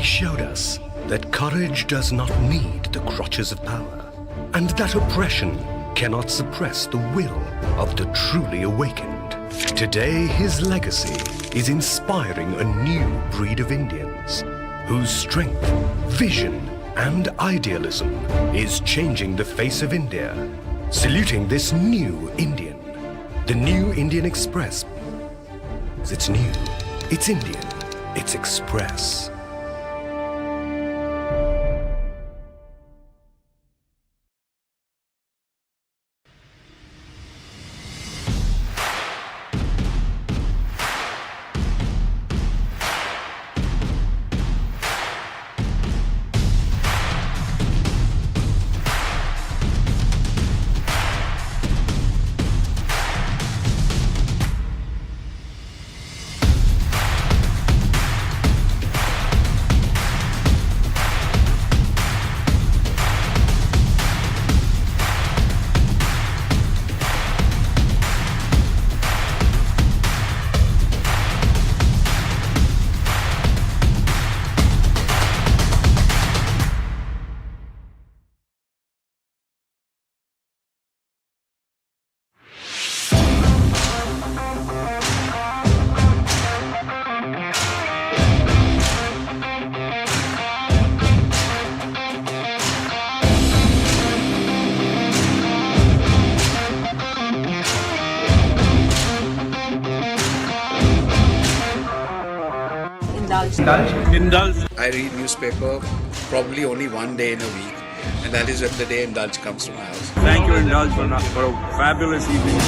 He showed us that courage does not need the crutches of power, and that oppression cannot suppress the will of the truly awakened. Today, his legacy is inspiring a new breed of Indians whose strength, vision, and idealism is changing the face of India. Saluting this new Indian, the New Indian Express. It's new, it's Indian, it's Express. Indulge. I read newspaper probably only one day in a week, and that is when the day Indulge comes to my house. Thank you, Indulge, for a fabulous evening.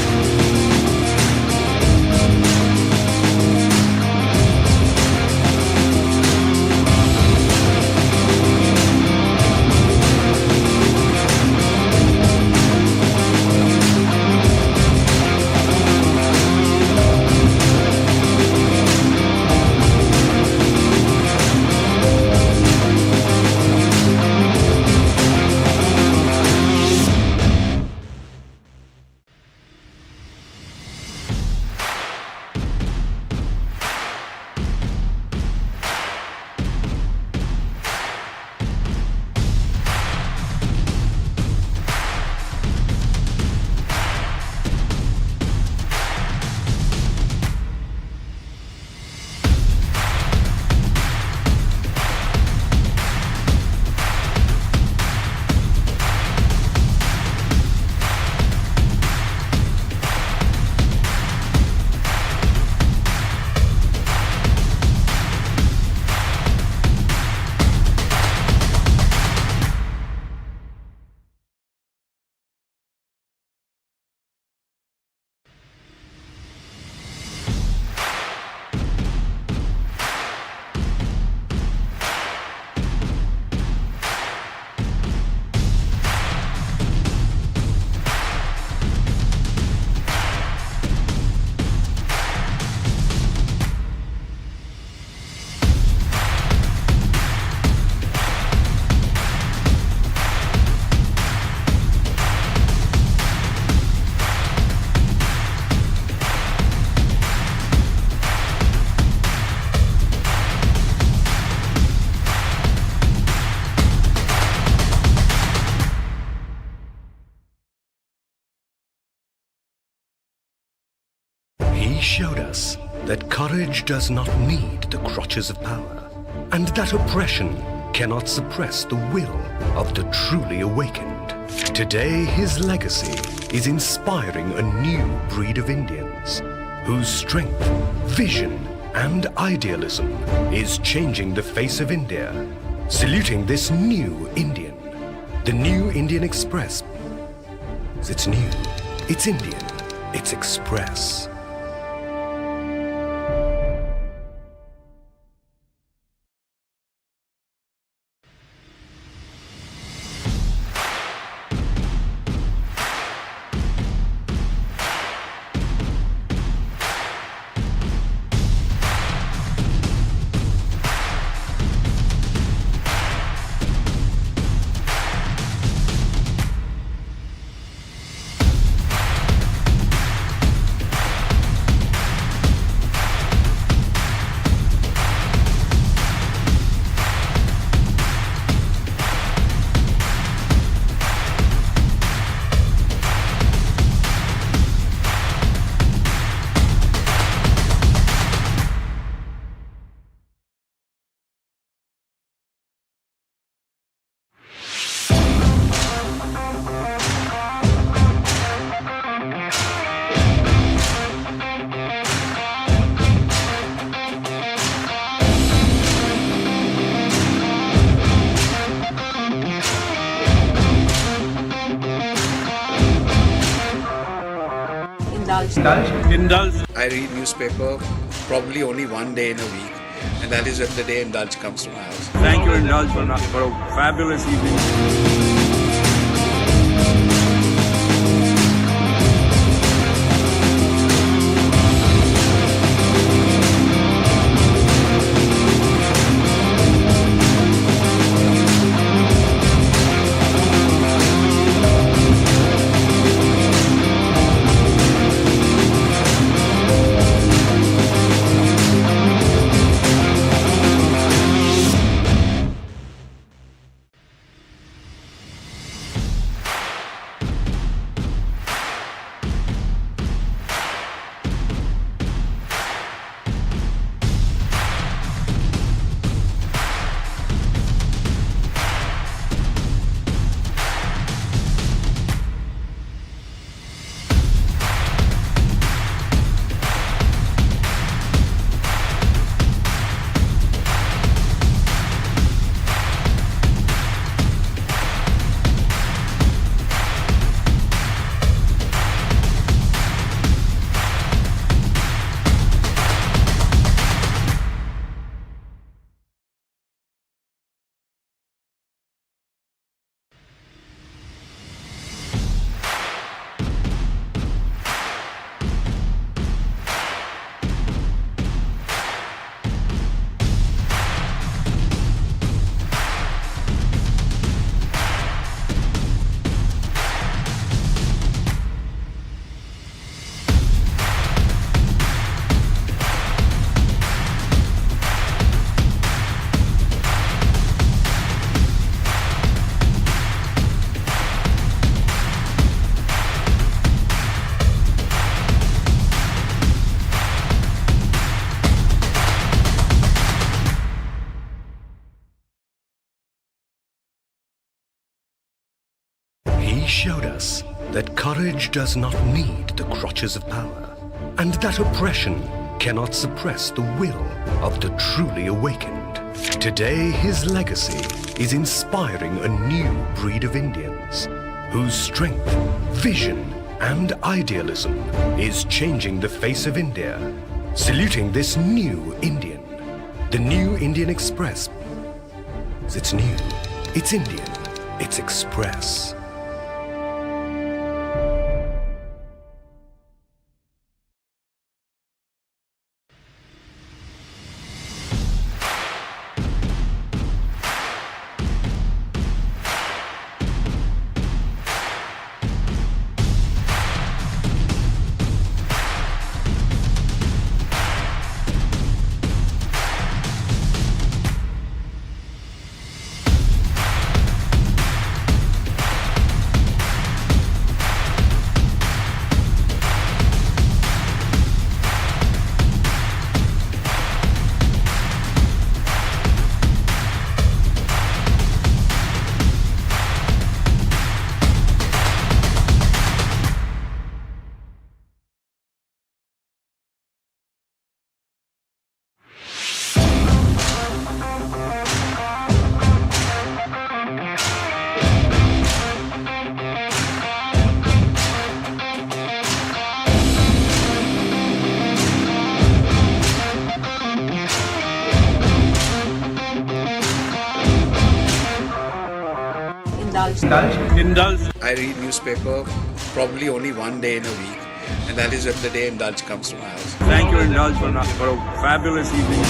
He showed us that courage does not need the crutches of power, and that oppression cannot suppress the will of the truly awakened. Today, his legacy is inspiring a new breed of Indians whose strength, vision, and idealism is changing the face of India. Saluting this new Indian, the New Indian Express. It's new, it's Indian, it's Express. Indulge. I read newspaper probably only one day in a week, and that is when the day Indulge comes to my house. Thank you, Indulge, for a fabulous evening. He showed us that courage does not need the crutches of power, and that oppression cannot suppress the will of the truly awakened. Today, his legacy is inspiring a new breed of Indians whose strength, vision, and idealism is changing the face of India. Saluting this new Indian, the New Indian Express. It's new, it's Indian, it's Express. Indulge. I read newspaper probably only one day in a week, and that is when the day Indulge comes to my house. Thank you, Indulge, for a fabulous evening.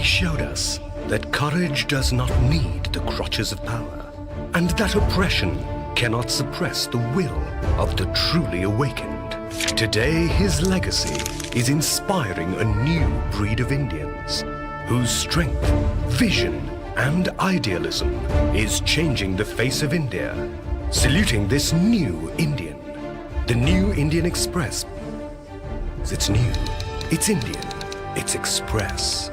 showed us that courage does not need the crutches of power, and that oppression cannot suppress the will of the truly awakened. Today, his legacy is inspiring a new breed of Indians whose strength, vision, and idealism is changing the face of India. Saluting this new Indian, the New Indian Express. It's new, it's Indian, it's Express.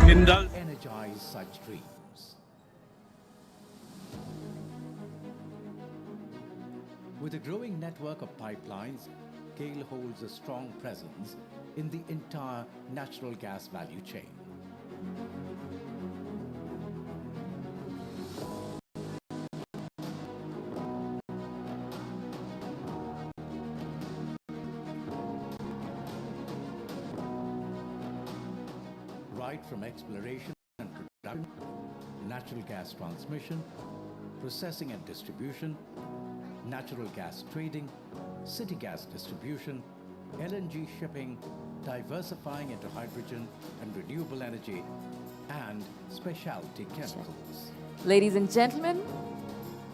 Indulge. Energize such dreams. With a growing network of pipelines, GAIL holds a strong presence in the entire natural gas value chain. Right from exploration and production, natural gas transmission, processing and distribution, natural gas trading, city gas distribution, LNG shipping, diversifying into hydrogen and renewable energy, and specialty chemicals. Ladies and gentlemen,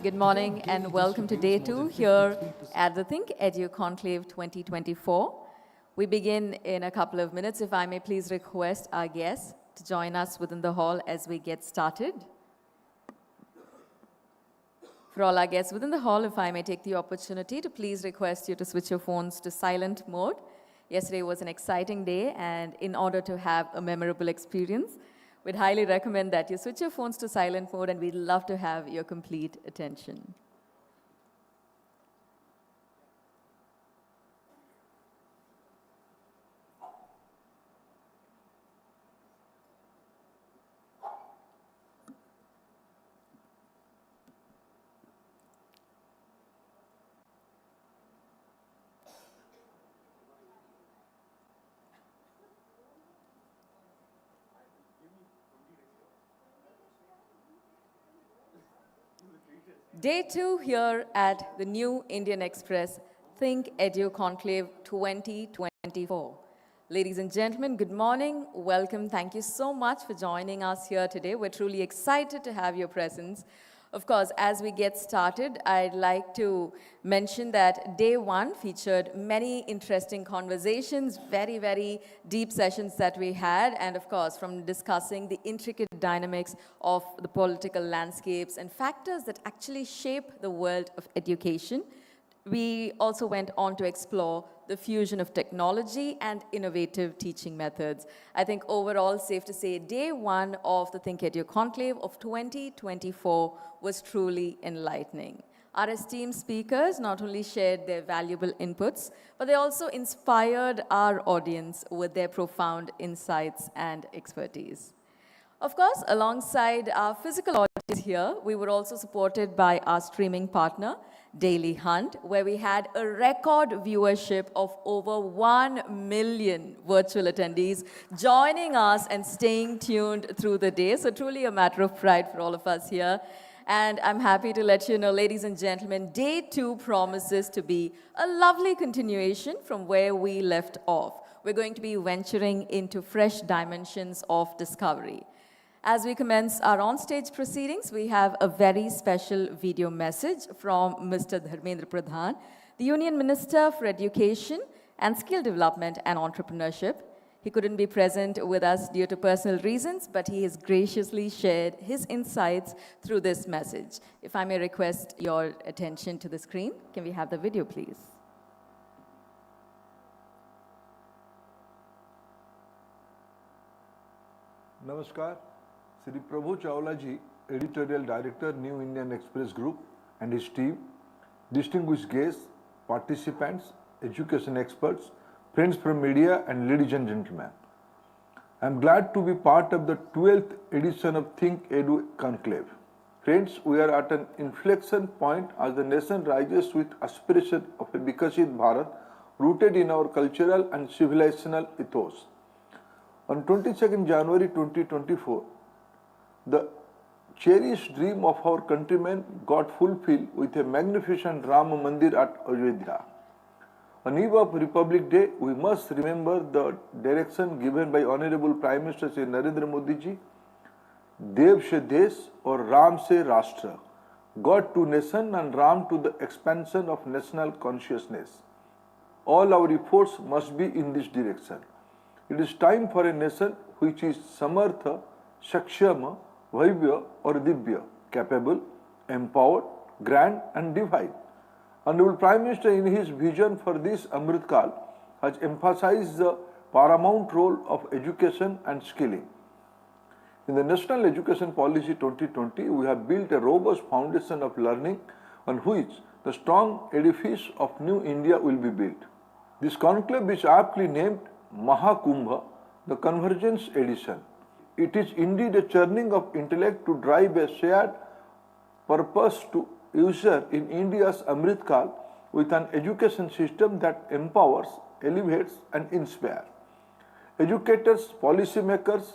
good morning and welcome to day 2 here at the ThinkEdu Conclave 2024. We begin in a couple of minutes. If I may please request our guests to join us within the hall as we get started. For all our guests within the hall, if I may take the opportunity to please request you to switch your phones to silent mode. Yesterday was an exciting day, and in order to have a memorable experience, we'd highly recommend that you switch your phones to silent mode, and we'd love to have your complete attention. Day 2 here at the New Indian Express ThinkEdu Conclave 2024. Ladies and gentlemen, good morning, welcome. Thank you so much for joining us here today. We're truly excited to have your presence. Of course, as we get started, I'd like to mention that day 1 featured many interesting conversations, very, very deep sessions that we had, and of course, from discussing the intricate dynamics of the political landscapes and factors that actually shape the world of education. We also went on to explore the fusion of technology and innovative teaching methods. I think overall, safe to say, day 1 of the ThinkEdu Conclave of 2024 was truly enlightening. Our esteemed speakers not only shared their valuable inputs, but they also inspired our audience with their profound insights and expertise. Of course, alongside our physical audience here, we were also supported by our streaming partner, Daily Hunt, where we had a record viewership of over 1 million virtual attendees joining us and staying tuned through the day. So truly a matter of pride for all of us here. And I'm happy to let you know, ladies and gentlemen, day 2 promises to be a lovely continuation from where we left off. We're going to be venturing into fresh dimensions of discovery. As we commence our on-stage proceedings, we have a very special video message from Mr. Dharmendra Pradhan, the Union Minister for Education and Skill Development and Entrepreneurship. He couldn't be present with us due to personal reasons, but he has graciously shared his insights through this message. If I may request your attention to the screen, can we have the video, please? Namaskar. Sri Prabhu Chola ji, Editorial Director, New Indian Express Group, and his team, distinguished guests, participants, education experts, friends from media, and ladies and gentlemen. I am glad to be part of the 12th edition of ThinkEdu Conclave. Friends, we are at an inflection point as the nation rises with aspiration of a Vikasit Bharat rooted in our cultural and civilizational ethos. On 22nd January 2024, the cherished dream of our countrymen got fulfilled with a magnificent Rama Mandir at Ayodhya. On eve of Republic Day, we must remember the direction given by Honorable Prime Minister Shri Narendra Modi ji, Dev se Desh or Ram se Rashtra, God to nation and Ram to the expansion of national consciousness. All our efforts must be in this direction. It is time for a nation which is Samartha, Shakshama, Vaibhya or Divya, capable, empowered, grand and divine. Honorable Prime Minister in his vision for this Amrit Kal has emphasized the paramount role of education and skilling. In the National Education Policy 2020, we have built a robust foundation of learning on which the strong edifice of New India will be built. This conclave is aptly named Maha Kumbh, the Convergence edition. It is indeed a churning of intellect to drive a shared purpose to usher in India's Amrit Kal with an education system that empowers, elevates and inspires. Educators, policymakers,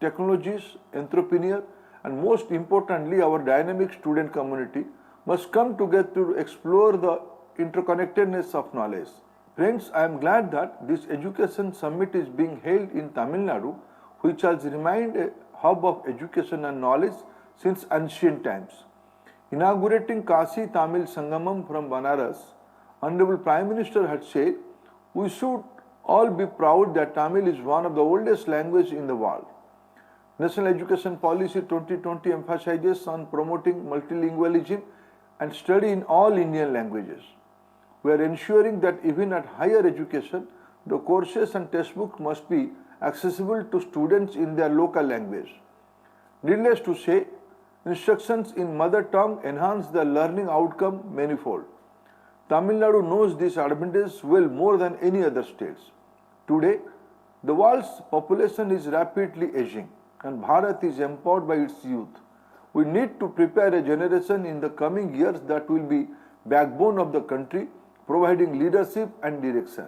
technologists, entrepreneurs and most importantly our dynamic student community must come together to explore the interconnectedness of knowledge. Friends, I am glad that this education summit is being held in Tamil Nadu, which has remained a hub of education and knowledge since ancient times. Inaugurating Kasi Tamil Sangamam from Banaras, Honorable Prime Minister had said, we should all be proud that Tamil is one of the oldest languages in the world. National Education Policy 2020 emphasizes on promoting multilingualism and study in all Indian languages. We are ensuring that even at higher education, the courses and textbooks must be accessible to students in their local language. Needless to say, instructions in mother tongue enhance the learning outcome manifold. Tamil Nadu knows this advantage well more than any other states. Today, the world's population is rapidly aging and Bharat is empowered by its youth. We need to prepare a generation in the coming years that will be backbone of the country, providing leadership and direction.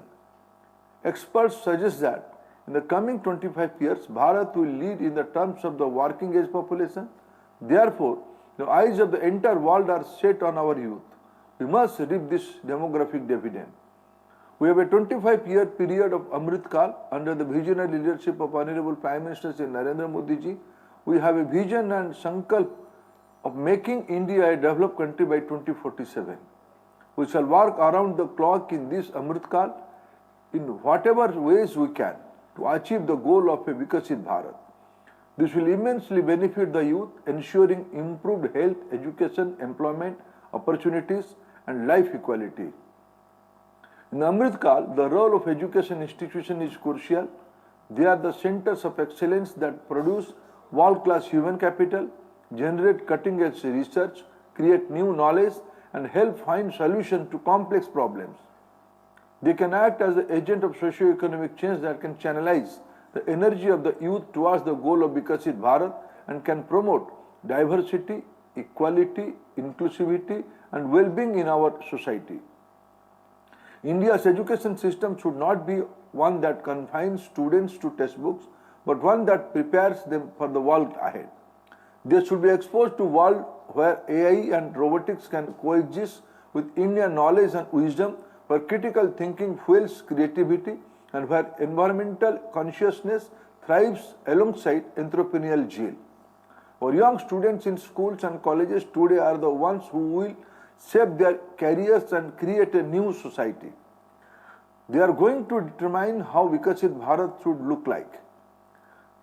Experts suggest that in the coming 25 years, Bharat will lead in the terms of the working age population. Therefore, the eyes of the entire world are set on our youth. We must reap this demographic dividend. We have a 25-year period of Amrit Kal under the visionary leadership of Honorable Prime Minister Shri Narendra Modi ji. We have a vision and sankalp of making India a developed country by 2047. We shall work around the clock in this Amrit Kal in whatever ways we can to achieve the goal of a Vikasit Bharat. This will immensely benefit the youth, ensuring improved health, education, employment, opportunities and life equality. In Amrit Kal, the role of education institutions is crucial. They are the centers of excellence that produce world-class human capital, generate cutting-edge research, create new knowledge and help find solutions to complex problems. They can act as an agent of socio-economic change that can channelize the energy of the youth towards the goal of Vikasit Bharat and can promote diversity, equality, inclusivity and well-being in our society. India's education system should not be one that confines students to textbooks, but one that prepares them for the world ahead. They should be exposed to a world where AI and robotics can coexist with Indian knowledge and wisdom, where critical thinking fuels creativity and where environmental consciousness thrives alongside entrepreneurial zeal. Our young students in schools and colleges today are the ones who will shape their careers and create a new society. They are going to determine how Vikasit Bharat should look like.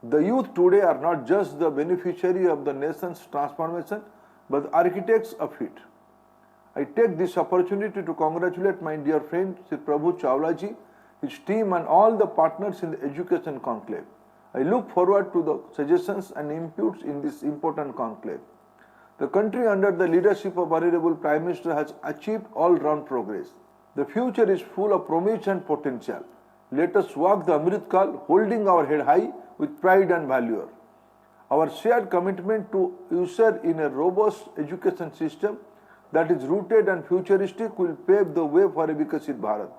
The youth today are not just the beneficiary of the nation's transformation, but the architects of it. I take this opportunity to congratulate my dear friend Sri Prabhu Chawla ji, his team and all the partners in the education conclave. I look forward to the suggestions and inputs in this important conclave. The country under the leadership of Honorable Prime Minister has achieved all-round progress. The future is full of promise and potential. Let us walk the Amrit Kal holding our head high with pride and valor. Our shared commitment to usher in a robust education system that is rooted and futuristic will pave the way for a Vikasit Bharat.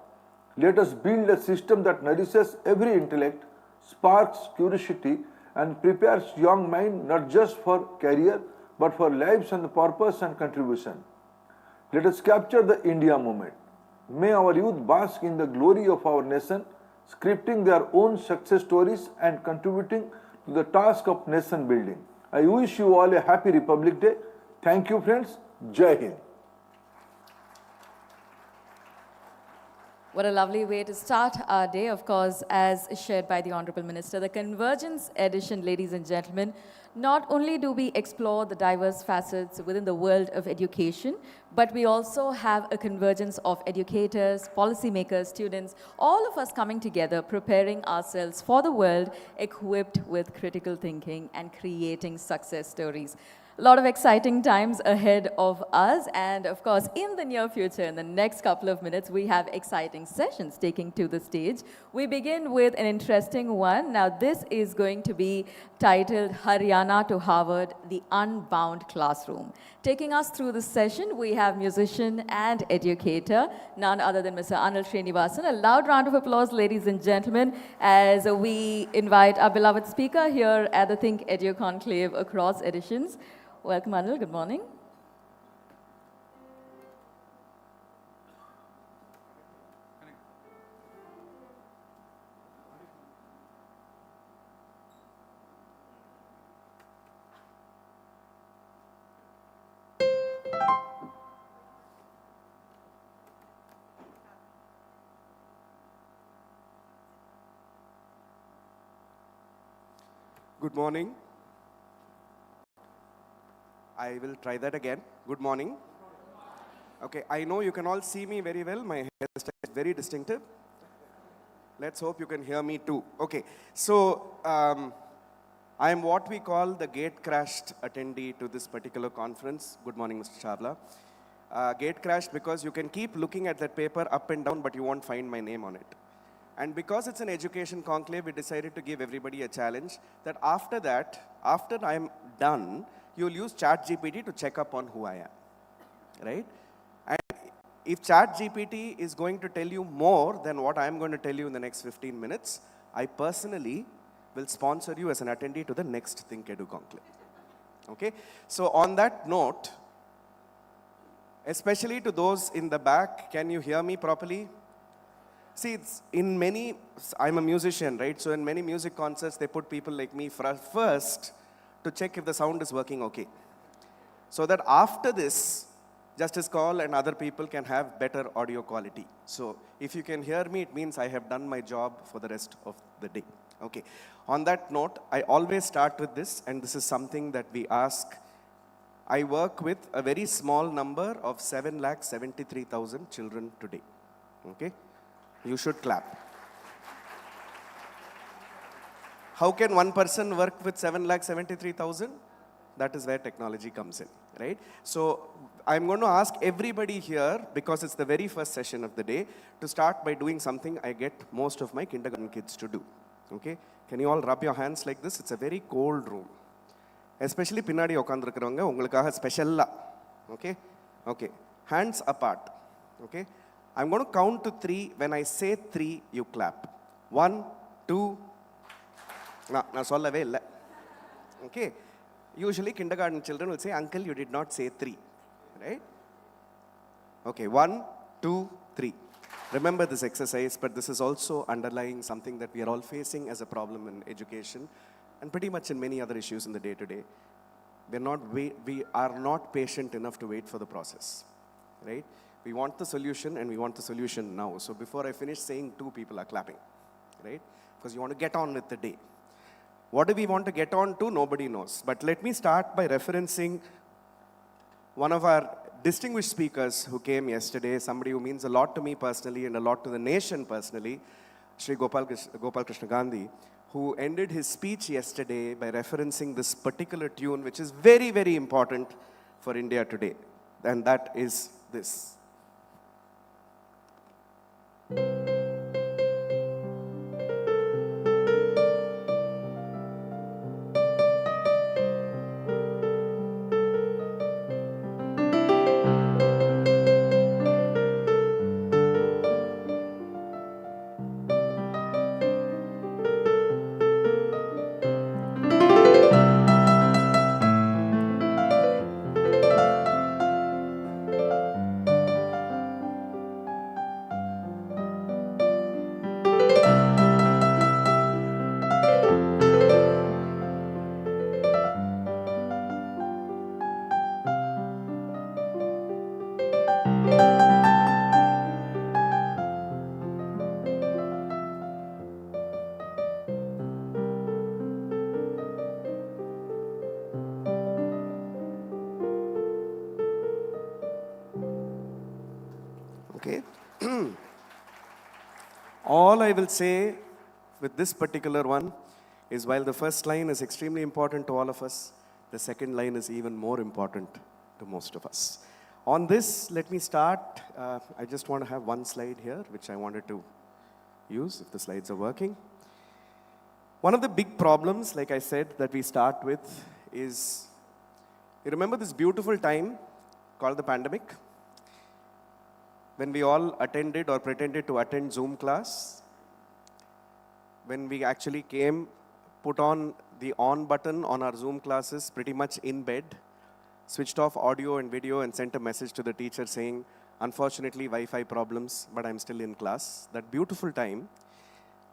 Let us build a system that nourishes every intellect, sparks curiosity, and prepares young mind not just for career but for lives and purpose and contribution. Let us capture the India moment. May our youth bask in the glory of our nation, scripting their own success stories and contributing to the task of nation building. I wish you all a happy Republic Day. Thank you, friends. Jai Hind. What a lovely way to start our day, of course, as shared by the Honorable Minister. The Convergence edition, ladies and gentlemen, not only do we explore the diverse facets within the world of education, but we also have a convergence of educators, policymakers, students, all of us coming together, preparing ourselves for the world, equipped with critical thinking and creating success stories. A lot of exciting times ahead of us, and of course, in the near future, in the next couple of minutes, we have exciting sessions taking to the stage. We begin with an interesting one. Now, this is going to be titled Haryana to Harvard, the Unbound Classroom. Taking us through this session, we have musician and educator, none other than Mr. Anil Srinivasan. A loud round of applause, ladies and gentlemen, as we invite our beloved speaker here at the ThinkEdu Conclave across editions. Welcome, Anil. Good morning. Good morning. I will try that again. Good morning. Okay, I know you can all see me very well. My hairstyle is very distinctive. Let's hope you can hear me too. Okay, so I am what we call the gate crashed attendee to this particular conference. Good morning, Mr. Chawla. Gate crashed because you can keep looking at that paper up and down, but you won't find my name on it. And because it's an education conclave, we decided to give everybody a challenge that after I'm done, you'll use ChatGPT to check up on who I am, right? And if ChatGPT is going to tell you more than what I'm going to tell you in the next 15 minutes, I personally will sponsor you as an attendee to the next ThinkEdu conclave, okay? So on that note, especially to those in the back, can you hear me properly? See, I'm a musician, right? So in many music concerts, they put people like me first to check if the sound is working okay. So that after this, Justice Call and other people can have better audio quality. So if you can hear me, it means I have done my job for the rest of the day. Okay. On that note, I always start with this, and this is something that we ask. I work with a very small number of 7,73,000 children today. Okay? You should clap. How can one person work with 7,73,000? That is where technology comes in, right? So I'm going to ask everybody here, because it's the very first session of the day, to start by doing something I get most of my kindergarten kids to do, okay? Can you all rub your hands like this? It's a very cold room. Especially pinnadi okkandirukravanga ungalukkaga special, okay? Okay, hands apart, okay? I'm going to count to 3. When I say 3, you clap. 1, 2, நான் சொல்லவே இல்லை. Okay. Usually kindergarten children will say, Uncle, you did not say 3. Right? Okay, 1, 2, 3. Remember this exercise, but this is also underlying something that we are all facing as a problem in education and pretty much in many other issues in the day-to-day. we are not patient enough to wait for the process, right? We want the solution and we want the solution now. So before I finish saying, 2 people are clapping, right? Because you want to get on with the day. What do we want to get on to? Nobody knows. But let me start by referencing one of our distinguished speakers who came yesterday, somebody who means a lot to me personally and a lot to the nation personally, Shri Gopal Krishna Gandhi, who ended his speech yesterday by referencing this particular tune, which is very, very important for India today. And that is this. Okay. All I will say with this particular one is while the first line is extremely important to all of us, the second line is even more important to most of us. On this, let me start. I just want to have one slide here, which I wanted to use, if the slides are working. One of the big problems, like I said, that we start with is, you remember this beautiful time called the pandemic? When we all attended or pretended to attend Zoom class, when we actually came, put on the on button on our Zoom classes pretty much in bed, switched off audio and video and sent a message to the teacher saying, unfortunately, Wi-Fi problems, but I'm still in class. That beautiful time.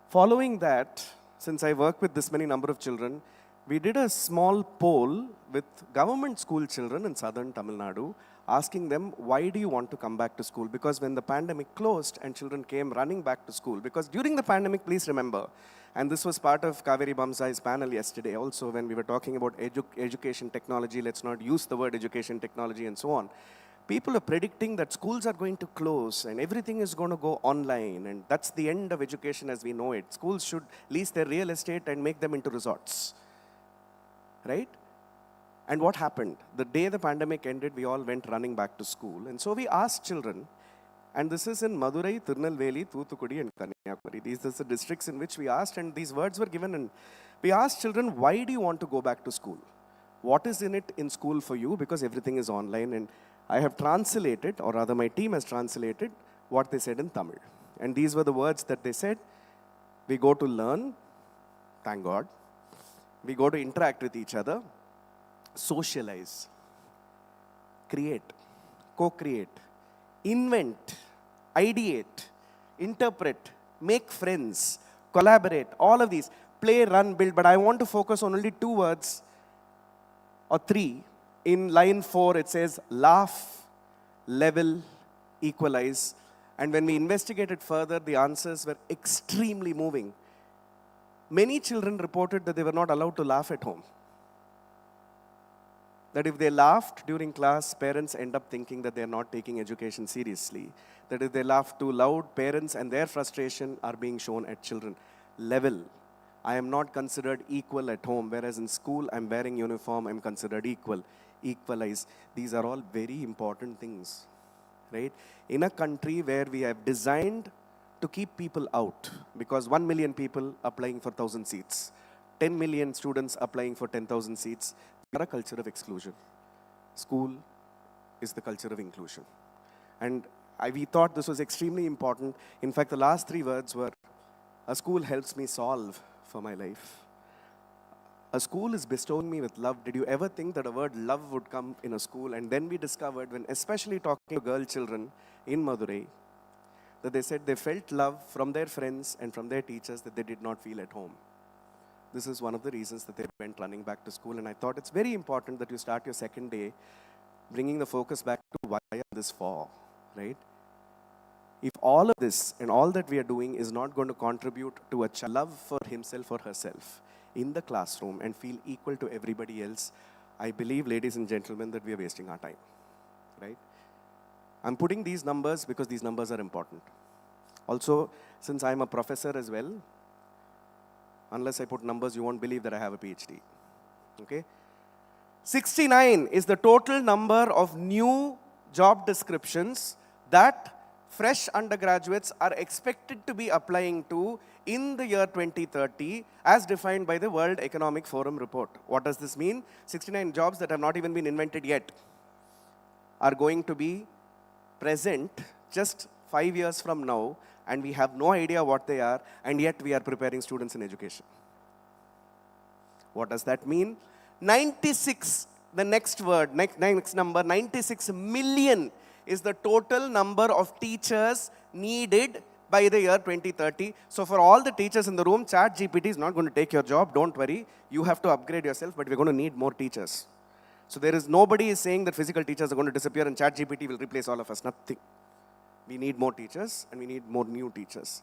Following that, since I work with this many number of children, we did a small poll with government school children in southern Tamil Nadu, asking them, why do you want to come back to school? Because when the pandemic closed and children came running back to school, because during the pandemic, please remember, and this was part of Kaveri Bamsai's panel yesterday also when we were talking about education technology, let's not use the word education technology and so on. People are predicting that schools are going to close and everything is going to go online, and that's the end of education as we know it. Schools should lease their real estate and make them into resorts, right? And what happened? The day the pandemic ended, we all went running back to school. And so we asked children, and this is in Madurai, Tirunelveli, Thoothukudi, and Kanyakumari. These are the districts in which we asked, and these words were given. And we asked children, why do you want to go back to school? What is in it in school for you? Because everything is online. And I have translated, or rather my team has translated, what they said in Tamil. And these were the words that they said. We go to learn, thank God. We go to interact with each other. Socialize, create, co-create, invent, ideate, interpret, make friends, collaborate, all of these, play, run, build. But I want to focus on only 2 words or 3. In line 4, it says laugh, level, equalize. And when we investigated further, the answers were extremely moving. Many children reported that they were not allowed to laugh at home. That if they laughed during class, parents end up thinking that they're not taking education seriously. That if they laugh too loud, parents and their frustration are being shown at children. Level. I am not considered equal at home, whereas in school, I'm wearing uniform, I'm considered equal. Equalize. These are all very important things, right? In a country where we have designed to keep people out, because 1 million people applying for 1,000 seats, 10 million students applying for 10,000 seats, a culture of exclusion. School is the culture of inclusion. And we thought this was extremely important. In fact, the last 3 words were, a school helps me solve for my life. A school is bestowing me with love. Did you ever think that a word love would come in a school? And then we discovered, when especially talking to girl children in Madurai, that they said they felt love from their friends and from their teachers that they did not feel at home. This is one of the reasons that they went running back to school. And I thought it's very important that you start your second day bringing the focus back to why are this for, right? If all of this and all that we are doing is not going to contribute to a love for himself or herself in the classroom and feel equal to everybody else, I believe, ladies and gentlemen, that we are wasting our time, right? I'm putting these numbers because these numbers are important. Also, since I'm a professor as well, unless I put numbers, you won't believe that I have a PhD, okay? 69 is the total number of new job descriptions that fresh undergraduates are expected to be applying to in the year 2030 as defined by the World Economic Forum report. What does this mean? 69 jobs that have not even been invented yet are going to be present just 5 years from now, and we have no idea what they are, and yet we are preparing students in education. What does that mean? 96, the next word, next number, 96 million is the total number of teachers needed by the year 2030. So for all the teachers in the room, ChatGPT is not going to take your job, don't worry. You have to upgrade yourself, but we're going to need more teachers. So there is nobody is saying that physical teachers are going to disappear and ChatGPT will replace all of us, nothing. We need more teachers and we need more new teachers.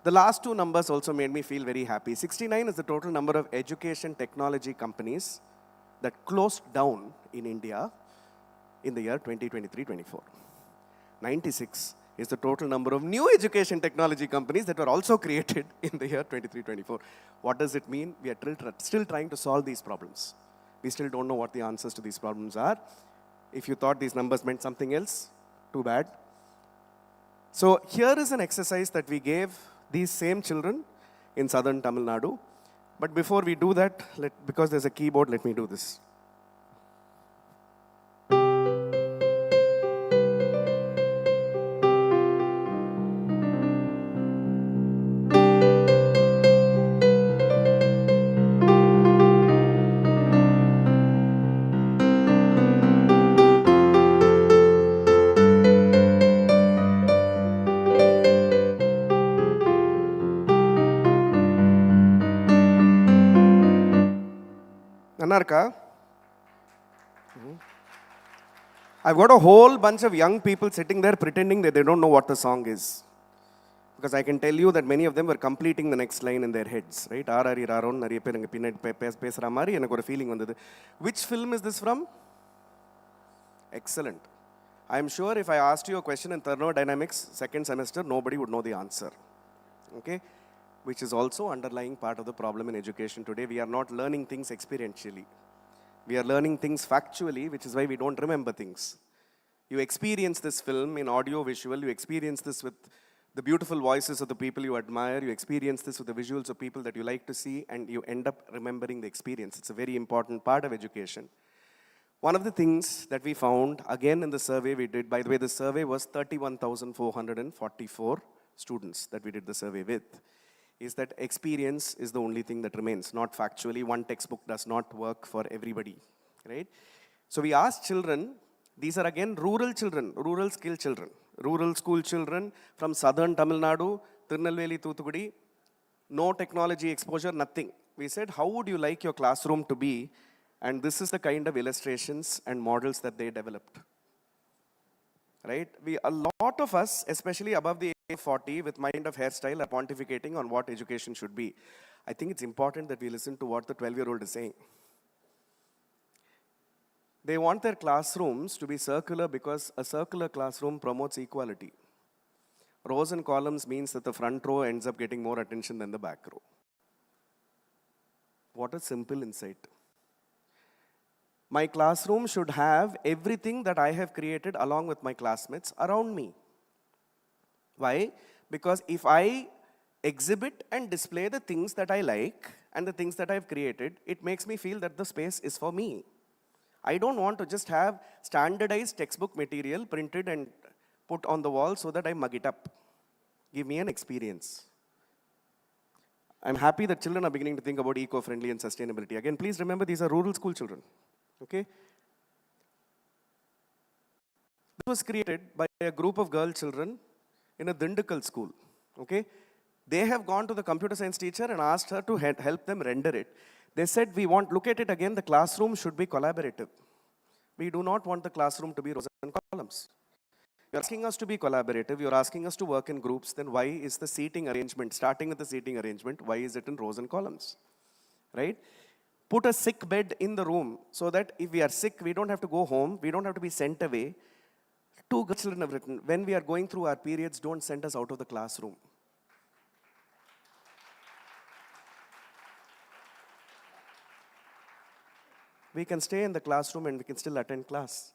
The last two numbers also made me feel very happy. 69 is the total number of education technology companies that closed down in India in the year 2023-24. 96 is the total number of new education technology companies that were also created in the year 23-24. What does it mean? We are still trying to solve these problems. We still don't know what the answers to these problems are. If you thought these numbers meant something else, too bad. So here is an exercise that we gave these same children in southern Tamil Nadu. But before we do that, because there's a keyboard, let me do this. Nanarka, I've got a whole bunch of young people sitting there pretending that they don't know what the song is. Because I can tell you that many of them were completing the next line in their heads, right? Which film is this from? Excellent. I'm sure if I asked you a question in thermodynamics, second semester, nobody would know the answer. Okay? Which is also underlying part of the problem in education today. We are not learning things experientially. We are learning things factually, which is why we don't remember things. You experience this film in audio visual, you experience this with the beautiful voices of the people you admire, you experience this with the visuals of people that you like to see, and you end up remembering the experience. It's a very important part of education. One of the things that we found, again in the survey we did, by the way, the survey was 31,444 students that we did the survey with, is that experience is the only thing that remains, not factually. One textbook does not work for everybody, right? So we asked children, these are again rural children, rural skill children, rural school children from southern Tamil Nadu, Tirunelveli, Thoothukudi, no technology exposure, nothing. We said, how would you like your classroom to be? And this is the kind of illustrations and models that they developed. Right? A lot of us, especially above the age of 40, with mind of hairstyle, are pontificating on what education should be. I think it's important that we listen to what the 12-year-old is saying. They want their classrooms to be circular because a circular classroom promotes equality. Rows and columns means that the front row ends up getting more attention than the back row. What a simple insight. My classroom should have everything that I have created along with my classmates around me. Why? Because if I exhibit and display the things that I like and the things that I've created, it makes me feel that the space is for me. I don't want to just have standardized textbook material printed and put on the wall so that I mug it up. Give me an experience. I'm happy that children are beginning to think about eco-friendly and sustainability. Again, please remember these are rural school children. Okay? This was created by a group of girl children in a Dindakal school. Okay? They have gone to the computer science teacher and asked her to help them render it. They said, we want, look at it again, the classroom should be collaborative. We do not want the classroom to be rows and columns. You're asking us to be collaborative, you're asking us to work in groups, then why is the seating arrangement, starting with the seating arrangement, why is it in rows and columns, right? Put a sick bed in the room so that if we are sick, we don't have to go home, we don't have to be sent away. Two children have written, when we are going through our periods, don't send us out of the classroom. We can stay in the classroom and we can still attend class.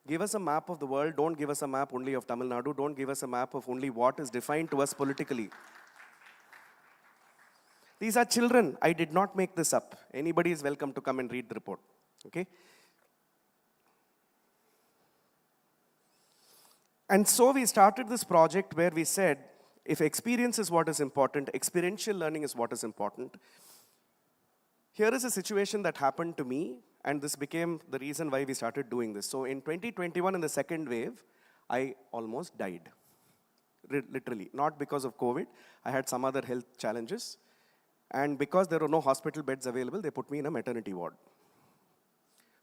Give us a map of the world, don't give us a map only of Tamil Nadu, don't give us a map of only what is defined to us politically. These are children, I did not make this up. Anybody is welcome to come and read the report, okay? And so we started this project where we said, if experience is what is important, experiential learning is what is important. Here is a situation that happened to me, and this became the reason why we started doing this. So in 2021, in the second wave, I almost died, literally. Not because of COVID, I had some other health challenges. And because there were no hospital beds available, they put me in a maternity ward.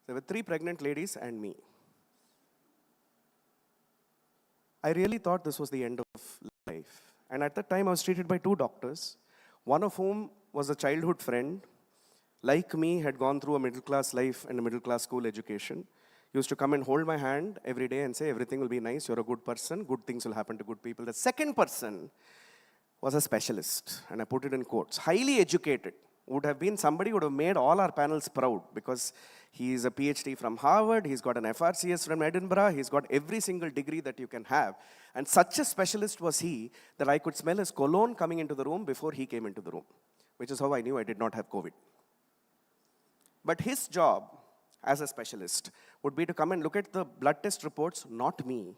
There were 3 pregnant ladies and me. I really thought this was the end of life. And at that time, I was treated by 2 doctors, one of whom was a childhood friend, like me, had gone through a middle-class life and a middle-class school education. Used to come and hold my hand every day and say, everything will be nice, you're a good person, good things will happen to good people. The second person was a specialist, and I put it in quotes, highly educated, would have been somebody who would have made all our panels proud because he is a PhD from Harvard, he's got an FRCS from Edinburgh, he's got every single degree that you can have. And such a specialist was he that I could smell his cologne coming into the room before he came into the room, which is how I knew I did not have COVID. But his job as a specialist would be to come and look at the blood test reports, not me,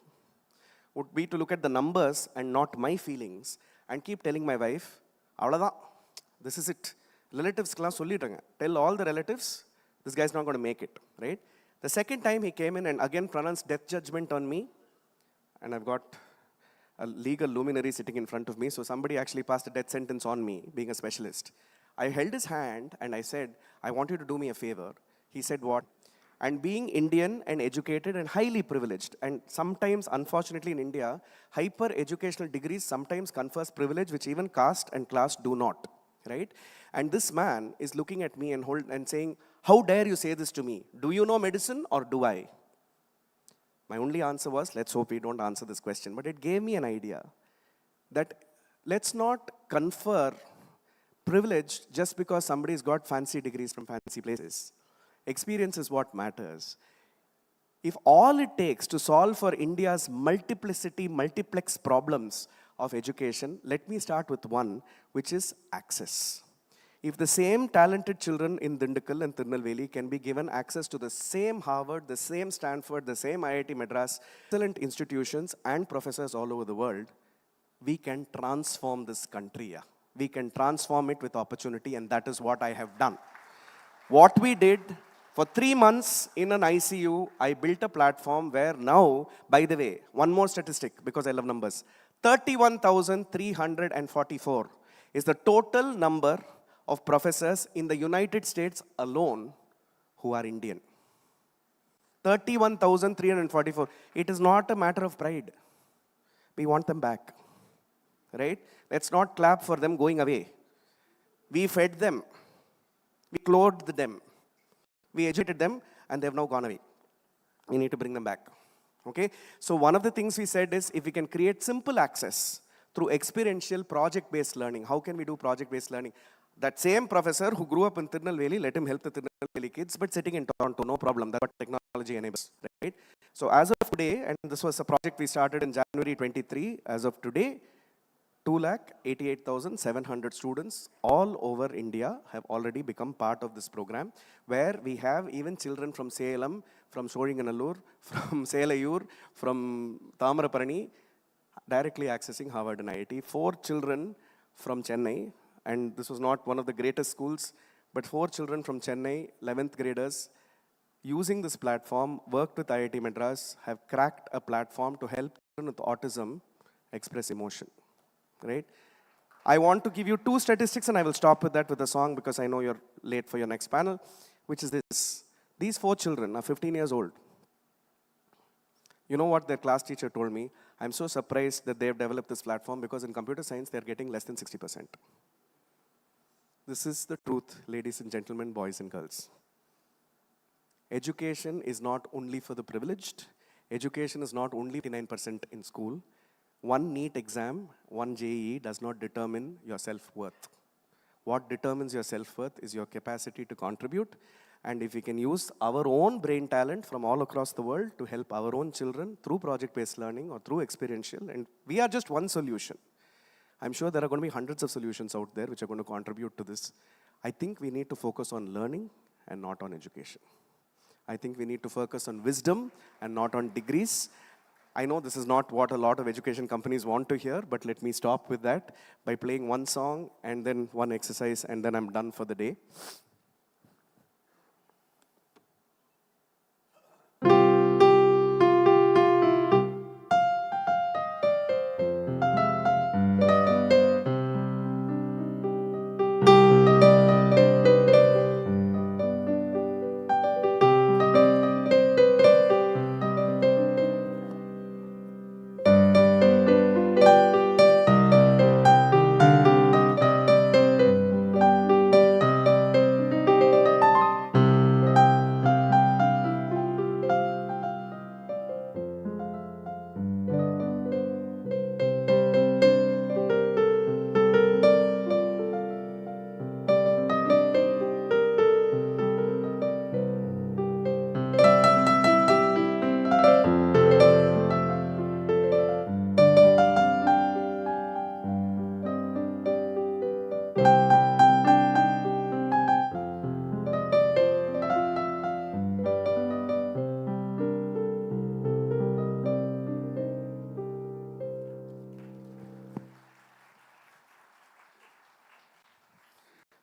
would be to look at the numbers and not my feelings, and keep telling my wife, avladha, this is it. Relatives class sollidranga. Tell all the relatives, this guy's not going to make it, right? The second time he came in and again pronounced death judgment on me, and I've got a legal luminary sitting in front of me, so somebody actually passed a death sentence on me, being a specialist. I held his hand and I said, I want you to do me a favor. He said, what? And being Indian and educated and highly privileged, and sometimes, unfortunately in India, hyper-educational degrees sometimes confers privilege which even caste and class do not, right? And this man is looking at me and saying, how dare you say this to me? Do you know medicine or do I? My only answer was, let's hope we don't answer this question. But it gave me an idea that let's not confer privilege just because somebody's got fancy degrees from fancy places. Experience is what matters. If all it takes to solve for India's multiplex problems of education, let me start with one, which is access. If the same talented children in Dindigul and Tirunelveli can be given access to the same Harvard, the same Stanford, the same IIT Madras, excellent institutions and professors all over the world, we can transform this country. Yeah. We can transform it with opportunity, and that is what I have done. What we did, for 3 months in an ICU, I built a platform where now, by the way, one more statistic, because I love numbers, 31,344 is the total number of professors in the United States alone who are Indian. 31,344. It is not a matter of pride. We want them back, right? Let's not clap for them going away. We fed them. We clothed them. We educated them, and they've now gone away. We need to bring them back, okay? So one of the things we said is, if we can create simple access through experiential project-based learning, how can we do project-based learning? That same professor who grew up in Tirunelveli, let him help the Tirunelveli kids, but sitting in Toronto, no problem. That's what technology enables, right? So as of today, and this was a project we started in January 23, as of today, 288,700 students all over India have already become part of this program, where we have even children from Salem, from Soringanallur, from Selayur, from Tamaraparani, directly accessing Harvard and IIT. 4 children from Chennai, and this was not one of the greatest schools, but 4 children from Chennai, 11th graders, using this platform, worked with IIT Madras, have cracked a platform to help children with autism express emotion, right? I want to give you 2 statistics, and I will stop with that with a song because I know you're late for your next panel, which is this. These 4 children are 15 years old. You know what their class teacher told me? I'm so surprised that they've developed this platform because in computer science, they're getting less than 60%. This is the truth, ladies and gentlemen, boys and girls. Education is not only for the privileged. Education is not only 89% in school. One NEET exam, one JEE does not determine your self-worth. What determines your self-worth is your capacity to contribute. And if we can use our own brain talent from all across the world to help our own children through project-based learning or through experiential, and we are just one solution. I'm sure there are going to be hundreds of solutions out there which are going to contribute to this. I think we need to focus on learning and not on education. I think we need to focus on wisdom and not on degrees. I know this is not what a lot of education companies want to hear, but let me stop with that by playing one song and then one exercise, and then I'm done for the day.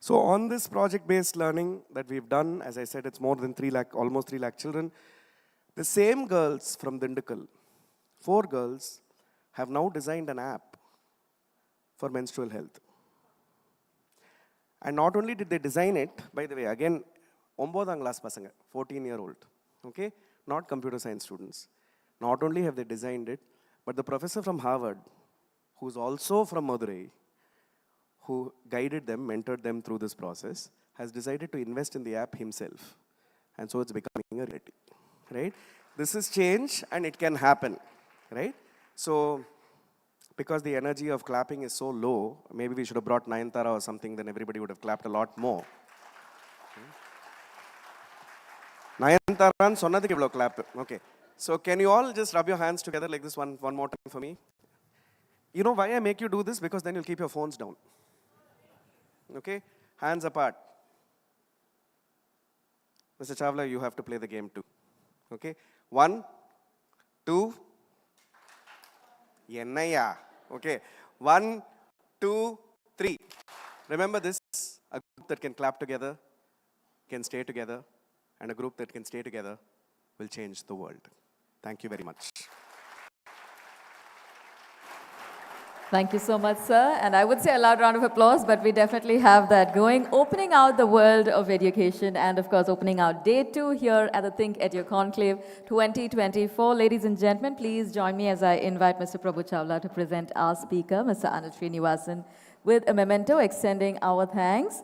So on this project-based learning that we've done, as I said, it's more than 3 lakh, almost 3 lakh children. The same girls from Dindigul, 4 girls, have now designed an app for menstrual health. And not only did they design it, by the way, again, 9th class pasanga, 14-year-old, okay? Not computer science students. Not only have they designed it, but the professor from Harvard, who's also from Madurai, who guided them, mentored them through this process, has decided to invest in the app himself. And so it's becoming a reality, right? This is change and it can happen, right? So, because the energy of clapping is so low, maybe we should have brought Nayantara or something, then everybody would have clapped a lot more. Nayantara sonnadhukku ivlo clap. Okay. So can you all just rub your hands together like this one more time for me? You know why I make you do this? Because then you'll keep your phones down. Okay? Hands apart. Mr. Chawla, you have to play the game too. Okay? 1, 2. Yennaya. Okay. 1, 2, 3. Remember this, a group that can clap together, can stay together, and a group that can stay together will change the world. Thank you very much. Thank you so much, sir. And I would say a loud round of applause, but we definitely have that going. Opening out the world of education and, of course, opening out day 2 here at the ThinkEdu Conclave 2024. Ladies and gentlemen, please join me as I invite Mr. Prabhu Chawla to present our speaker, Mr. Anil Srinivasan, with a memento extending our thanks.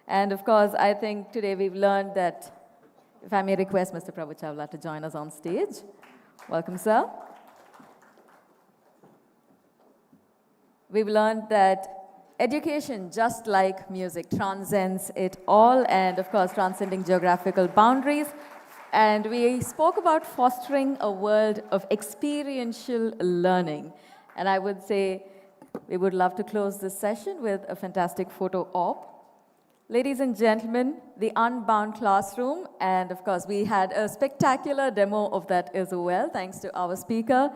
And, of course, I think today we've learned that, if I may request Mr. Prabhu Chawla to join us on stage. Welcome, sir. We've learned that education, just like music, transcends it all and, of course, transcending geographical boundaries. And we spoke about fostering a world of experiential learning. And I would say we would love to close this session with a fantastic photo op. Ladies and gentlemen, the Unbound classroom, and of course, we had a spectacular demo of that as well, thanks to our speaker.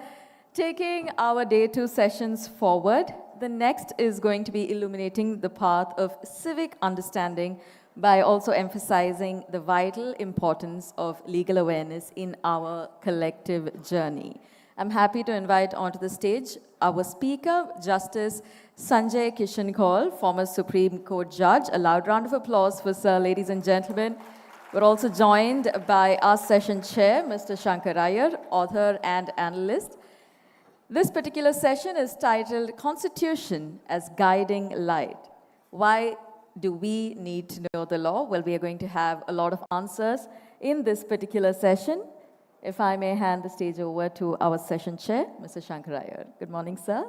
Taking our day 2 sessions forward, the next is going to be illuminating the path of civic understanding by also emphasizing the vital importance of legal awareness in our collective journey. I'm happy to invite onto the stage our speaker, Justice Sanjay Kishan Kaul, former Supreme Court judge. A loud round of applause for Sir, ladies and gentlemen. We're also joined by our session chair, Mr. Shankar Iyer, author and analyst. This particular session is titled Constitution as Guiding Light. Why do we need to know the law? Well, we are going to have a lot of answers in this particular session. If I may hand the stage over to our session chair, Mr. Shankar Iyer. Good morning, sir.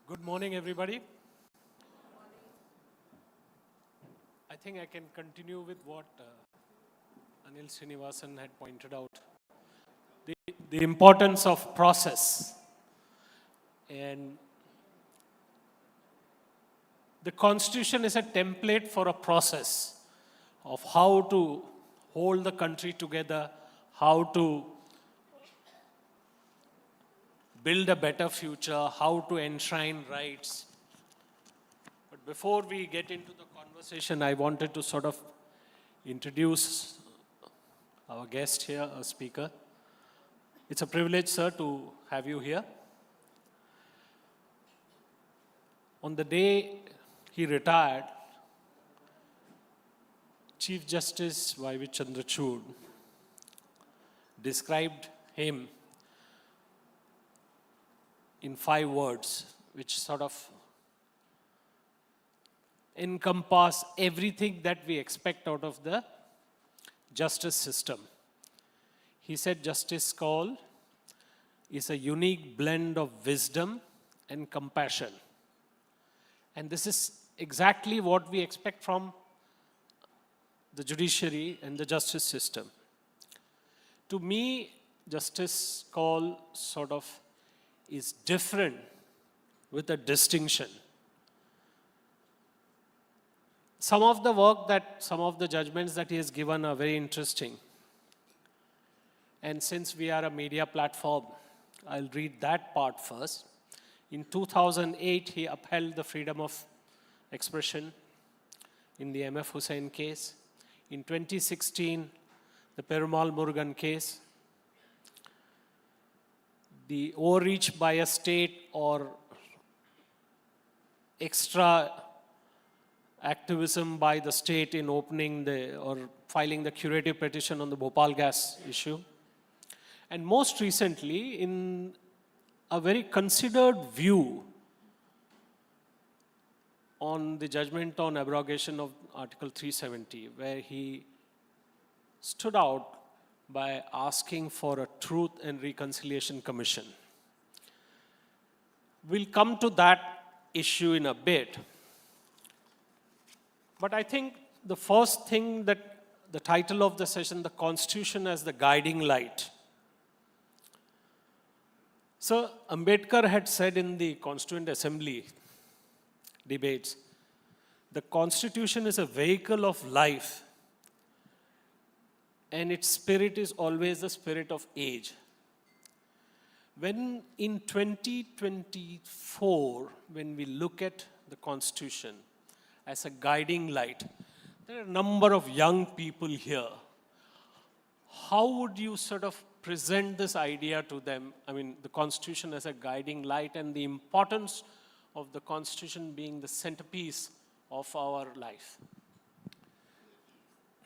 Good morning, everybody. I think I can continue with what Anil Srinivasan had pointed out. The importance of process. And the Constitution is a template for a process of how to hold the country together, how to build a better future, how to enshrine rights. But before we get into the conversation, I wanted to sort of introduce our guest here, our speaker. It's a privilege, sir, to have you here. On the day he retired, Chief Justice Y.V. Chandrachud described him in 5 words, which sort of encompass everything that we expect out of the justice system. He said Justice Kaul is a unique blend of wisdom and compassion. And this is exactly what we expect from the judiciary and the justice system. To me, Justice Kaul sort of is different with a distinction. Some of the judgments that he has given are very interesting. And since we are a media platform, I'll read that part first. In 2008, he upheld the freedom of expression in the M.F. Hussain case. In 2016, the Perumal Murugan case. The overreach by a state or extra activism by the state in opening or filing the curative petition on the Bhopal gas issue. And most recently, in a very considered view on the judgment on abrogation of Article 370, where he stood out by asking for a Truth and Reconciliation Commission. We'll come to that issue in a bit. But I think the first thing that the title of the session, the Constitution as the Guiding Light. So Ambedkar had said in the Constituent Assembly debates, the Constitution is a vehicle of life and its spirit is always the spirit of age. When in 2024, when we look at the Constitution as a guiding light, there are a number of young people here. How would you sort of present this idea to them? I mean, the Constitution as a guiding light and the importance of the Constitution being the centerpiece of our life.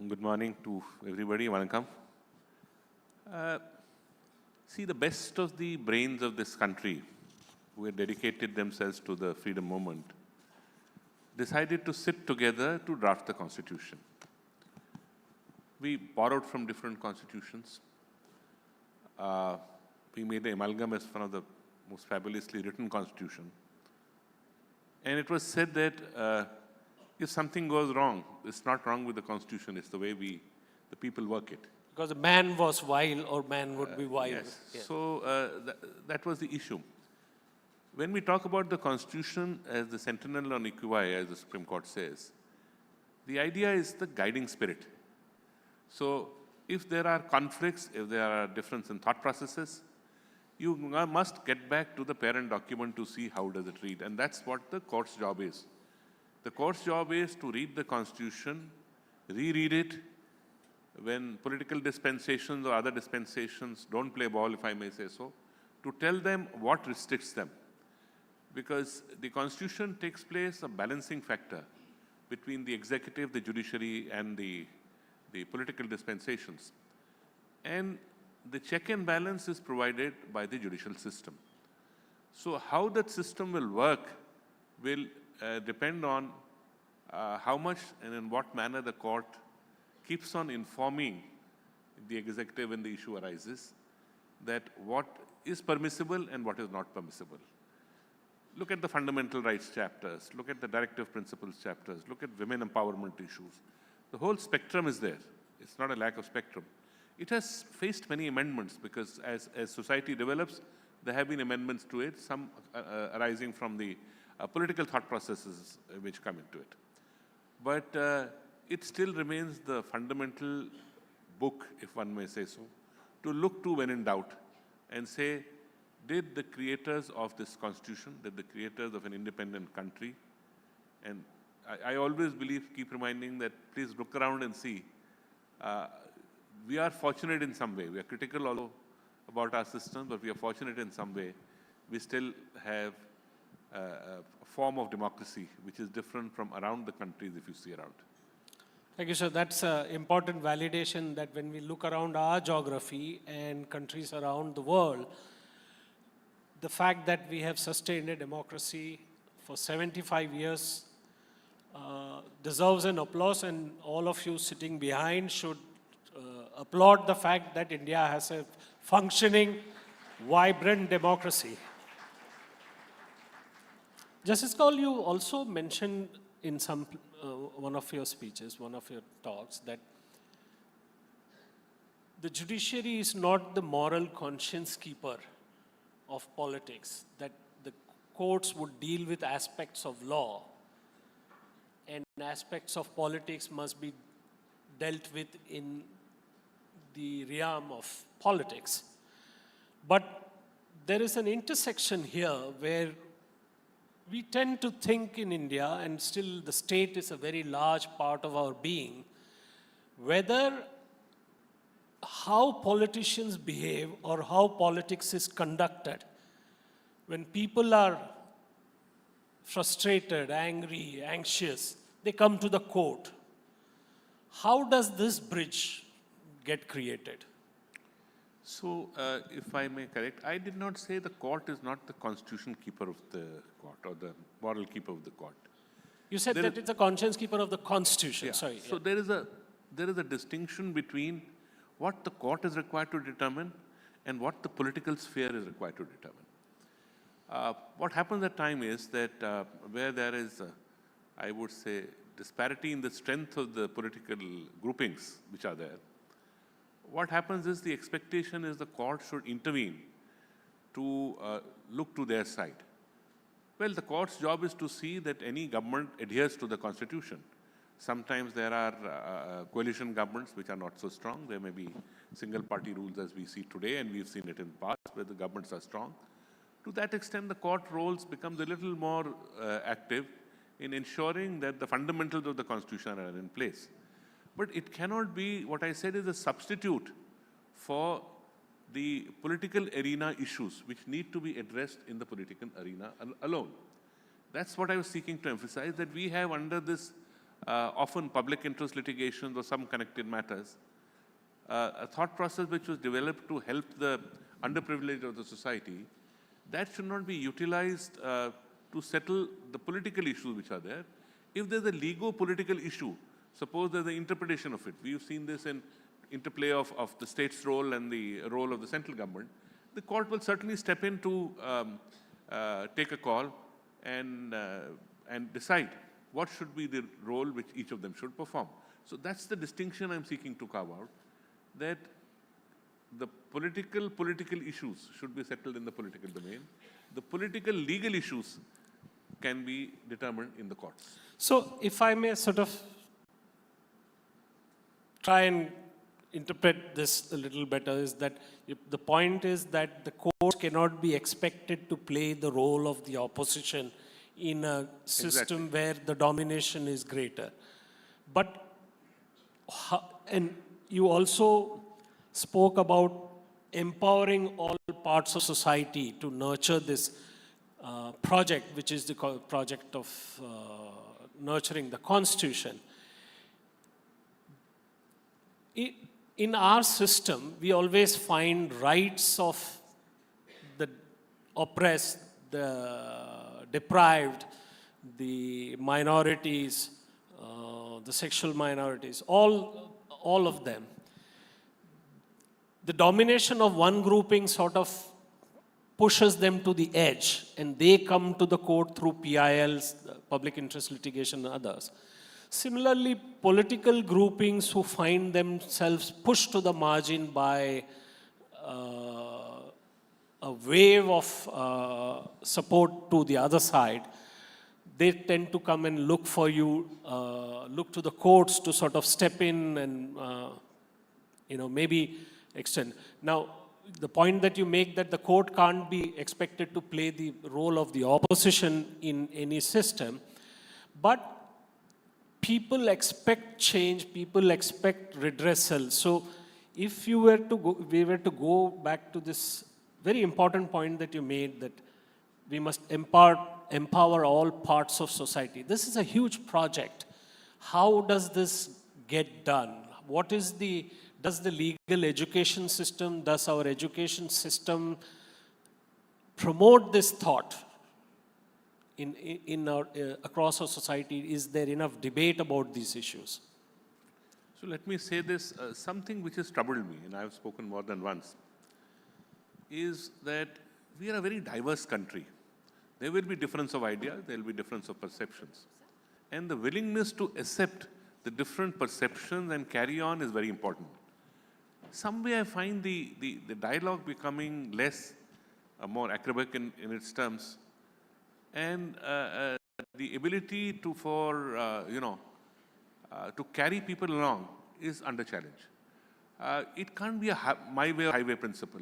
Good morning to everybody. Welcome. See, the best of the brains of this country, who had dedicated themselves to the freedom movement, decided to sit together to draft the Constitution. We borrowed from different constitutions. We made the amalgam as one of the most fabulously written constitution. And it was said that if something goes wrong, it's not wrong with the Constitution, it's the way the people work it. Because a man was vile or man would be vile. Yes. Yeah. So that was the issue. When we talk about the Constitution as the sentinel non equivae, as the Supreme Court says, the idea is the guiding spirit. So if there are conflicts, if there are differences in thought processes, you must get back to the parent document to see how does it read. And that's what the court's job is. The court's job is to read the Constitution, reread it, when political dispensations or other dispensations don't play ball, if I may say so, to tell them what restricts them. Because the Constitution takes place a balancing factor between the executive, the judiciary, and the political dispensations. And the check and balance is provided by the judicial system. So how that system will work will depend on how much and in what manner the court keeps on informing the executive when the issue arises, that what is permissible and what is not permissible. Look at the fundamental rights chapters, look at the directive principles chapters, look at women empowerment issues. The whole spectrum is there. It's not a lack of spectrum. It has faced many amendments because as society develops, there have been amendments to it, some arising from the political thought processes which come into it. But it still remains the fundamental book, if one may say so, to look to when in doubt and say, did the creators of this constitution, did the creators of an independent country, and I always believe, keep reminding that please look around and see, we are fortunate in some way. We are critical although about our system, but we are fortunate in some way. We still have a form of democracy which is different from around the countries if you see around. Thank you, sir. That's an important validation that when we look around our geography and countries around the world, the fact that we have sustained a democracy for 75 years deserves an applause, and all of you sitting behind should applaud the fact that India has a functioning, vibrant democracy. Justice Kaul, you also mentioned in some one of your speeches, one of your talks, that the judiciary is not the moral conscience keeper of politics, that the courts would deal with aspects of law and aspects of politics must be dealt with in the realm of politics. But there is an intersection here where we tend to think in India, and still the state is a very large part of our being, whether how politicians behave or how politics is conducted. When people are frustrated, angry, anxious, they come to the court. How does this bridge get created? So, if I may correct, I did not say the court is not the constitution keeper of the court or the moral keeper of the court. You said that it's a conscience keeper of the constitution. Yeah. Sorry. So there is a distinction between what the court is required to determine and what the political sphere is required to determine. What happens at time is that where there is, I would say, disparity in the strength of the political groupings which are there, what happens is the expectation is the court should intervene to look to their side. Well, the court's job is to see that any government adheres to the constitution. Sometimes there are coalition governments which are not so strong. There may be single party rules as we see today, and we've seen it in the past where the governments are strong. To that extent, the court roles becomes a little more active in ensuring that the fundamentals of the constitution are in place. But it cannot be, what I said is a substitute for the political arena issues which need to be addressed in the political arena alone. That's what I was seeking to emphasize, that we have under this often public interest litigations or some connected matters, a thought process which was developed to help the underprivileged of the society, that should not be utilized to settle the political issues which are there. If there's a legal-political issue, suppose there's an interpretation of it. We've seen this in interplay of the state's role and the role of the central government. The court will certainly step in to take a call and decide what should be the role which each of them should perform. So that's the distinction I'm seeking to carve out, that the political issues should be settled in the political domain. The political legal issues can be determined in the courts. So if I may sort of try and interpret this a little better is that the point is that the courts cannot be expected to play the role of the opposition in a system where the domination is greater. But, and you also spoke about empowering all parts of society to nurture this project, which is the project of nurturing the Constitution. In our system, we always find rights of the oppressed, the deprived, the minorities, the sexual minorities, all of them. The domination of one grouping sort of pushes them to the edge, and they come to the court through PILs, public interest litigation, and others. Similarly, political groupings who find themselves pushed to the margin by a wave of support to the other side, they tend to come and look for you, look to the courts to sort of step in and, maybe extend. Now, the point that you make that the court can't be expected to play the role of the opposition in any system, but people expect change, people expect redressal. So if you were to go, we were to go back to this very important point that you made, that we must empower all parts of society. This is a huge project. How does this get done? What is does the legal education system, does our education system promote this thought across our society? Is there enough debate about these issues? So let me say this, something which has troubled me, and I've spoken more than once, is that we are a very diverse country. There will be difference of ideas, there will be difference of perceptions. And the willingness to accept the different perceptions and carry on is very important. Some way I find the dialogue becoming less, more academic in its terms, and the ability to carry people along is under challenge. It can't be a my way or highway principle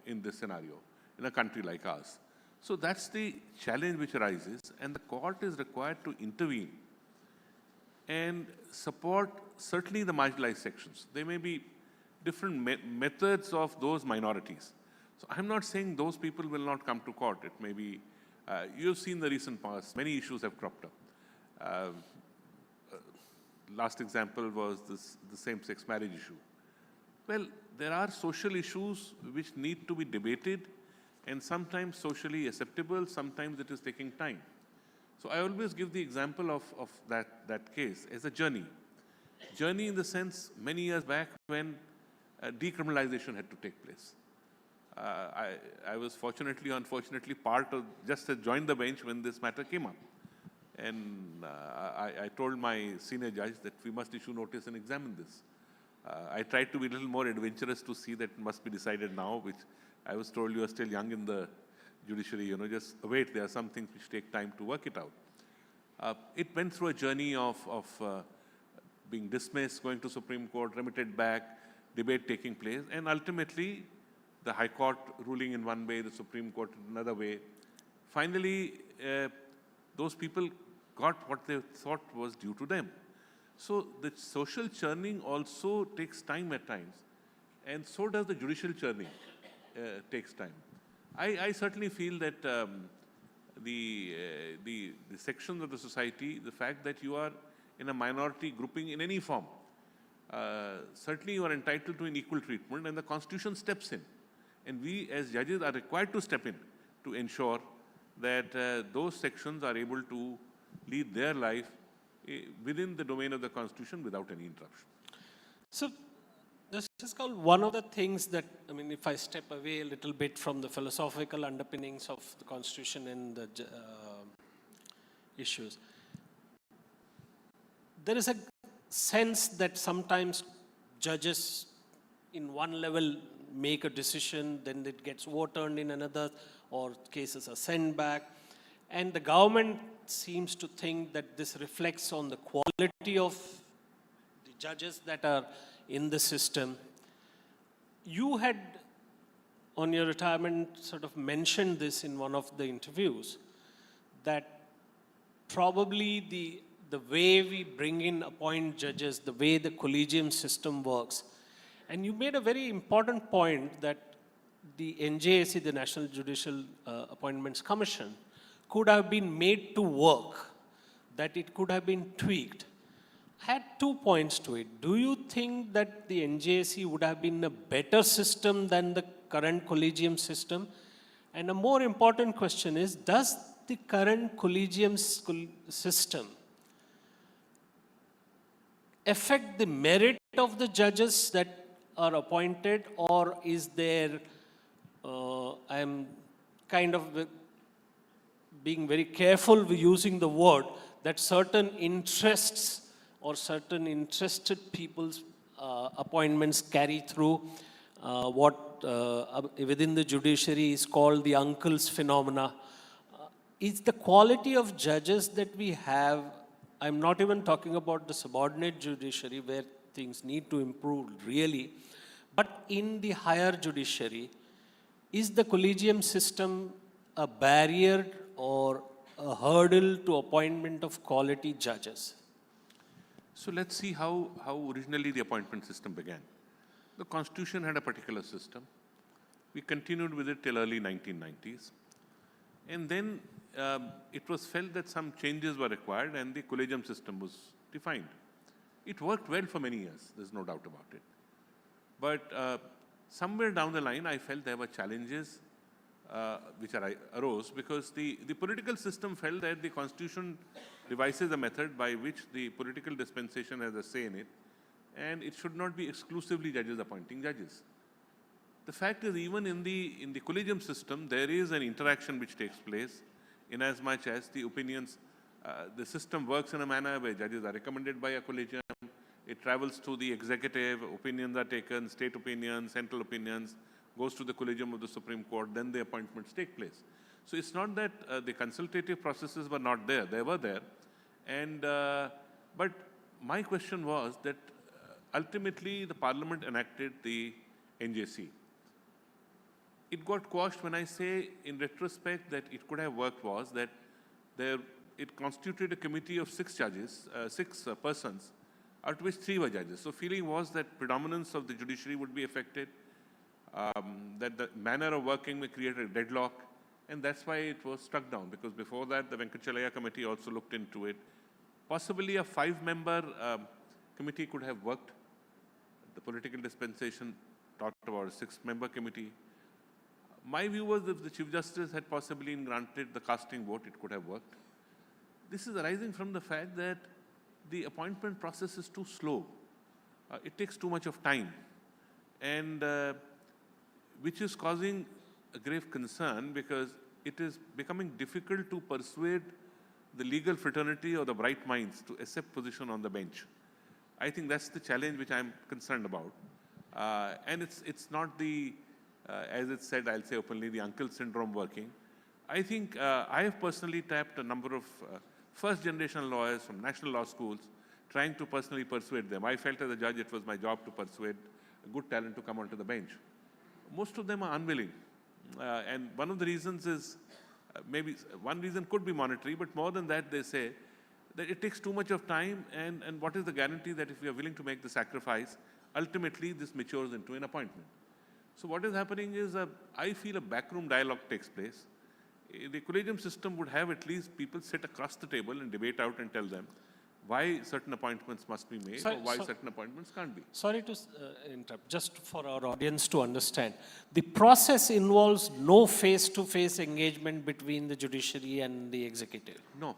in this scenario, in a country like ours. So that's the challenge which arises, and the court is required to intervene and support certainly the marginalized sections. There may be different methods of those minorities. So I'm not saying those people will not come to court. It may be, you've seen the recent past, many issues have cropped up. Last example was the same-sex marriage issue. Well, there are social issues which need to be debated, and sometimes socially acceptable, sometimes it is taking time. So I always give the example of that case as a journey. Journey in the sense, many years back when decriminalization had to take place. I was fortunately or unfortunately part of, just joined the bench when this matter came up. And I told my senior judge that we must issue notice and examine this. I tried to be a little more adventurous to see that it must be decided now, which I was told you are still young in the judiciary, just wait, there are some things which take time to work it out. It went through a journey of being dismissed, going to Supreme Court, remitted back, debate taking place, and ultimately the High Court ruling in one way, the Supreme Court in another way. Finally, those people got what they thought was due to them. So the social churning also takes time at times, and so does the judicial churning takes time. I certainly feel that the sections of the society, the fact that you are in a minority grouping in any form, certainly you are entitled to an equal treatment, and the Constitution steps in. And we as judges are required to step in to ensure that those sections are able to lead their life within the domain of the Constitution without any interruption. So, Justice Kaul, one of the things that, if I step away a little bit from the philosophical underpinnings of the Constitution and the issues, there is a sense that sometimes judges in one level make a decision, then it gets overturned in another, or cases are sent back. And the government seems to think that this reflects on the quality of the judges that are in the system. You had, on your retirement, sort of mentioned this in one of the interviews, that probably the way we bring in appoint judges, the way the collegium system works, and you made a very important point that the NJAC, the National Judicial Appointments Commission, could have been made to work, that it could have been tweaked. I had 2 points to it. Do you think that the NJAC would have been a better system than the current collegium system? And a more important question is, does the current collegium system affect the merit of the judges that are appointed, or is there, I'm kind of being very careful with using the word, that certain interests or certain interested people's appointments carry through what within the judiciary is called the uncle's phenomena. Is the quality of judges that we have, I'm not even talking about the subordinate judiciary where things need to improve really, but in the higher judiciary, is the collegium system a barrier or a hurdle to appointment of quality judges? So let's see how originally the appointment system began. The Constitution had a particular system. We continued with it till early 1990s. And then it was felt that some changes were required and the collegium system was defined. It worked well for many years, there's no doubt about it. But somewhere down the line, I felt there were challenges which arose because the political system felt that the Constitution devises a method by which the political dispensation has a say in it, and it should not be exclusively judges appointing judges. The fact is, even in the collegium system, there is an interaction which takes place in as much as the opinions, the system works in a manner where judges are recommended by a collegium, it travels to the executive, opinions are taken, state opinions, central opinions, goes to the collegium of the Supreme Court, then the appointments take place. So it's not that the consultative processes were not there, they were there. And, but my question was that ultimately the Parliament enacted the NJC. It got quashed when I say in retrospect that it could have worked was that it constituted a committee of 6 judges, 6 persons, out of which 3 were judges. So feeling was that predominance of the judiciary would be affected, that the manner of working may create a deadlock, and that's why it was struck down, because before that the Venkatachalaya committee also looked into it. Possibly a 5-member committee could have worked. The political dispensation talked about a 6-member committee. My view was that if the Chief Justice had possibly granted the casting vote, it could have worked. This is arising from the fact that the appointment process is too slow. It takes too much of time, and which is causing a grave concern because it is becoming difficult to persuade the legal fraternity or the bright minds to accept position on the bench. I think that's the challenge which I'm concerned about. And it's not the, as it's said, I'll say openly, the uncle syndrome working. I think I have personally tapped a number of first-generation lawyers from national law schools, trying to personally persuade them. I felt as a judge it was my job to persuade a good talent to come onto the bench. Most of them are unwilling. And one of the reasons is, maybe one reason could be monetary, but more than that, they say that it takes too much of time, and what is the guarantee that if we are willing to make the sacrifice, ultimately this matures into an appointment. So what is happening is, I feel a backroom dialogue takes place. The collegium system would have at least people sit across the table and debate out and tell them why certain appointments must be made or why certain appointments can't be. Sorry to interrupt, just for our audience to understand. The process involves no face-to-face engagement between the judiciary and the executive? No.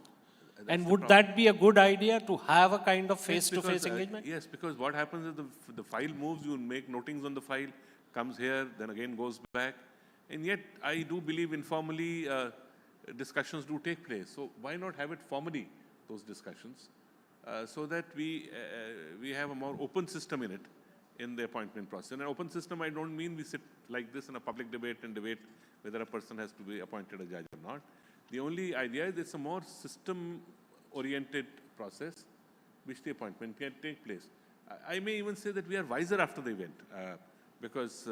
And would that be a good idea to have a kind of face-to-face engagement? Yes, because what happens is the file moves, you make notings on the file, comes here, then again goes back. And yet, I do believe informally discussions do take place. So why not have it formally, those discussions, so that we have a more open system in it, in the appointment process. In an open system, I don't mean we sit like this in a public debate and debate whether a person has to be appointed a judge or not. The only idea is it's a more system-oriented process which the appointment can take place. I may even say that we are wiser after the event, because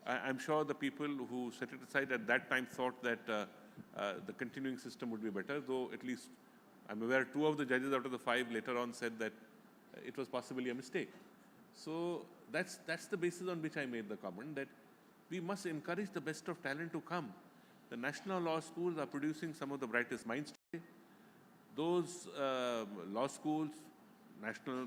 I'm sure the people who set it aside at that time thought that the continuing system would be better, though at least I'm aware 2 of the judges out of the 5 later on said that it was possibly a mistake. So that's the basis on which I made the comment, that we must encourage the best of talent to come. The national law schools are producing some of the brightest minds today. Those law schools, national,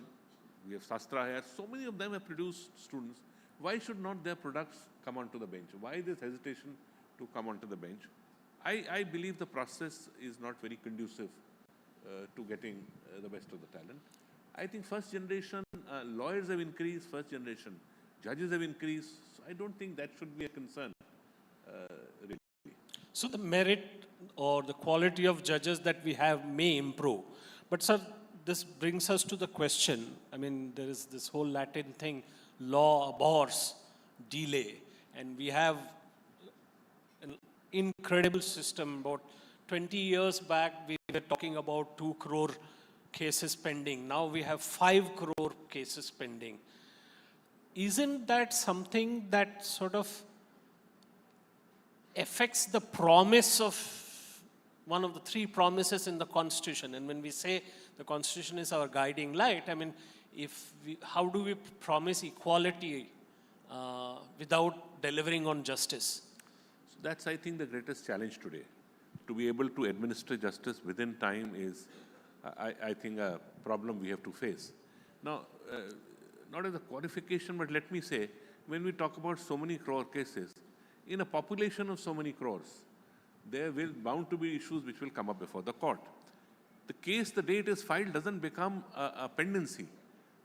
we have Sastra here, so many of them have produced students. Why should not their products come onto the bench? Why this hesitation to come onto the bench? I believe the process is not very conducive to getting the best of the talent. I think first generation lawyers have increased, first generation judges have increased. So I don't think that should be a concern. Really. So the merit or the quality of judges that we have may improve. But sir, this brings us to the question. I mean, there is this whole Latin thing, law abhors delay. And we have an incredible system. About 20 years back, we were talking about 2 crore cases pending. Now we have 5 crore cases pending. Isn't that something that sort of affects the promise of one of the 3 promises in the Constitution? And when we say the Constitution is our guiding light, I mean, how do we promise equality without delivering on justice? So that's, I think, the greatest challenge today. To be able to administer justice within time is, I think, a problem we have to face. Now, not as a qualification, but let me say, when we talk about so many crore cases, in a population of so many crores, there will bound to be issues which will come up before the court. The case, the day it is filed, doesn't become a pendency.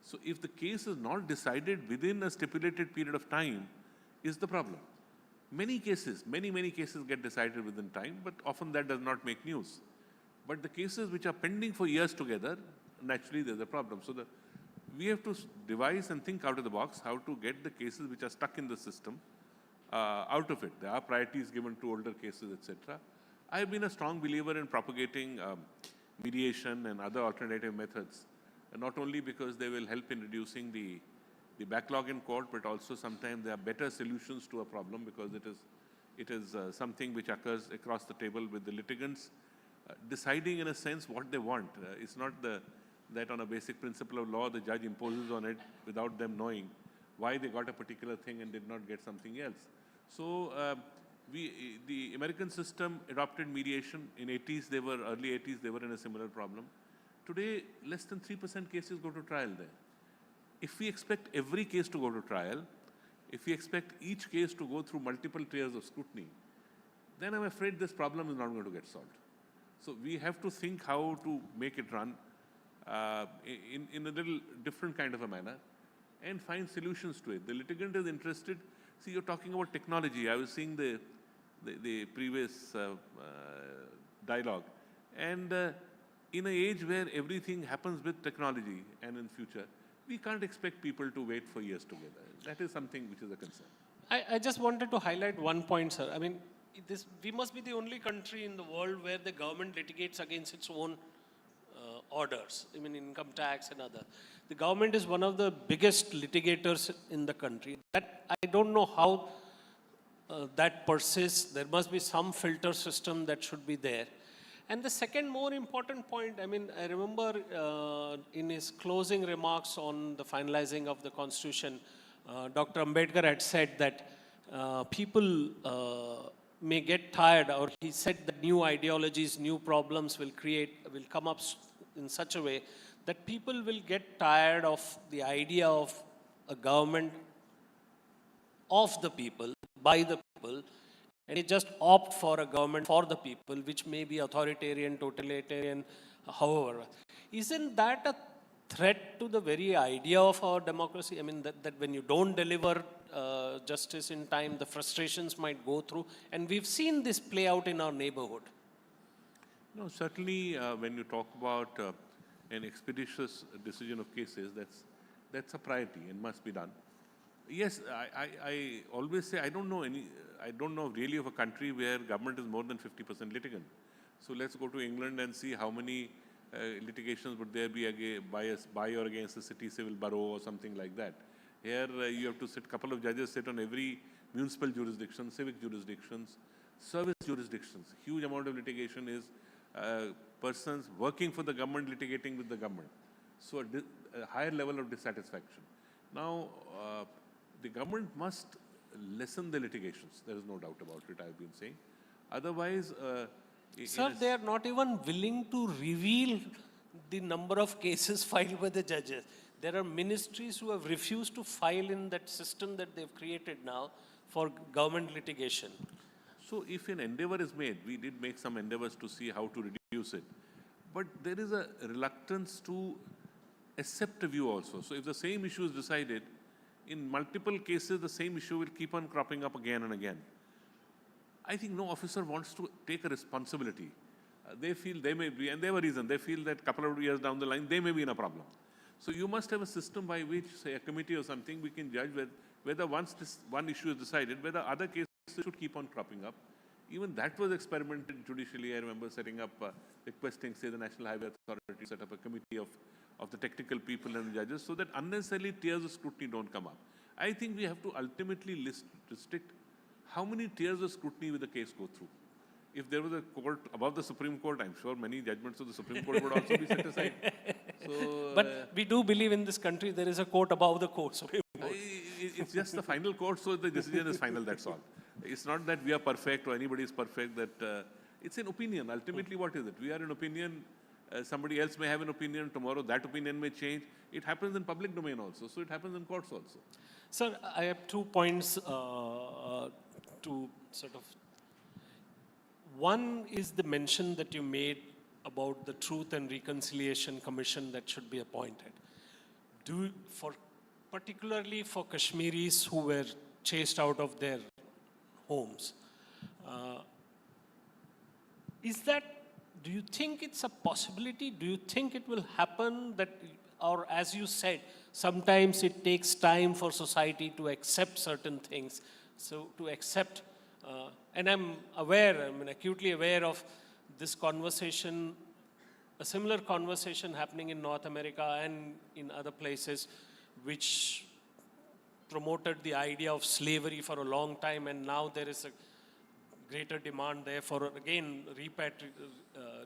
So if the case is not decided within a stipulated period of time, is the problem. Many cases, many cases get decided within time, but often that does not make news. But the cases which are pending for years together, naturally there's a problem. So we have to devise and think out of the box how to get the cases which are stuck in the system out of it. There are priorities given to older cases, etc. I've been a strong believer in propagating mediation and other alternative methods, not only because they will help in reducing the backlog in court, but also sometimes there are better solutions to a problem because it is something which occurs across the table with the litigants deciding in a sense what they want. It's not that on a basic principle of law the judge imposes on it without them knowing why they got a particular thing and did not get something else. So the American system adopted mediation. In early 80s, they were in a similar problem. Today, less than 3% cases go to trial there. If we expect every case to go to trial, if we expect each case to go through multiple tiers of scrutiny, then I'm afraid this problem is not going to get solved. So we have to think how to make it run in a little different kind of a manner and find solutions to it. The litigant is interested. See, you're talking about technology. I was seeing the previous dialogue. And in an age where everything happens with technology and in future, we can't expect people to wait for years together. That is something which is a concern. I just wanted to highlight one point, sir. I mean, we must be the only country in the world where the government litigates against its own orders, I mean, income tax and other. The government is one of the biggest litigators in the country. That I don't know how that persists. There must be some filter system that should be there. And the second more important point, I mean, I remember in his closing remarks on the finalizing of the Constitution, Dr. Ambedkar had said that people may get tired, or he said that new ideologies, new problems will come up in such a way that people will get tired of the idea of a government of the people, by the people, and they just opt for a government for the people, which may be authoritarian, totalitarian, however. Isn't that a threat to the very idea of our democracy? I mean, that when you don't deliver justice in time, the frustrations might go through. And we've seen this play out in our neighborhood. No, certainly when you talk about an expeditious decision of cases, that's a priority and must be done. Yes, I always say I don't know really of a country where government is more than 50% litigant. So let's go to England and see how many litigations, would there be bias by or against the city civil borough or something like that? Here you have to sit, couple of judges sit on every municipal jurisdiction, civic jurisdictions, service jurisdictions. Huge amount of litigation is persons working for the government litigating with the government. So a higher level of dissatisfaction. Now, the government must lessen the litigations. There is no doubt about it, I've been saying. Otherwise, sir, they are not even willing to reveal the number of cases filed by the judges. There are ministries who have refused to file in that system that they've created now for government litigation. So if an endeavor is made, we did make some endeavors to see how to reduce it. But there is a reluctance to accept a view also. So if the same issue is decided, in multiple cases, the same issue will keep on cropping up again and again. I think no officer wants to take a responsibility. They feel they may be, and they have a reason, they feel that a couple of years down the line, they may be in a problem. So you must have a system by which, say, a committee or something, we can judge whether once this one issue is decided, whether other cases should keep on cropping up. Even that was experimented judicially. I remember setting up, requesting, say, the National Highway Authority to set up a committee of the technical people and the judges so that unnecessarily tiers of scrutiny don't come up. I think we have to ultimately restrict how many tiers of scrutiny will the case go through. If there was a court above the Supreme Court, I'm sure many judgments of the Supreme Court would also be set aside. So, but we do believe in this country there is a court above the court. Supreme Court. It's just the final court, so the decision is final, that's all. It's not that we are perfect or anybody is perfect, that it's an opinion. Ultimately, what is it? We are an opinion. Somebody else may have an opinion. Tomorrow, that opinion may change. It happens in public domain also, so it happens in courts also. Sir, I have 2 points to sort of. One is the mention that you made about the Truth and Reconciliation Commission that should be appointed. Particularly for Kashmiris who were chased out of their homes, do you think it's a possibility? Do you think it will happen that, or as you said, sometimes it takes time for society to accept certain things, so to accept, and I'm acutely aware of this conversation, a similar conversation happening in North America and in other places, which promoted the idea of slavery for a long time, and now there is a greater demand there for, again,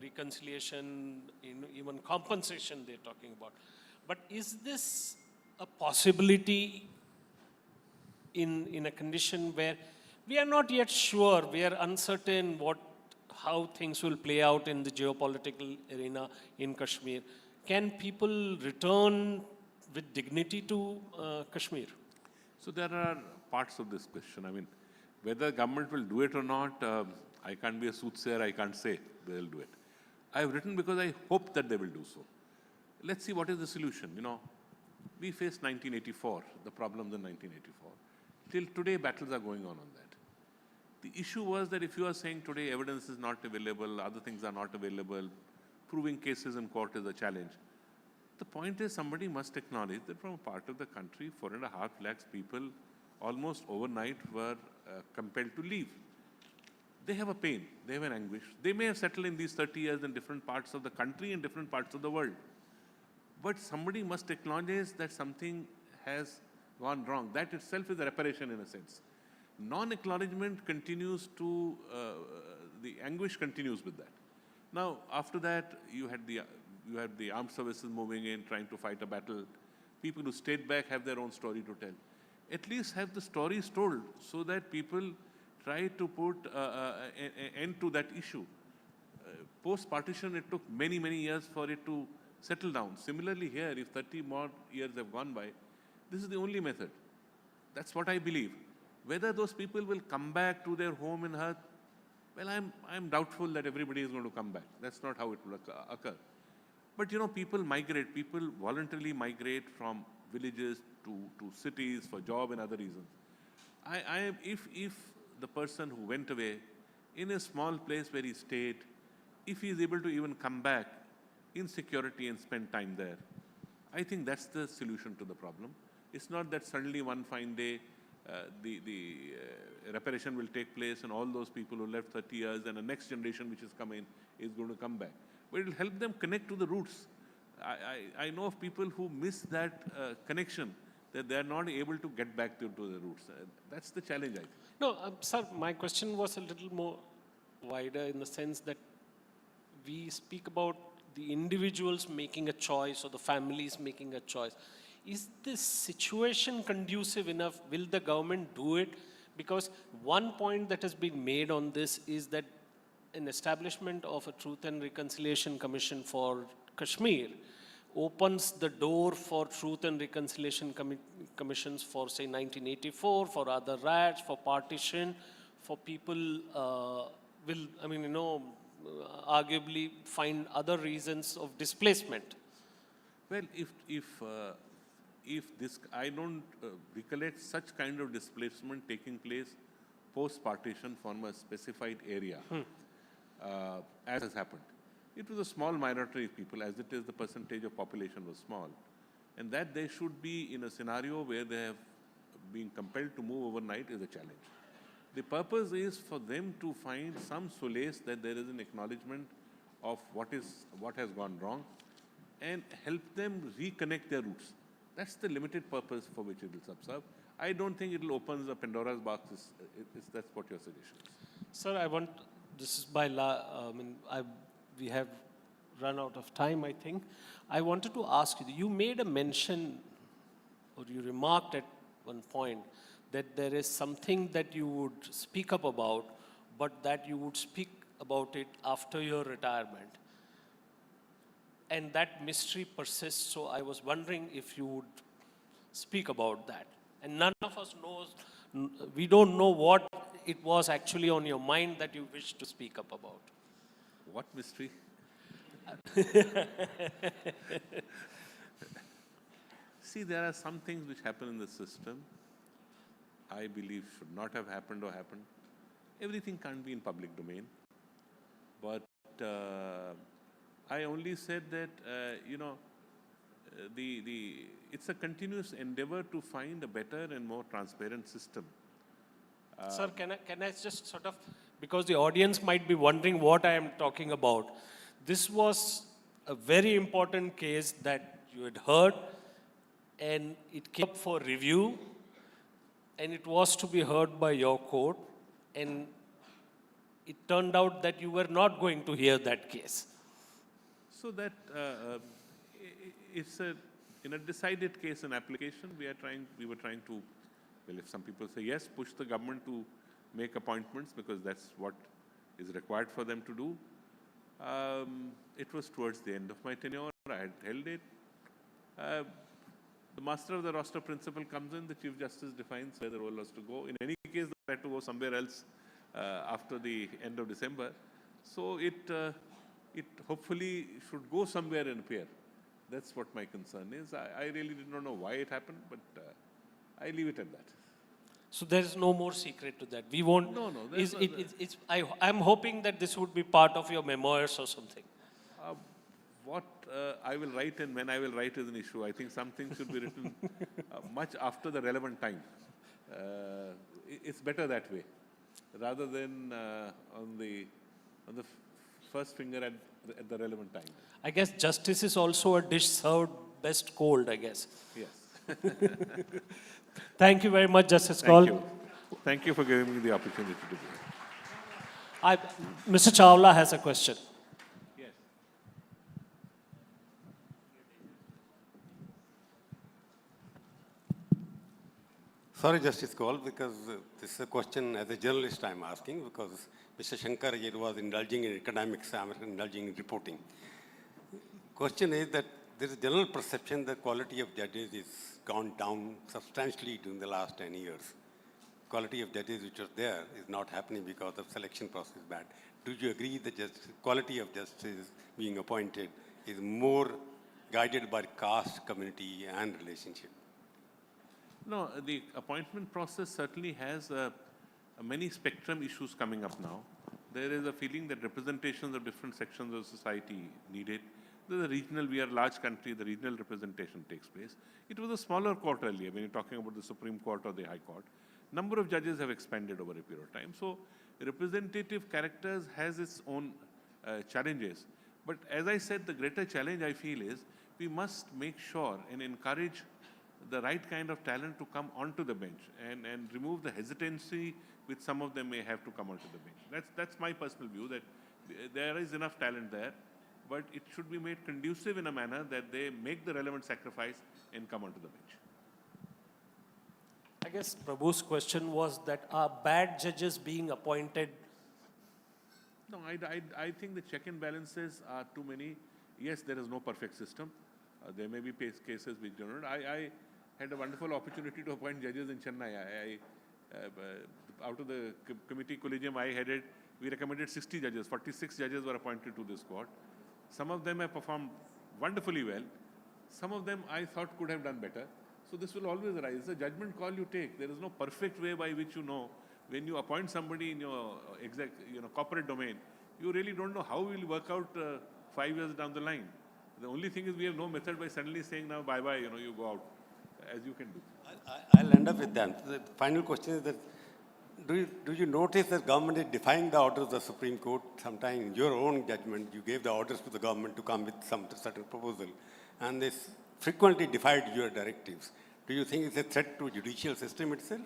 reconciliation, even compensation they're talking about. But is this a possibility in a condition where we are not yet sure, we are uncertain how things will play out in the geopolitical arena in Kashmir? Can people return with dignity to Kashmir? So there are parts of this question. I mean, whether government will do it or not, I can't be a soothsayer, I can't say they will do it. I have written because I hope that they will do so. Let's see what is the solution. You know, we faced 1984, the problems in 1984. Till today, battles are going on that. The issue was that if you are saying today evidence is not available, other things are not available, proving cases in court is a challenge. The point is somebody must acknowledge that from a part of the country, 4.5 lakhs people almost overnight were compelled to leave. They have a pain, they have an anguish. They may have settled in these 30 years in different parts of the country and different parts of the world. But somebody must acknowledge that something has gone wrong. That itself is a reparation in a sense. Non-acknowledgement continues to, the anguish continues with that. Now, after that, you had the armed services moving in, trying to fight a battle. People who stayed back have their own story to tell. At least have the stories told so that people try to put an end to that issue. Post-partition, it took many, many years for it to settle down. Similarly here, if 30 more years have gone by, this is the only method. That's what I believe. Whether those people will come back to their home in hearth, well, I'm doubtful that everybody is going to come back. That's not how it will occur. But you know, people migrate. People voluntarily migrate from villages to cities for job and other reasons. If the person who went away in a small place where he stayed, if he is able to even come back in security and spend time there, I think that's the solution to the problem. It's not that suddenly one fine day the reparation will take place and all those people who left 30 years and the next generation which is coming is going to come back. but it will help them connect to the roots. I know of people who miss that connection, that they are not able to get back to the roots. That's the challenge, I think. No, sir, my question was a little more wider in the sense that we speak about the individuals making a choice or the families making a choice. Is this situation conducive enough? Will the government do it? Because one point that has been made on this is that an establishment of a Truth and Reconciliation Commission for Kashmir opens the door for Truth and Reconciliation Commissions for, say, 1984, for other riots, for partition, for people arguably find other reasons of displacement. Well, if this, I don't recollect such kind of displacement taking place post-partition from a specified area, as has happened. It was a small minority of people, as it is the percentage of population was small. And that they should be in a scenario where they have been compelled to move overnight is a challenge. The purpose is for them to find some solace that there is an acknowledgement of what has gone wrong and help them reconnect their roots. That's the limited purpose for which it will serve. I don't think it will open the Pandora's box, that's what your suggestion is. Sir, this is by we have run out of time, I think. I wanted to ask you made a mention, or you remarked at one point, that there is something that you would speak up about, but that you would speak about it after your retirement. And that mystery persists, so I was wondering if you would speak about that. And none of us knows, we don't know what it was actually on your mind that you wish to speak up about. What mystery? See, there are some things which happen in the system, I believe should not have happened or happened. Everything can't be in public domain. But I only said that, it's a continuous endeavor to find a better and more transparent system. Sir, can I just sort of, because the audience might be wondering what I am talking about. This was a very important case that you had heard, and it came up for review, and it was to be heard by your court, and it turned out that you were not going to hear that case. So that it's in a decided case and application, we were trying to, well, if some people say yes, push the government to make appointments because that's what is required for them to do. It was towards the end of my tenure. I had held it. The master of the roster principle comes in. The Chief Justice defines where the role was to go. In any case, they had to go somewhere else after the end of December. So it hopefully should go somewhere and appear. That's what my concern is. I really did not know why it happened, but I leave it at that. So there is no more secret to that. We won't. No. I'm hoping that this would be part of your memoirs or something. What I will write and when I will write is an issue. I think some things should be written much after the relevant time. It's better that way, rather than on the first finger at the relevant time. I guess justice is also a dish served best cold, I guess. Yes. Thank you very much, Justice Kaul. Thank you. Thank you for giving me the opportunity to be here. Mr. Chawla has a question. Yes. Sorry, Justice Kaul, because this is a question as a journalist I'm asking, because Mr. Shankar here was indulging in academics, I'm indulging in reporting. Question is that there is a general perception that quality of judges is gone down substantially during the last 10 years. Quality of judges which are there is not happening because the selection process is bad. Do you agree that quality of justice being appointed is more guided by caste, community, and relationship? No, the appointment process certainly has many spectrum issues coming up now. There is a feeling that representations of different sections of society needed. The regional, we are a large country, the regional representation takes place. It was a smaller court earlier when you're talking about the Supreme Court or the High Court. Number of judges have expanded over a period of time. So representative characters has its own challenges. But as I said, the greater challenge I feel is we must make sure and encourage the right kind of talent to come onto the bench and remove the hesitancy which some of them may have to come onto the bench. That's my personal view, that there is enough talent there, but it should be made conducive in a manner that they make the relevant sacrifice and come onto the bench. I guess Prabhu's question was that are bad judges being appointed? No, I think the check and balances are too many. Yes, there is no perfect system. There may be cases which do not. I had a wonderful opportunity to appoint judges in Chennai. Out of the committee collegium I headed, we recommended 60 judges. 46 judges were appointed to this court. Some of them have performed wonderfully well. Some of them I thought could have done better. So this will always arise. It's a judgment call you take. There is no perfect way by which you know. When you appoint somebody in your corporate domain, you really don't know how it will work out 5 years down the line. The only thing is we have no method by suddenly saying now bye-bye, you go out, as you can do. I'll end up with that. The final question is that do you notice that government is defying the orders of the Supreme Court? Sometime in your own judgment, you gave the orders to the government to come with some certain proposal, and they frequently defied your directives. Do you think it's a threat to judicial system itself?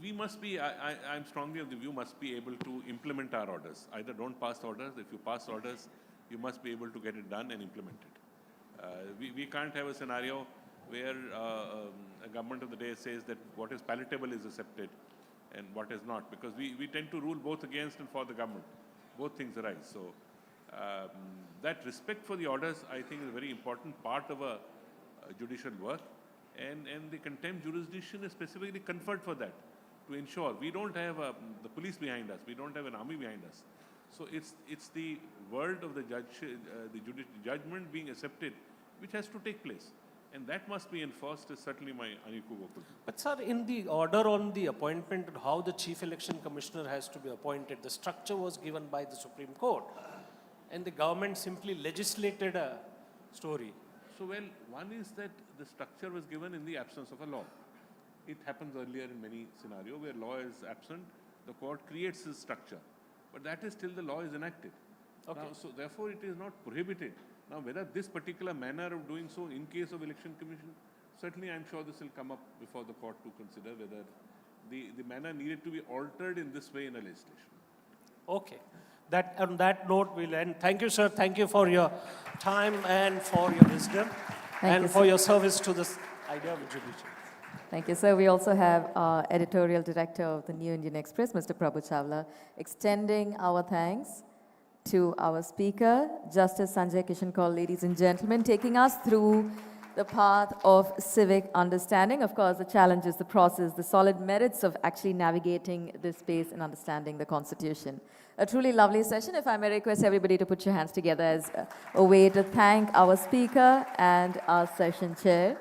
We must be, I'm strongly of the view, must be able to implement our orders. Either don't pass orders. If you pass orders, you must be able to get it done and implement it. We can't have a scenario where a government of the day says that what is palatable is accepted and what is not, because we tend to rule both against and for the government. Both things arise. So that respect for the orders, I think, is a very important part of a judicial work, and the contempt jurisdiction is specifically conferred for that, to ensure we don't have the police behind us, we don't have an army behind us. So it's the word of the judgment being accepted, which has to take place. And that must be enforced is certainly my unequivocal view. But sir, in the order on the appointment and how the Chief Election Commissioner has to be appointed, the structure was given by the Supreme Court. And the government simply legislated a story. So, well, one is that the structure was given in the absence of a law. It happens earlier in many scenarios where law is absent, the court creates this structure. But that is till the law is enacted. Okay. Now, so therefore it is not prohibited. Now, whether this particular manner of doing so in case of election commission, certainly I'm sure this will come up before the court to consider whether the manner needed to be altered in this way in a legislation. Okay. On that note, we'll end. Thank you, sir. Thank you for your time and for your wisdom and for your service to this idea of judiciary. Thank you, sir. We also have our editorial director of the New Indian Express, Mr. Prabhu Chawla, extending our thanks to our speaker, Justice Sanjay Kishan Kaul, ladies and gentlemen, taking us through the path of civic understanding. Of course, the challenge is the process, the solid merits of actually navigating this space and understanding the Constitution. A truly lovely session. If I may request everybody to put your hands together as a way to thank our speaker and our session chair.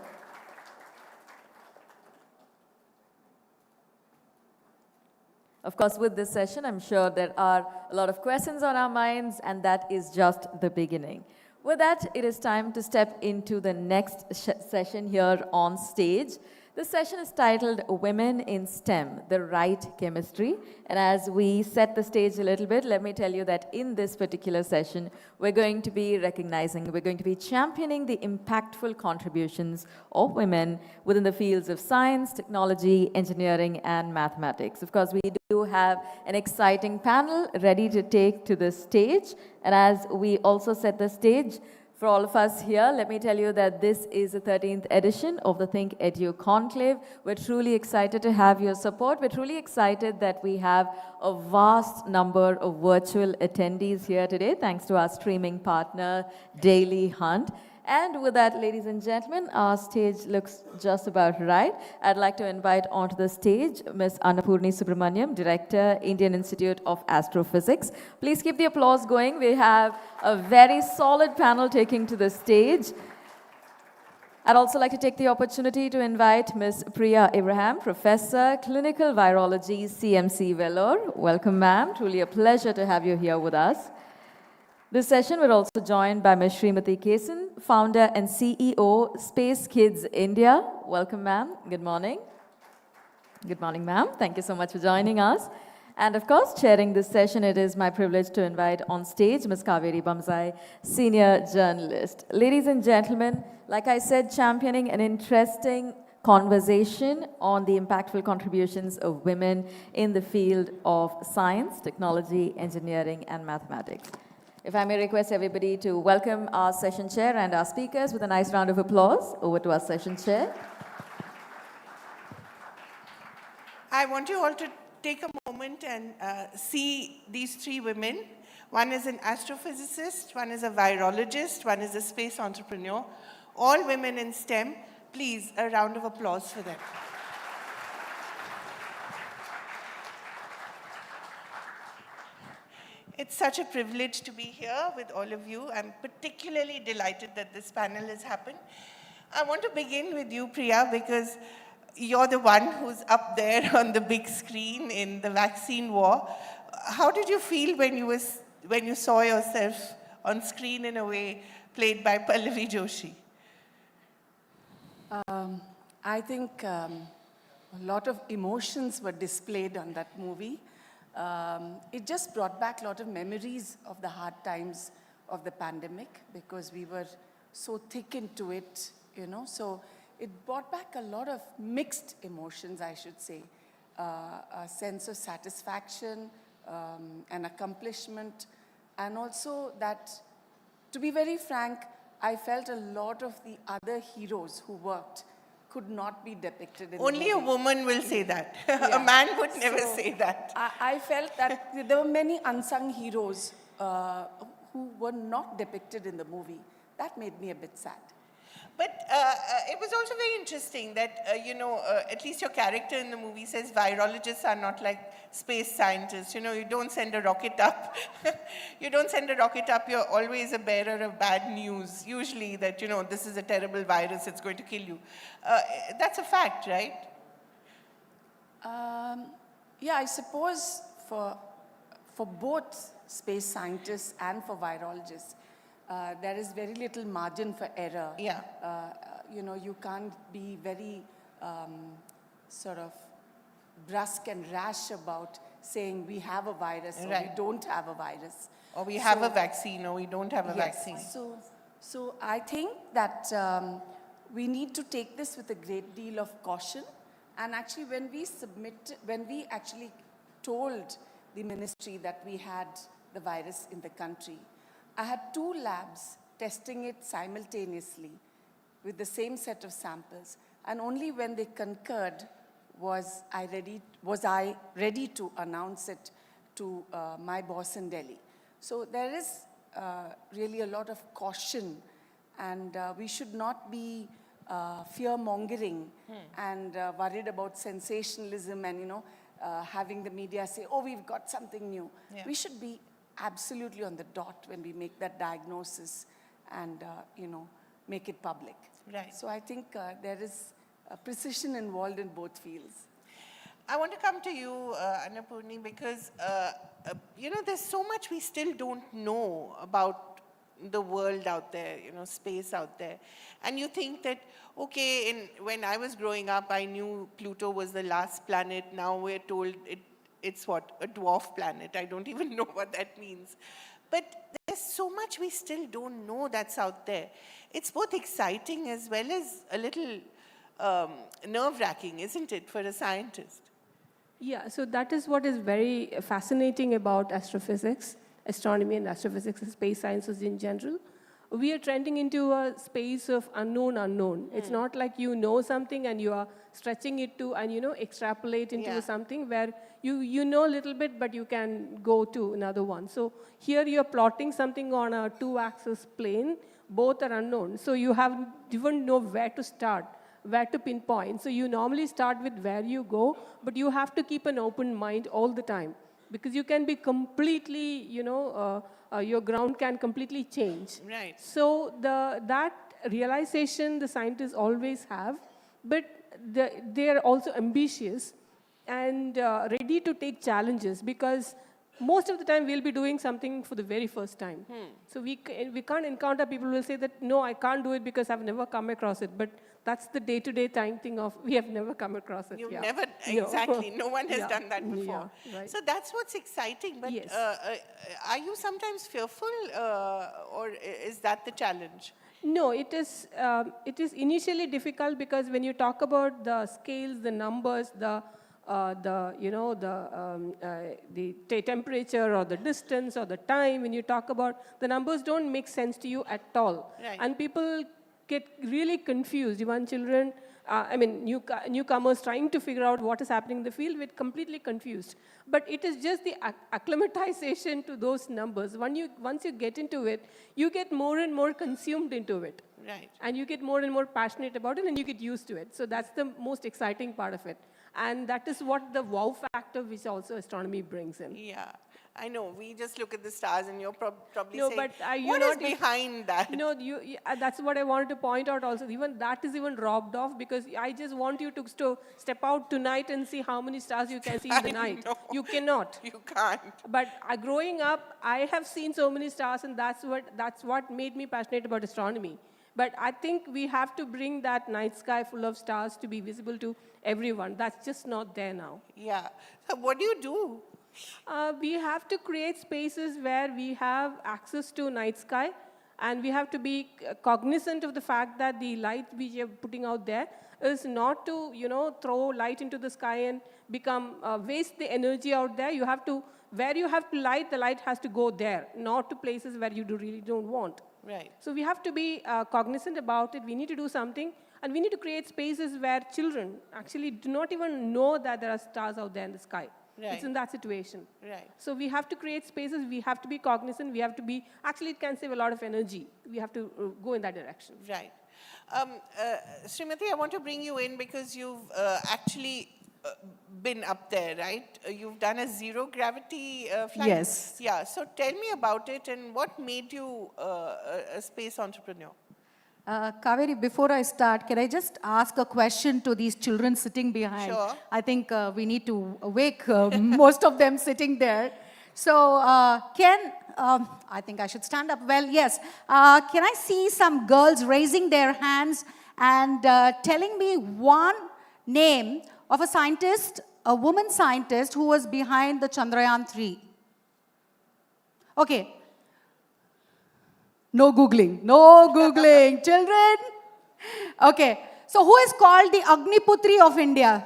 Of course, with this session, I'm sure there are a lot of questions on our minds, and that is just the beginning. With that, it is time to step into the next session here on stage. This session is titled Women in STEM, the Right Chemistry. And as we set the stage a little bit, let me tell you that in this particular session, we're going to be recognizing, we're going to be championing the impactful contributions of women within the fields of science, technology, engineering, and mathematics. Of course, we do have an exciting panel ready to take to the stage. And as we also set the stage, for all of us here, let me tell you that this is the 13th edition of the ThinkEdu Conclave. We're truly excited to have your support. We're truly excited that we have a vast number of virtual attendees here today, thanks to our streaming partner, Daily Hunt. And with that, ladies and gentlemen, our stage looks just about right. I'd like to invite onto the stage Ms. Annapurni Subramaniam, Director, Indian Institute of Astrophysics. Please keep the applause going. We have a very solid panel taking to the stage. I'd also like to take the opportunity to invite Ms. Priya Abraham, Professor, Clinical Virology, CMC Vellore. Welcome, ma'am. Truly a pleasure to have you here with us. This session, we're also joined by Ms. Srimati Kesan, founder and CEO, Space Kids India. Welcome, ma'am. Good morning. Good morning, ma'am. Thank you so much for joining us. And of course, chairing this session, it is my privilege to invite on stage Ms. Kaveri Bamzai, senior journalist. Ladies and gentlemen, like I said, championing an interesting conversation on the impactful contributions of women in the field of science, technology, engineering, and mathematics. If I may request everybody to welcome our session chair and our speakers with a nice round of applause. Over to our session chair. I want you all to take a moment and see these three women. One is an astrophysicist, one is a virologist, one is a space entrepreneur. All women in STEM. Please, a round of applause for them. It's such a privilege to be here with all of you. I'm particularly delighted that this panel has happened. I want to begin with you, Priya, because you're the one who's up there on the big screen in the vaccine war. How did you feel when you saw yourself on screen in a way played by Pallavi Joshi? I think a lot of emotions were displayed on that movie. It just brought back a lot of memories of the hard times of the pandemic because we were so thick into it, you know. So it brought back a lot of mixed emotions, I should say. A sense of satisfaction, an accomplishment, and also that, to be very frank, I felt a lot of the other heroes who worked could not be depicted in Only the a movie. woman will say that. Yeah. A man would never say that. I felt that there were many unsung heroes who were not depicted in the movie. That made me a bit sad. But it was also very interesting that, at least your character in the movie says virologists are not like space scientists. You know, you don't send a rocket up. You don't send a rocket up, you're always a bearer of bad news. Usually that, this is a terrible virus, it's going to kill you. That's a fact, right? Yeah, I suppose for both space scientists and for virologists, there is very little margin for error. Yeah. You can't be very sort of brusque and rash about saying we have a virus or we don't have a virus. Or we have a vaccine or we don't have a vaccine. So I think that we need to take this with a great deal of caution. And actually when we actually told the ministry that we had the virus in the country, I had 2 labs testing it simultaneously with the same set of samples. And only when they concurred was I ready to announce it to my boss in Delhi. So there is really a lot of caution, and we should not be fear-mongering and worried about sensationalism and, having the media say, oh, we've got something new. Yeah. We should be absolutely on the dot when we make that diagnosis and, make it public. Right. So I think there is precision involved in both fields. I want to come to you, Annapurni, because, there's so much we still don't know about the world out there, space out there. And you think that, okay, when I was growing up, I knew Pluto was the last planet. Now we're told it's what? A dwarf planet. I don't even know what that means. But there's so much we still don't know that's out there. It's both exciting as well as a little nerve-wracking, isn't it, for a scientist? Yeah, so that is what is very fascinating about astrophysics, astronomy and astrophysics and space sciences in general. We are trending into a space of unknown. It's not like you know something and you are stretching it to and extrapolate into something where you know a little bit, but you can go to another one. So here you're plotting something on a 2-axis plane. Both are unknown. So you don't know where to start, where to pinpoint. So you normally start with where you go, but you have to keep an open mind all the time because you can be completely, your ground can completely change. Right. So that realization the scientists always have, but they are also ambitious and ready to take challenges because most of the time we'll be doing something for the very first time. So we can't encounter people who will say that, no, I can't do it because I've never come across it. But that's the day-to-day time thing of, we have never come across it. You've yeah. never, exactly, no one has done that before. Yeah, right. So that's what's exciting, but Yes. are you sometimes fearful or is that the challenge? No, it is initially difficult because when you talk about the scales, the numbers, the temperature or the distance or the time, when you talk about, the numbers don't make sense to you at all. Right. And people get really confused. Even children, newcomers trying to figure out what is happening in the field, get completely confused. But it is just the acclimatization to those numbers. Once you get into it, you get more and more consumed into it. Right. And you get more and more passionate about it, and you get used to it. So that's the most exciting part of it. And that is what the wow factor which also astronomy brings in. Yeah. I know, we just look at the stars and you're probably No, saying, but what is behind that? No, that's what I wanted to point out also. Even that is even robbed off because I just want you to step out tonight and see how many stars you can see in the night. know. You cannot. You can't. But growing up, I have seen so many stars, and that's what made me passionate about astronomy. But I think we have to bring that night sky full of stars to be visible to everyone. That's just not there now. Yeah. So what do you do? We have to create spaces where we have access to night sky, and we have to be cognizant of the fact that the light we are putting out there is not to, throw light into the sky and waste the energy out there. You have to, where you have to light, the light has to go there, not to places where you really don't want. Right. So we have to be cognizant about it. We need to do something, and we need to create spaces where children actually do not even know that there are stars out there in the sky. Right. It's in that situation. Right. So we have to create spaces, we have to be cognizant, we have to be, actually it can save a lot of energy. We have to go in that direction. Right. Srimati, I want to bring you in because you've actually been up there, right? You've done a zero gravity flight. Yes. Yeah, so tell me about it and what made you a space entrepreneur? Kaveri, before I start, can I just ask a question to these children sitting behind? Sure. I think we need to awake most of them sitting there. So, I think I should stand up. Well, yes. Can I see some girls raising their hands and telling me one name of a scientist, a woman scientist who was behind the Chandrayaan-3? Okay. No Googling. No Googling. Children? Okay. So who is called the Agniputri of India?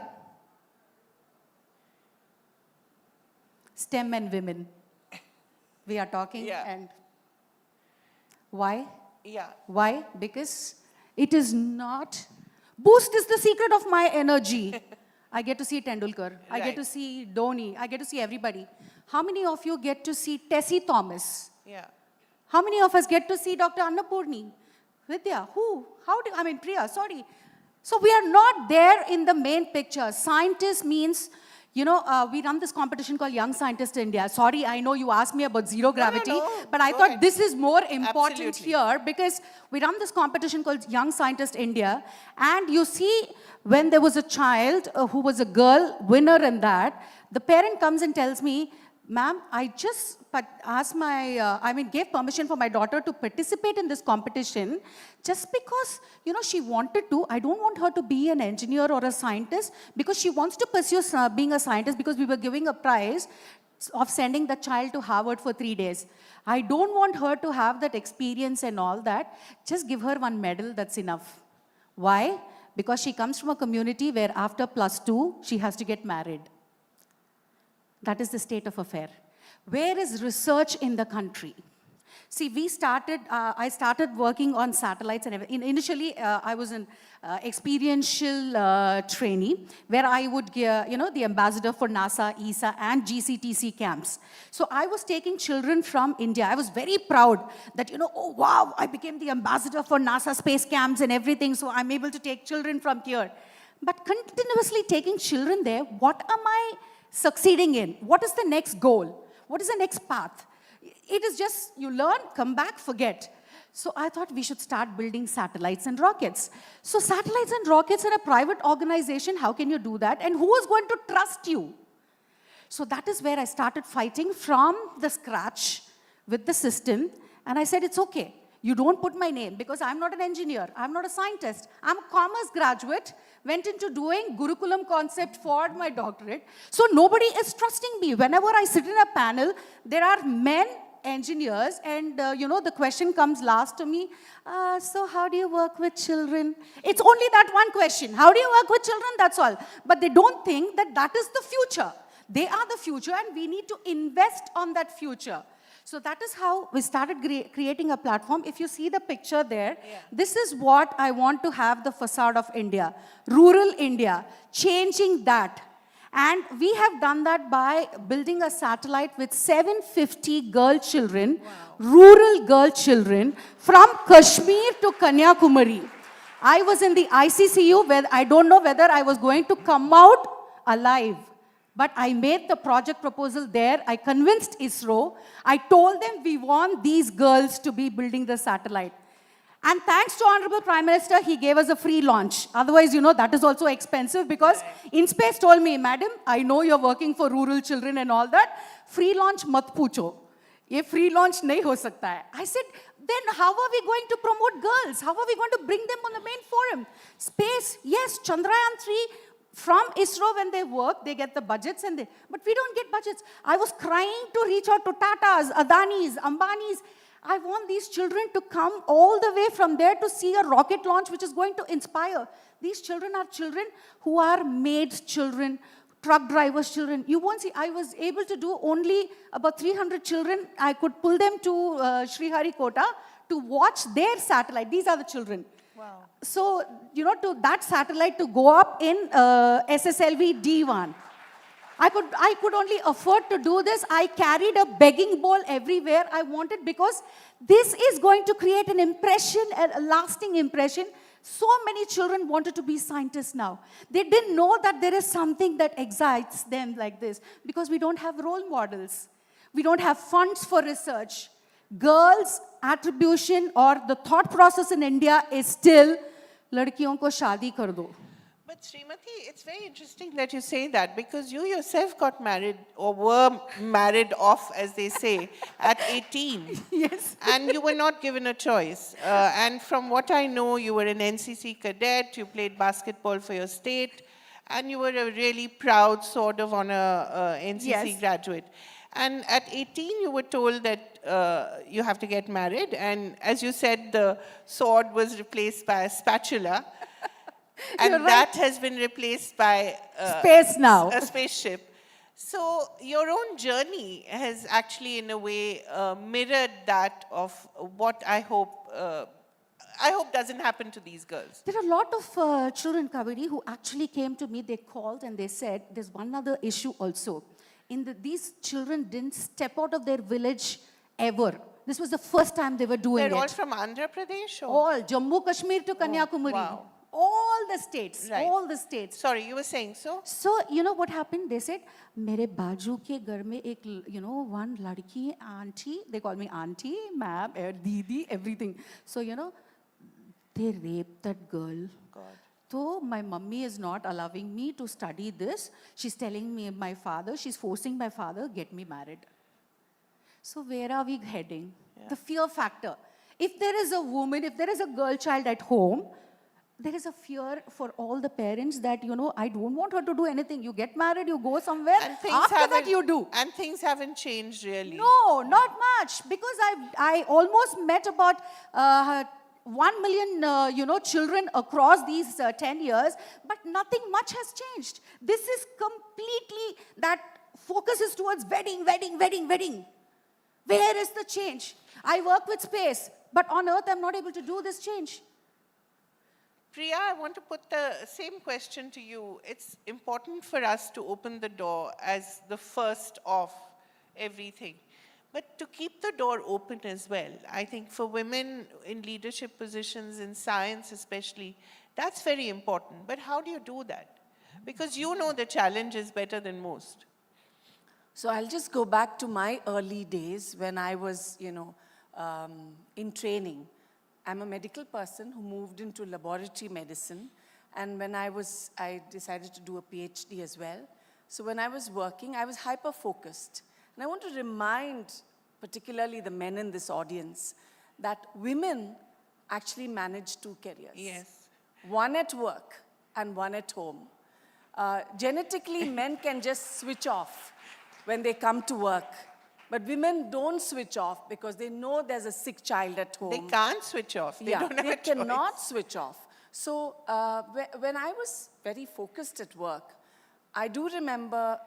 STEM and women. We are talking. Yeah. And why? Yeah. Why? Because it is not. Boost is the secret of my energy. I get to see Tendulkar. I get to see Dhoni. I get to see everybody. How many of you get to see Tessie Thomas? Yeah. How many of us get to see Dr. Annapurni? Vidya, who? Priya, sorry. So we are not there in the main picture. Scientist means, we run this competition called Young Scientist India. Sorry, I know you asked me about zero gravity, but I thought this is more important here because we run this competition called Young Scientist India. And you see, when there was a child who was a girl, winner in that, the parent comes and tells me, ma'am, I just gave permission for my daughter to participate in this competition just because, she wanted to. I don't want her to be an engineer or a scientist because she wants to pursue being a scientist because we were giving a prize of sending the child to Harvard for 3 days. I don't want her to have that experience and all that. Just give her one medal, that's enough. Why? Because she comes from a community where after +2, she has to get married. That is the state of affair. Where is research in the country? See, I started working on satellites and everything. Initially, I was an experiential trainee where I would give, the ambassador for NASA, ESA, and GCTC camps. So I was taking children from India. I was very proud that, oh, wow, I became the ambassador for NASA space camps and everything, so I'm able to take children from here. But continuously taking children there, what am I succeeding in? What is the next goal? What is the next path? It is just, you learn, come back, forget. So I thought we should start building satellites and rockets. So satellites and rockets are a private organization. How can you do that? And who is going to trust you? So that is where I started fighting from the scratch with the system. And I said, it's okay. You don't put my name because I'm not an engineer. I'm not a scientist. I'm a commerce graduate, went into doing Gurukulam concept for my doctorate. So nobody is trusting me. Whenever I sit in a panel, there are men engineers, and the question comes last to me, so how do you work with children? It's only that one question. How do you work with children? That's all. But they don't think that that is the future. They are the future, and we need to invest on that future. So that is how we started creating a platform. If you see the picture there, this is what I want to have the facade of India. Rural India, changing that. And we have done that by building a satellite with 750 girl children, rural girl children, from Kashmir to Kanyakumari. I was in the ICCU where I don't know whether I was going to come out alive. But I made the project proposal there. I convinced ISRO. I told them we want these girls to be building the satellite. And thanks to Honorable Prime Minister, he gave us a free launch. Otherwise, that is also expensive because InSpace told me, Madam, I know you're working for rural children and all that. Free launch mat poocho. Ye free launch nahi ho sakta hai. I said, then how are we going to promote girls? How are we going to bring them on the main forum? Space, yes, Chandrayaan 3, from ISRO, when they work, they get the budgets, but we don't get budgets. I was crying to reach out to Tatas, Adanis, Ambanis. I want these children to come all the way from there to see a rocket launch which is going to inspire. These children are children who are maids' children, truck drivers' children. You won't see, I was able to do only about 300 children. I could pull them to Sriharikota to watch their satellite. These are the children. Wow. So, to that satellite to go up in SSLV D1. I could only afford to do this. I carried a begging bowl everywhere I wanted because this is going to create an impression, a lasting impression. So many children wanted to be scientists now. They didn't know that there is something that excites them like this because we don't have role models. We don't have funds for research. Girls' attribution or the thought process in India is still, ladkiyon ko shaadi kar do. But Srimati, it's very interesting that you say that because you yourself got married or were married off, as they say, at 18. Yes. And you were not given a choice. And from what I know, you were an NCC cadet, you played basketball for your state, and you were a really proud sort of on a NCC graduate. And at 18, you were told that you have to get married. And as you said, the sword was replaced by a spatula. And that has been replaced by space now. A spaceship. So your own journey has actually, in a way, mirrored that of what I hope doesn't happen to these girls. There are a lot of children, Kaveri, who actually came to me. They called and they said, there's one other issue also. These children didn't step out of their village ever. This was the first time they were doing it. They're all from Andhra Pradesh? All. Jammu, Kashmir to Kanyakumari. Wow. All the states. Right. All the states. Sorry, you were saying so? So, you know what happened? They said, Mere baju ke ghar mein ek, one ladki, auntie, they call me auntie, ma'am, didi, everything. So, they raped that girl. God. So, my mummy is not allowing me to study this. She's telling me, she's forcing my father, get me married. So, where are we heading? Yeah. The fear factor. If there is a woman, if there is a girl child at home, there is a fear for all the parents that, I don't want her to do anything. You get married, you go somewhere, and after that you do. And things haven't changed really. No, not much. Because I almost met about 1 million, children across these 10 years, but nothing much has changed. This is completely, that focus is towards wedding. Where is the change? I work with space, but on Earth I'm not able to do this change. Priya, I want to put the same question to you. It's important for us to open the door as the first of everything, but to keep the door open as well. I think for women in leadership positions, in science especially, that's very important. But how do you do that? Because you know the challenge is better than most. So I'll just go back to my early days when I was, in training. I'm a medical person who moved into laboratory medicine. And when I decided to do a PhD as well. So when I was working, I was hyper-focused. And I want to remind particularly the men in this audience that women actually manage 2 careers. Yes. One at work and one at home. Genetically, men can just switch off when they come to work. But women don't switch off because they know there's a sick child at home. They can't switch off. They don't have they a choice. cannot switch off. So when I was very focused at work, I do remember,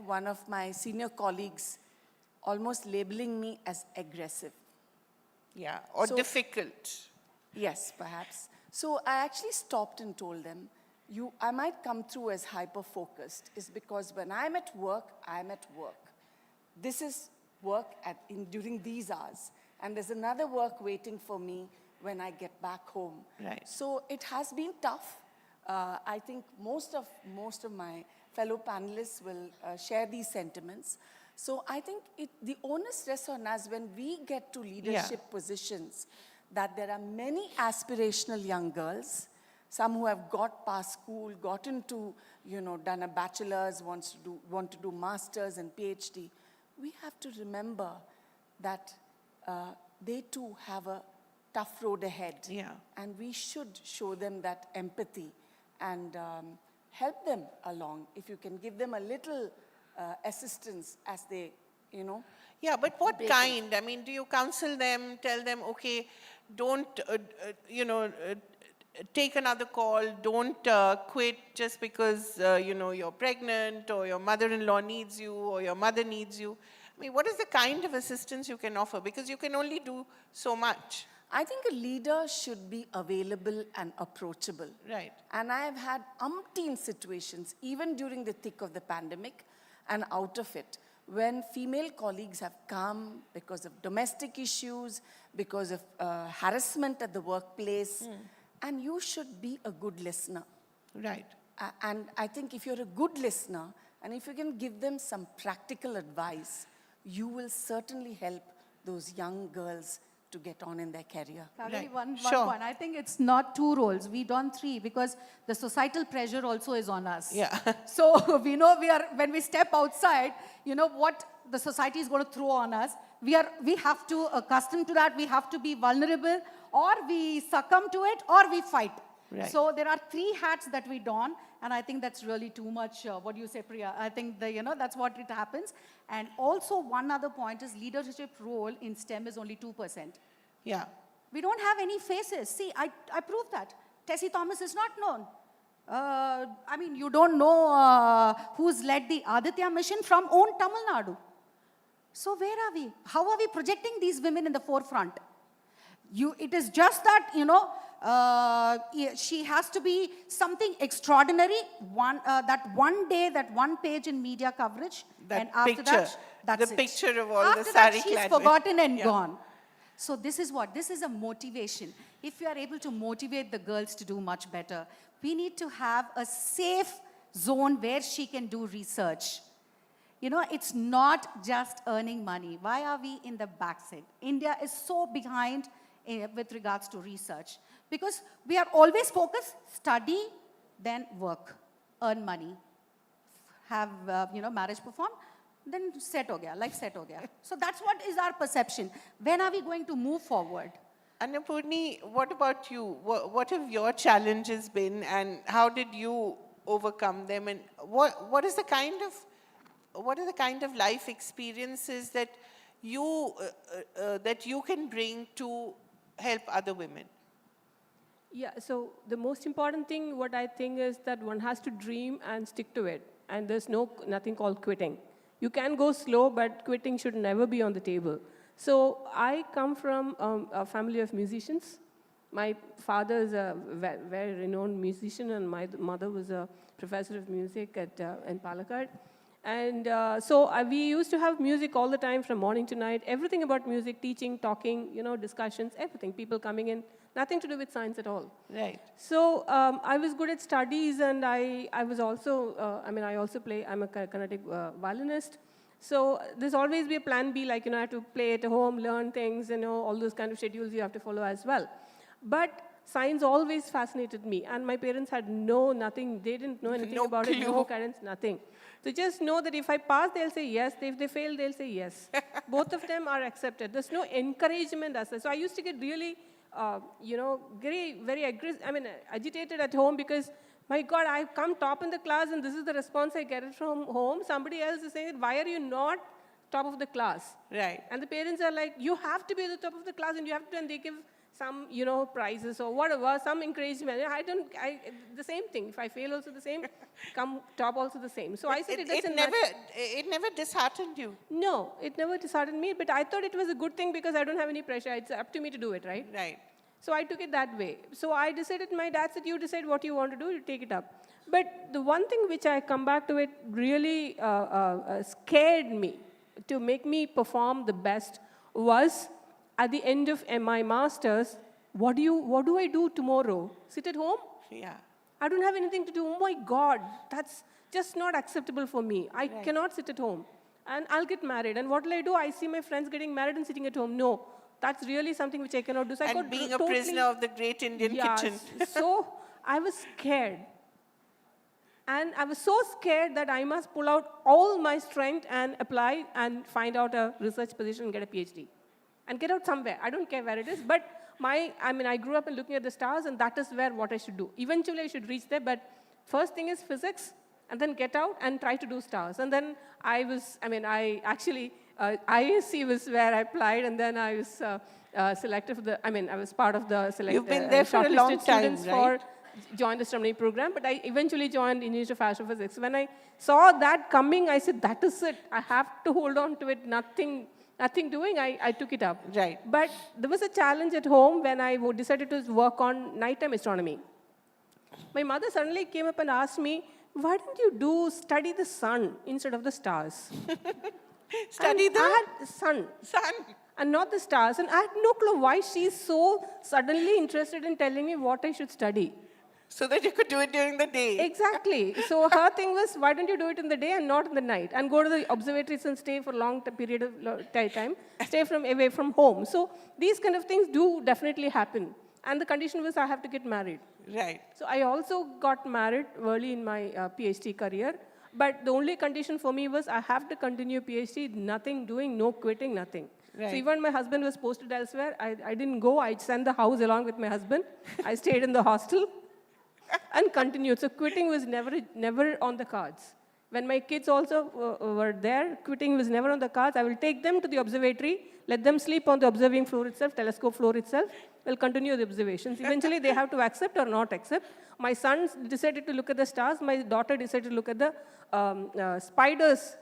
one of my senior colleagues almost labeling me as aggressive. Yeah, or difficult. Yes, perhaps. So I actually stopped and told them, I might come through as hyper-focused, is because when I'm at work, I'm at work. This is work during these hours. And there's another work waiting for me when I get back home. Right. So it has been tough. I think most of my fellow panelists will share these sentiments. So I think the onus rests on us when we get to leadership positions, that there are many aspirational young girls, some who have got past school, got into, done a bachelor's, want to do masters and PhD. We have to remember that they too have a tough road ahead. Yeah. And we should show them that empathy and help them along. If you can give them a little assistance as they, Yeah, but what kind? I mean, do you counsel them, tell them, okay, don't, take another call, don't quit just because, you're pregnant or your mother-in-law needs you or your mother needs you? I mean, what is the kind of assistance you can offer? Because you can only do so much. I think a leader should be available and approachable. Right. And I have had umpteen situations, even during the thick of the pandemic and out of it, when female colleagues have come because of domestic issues, because of harassment at the workplace, and you should be a good listener. Right. And I think if you're a good listener, and if you can give them some practical advice, you will certainly help those young girls to get on in their career. Kaveri, one point. I think it's not 2 roles. We've done 3 because the societal pressure also is on us. Yeah. So we know when we step outside, what the society is going to throw on us. We have to accustom to that. We have to be vulnerable, or we succumb to it, or we fight. Right. So there are 3 hats that we don, and I think that's really too much. What do you say, Priya? I think that's what it happens. And also one other point is leadership role in STEM is only 2%. Yeah. We don't have any faces. See, I proved that. Tessie Thomas is not known. I mean, you don't know who's led the Aditya mission from own Tamil Nadu. So where are we? How are we projecting these women in the forefront? It is just that, she has to be something extraordinary, that one day, that one page in media coverage, and after that, that's the it. picture of all After the that, sari she's clad forgotten women. and Yeah. gone. So this is what? This is a motivation. If we are able to motivate the girls to do much better, we need to have a safe zone where she can do research. It's not just earning money. Why are we in the backside? India is so behind with regards to research. Because we are always focused, study, then work, earn money, have, marriage performed, then set ho gaya, life set ho gaya. So that's what is our perception. When are we going to move forward? Annapurni, what about you? What have your challenges been, and how did you overcome them? And what are the kind of life experiences that you can bring to help other women? Yeah, so the most important thing, what I think, is that one has to dream and stick to it. And there's nothing called quitting. You can go slow, but quitting should never be on the table. So I come from a family of musicians. My father is a very renowned musician, and my mother was a professor of music in Palakkad. And we used to have music all the time from morning to night, everything about music, teaching, talking, discussions, everything, people coming in, nothing to do with science at all. Right. So I was good at studies, and I was also, I also play, I'm a Carnatic violinist. So there's always be a plan B, like, I have to play at home, learn things, all those kind of schedules you have to follow as well. But science always fascinated me. And my parents had nothing. They didn't know anything about it, no guidance, nothing. So just know that if I pass, they'll say yes. If they fail, they'll say yes. Both of them are accepted. There's no encouragement as such. So I used to get really, very agitated at home because, my God, I've come top in the class and this is the response I get from home. Somebody else is saying, why are you not top of the class? Right. And the parents are like, you have to be at the top of the class and you have to, and they give some, prizes or whatever, some encouragement. The same thing. If I fail also the same, come top also the same. So I said it never disheartened you? No, it never disheartened me, but I thought it was a good thing because I don't have any pressure. It's up to me to do it, right? Right. So I took it that way. So I decided, my dad said, you decide what you want to do, you take it up. But the one thing which I come back to it really scared me to make me perform the best was at the end of my master's, what do I do tomorrow? Sit at home? Yeah. I don't have anything to do. Oh my God, that's just not acceptable for me. I cannot sit at home. And I'll get married. And what will I do? I see my friends getting married and sitting at home. No, that's really something which I cannot do. So and being a prisoner of the great Indian kitchen. So I was scared. And I was so scared that I must pull out all my strength and apply and find out a research position and get a PhD. And get out somewhere. I don't care where it is, but I grew up in looking at the stars, and that is what I should do. Eventually, I should reach there, but first thing is physics, and then get out and try to do stars. And then ISC was where I applied, and then I was selected for I was part of the selected. You've been there for a long time, right? Joined the astronomy program, but I eventually joined Institute of Astrophysics. When I saw that coming, I said, that is it. I have to hold on to it. Nothing doing, I took it up. Right. But there was a challenge at home when I decided to work on nighttime astronomy. My mother suddenly came up and asked me, why don't you study the sun instead of the stars? Study the sun. Sun. And not the stars. And I had no clue why she's so suddenly interested in telling me what I should study. So that you could do it during the day. Exactly. So her thing was, why don't you do it in the day and not in the night? And go to the observatories and stay for a long period of time. Stay away from home. So these kind of things do definitely happen. And the condition was I have to get married. Right. So I also got married early in my PhD career. But the only condition for me was I have to continue PhD, nothing doing, no quitting, nothing. Right. So even my husband was posted elsewhere. I didn't go. I sent the house along with my husband. I stayed in the hostel. And continued. So quitting was never on the cards. When my kids also were there, quitting was never on the cards. I will take them to the observatory, let them sleep on the observing floor itself, telescope floor itself. We'll continue the observations. Eventually, they have to accept or not accept. My son decided to look at the stars. My daughter decided to look at the spiders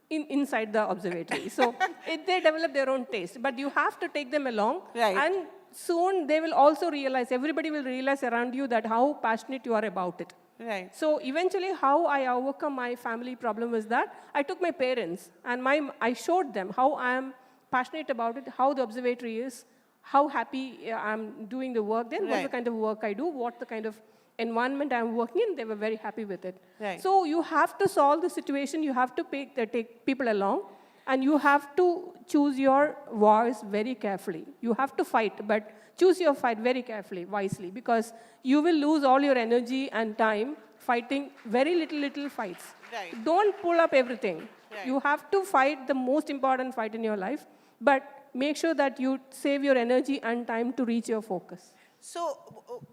inside the observatory. So they develop their own taste. But you have to take them along. Right. And soon they will also realize, everybody will realize around you that how passionate you are about it. Right. So eventually how I overcome my family problem was that I took my parents and I showed them how I am passionate about it, how the observatory is, how happy I'm doing the work then, what's the kind of work I do, what the kind of environment I'm working in. They were very happy with it. Right. So you have to solve the situation, you have to take people along, and you have to choose your wars very carefully. You have to fight, but choose your fight very carefully, wisely, because you will lose all your energy and time fighting very little fights. Right. Don't pull up everything. Right. You have to fight the most important fight in your life, but make sure that you save your energy and time to reach your focus. So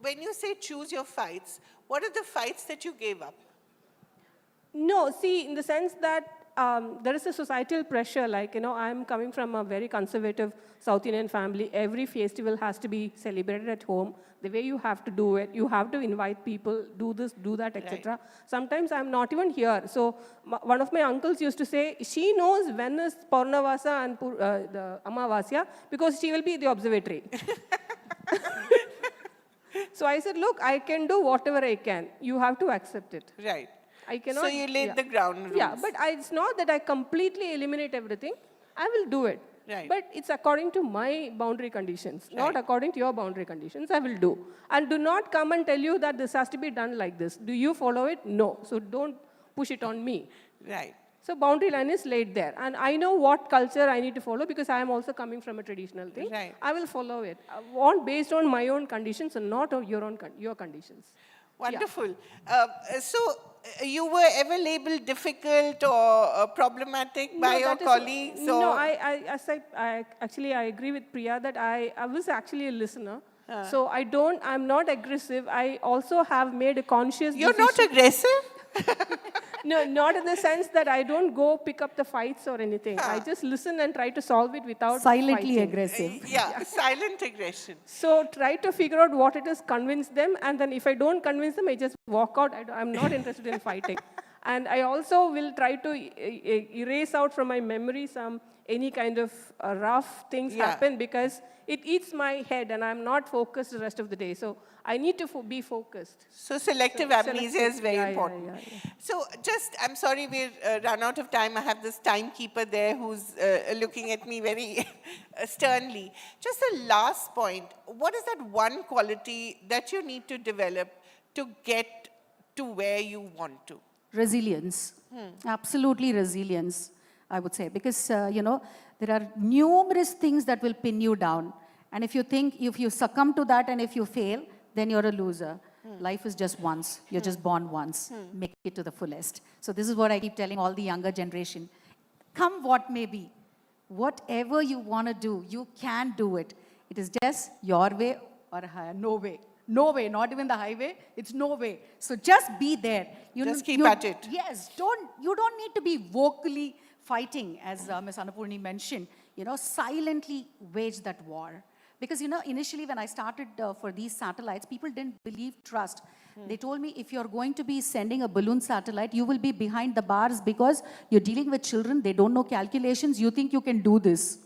when you say choose your fights, what are the fights that you gave up? No, see, in the sense that there is a societal pressure, like, I'm coming from a very conservative South Indian family. Every festival has to be celebrated at home. The way you have to do it, you have to invite people, do this, do that, etc. Right. Sometimes I'm not even here. So one of my uncles used to say, she knows when is Purnavasa and the Amavasya because she will be in the observatory. So I said, look, I can do whatever I can. You have to accept it. Right. I cannot. So you laid the ground rules. Yeah, but it's not that I completely eliminate everything. I will do it. Right. But it's according to my boundary conditions, not according to your boundary conditions. I will do. And do not come and tell you that this has to be done like this. Do you follow it? No. So don't push it on me. Right. So boundary line is laid there. And I know what culture I need to follow because I am also coming from a traditional thing. Right. I will follow it based on my own conditions and not on your conditions. Wonderful. You were ever labeled difficult or problematic by your colleagues? No, I agree with Priya that I was actually a listener. So I'm not aggressive. I also have made a conscious decision. You're not aggressive? No, not in the sense that I don't go pick up the fights or anything. I just listen and try to solve it without Silently fighting. aggressive. Yeah, silent aggression. So try to figure out what it is, convince them, and then if I don't convince them, I just walk out. I'm not interested in fighting. And I also will try to erase out from my memory any kind of rough things happen because it eats my head and I'm not focused the rest of the day. So I need to be focused. So selective amnesia is very important. So I'm sorry we've run out of time. I have this timekeeper there who's looking at me very sternly. Just a last point. What is that one quality that you need to develop to get to where you want to? Resilience. Absolutely resilience, I would say. Because, there are numerous things that will pin you down. And if you succumb to that and if you fail, then you're a loser. Life is just once. You're just born once. Make it to the fullest. So this is what I keep telling all the younger generation. Come what may be. Whatever you want to do, you can do it. It is just your way or no way. No way, not even the highway. It's no way. So just be there. Just keep at it. Yes, you don't need to be vocally fighting, as Ms. Annapurni mentioned. Silently wage that war. Because, initially when I started for these satellites, people didn't trust. They told me, if you're going to be sending a balloon satellite, you will be behind the bars because you're dealing with children, they don't know calculations, you think you can do this.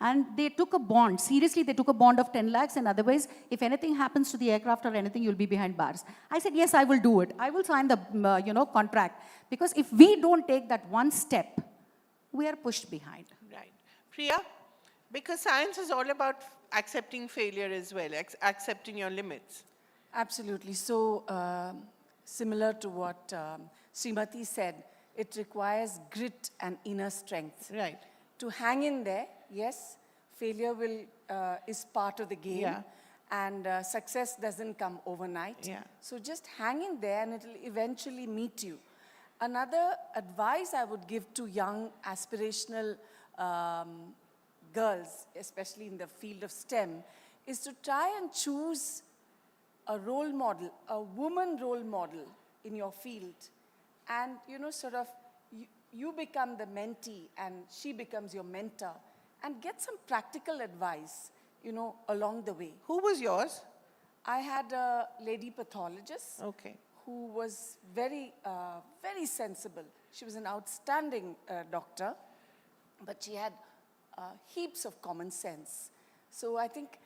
And they took a bond. Seriously, they took a bond of 10 lakhs, and otherwise, if anything happens to the aircraft or anything, you'll be behind bars. I said, yes, I will do it. I will sign the contract. Because if we don't take that one step, we are pushed behind. Right. Priya, because science is all about accepting failure as well, accepting your limits. Absolutely. So, similar to what Srimati said, it requires grit and inner strength. Right. To hang in there, yes, failure is part of the game. And success doesn't come overnight. So just hang in there and it'll eventually meet you. Another advice I would give to young aspirational girls, especially in the field of STEM, is to try and choose a role model, a woman role model in your field. And, you become the mentee and she becomes your mentor. And get some practical advice, along the way. Who was yours? I had a lady pathologist. Okay. Who was very, very sensible. She was an outstanding doctor, but she had heaps of common sense. So I think,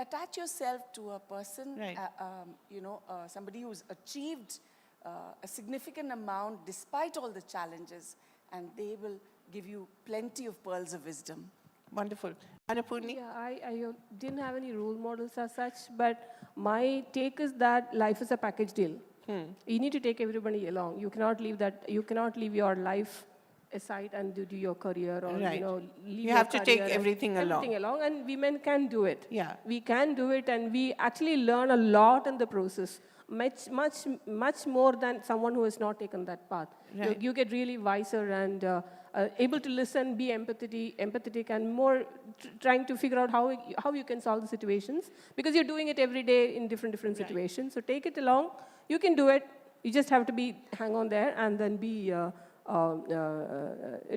attach yourself to a person, right. Somebody who's achieved a significant amount despite all the challenges, and they will give you plenty of pearls of wisdom. Wonderful. Annapurni? Yeah, I didn't have any role models as such, but my take is that life is a package deal. You need to take everybody along. You cannot leave your life aside and do your career or, right. Leave you have to take everything along. Everything along, and women can do it. Yeah. We can do it, and we actually learn a lot in the process. Much more than someone who has not taken that path. Right. You get really wiser and able to listen, be empathetic, and more trying to figure out how you can solve the situations, because you're doing it every day in different right. situations. So take it along. You can do it. You just have to hang on there and then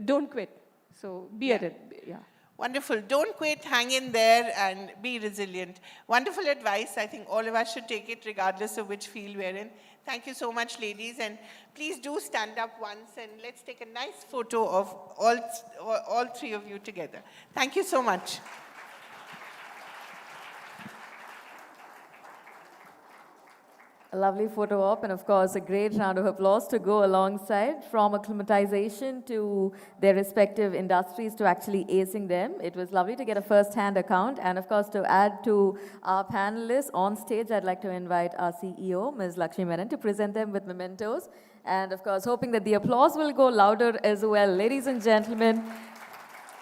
don't quit. So be at it. Yeah. Wonderful. Don't quit, hang in there, and be resilient. Wonderful advice. I think all of us should take it regardless of which field we're in. Thank you so much, ladies. And please do stand up once, and let's take a nice photo of all three of you together. Thank you so much. A lovely photo op, and of course a great round of applause to go alongside, from acclimatization to their respective industries to actually acing them. It was lovely to get a first-hand account, and of course to add to our panelists on stage, I'd like to invite our CEO, Ms. Lakshmi Menon, to present them with mementos And of course, hoping that the applause will go louder as well. Ladies and gentlemen,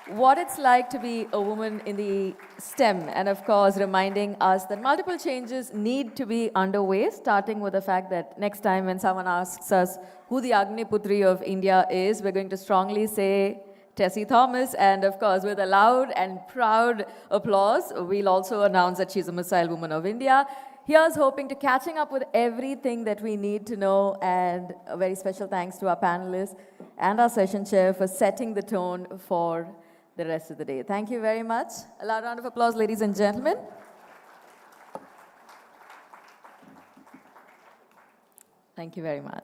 what it's like to be a woman in the STEM, and of course, reminding us that multiple changes need to be underway, starting with the fact that next time when someone asks us who the Agniputri of India is, we're going to strongly say Tessie Thomas, and of course, with a loud and proud applause, we'll also announce that she's a Missile Woman of India. Here's hoping to catching up with everything that we need to know, and a very special thanks to our panelists and our session chair for setting the tone for the rest of the day. Thank you very much. A loud round of applause, ladies and gentlemen. Thank you very much.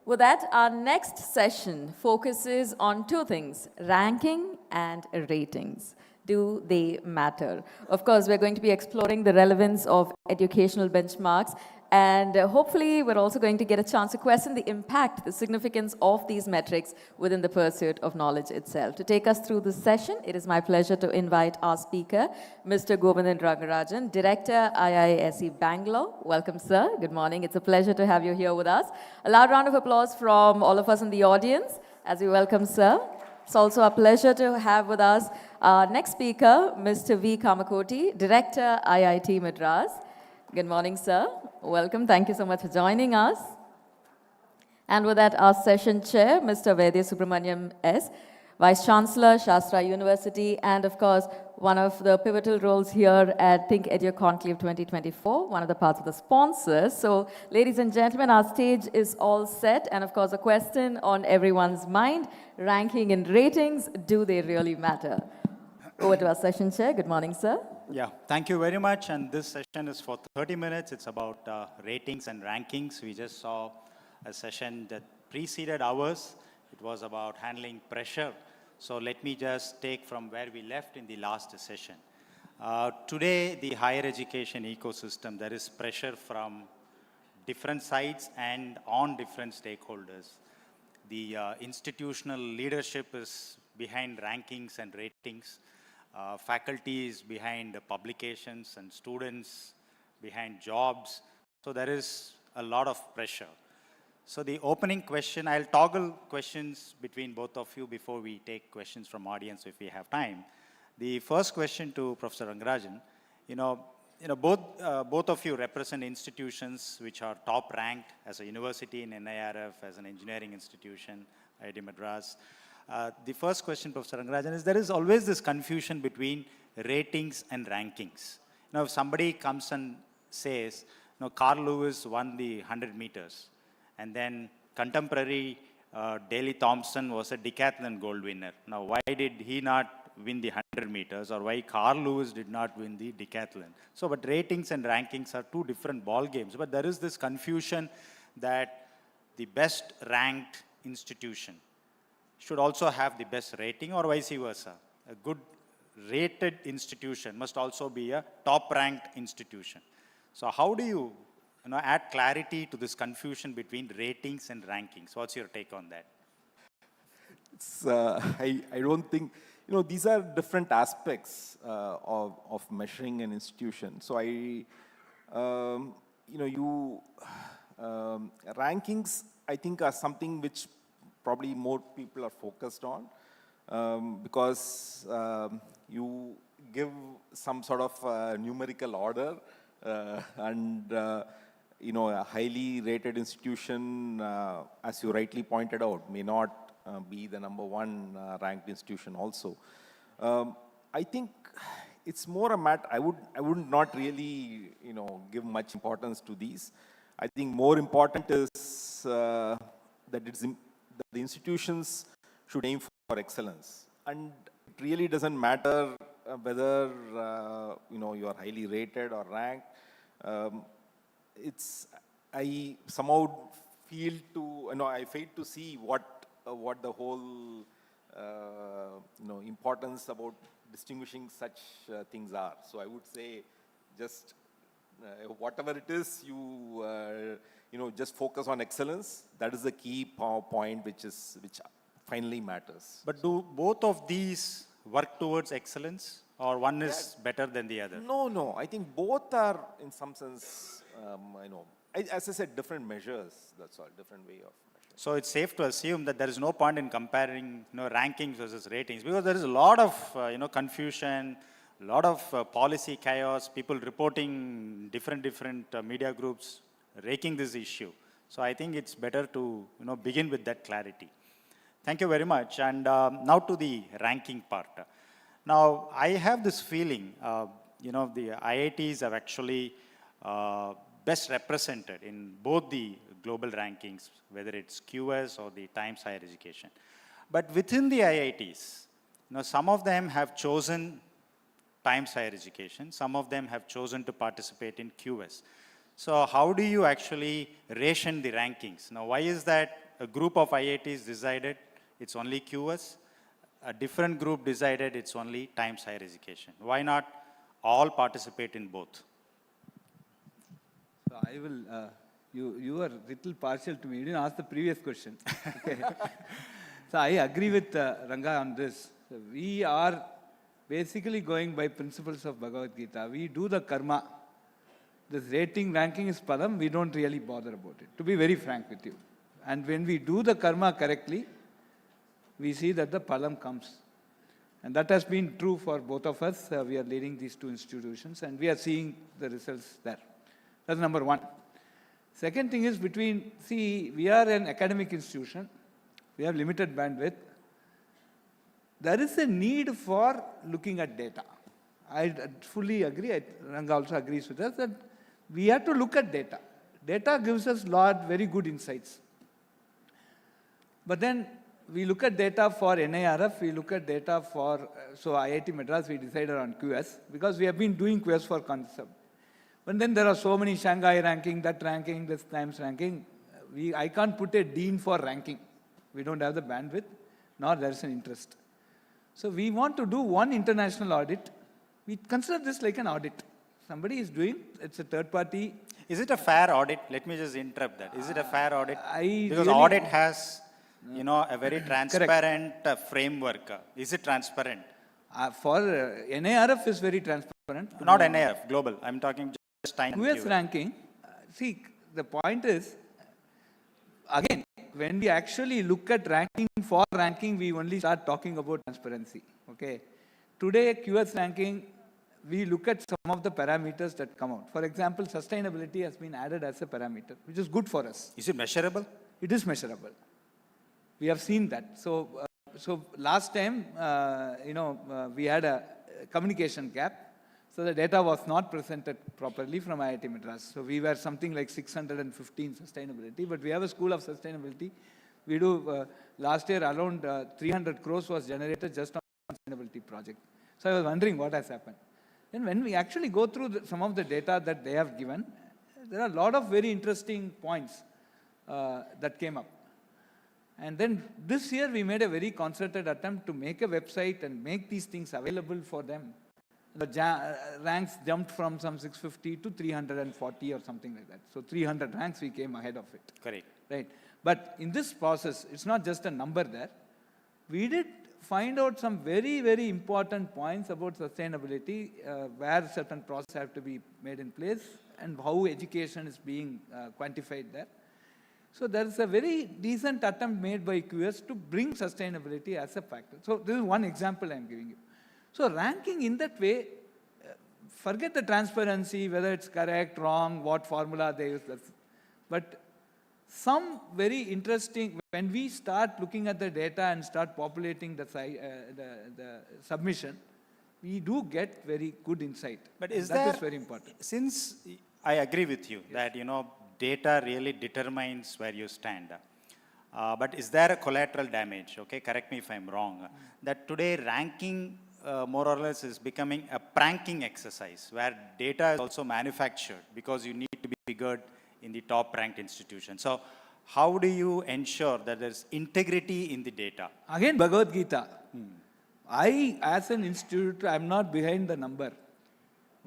With that, our next session focuses on two things: ranking and ratings. Do they matter? Of course, we're going to be exploring the relevance of educational benchmarks, and hopefully we're also going to get a chance to question the impact, the significance of these metrics within the pursuit of knowledge itself. To take us through this session, it is my pleasure to invite our speaker, Mr. Govindan Rangarajan, Director, IISc Bangalore. Welcome, sir. Good morning. It's a pleasure to have you here with us. A loud round of applause from all of us in the audience as we welcome sir. It's also a pleasure to have with us our next speaker, Mr. V. Kamakoti, Director, IIT Madras. Good morning, sir. Welcome. Thank you so much for joining us. And with that, our session chair, Mr. Vaidya Subramaniam S., Vice Chancellor, Shastra University, and of course, one of the pivotal roles here at ThinkEdu Conclave 2024, one of the parts of the sponsors. So, ladies and gentlemen, our stage is all set, and of course, a question on everyone's mind: ranking and ratings, do they really matter? Over to our session chair. Good morning, sir. Yeah, thank you very much. And this session is for 30 minutes. It's about ratings and rankings. We just saw a session that preceded ours. It was about handling pressure. So let me just take from where we left in the last session. Today, the higher education ecosystem, there is pressure from different sides and on different stakeholders. The institutional leadership is behind rankings and ratings. Faculty is behind publications, and students behind jobs. So there is a lot of pressure. So the opening question, I'll toggle questions between both of you before we take questions from audience if we have time. The first question to Professor Rangarajan, both of you represent institutions which are top ranked as a university in NIRF, as an engineering institution, IIT Madras. The first question, Professor Rangarajan, is there is always this confusion between ratings and rankings. Now, if somebody comes and says, Carl Lewis won the 100 meters, and then contemporary Daley Thompson was a decathlon gold winner. Now, why did he not win the 100 meters, or why Carl Lewis did not win the decathlon? So, but ratings and rankings are two different ball games. But there is this confusion that the best ranked institution should also have the best rating, or vice versa. A good rated institution must also be a top-ranked institution. So how do you, add clarity to this confusion between ratings and rankings? What's your take on that? It's, I don't think, these are different aspects of measuring an institution. So rankings, I think, are something which probably more people are focused on because you give some sort of numerical order and a highly rated institution, as you rightly pointed out, may not be the number one ranked institution also. I think it's more a matter, I would not really give much importance to these. I think more important is that the institutions should aim for excellence, and it really doesn't matter whether you are highly rated or ranked. I somehow feel I fail to see what the whole importance about distinguishing such things are. So I would say just whatever it is, just focus on excellence. That is the key point which finally matters. But do both of these work towards excellence, or one is better than the other? No. I think both are, in some sense, as I said, different measures, that's all, different way of measuring. So it's safe to assume that there is no point in comparing rankings versus ratings, because there is a lot of confusion, a lot of policy chaos, people reporting different media groups, raking this issue. So I think it's better to begin with that clarity. Thank you very much. And now to the ranking part. Now, I have this feeling, the IITs have actually best represented in both the global rankings, whether it's QS or the Times Higher Education. But within the IITs, some of them have chosen Times Higher Education, some of them have chosen to participate in QS. So how do you actually ration the rankings? Now, why is that a group of IITs decided it's only QS, a different group decided it's only Times Higher Education? Why not all participate in both? So I will, you are a little partial to me. You didn't ask the previous question. Okay. So I agree with Ranga on this. So we are basically going by principles of Bhagavad Gita. We do the karma. This rating, ranking is padam, we don't really bother about it, to be very frank with you. And when we do the karma correctly, we see that the palam comes. And that has been true for both of us. We are leading these two institutions and we are seeing the results there. That's number one. Second thing is we are an academic institution. We have limited bandwidth. There is a need for looking at data. I fully agree. Ranga also agrees with us that we have to look at data. Data gives us very good insights. But then we look at data for NIRF, we look at data for, so IIT Madras, we decided on QS, because we have been doing QS for concept. But then there are so many Shanghai ranking, that ranking, this Times ranking. I can't put a dean for ranking. We don't have the bandwidth, nor there is an interest. So we want to do one international audit. We consider this like an audit. Somebody is doing, it's a third party. Is it a fair audit? Let me just interrupt that. Is it a fair audit? Because audit has, a very transparent framework. Is it transparent? For NIRF is very transparent. Not NIRF, global. I'm talking just time. QS ranking, see, the point is, again, when we actually look at ranking for ranking, we only start talking about transparency. Okay. Today, QS ranking, we look at some of the parameters that come out. For example, sustainability has been added as a parameter, which is good for us. Is it measurable? It is measurable. We have seen that. So last time, we had a communication gap. So the data was not presented properly from IIT Madras. So we were something like 615 sustainability, but we have a school of sustainability. We do, last year around 300 crores was generated just on sustainability project. So I was wondering what has happened. Then when we actually go through some of the data that they have given, there are a lot of very interesting points that came up. And then this year we made a very concerted attempt to make a website and make these things available for them. The ranks jumped from some 650 to 340 or something like that. So 300 ranks we came ahead of it. Correct. Right. But in this process, it's not just a number there. We did find out some very, very important points about sustainability, where certain processes have to be made in place and how education is being quantified there. So there is a very decent attempt made by QS to bring sustainability as a factor. So this is one example I'm giving you. So ranking in that way, forget the transparency, whether it's correct, wrong, what formula they use. But some very interesting, when we start looking at the data and start populating the submission, we do get very good insight. But that is very important. Since I agree with you that, data really determines where you stand. But is there a collateral damage? Okay, correct me if I'm wrong. That today ranking more or less is becoming a pranking exercise where data is also manufactured because you need to be figured in the top ranked institution. So how do you ensure that there's integrity in the data? Again, Bhagavad Gita. I, as an institute, I'm not behind the number.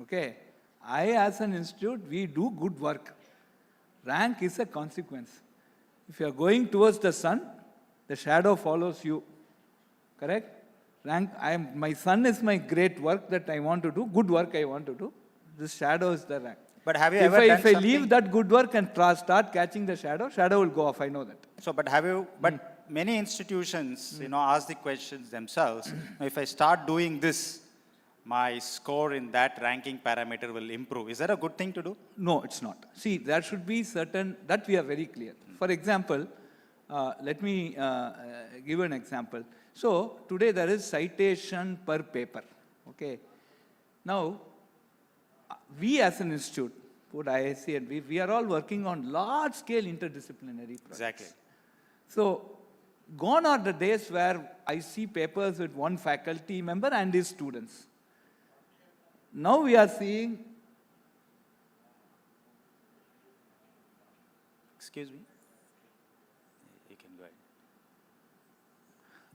Okay. I, as an institute, we do good work. Rank is a consequence. If you are going towards the sun, the shadow follows you. Correct? Rank, my sun is my great work that I want to do, good work I want to do. This shadow is the rank. But have you if ever I, done if I something? leave that good work and start catching the shadow will go off, I know that. So, but have you, but many institutions, ask the questions themselves. If I start doing this, my score in that ranking parameter will improve. Is that a good thing to do? No, it's not. See, there should be certain, that we are very clear. For example, let me give an example. So, today there is citation per paper, okay? Now, we as an institute, both IIC and we are all working on large-scale interdisciplinary projects. Exactly. So, gone are the days where I see papers with one faculty member and his students. Now we are seeing... Excuse me? You can go ahead.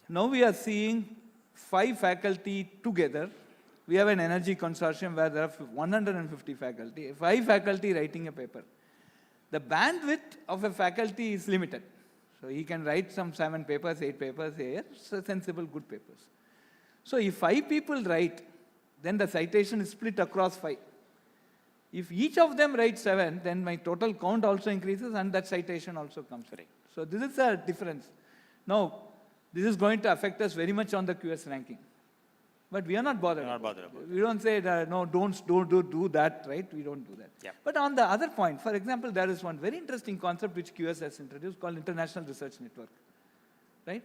Now we are seeing 5 faculty together. We have an energy consortium where there are 150 faculty, 5 faculty writing a paper. The bandwidth of a faculty is limited. So he can write some 7 papers, 8 papers a year, so sensible, good papers. So if 5 people write, then the citation is split across 5. If each of them writes 7, then my total count also increases and that citation also comes. Right. So this is a difference. Now, this is going to affect us very much on the QS ranking. But we are not bothered. We're not bothered about We don't say, no, don't do that, right? We don't do that. Yeah. But on the other point, for example, there is one very interesting concept which QS has introduced called International Research Network, right?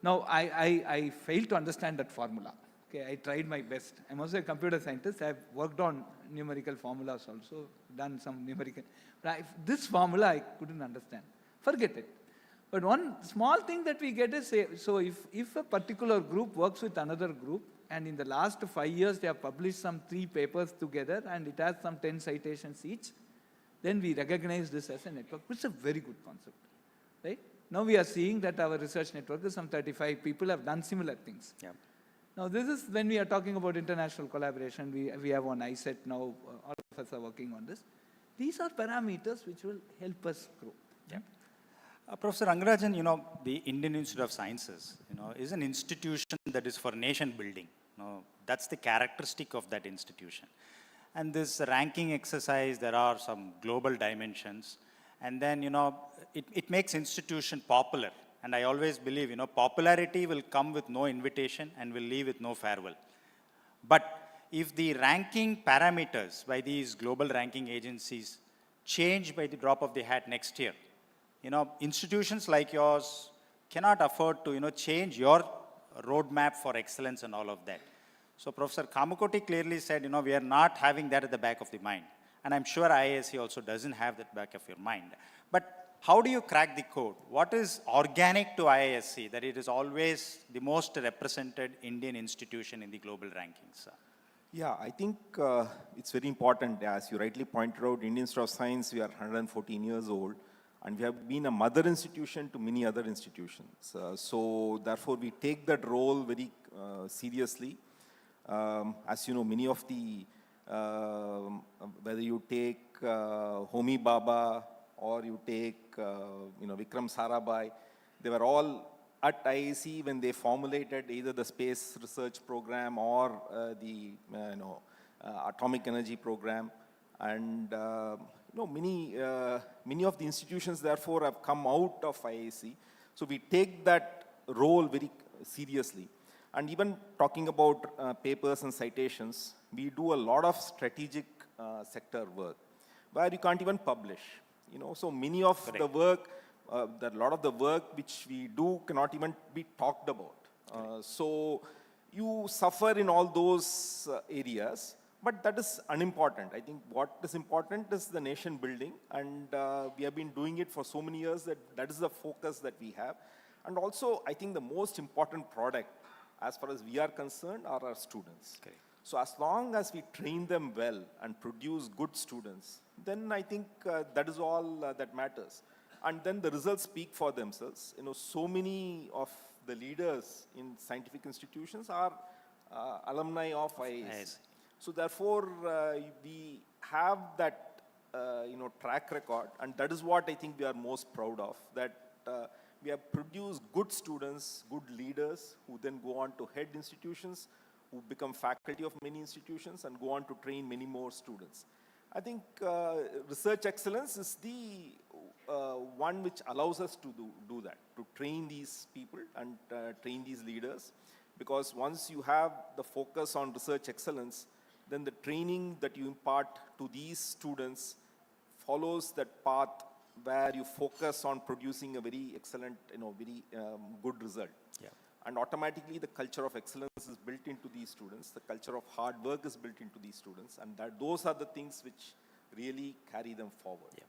Now, I failed to understand that formula. Okay, I tried my best. I'm also a computer scientist. I've worked on numerical formulas also, done some numerical. But this formula I couldn't understand. Forget it. But one small thing that we get is, so if a particular group works with another group, and in the last 5 years they have published some 3 papers together, and it has some 10 citations each, then we recognize this as a network, which is a very good concept, right? Now we are seeing that our research network is some 35 people have done similar things. Yeah. Now this is when we are talking about international collaboration, we have one ISET now, all of us are working on this. These are parameters which will help us grow. Yeah. Professor Rangarajan, the Indian Institute of Sciences, is an institution that is for nation building. That's the characteristic of that institution. And this ranking exercise, there are some global dimensions. And then, it makes institution popular. And I always believe, popularity will come with no invitation and will leave with no farewell. But if the ranking parameters by these global ranking agencies change by the drop of the hat next year, institutions like yours cannot afford to, change your roadmap for excellence and all of that. So Professor Kamakoti clearly said, we are not having that at the back of the mind. And I'm sure IISc also doesn't have that back of your mind. But how do you crack the code? What is organic to IISc that it is always the most represented Indian institution in the global rankings? Yeah, I think it's very important. As you rightly pointed out, Indian Institute of Science, we are 114 years old. And we have been a mother institution to many other institutions. So therefore, we take that role very seriously. As you know, many of the, whether you take Homi Bhabha or you take, Vikram Sarabhai, they were all at IIC when they formulated either the space research program or the, atomic energy program. And many of the institutions, therefore, have come out of IIC. So we take that role very seriously. And even talking about papers and citations, we do a lot of strategic sector work where you can't even publish. So many of the work, a lot of the work which we do cannot even be talked about. So you suffer in all those areas. But that is unimportant. I think what is important is the nation building, and we have been doing it for so many years that is the focus that we have. And also, I think the most important product, as far as we are concerned, are our students. Okay. So as long as we train them well and produce good students, then I think that is all that matters. And then the results speak for themselves. So many of the leaders in scientific institutions are alumni of IISc. So therefore, we have that, track record, and that is what I think we are most proud of, that we have produced good students, good leaders, who then go on to head institutions, who become faculty of many institutions, and go on to train many more students. I think research excellence is the one which allows us to do that, to train these people and train these leaders. Because once you have the focus on research excellence, then the training that you impart to these students follows that path where you focus on producing a very excellent, very good result. Yeah. And automatically the culture of excellence is built into these students, the culture of hard work is built into these students, and those are the things which really carry them forward. Yeah.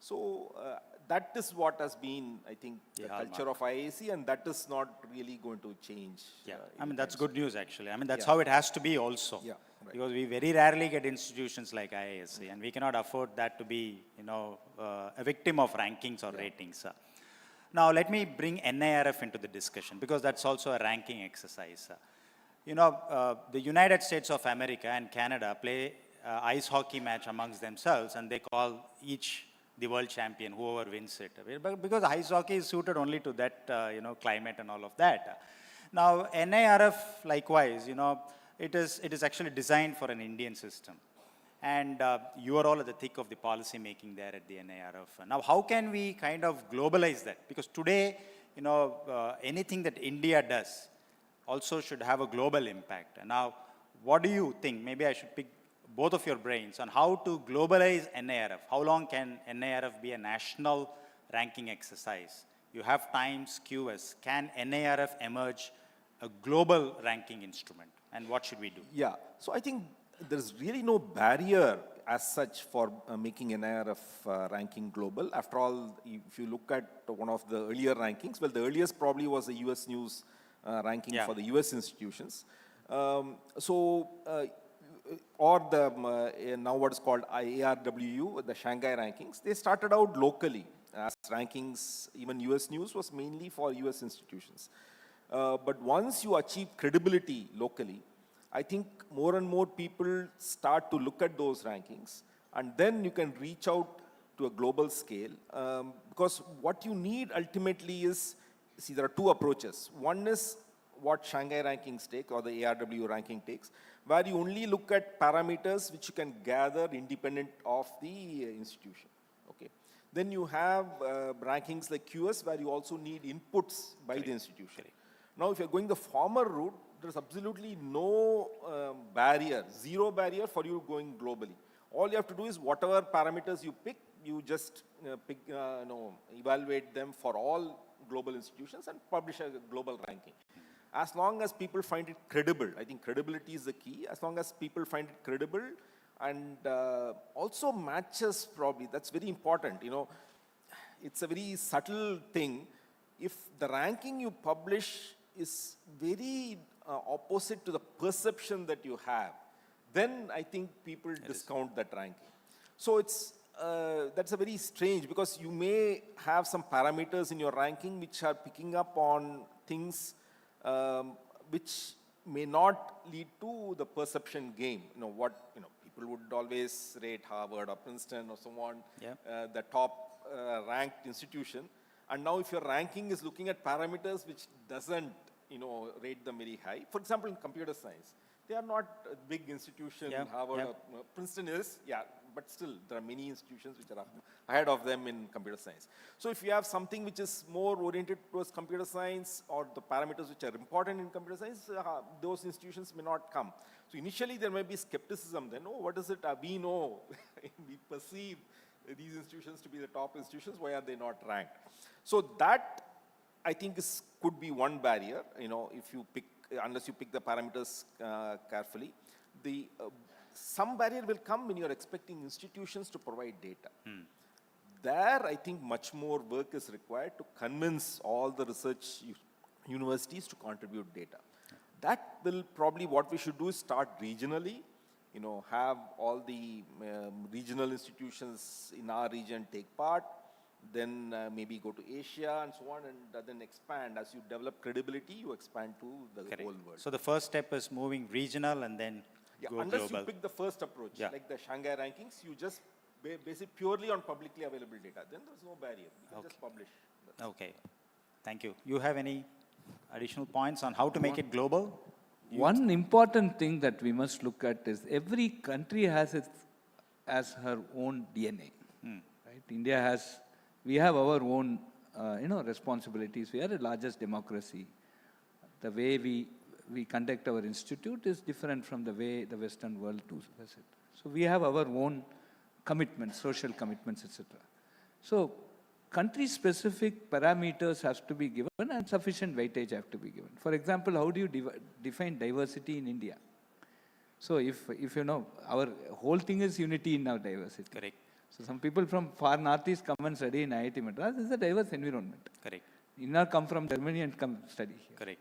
So that is what has been, I think, the culture of IIC, and that is not really going to change. Yeah, I mean, that's good news, actually. I mean, that's Yeah. how it has to be also. Yeah, right. Because we very rarely get institutions like IISc, and we cannot afford that to be, a victim of rankings or ratings. Now, let me bring NIRF into the discussion, because that's also a ranking exercise. The United States of America and Canada play ice hockey match amongst themselves, and they call each the world champion, whoever wins it. Because ice hockey is suited only to that, climate and all of that. Now, NIRF, likewise, it is actually designed for an Indian system. And you are all at the thick of the policy making there at the NIRF. Now, how can we kind of globalize that? Because today, anything that India does also should have a global impact. And now, what do you think? Maybe I should pick both of your brains on how to globalize NIRF. How long can NIRF be a national ranking exercise? You have Times, QS. Can NIRF emerge a global ranking instrument? And what should we do? Yeah, so I think there's really no barrier as such for making NIRF ranking global. After all, if you look at one of the earlier rankings, well, the earliest probably was the US News ranking for the US institutions. Or the now what is called IARWU, the Shanghai rankings, they started out locally as rankings. Even US News was mainly for US institutions. But once you achieve credibility locally, I think more and more people start to look at those rankings, and then you can reach out to a global scale. Because what you need ultimately is, see, there are two approaches. One is what Shanghai rankings take, or the ARW ranking takes, where you only look at parameters which you can gather independent of the institution. Okay. Then you have rankings like QS, where you also need inputs by the institution. Now, if you're going the former route, there's absolutely no barrier, zero barrier for you going globally. All you have to do is whatever parameters you pick, you just evaluate them for all global institutions and publish a global ranking. As long as people find it credible, I think credibility is the key. As long as people find it credible and also matches probably, that's very important. It's a very subtle thing. If the ranking you publish is very opposite to the perception that you have, then I think people discount that ranking. So that's a very strange, because you may have some parameters in your ranking which are picking up on things which may not lead to the perception game. People would always rate Harvard or Princeton or so on, the top ranked institution. And now if your ranking is looking at parameters which doesn't, rate them very high. For example, in computer science, they are not a big institution. Harvard or Princeton is, but still there are many institutions which are ahead of them in computer science. So if you have something which is more oriented towards computer science, or the parameters which are important in computer science, those institutions may not come. So initially there may be skepticism then, what is it we know, we perceive these institutions to be the top institutions, why are they not ranked? So that, I think, could be one barrier, if you pick, unless you pick the parameters carefully. Some barrier will come when you're expecting institutions to provide data. There, I think much more work is required to convince all the research universities to contribute data. That will probably, what we should do is start regionally, have all the regional institutions in our region take part, then maybe go to Asia and so on, and then expand. As you develop credibility, you expand to the whole world. So the first step is moving regional and then go unless global. You pick the first approach, like the Shanghai rankings, you just base it purely on publicly available data. Then there's no barrier. You can just publish. Okay. Thank you. You have any additional points on how to make it global? One important thing that we must look at is every country has its has her own DNA. Right? India has, we have our own, responsibilities. We are the largest democracy. The way we conduct our institute is different from the way the Western world does it. So we have our own commitments, social commitments, etc. So country-specific parameters have to be given and sufficient weightage have to be given. For example, how do you define diversity in India? So if you know, our whole thing is unity in our diversity. Correct. So some people from far northeast come and study in IIT Madras. It's a diverse environment. Correct. Inner come from Germany and come study here. Correct.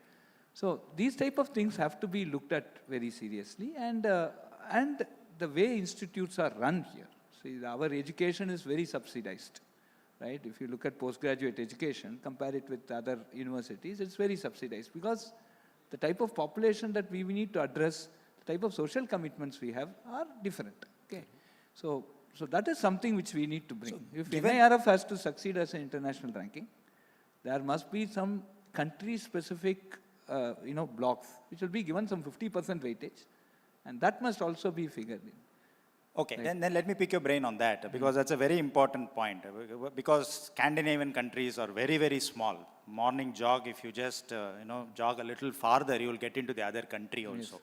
So these type of things have to be looked at very seriously, and the way institutes are run here. See, our education is very subsidized, right? If you look at postgraduate education, compare it with other universities, it's very subsidized because the type of population that we need to address, the type of social commitments we have are different. Okay, so that is something which we need to bring. So if NIRF has to succeed as an international ranking, there must be some country-specific blocks, which will be given some 50% weightage, and that must also be figured in. Okay, right. then let me pick your brain on that, because that's a very important point. Because Scandinavian countries are very, very small. Morning jog, if you just jog a little farther, you will get into the other country also.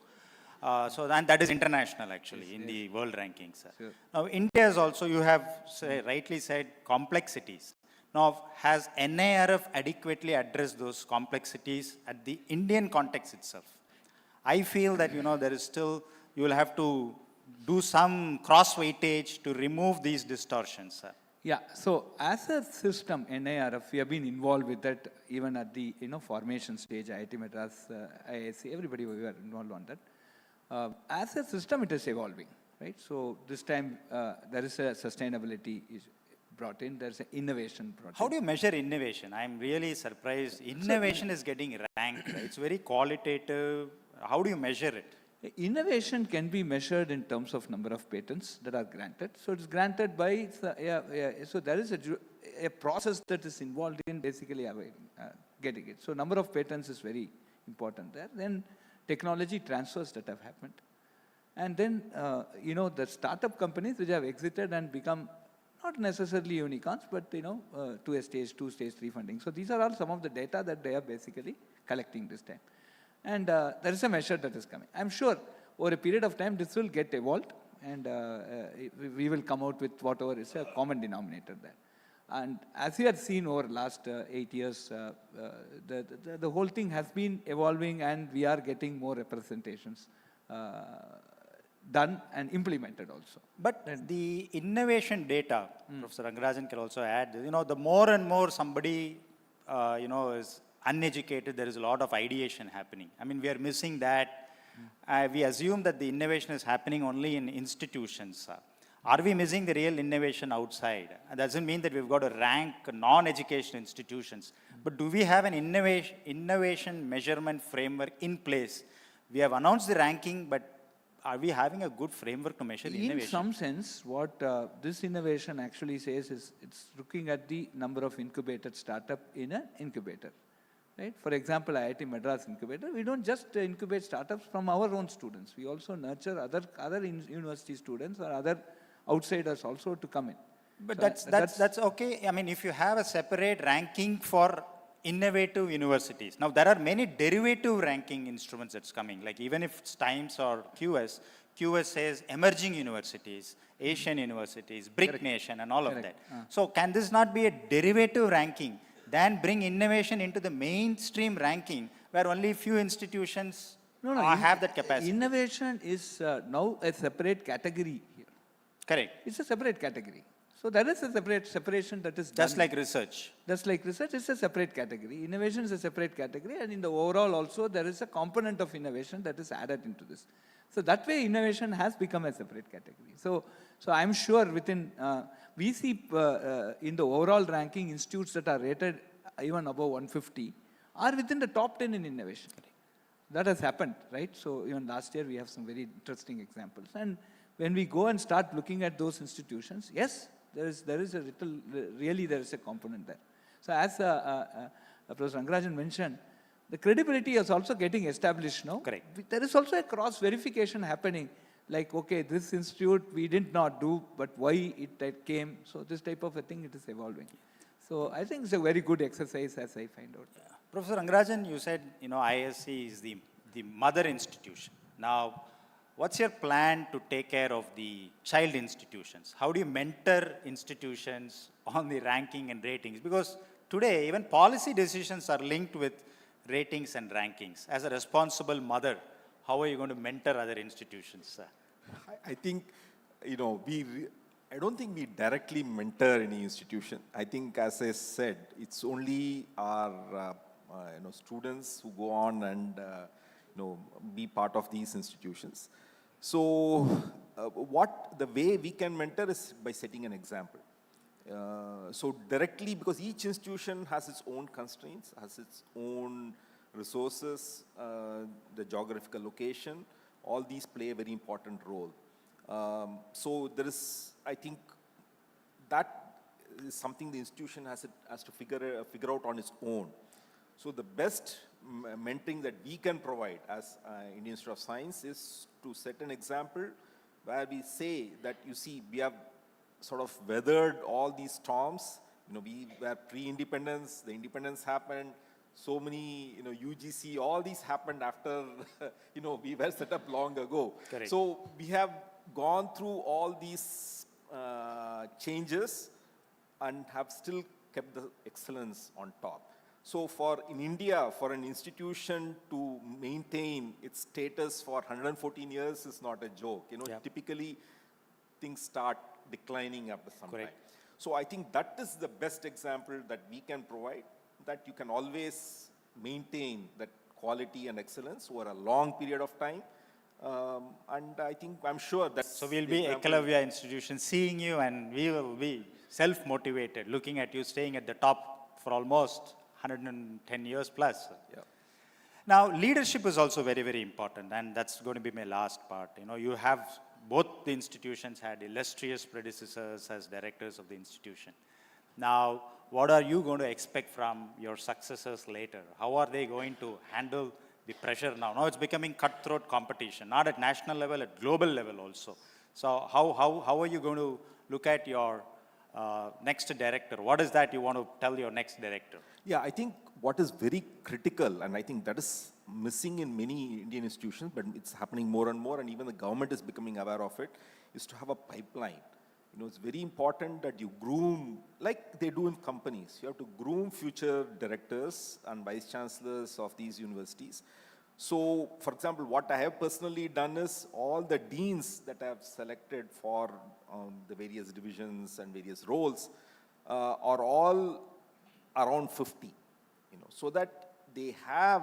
Yes. And that is international actually in the world rankings. Sure. Now India is also, you have rightly said, complexities. Now, has NIRF adequately addressed those complexities at the Indian context itself? I feel that, there is still, you will have to do some cross-weightage to remove these distortions. Yeah, so as a system, NIRF, we have been involved with that even at the formation stage, IIT Madras, IIC, everybody we were involved on that. As a system, it is evolving, right? So this time, there is a sustainability issue brought in, there's an innovation brought in. How do you measure innovation? I'm really surprised. Innovation is getting ranked, right? It's very qualitative. How do you measure it? Innovation can be measured in terms of number of patents that are granted. So it's granted by, so there is a process that is involved in basically getting it. So number of patents is very important there. Then technology transfers that have happened. And then, the startup companies which have exited and become not necessarily unicorns, but to a stage 2, stage 3 funding. So these are all some of the data that they are basically collecting this time. And there is a measure that is coming. I'm sure over a period of time this will get evolved, and we will come out with whatever is a common denominator there. And as you have seen over the last 8 years, the whole thing has been evolving, and we are getting more representations done and implemented also. But the innovation data, Professor Rangarajan can also add, the more and more somebody, is uneducated, there is a lot of ideation happening. I mean, we are missing that. We assume that the innovation is happening only in institutions. Are we missing the real innovation outside? That doesn't mean that we've got to rank non-educational institutions. But do we have an innovation measurement framework in place? We have announced the ranking, but are we having a good framework to measure innovation? In some sense, what this innovation actually says is it's looking at the number of incubated startup in an incubator. Right? For example, IIT Madras incubator, we don't just incubate startups from our own students. We also nurture other university students or other outsiders also to come in. But so that's okay. I mean, if you have a separate ranking for innovative universities. Now, there are many derivative ranking instruments that's coming. Like even if it's Times or QS says emerging universities, Asian universities, BRIC Correct. Nation, and all Correct. Of that. So can this not be a derivative ranking? Then bring innovation into the mainstream ranking, where only a few institutions have that capacity. Innovation is now a separate category here. Correct. It's a separate category. So there is a separation that is just like research. Just like research is a separate category. Innovation is a separate category, and in the overall also there is a component of innovation that is added into this. So that way innovation has become a separate category. So I'm sure within, we see in the overall ranking institutes that are rated even above 150 are within the top 10 in innovation. Correct. That has happened, right? So even last year we have some very interesting examples. And when we go and start looking at those institutions, yes, there is a little, really there is a component there. So as Professor Rangarajan mentioned, the credibility is also getting established now. Correct. There is also a cross-verification happening like, okay, this institute we did not do, but why it came. So this type of a thing, it is evolving. So I think it's a very good exercise as I find out. Professor Rangarajan, you said, ISC is the mother institution. Now, what's your plan to take care of the child institutions? How do you mentor institutions on the ranking and ratings? Because today, even policy decisions are linked with ratings and rankings. As a responsible mother, how are you going to mentor other institutions, sir? I think, I don't think we directly mentor any institution. I think, as I said, it's only our students who go on and be part of these institutions. So, the way we can mentor is by setting an example. So directly, because each institution has its own constraints, has its own resources, the geographical location, all these play a very important role. So there is, I think, that is something the institution has to figure out on its own. So the best mentoring that we can provide as Indian Institute of Science is to set an example where we say that, you see, we have sort of weathered all these storms. We were pre-independence, the independence happened, so many, UGC, all these happened after, we were set up long ago. Correct. So we have gone through all these changes and have still kept the excellence on top. So in India, for an institution to maintain its status for 114 years is not a joke. Typically things start declining after some time. So I think that is the best example that we can provide, that you can always maintain that quality and excellence over a long period of time. And I'm sure that. So we'll be Eklavya institution seeing you, and we will be self-motivated, looking at you staying at the top for almost 110 years plus. Yeah. Now, leadership is also very, very important, and that's going to be my last part. You have, both the institutions had illustrious predecessors as directors of the institution. Now, what are you going to expect from your successors later? How are they going to handle the pressure now? Now it's becoming cutthroat competition, not at national level, at global level also. So how are you going to look at your next director? What is that you want to tell your next director? Yeah, I think what is very critical, and I think that is missing in many Indian institutions, but it's happening more and more, and even the government is becoming aware of it, is to have a pipeline. It's very important that you groom, like they do in companies. You have to groom future directors and vice chancellors of these universities. So, for example, what I have personally done is all the deans that I have selected for the various divisions and various roles are all around 50, so that they have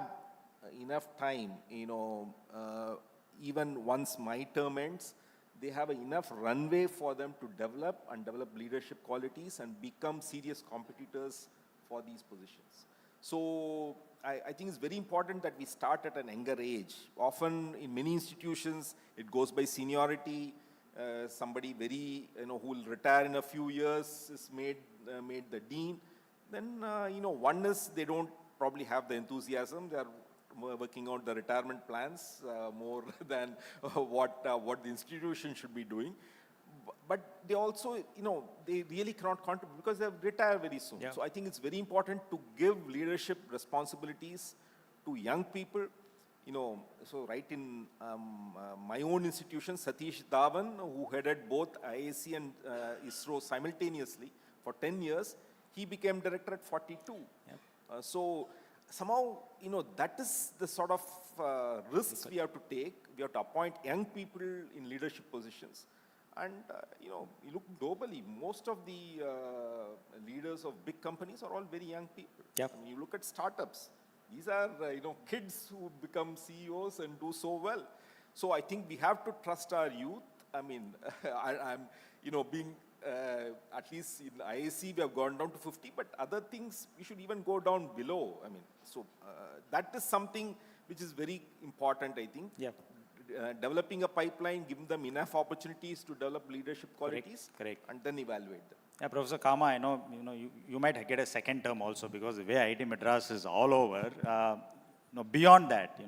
enough time, even once my term ends, they have enough runway for them to develop leadership qualities and become serious competitors for these positions. So I think it's very important that we start at an younger age. Often in many institutions, it goes by seniority. Somebody very, who will retire in a few years is made the dean. Then, one is they don't probably have the enthusiasm. They are working out the retirement plans more than what the institution should be doing. But they also, they really cannot contribute because they retire very soon. Yeah. So I think it's very important to give leadership responsibilities to young people. So right in my own institution, Satish Dhawan, who headed both IAC and ISRO simultaneously for 10 years, he became director at 42. Yeah. So somehow, that is the sort of risks we have to take. We have to appoint young people in leadership positions. And, you look globally, most of the leaders of big companies are all very young people. Yep. I mean, you look at startups. These are, kids who become CEOs and do so well. So I think we have to trust our youth. I mean, I'm, being, at least in IAC, we have gone down to 50, but other things, we should even go down below. I mean, so that is something which is very important, I think. Yeah. Developing a pipeline, giving them enough opportunities to develop leadership qualities, correct. And then evaluate them. Yeah, Professor Kama, I know, you might get a second term also because the way IIT Madras is all over. beyond that,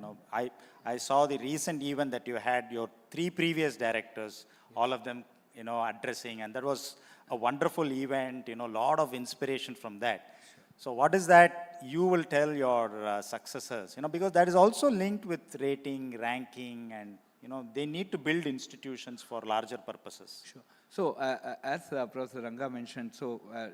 I saw the recent event that you had your 3 previous directors, all of them, addressing, and that was a wonderful event, a lot of inspiration from that. So what is that you will tell your successors, because that is also linked with rating, ranking, and, they need to build institutions for larger purposes. Sure. So, as Professor Ranga mentioned,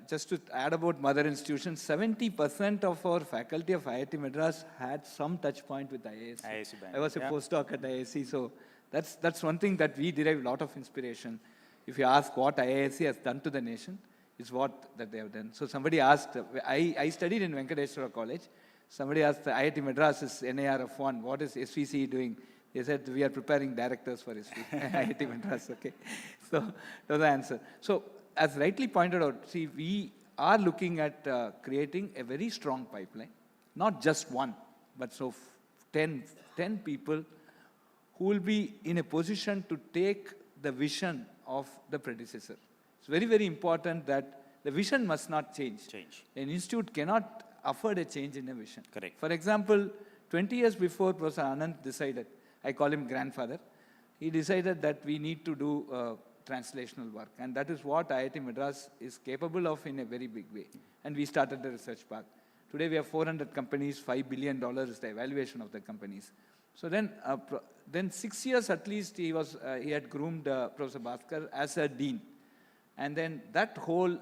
just to add about mother institutions, 70% of our faculty of IIT Madras had some touch point with IISc. I was a postdoc at IISc, so that's one thing that we derive a lot of inspiration. If you ask what IISc has done to the nation, it's what that they have done. So somebody asked, I studied in Venkateswara College. Somebody asked, IIT Madras is NARF1, what is SVC doing? They said, we are preparing directors for IIT Madras, okay. So that was the answer. So as rightly pointed out, see, we are looking at creating a very strong pipeline, not just one, but 10 people who will be in a position to take the vision of the predecessor. It's very, very important that the vision must not change. An institute cannot afford a change in a vision. Correct. For example, 20 years before Professor Anand decided, I call him grandfather, he decided that we need to do translational work. And that is what IIT Madras is capable of in a very big way. And we started the research park. Today we have 400 companies, $5 billion is the evaluation of the companies. So then 6 years at least he had groomed Professor Bhaskar as a dean. And then that whole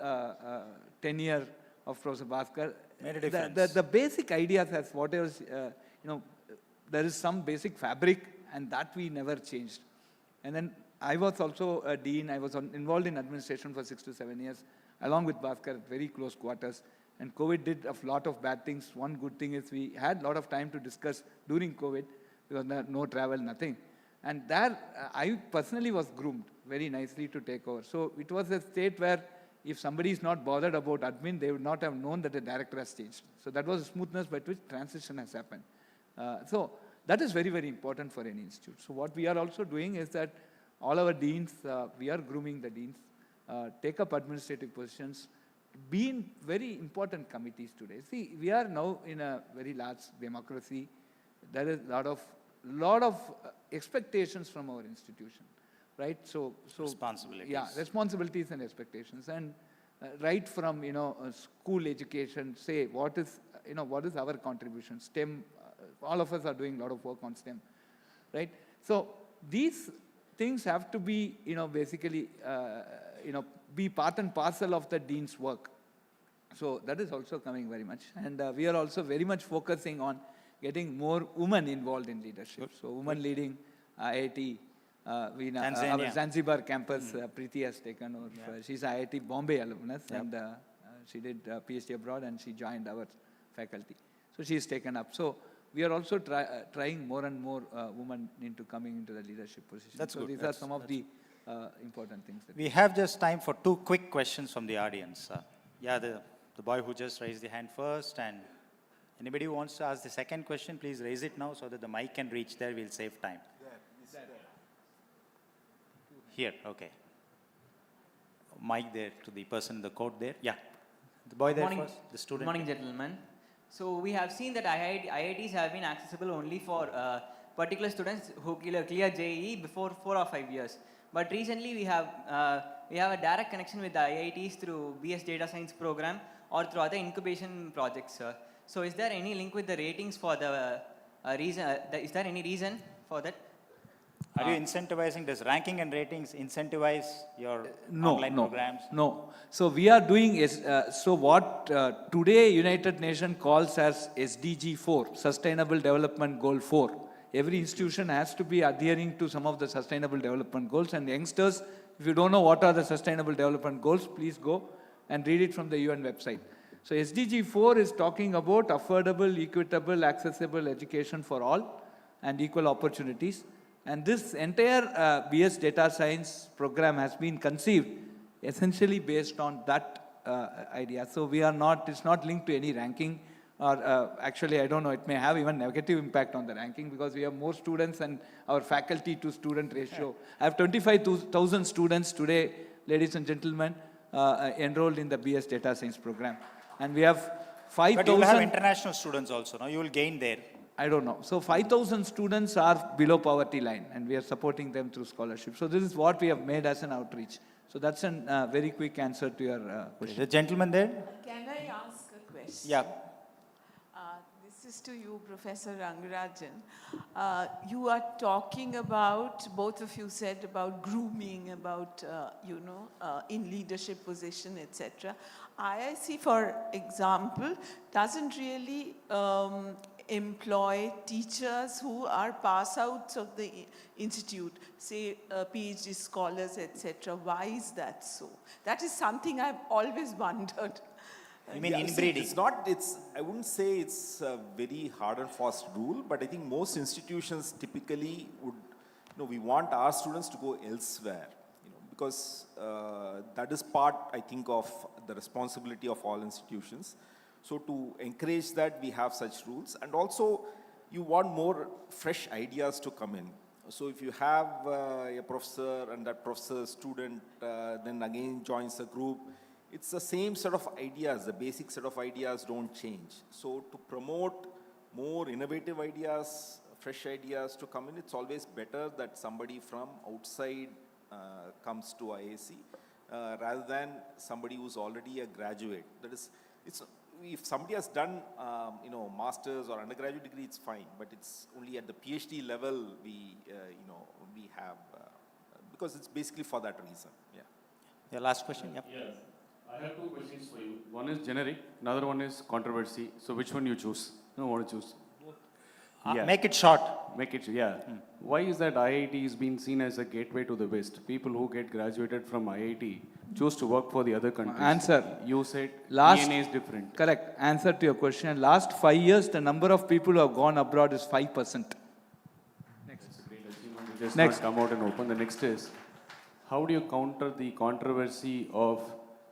tenure of Professor Bhaskar, made a difference. The basic ideas as whatever, there is some basic fabric, and that we never changed. And then I was also a dean. I was involved in administration for 6 to 7 years, along with Bhaskar at very close quarters. And COVID did a lot of bad things. One good thing is we had a lot of time to discuss during COVID, because no travel, nothing. And there, I personally was groomed very nicely to take over. So it was a state where if somebody is not bothered about admin, they would not have known that the director has changed. So that was the smoothness by which transition has happened. So that is very, very important for any institute. So what we are also doing is that all our deans, we are grooming the deans, take up administrative positions, be in very important committees today. See, we are now in a very large democracy. There is a lot of expectations from our institution, right? So responsibilities. Yeah, responsibilities and expectations. And right from, school education, say, what is our contribution? STEM, all of us are doing a lot of work on STEM, right? So these things have to be, basically, be part and parcel of the dean's work. So that is also coming very much. And we are also very much focusing on getting more women involved in leadership. Good. So women leading IIT, our Zanzibar campus, Preeti has taken over. Yeah. She's IIT Bombay alumnus, and she did PhD abroad, and she joined our faculty. So she's taken up. So we are also trying more and more women into coming into the leadership position. That's so good. These are some of the important things. We have just time for 2 quick questions from the audience. The boy who just raised the hand first, and anybody who wants to ask the second question, please raise it now so that the mic can reach there. We'll save time. Here, okay. Mic there to the person in the coat there. Yeah. The boy there first, the student. Good morning, gentlemen. So we have seen that IITs have been accessible only for particular students who clear JEE before 4 or 5 years. But recently we have a direct connection with the IITs through BS Data Science program or through other incubation projects. So is there any link with the ratings for the reason? Is there any reason for that? Are you incentivizing, does ranking and ratings incentivize your online programs? No. So we are doing, what today United Nations calls as SDG 4, Sustainable Development Goal 4. Every institution has to be adhering to some of the Sustainable Development Goals. And youngsters, if you don't know what are the Sustainable Development Goals, please go and read it from the UN website. So SDG 4 is talking about affordable, equitable, accessible education for all and equal opportunities. And this entire BS Data Science program has been conceived essentially based on that idea. So we are not, it's not linked to any ranking, or actually, I don't know, it may have even negative impact on the ranking because we have more students and our faculty to student ratio. I have 25,000 students today, ladies and gentlemen, enrolled in the BS Data Science program. And we have 5,000. But you will have international students also, no? You will gain there. I don't know. So 5,000 students are below poverty line, and we are supporting them through scholarship. So this is what we have made as an outreach. So that's a very quick answer to your question. The gentleman there? Can I ask a question? Yeah. This is to you, Professor Rangarajan. You are talking about, both of you said about grooming, about, in leadership position, etc. IIC, for example, doesn't really employ teachers who are pass outs of the institute, say PhD scholars, etc. Why is that so? That is something I've always wondered. You mean inbreeding? I wouldn't say it's a very hard and fast rule, but I think most institutions typically would, we want our students to go elsewhere, because that is part, I think, of the responsibility of all institutions. So to encourage that, we have such rules. And also, you want more fresh ideas to come in. So if you have a professor and that professor's student then again joins the group, it's the same set of ideas, the basic set of ideas don't change. So to promote more innovative ideas, fresh ideas to come in, it's always better that somebody from outside comes to IIC rather than somebody who's already a graduate. That is, if somebody has done master's or undergraduate degree, it's fine, but it's only at the PhD level we have, because it's basically for that reason. Yeah. Your last question? Yep. Yes. I have two questions for you. One is generic, another one is controversy. So which one you choose? No, want to choose? Make it short. Make it, yeah. Why is that IIT is being seen as a gateway to the West? People who get graduated from IIT choose to work for the other countries. Answer. You said DNA is different. Correct. Answer to your question. Last 5 years, the number of people who have gone abroad is 5%. Next. That's a great achievement. Just Next. not come out and open. The next is, how do you counter the controversy of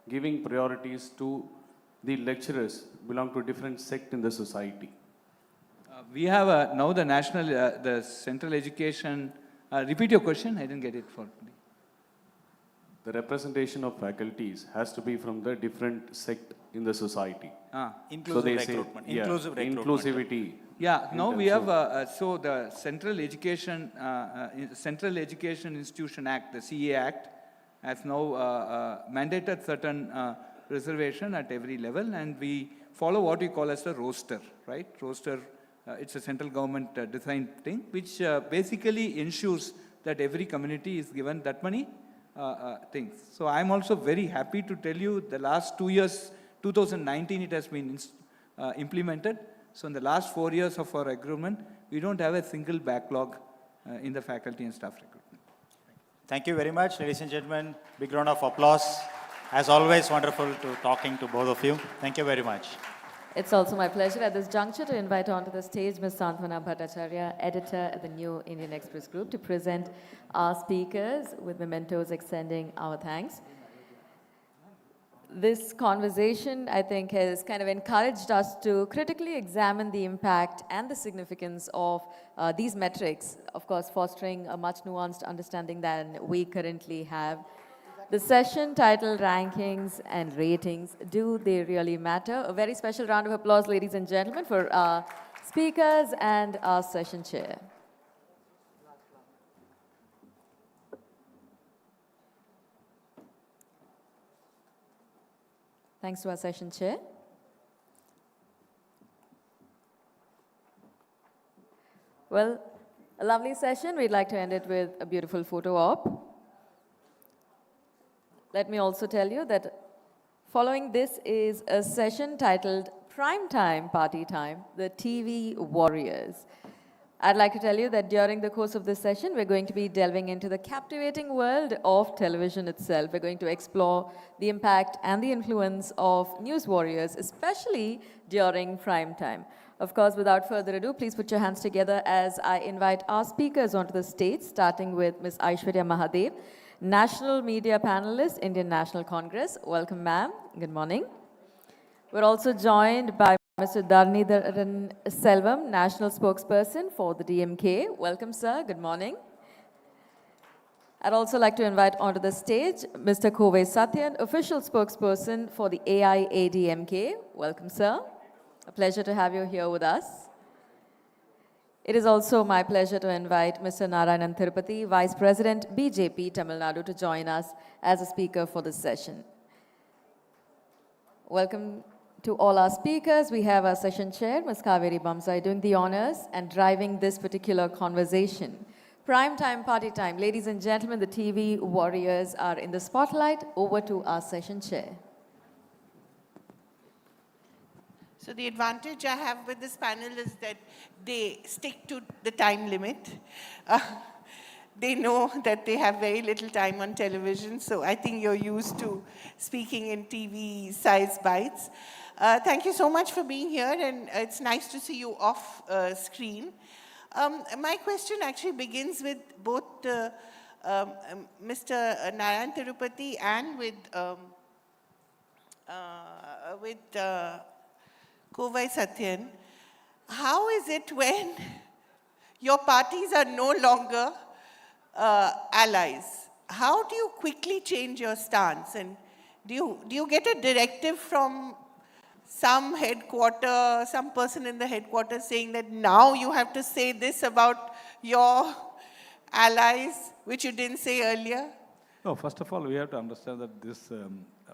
giving priorities to the lecturers belong to a different sect in the society? We have now the national, the central education. Repeat your question. I didn't get it for. The representation of faculties has to be from the different sect in the society. Inclusive so they recruitment. Say, yeah, Inclusive recruitment. inclusivity. Yeah, now we have, so the Central Education Institution Act, the CA Act, has now mandated certain reservation at every level, and we follow what we call as the roster, right? Roster, it's a central government design thing, which basically ensures that every community is given that many things. So I'm also very happy to tell you the last 2 years, 2019, it has been implemented. So in the last 4 years of our recruitment, we don't have a single backlog in the faculty and staff recruitment. Thank you very much, ladies and gentlemen. Big round of applause. As always, wonderful talking to both of you. Thank you very much. It's also my pleasure at this juncture to invite onto the stage Ms. Santwana Bhattacharya, editor at the New Indian Express Group, to present our speakers with mementos extending our thanks. This conversation, I think, has kind of encouraged us to critically examine the impact and the significance of these metrics, of course, fostering a much nuanced understanding than we currently have. The session titled Rankings and Ratings, Do They Really Matter? A very special round of applause, ladies and gentlemen, for our speakers and our session chair. Thanks to our session chair. Well, a lovely session. We'd like to end it with a beautiful photo op. Let me also tell you that following this is a session titled Prime Time Party Time, the TV Warriors. I'd like to tell you that during the course of this session, we're going to be delving into the captivating world of television itself. We're going to explore the impact and the influence of news warriors, especially during prime time. Of course, without further ado, please put your hands together as I invite our speakers onto the stage, starting with Ms. Aishwarya Mahadev, National Media Panelist, Indian National Congress. Welcome, ma'am. Good morning. We're also joined by Mr. Dharmendra Selvam, National Spokesperson for the DMK. Welcome, sir. Good morning. I'd also like to invite onto the stage Mr. Kove Satyan, Official Spokesperson for the AIADMK. Welcome, sir. A pleasure to have you here with us. It is also my pleasure to invite Mr. Narayanan Tirupati, Vice President, BJP, Tamil Nadu, to join us as a speaker for this session. Welcome to all our speakers. We have our session chair, Ms. Kaveri Bamsai, doing the honors and driving this particular conversation. Prime time, party time. Ladies and gentlemen, the TV warriors are in the spotlight. Over to our session chair. So the advantage I have with this panel is that they stick to the time limit. They know that they have very little time on television, so I think you're used to speaking in TV-sized bites. Thank you so much for being here, and it's nice to see you off screen. My question actually begins with both Mr. Narayan Tirupati and with Kovai Satyan. How is it when your parties are no longer allies? How do you quickly change your stance? And do you get a directive from some headquarter, some person in the headquarters saying that now you have to say this about your allies, which you didn't say earlier? No, first of all, we have to understand that this,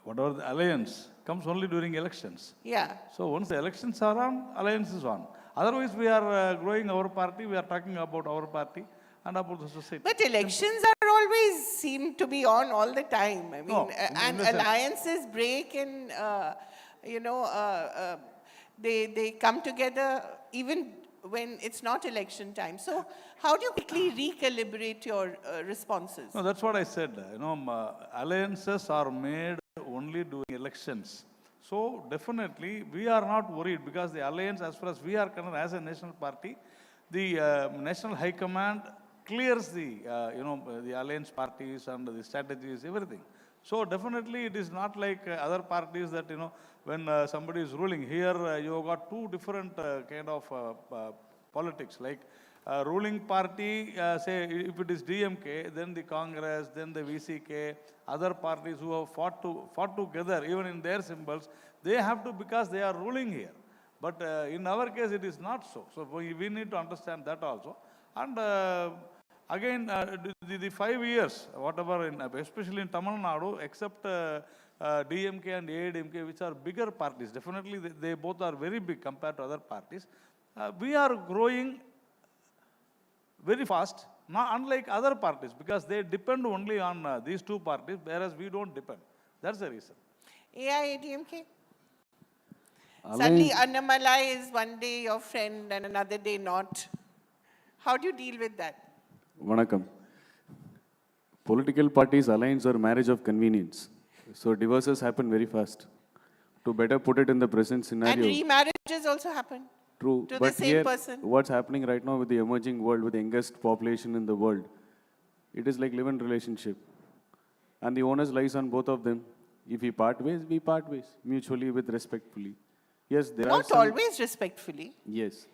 whatever the alliance, comes only during elections. Yeah. So once the elections are on, alliance is on. Otherwise, we are growing our party, we are talking about our party and about the society. But elections are always seem to be on all the time. I mean, No, and alliances break and, they come together even when it's not election time. So how do you quickly recalibrate your responses? No, that's what I said. Alliances are made only during elections. So definitely we are not worried because the alliance, as far as we are concerned as a national party, the national high command clears the the alliance parties and the strategies, everything. So definitely it is not like other parties that when somebody is ruling here, you have got two different kind of politics. Like ruling party, say if it is DMK, then the Congress, then the VCK, other parties who have fought together, even in their symbols, they have to because they are ruling here. But in our case, it is not so. So we need to understand that also. And again, the 5 years, whatever, especially in Tamil Nadu, except DMK and AIDMK, which are bigger parties, definitely they both are very big compared to other parties. We are growing very fast, not unlike other parties, because they depend only on these two parties, whereas we don't depend. That's the reason. AIADMK? Suddenly Annamalai is one day your friend and another day not. How do you deal with that? Vanakkam. Political parties' alliance or marriage of convenience. So divorces happen very fast. To better put it in the present scenario. And remarriages also happen. True. To But the same here, person. what's happening right now with the emerging world, with the youngest population in the world, it is like live-in relationship. And the onus lies on both of them. If we part ways, mutually with respectfully. Yes, there are some... Not always respectfully. Yes.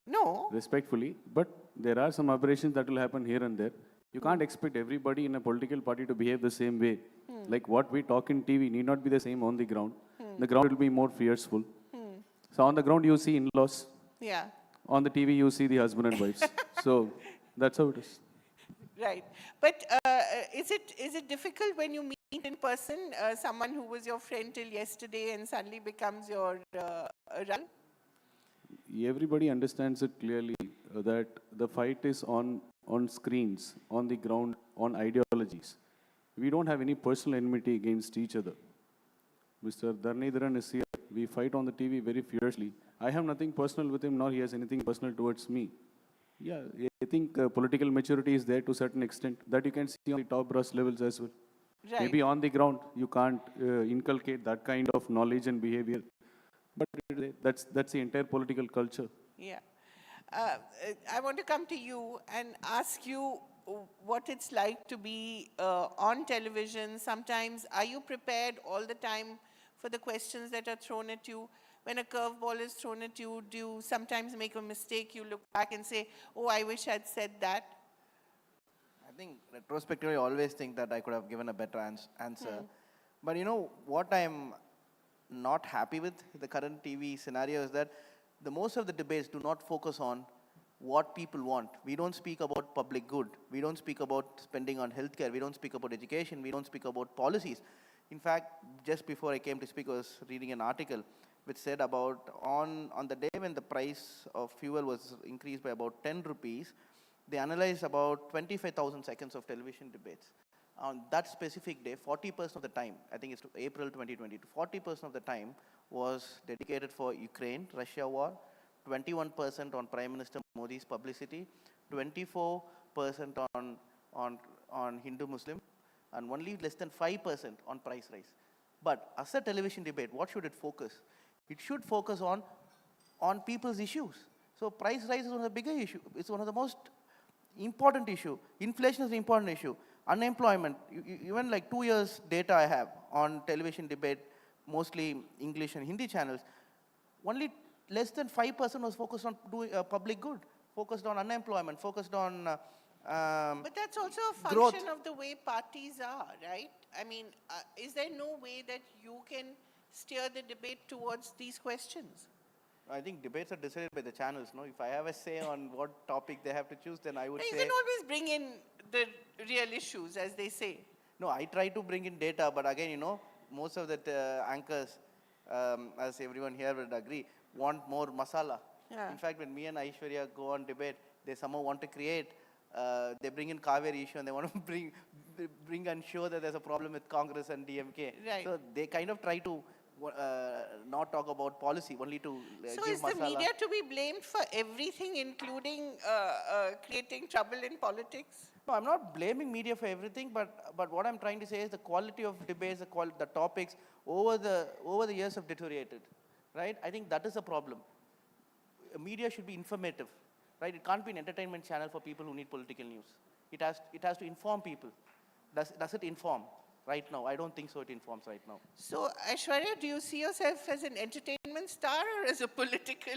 No. Respectfully. But there are some aberrations that will happen here and there. You can't expect everybody in a political party to behave the same way. Like what we talk in TV need not be the same on the ground. The ground will be more fearful. So on the ground you see in-laws. Yeah. On the TV you see the husband and wives. So that's how it is. Right. But is it difficult when you meet in person someone who was your friend till yesterday and suddenly becomes your rival? Everybody understands it clearly that the fight is on screens, on the ground, on ideologies. We don't have any personal enmity against each other. Mr. Dharmendra is here. We fight on the TV very fiercely. I have nothing personal with him, nor he has anything personal towards me. Yeah, I think political maturity is there to a certain extent that you can see on the top brass levels as well. Right. Maybe on the ground, you can't inculcate that kind of knowledge and behavior. But that's the entire political culture. Yeah. I want to come to you and ask you what it's like to be on television. Sometimes, are you prepared all the time for the questions that are thrown at you? When a curveball is thrown at you, do you sometimes make a mistake? You look back and say, oh, I wish I'd said that. I think retrospectively, I always think that I could have given a better answer. But you know, what I'm not happy with the current TV scenario is that most of the debates do not focus on what people want. We don't speak about public good. We don't speak about spending on healthcare. We don't speak about education. We don't speak about policies. In fact, just before I came to speak, I was reading an article which said about on the day when the price of fuel was increased by about 10 rupees, they analyzed about 25,000 seconds of television debates. On that specific day, 40% of the time, I think it's April 2022, 40% of the time was dedicated for Ukraine, Russia war, 21% on Prime Minister Modi's publicity, 24% on Hindu-Muslim, and only less than 5% on price rise. But as a television debate, what should it focus? It should focus on people's issues. So price rise is one of the bigger issues. It's one of the most important issue. Inflation is an important issue. Unemployment, even like 2 years data I have on television debate, mostly English and Hindi channels, only less than 5% was focused on doing public good, focused on unemployment, focused on but that's also a function growth. of the way parties are, right? I mean, is there no way that you can steer the debate towards these questions? I think debates are decided by the channels, no? If I have a say on what topic they have to choose, then I would You say... can always bring in the real issues, as they say. No, I try to bring in data, but again, most of the anchors, as everyone here would agree, want more masala. Yeah. In fact, when me and Aishwarya go on debate, they somehow want to create, they bring in Kaveri issue and they want to bring and show that there's a problem with Congress and DMK. Right. So they kind of try to not talk about policy, only to So give is the masala. media to be blamed for everything, including creating trouble in politics? No, I'm not blaming media for everything, but what I'm trying to say is the quality of debates, the topics over the years have deteriorated, right? I think that is a problem. Media should be informative, right? It can't be an entertainment channel for people who need political news. It has to inform people. Does it inform right now? I don't think so. It informs right now. So, Aishwarya, do you see yourself as an entertainment star or as a political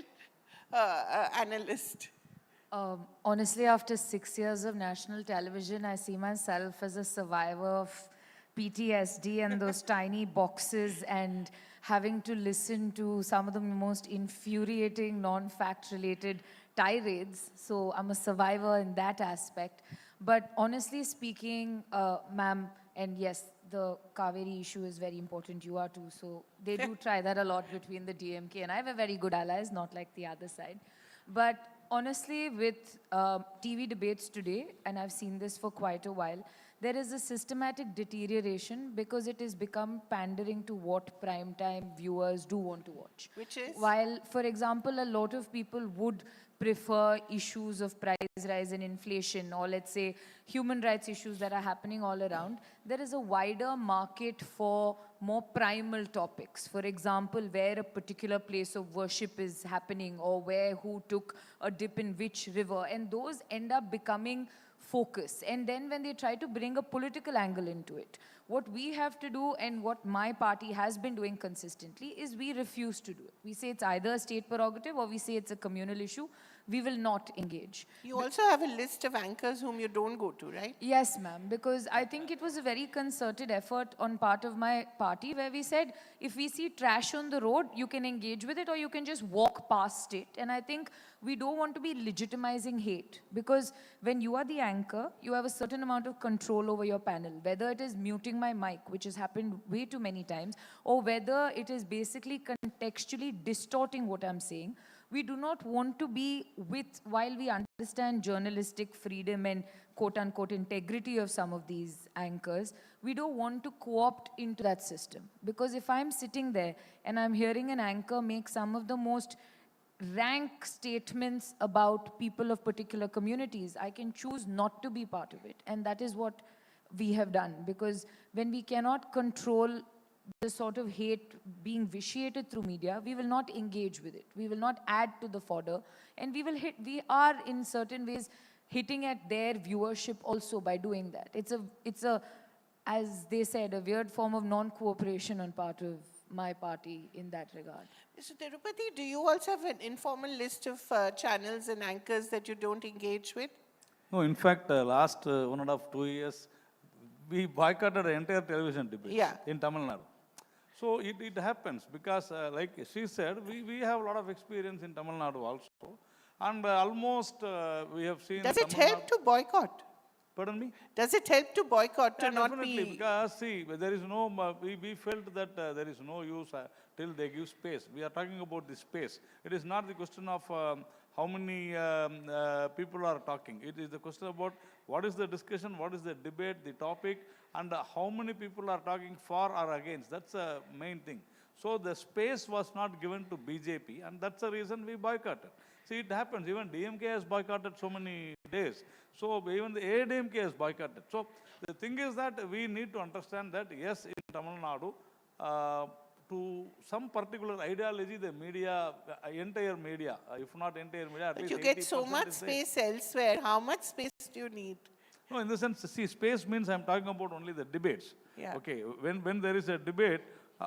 analyst? Honestly, after 6 years of national television, I see myself as a survivor of PTSD and those tiny boxes and having to listen to some of the most infuriating, non-fact related tirades. So I'm a survivor in that aspect. But honestly speaking, ma'am, and yes, the Kaveri issue is very important. You are too. So they do try that a lot between the DMK. And I have a very good allies, not like the other side. But honestly, with TV debates today, and I've seen this for quite a while, there is a systematic deterioration because it has become pandering to what primetime viewers do want to watch. Which is? While, for example, a lot of people would prefer issues of price rise and inflation, or let's say human rights issues that are happening all around, there is a wider market for more primal topics. For example, where a particular place of worship is happening, or who took a dip in which river, and those end up becoming focus. And then when they try to bring a political angle into it, what we have to do, and what my party has been doing consistently, is we refuse to do it. We say it's either a state prerogative or we say it's a communal issue. We will not engage. You also have a list of anchors whom you don't go to, right? Yes, ma'am, because I think it was a very concerted effort on part of my party where we said, if we see trash on the road, you can engage with it or you can just walk past it. And I think we don't want to be legitimizing hate, because when you are the anchor, you have a certain amount of control over your panel, whether it is muting my mic, which has happened way too many times, or whether it is basically contextually distorting what I'm saying. We do not want to be while we understand journalistic freedom and quote-unquote integrity of some of these anchors, we don't want to co-opt into that system. Because if I'm sitting there and I'm hearing an anchor make some of the most rank statements about people of particular communities, I can choose not to be part of it. And that is what we have done. Because when we cannot control the sort of hate being vitiated through media, we will not engage with it. We will not add to the fodder. And we are in certain ways hitting at their viewership also by doing that. It's a, as they said, a weird form of non-cooperation on part of my party in that regard. Mr. Tirupati, do you also have an informal list of channels and anchors that you don't engage with? No, in fact, last 1.5, 2 years, we boycotted the entire television debate in Tamil Nadu. So it happens because, like she said, we have a lot of experience in Tamil Nadu also. And almost we have seen... Does it help to boycott? Pardon me? Does it help to boycott to not definitely, be... because see, there is no, we felt that there is no use till they give space. We are talking about the space. It is not the question of how many people are talking. It is the question about what is the discussion, what is the debate, the topic, and how many people are talking for or against. That's the main thing. So the space was not given to BJP, and that's the reason we boycotted. See, it happens. Even DMK has boycotted so many days. So even the ADMK has boycotted. So the thing is that we need to understand that, yes, in Tamil Nadu, to some particular ideology, the media, entire media, if not entire media, at But least you get so much space elsewhere. How much space do you need? No, in the sense, see, space means I'm talking about only the debates. Yeah. Okay, when there is a debate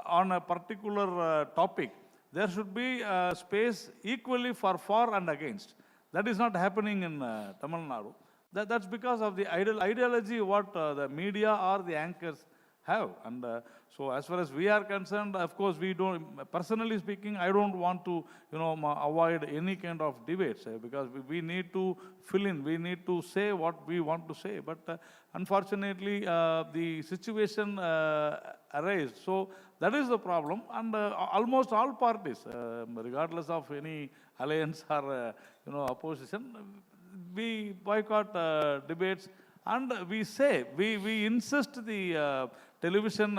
on a particular topic, there should be space equally for and against. That is not happening in Tamil Nadu. That's because of the ideology what the media or the anchors have. And so as far as we are concerned, of course, we don't, personally speaking, I don't want to, avoid any kind of debates because we need to fill in, we need to say what we want to say. But unfortunately, the situation arises. So that is the problem. And almost all parties, regardless of any alliance or, opposition, we boycott debates. And we say, we insist the television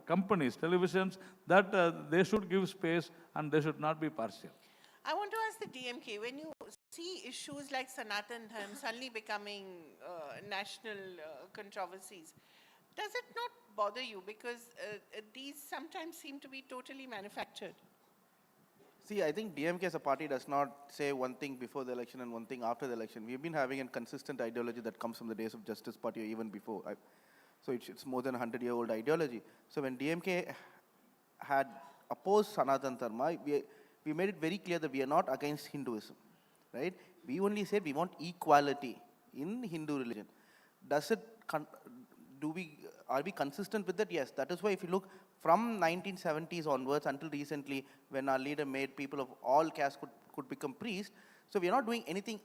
companies, televisions, that they should give space and they should not be partial. I want to ask the DMK, when you see issues like Sanatan Dharm suddenly becoming national controversies, does it not bother you? Because these sometimes seem to be totally manufactured. See, I think DMK as a party does not say one thing before the election and one thing after the election. We've been having a consistent ideology that comes from the days of Justice Party or even before. So it's more than a 100-year-old ideology. So when DMK had opposed Sanatan Dharma, we made it very clear that we are not against Hinduism, right? We only said we want equality in Hindu religion. Are we consistent with that? Yes. That is why if you look from 1970s onwards until recently, when our leader made people of all castes could become priests, so we are not doing anything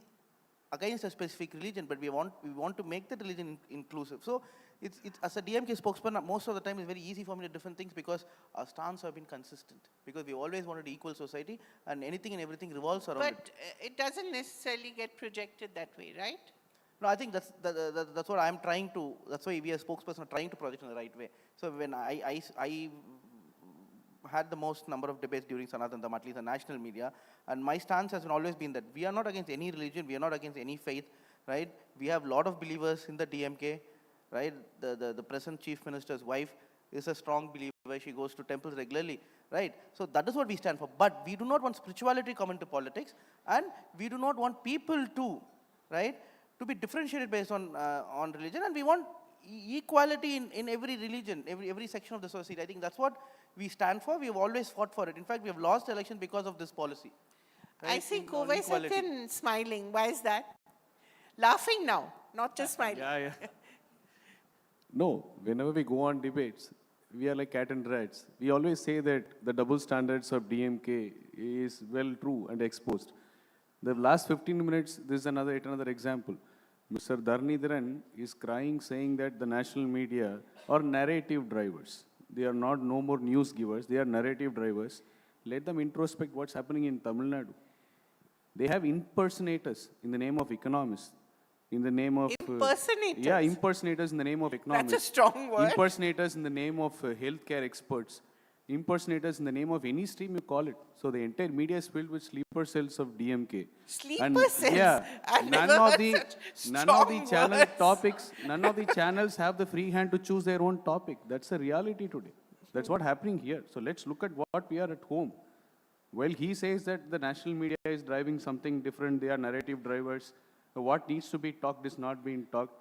against a specific religion, but we want to make that religion inclusive. So it's as a DMK spokesman, most of the time it's very easy for me to do different things because our stance have been consistent. Because we always wanted equal society, and anything and everything revolves around it. But it doesn't necessarily get projected that way, right? No, I think that's what I'm trying to, that's why we as spokesperson are trying to project in the right way. So when I had the most number of debates during Sanatan Dharma, at least the national media, and my stance has always been that we are not against any religion, we are not against any faith, right? We have a lot of believers in the DMK, right? The present chief minister's wife is a strong believer, she goes to temples regularly, right? So that is what we stand for. But we do not want spirituality to come into politics, and we do not want people to, right, to be differentiated based on religion, and we want equality in every religion, every section of the society. I think that's what we stand for. We have always fought for it. In fact, we have lost the election because of this policy. Right? I see Kovai Satyan smiling. Why is that? Laughing now, not just smiling. Yeah. No, whenever we go on debates, we are like cat and rats. We always say that the double standards of DMK is well true and exposed. The last 15 minutes, this is another example. Mr. Dharmendra is crying, saying that the national media are narrative drivers. They are not no more news givers. They are narrative drivers. Let them introspect what's happening in Tamil Nadu. They have impersonators in the name of economists. In the name of... Impersonators? Yeah, impersonators in the name of economists. That's a strong word. Impersonators in the name of healthcare experts. Impersonators in the name of any stream you call it. So the entire media is filled with sleeper cells of DMK. Sleeper cells? Yeah. I've None never of heard the such none of the strong channel words. topics, none of the channels have the free hand to choose their own topic. That's the reality today. That's what's happening here. So let's look at what we are at home. Well, he says that the national media is driving something different. They are narrative drivers. What needs to be talked is not being talked.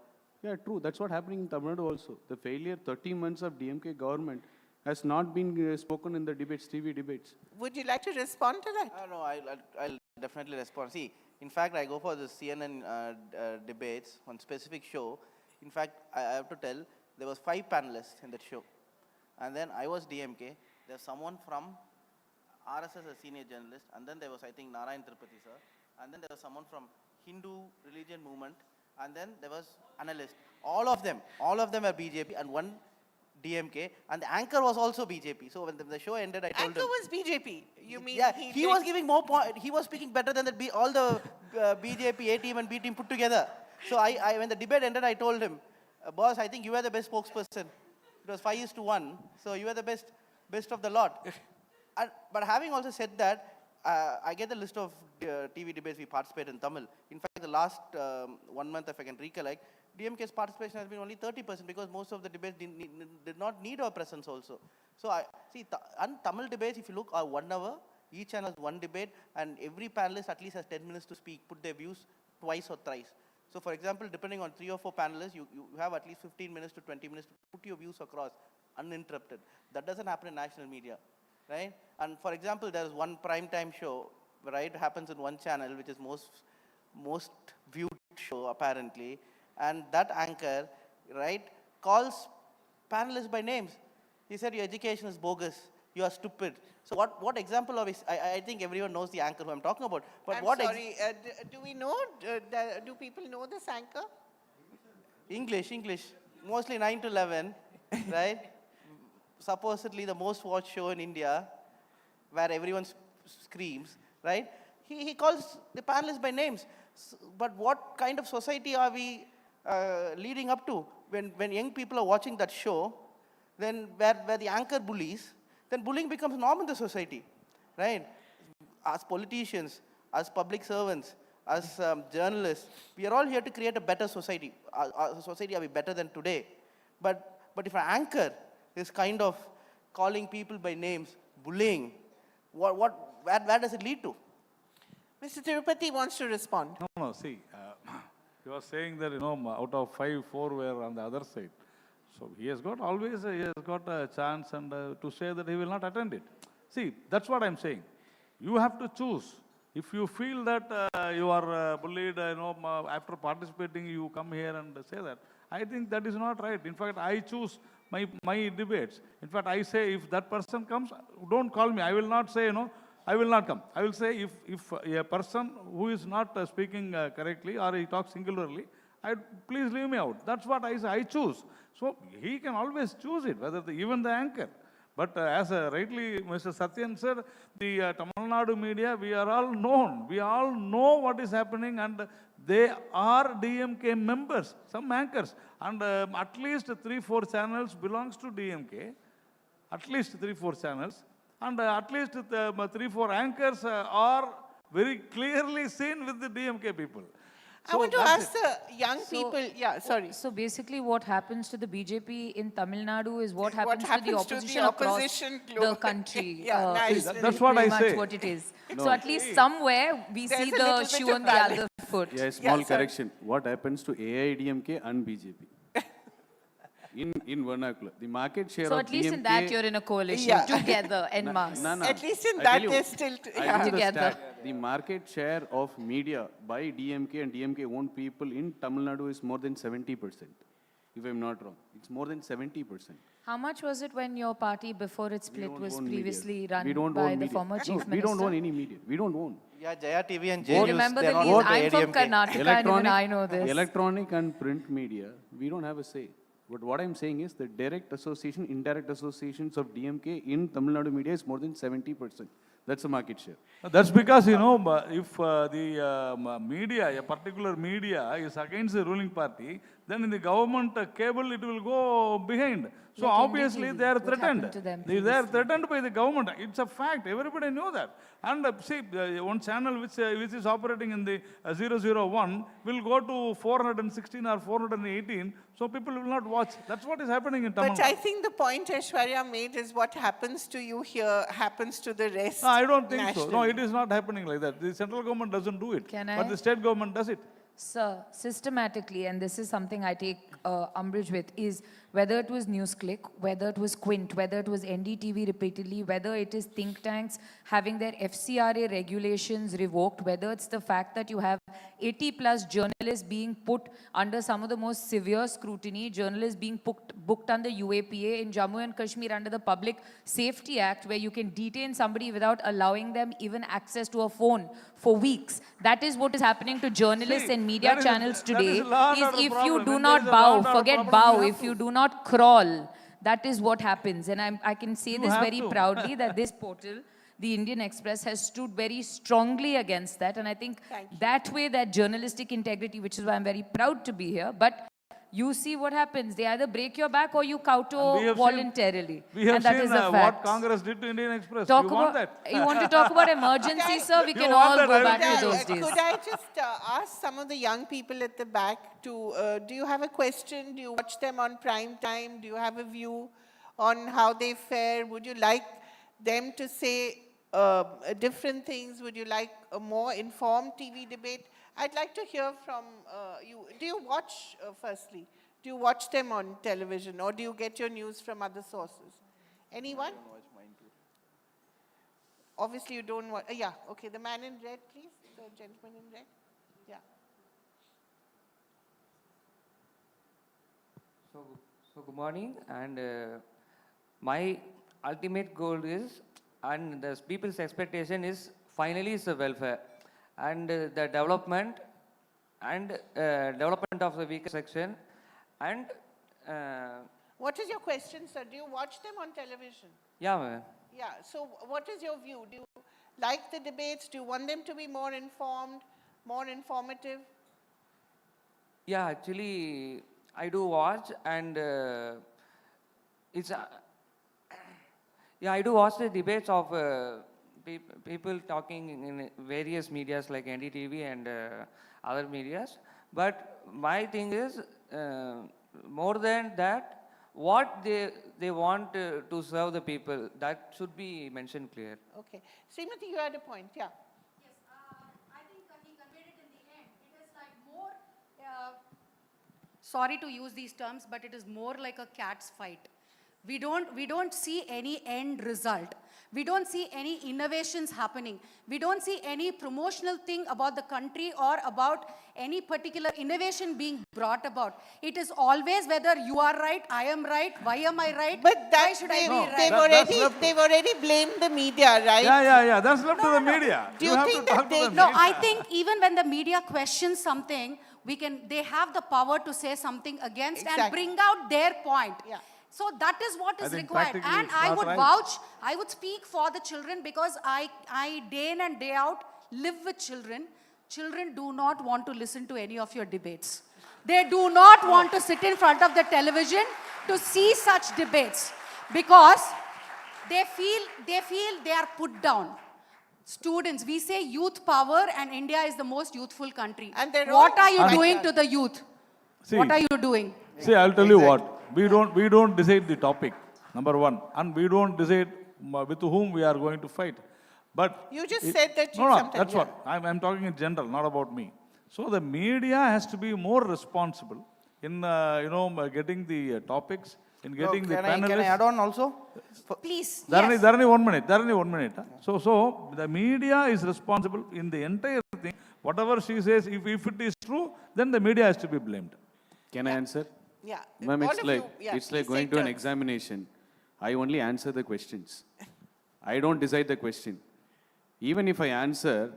Yeah, true. That's what's happening in Tamil Nadu also. The failure, 30 months of DMK government has not been spoken in the debates, TV debates. Would you like to respond to that? No, I'll definitely respond. See, in fact, I go for the CNN debates on specific show. In fact, I have to tell, there was 5 panelists in that show. And then I was DMK. There's someone from RSS, a senior journalist. And then there was, I think, Narayan Tirupati, sir. and then there was someone from Hindu religion movement, and then there was analyst. All of them were BJP and one DMK, and the anchor was also BJP. So when the show ended, I told him. Anchor was BJP. You mean? Yeah, he was giving more point. He was speaking better than all the BJP A team and B team put together. So when the debate ended, I told him, boss, I think you are the best spokesperson. It was 5:1, so you are the best of the lot. But having also said that, I get the list of TV debates we participate in Tamil. In fact, the last 1 month, if I can recollect, DMK's participation has been only 30% because most of the debates did not need our presence also. So Tamil debates, if you look, are 1 hour. Each channel has one debate, and every panelist at least has 10 minutes to speak, put their views twice or thrice. So for example, depending on 3 or 4 panelists, you have at least 15 minutes to 20 minutes to put your views across uninterrupted. That doesn't happen in national media, right? And for example, there's one primetime show, right? It happens in one channel, which is most viewed show apparently. And that anchor, right, calls panelists by names. He said, your education is bogus. You are stupid. So what example of it? I think everyone knows the anchor who I'm talking about. But I'm sorry, do we know, do people know this anchor? English. Mostly 9 to 11, right? Supposedly the most watched show in India, where everyone screams, right? He calls the panelists by names. But what kind of society are we leading up to when young people are watching that show? Then where the anchor bullies, then bullying becomes norm in the society, right? As politicians, as public servants, as journalists, we are all here to create a better society. Our society will be better than today. But if an anchor is kind of calling people by names, bullying, where does it lead to? Mr. Tirupati wants to respond. No, see, you are saying that, out of 5, 4 were on the other side. So he has got a chance and to say that he will not attend it. See, that's what I'm saying. You have to choose. If you feel that you are bullied, after participating, you come here and say that. I think that is not right. In fact, I choose my debates. In fact, I say if that person comes, don't call me. I will not say, I will not come. I will say if a person who is not speaking correctly or he talks singularly, please leave me out. That's what I say. I choose. So he can always choose it, even the anchor. But as rightly Mr. Satyan said, the Tamil Nadu media, we are all known. We all know what is happening, and they are DMK members, some anchors. And at least 3-4 channels belongs to DMK. At least 3-4 channels. And at least 3-4 anchors are very clearly seen with the DMK people. I want to ask the young people, sorry. So basically what happens to the BJP in Tamil Nadu is what happens to the opposition across the country. That's what I say. What it is. No. So at least somewhere we see the shoe on the other foot. Yeah, small correction. What happens to AIDMK and BJP? In vernacular, the market share so of at least DMK, in that you're in a coalition together en masse. At least in that they're still together. The market share of media by DMK and DMK owned people in Tamil Nadu is more than 70%. If I'm not wrong, it's more than 70%. How much was it when your party, before its split, was previously media. run by the former chief minister? We don't own any media. We don't own. Yeah, Jaya TV and Do you remember the news? I'm from Karnataka and even I know this. Electronic and print media, we don't have a say. But what I'm saying is the direct association, indirect associations of DMK in Tamil Nadu media is more than 70%. That's the market share. That's because, if the media, a particular media is against the ruling party, then in the government cable it will go behind. So obviously they are threatened. They are threatened by the government. It's a fact. Everybody knows that. And see, one channel which is operating in the 001 will go to 416 or 418. So people will not watch. That's what is happening in Tamil Nadu. But I think the point Aishwarya made is what happens to you here happens to the rest. No, I don't think so. No, it is not happening like that. The central government doesn't do it. But the state government does it. Sir, systematically, and this is something I take umbrage with, is whether it was NewsClick, whether it was Quint, whether it was NDTV repeatedly, whether it is think tanks having their FCRA regulations revoked, whether it's the fact that you have 80 plus journalists being put under some of the most severe scrutiny, journalists being booked under UAPA in Jammu and Kashmir under the Public Safety Act, where you can detain somebody without allowing them even access to a phone for weeks. That is what is happening to journalists and media channels today. Is if you do not bow, forget bow, if you do not crawl, that is what happens. And I can say this very proudly that this portal, the Indian Express, has stood very strongly against that. And I think that way, that journalistic integrity, which is why I'm very proud to be here. But you see what happens. They either break your back or you kowtow voluntarily. We have and that seen is a fact. what Congress did to Indian Express. Talk you about, want that? You want to talk about emergency, sir? We can all go back to those days. Could I just ask some of the young people at the back to, do you have a question? Do you watch them on prime time? Do you have a view on how they fare? Would you like them to say different things? Would you like a more informed TV debate? I'd like to hear from you. Do you watch, firstly, do you watch them on television, or do you get your news from other sources? Anyone? I don't watch mine too. Obviously you don't watch, yeah, okay, the man in red, please, the gentleman in red, yeah. So good morning, and my ultimate goal is, and the people's expectation is, finally is the welfare and the development of the weaker section, and what is your question, sir? Do you watch them on television? yeah, ma'am. Yeah, so what is your view? Do you like the debates? Do you want them to be more informed, more informative? Yeah, actually, I do watch, and it's yeah, I do watch the debates of people talking in various medias like NDTV and other medias. But my thing is, more than that, what they want to serve the people, that should be mentioned clear. Okay. Srimati, you had a point, yeah. Yes, I think he conveyed it in the end. It is like more, sorry to use these terms, but it is more like a cat's fight. We don't see any end result. We don't see any innovations happening. We don't see any promotional thing about the country or about any particular innovation being brought about. It is always whether you are right, I am right, why am I right, but why should I be right? They've already blamed the media, right? Yeah. That's left to the media. Do you think that they... No, I think even when the media questions something, they have the power to say something against and bring out their point. Yeah. So that is what is required. And I would vouch, I would speak for the children, because I day in and day out live with children. Children do not want to listen to any of your debates. They do not want to sit in front of the television to see such debates, because they feel they are put down. Students, we say youth power, and India is the most youthful country. And what are you doing to the youth? See, what are you doing? See, I'll tell you what. We don't decide the topic, number one, and we don't decide with whom we are going to fight. But you just said that. No, that's what I'm talking in general, not about me. So the media has to be more responsible in getting the topics, in getting the panelists. Can I add on also? Please. Dharani, 1 minute. Dharani, 1 minute. So the media is responsible in the entire thing. Whatever she says, if it is true, then the media has to be blamed. Can I answer? Yeah. Ma'am, it's like going to an examination. I only answer the questions. I don't decide the question. Even if I answer,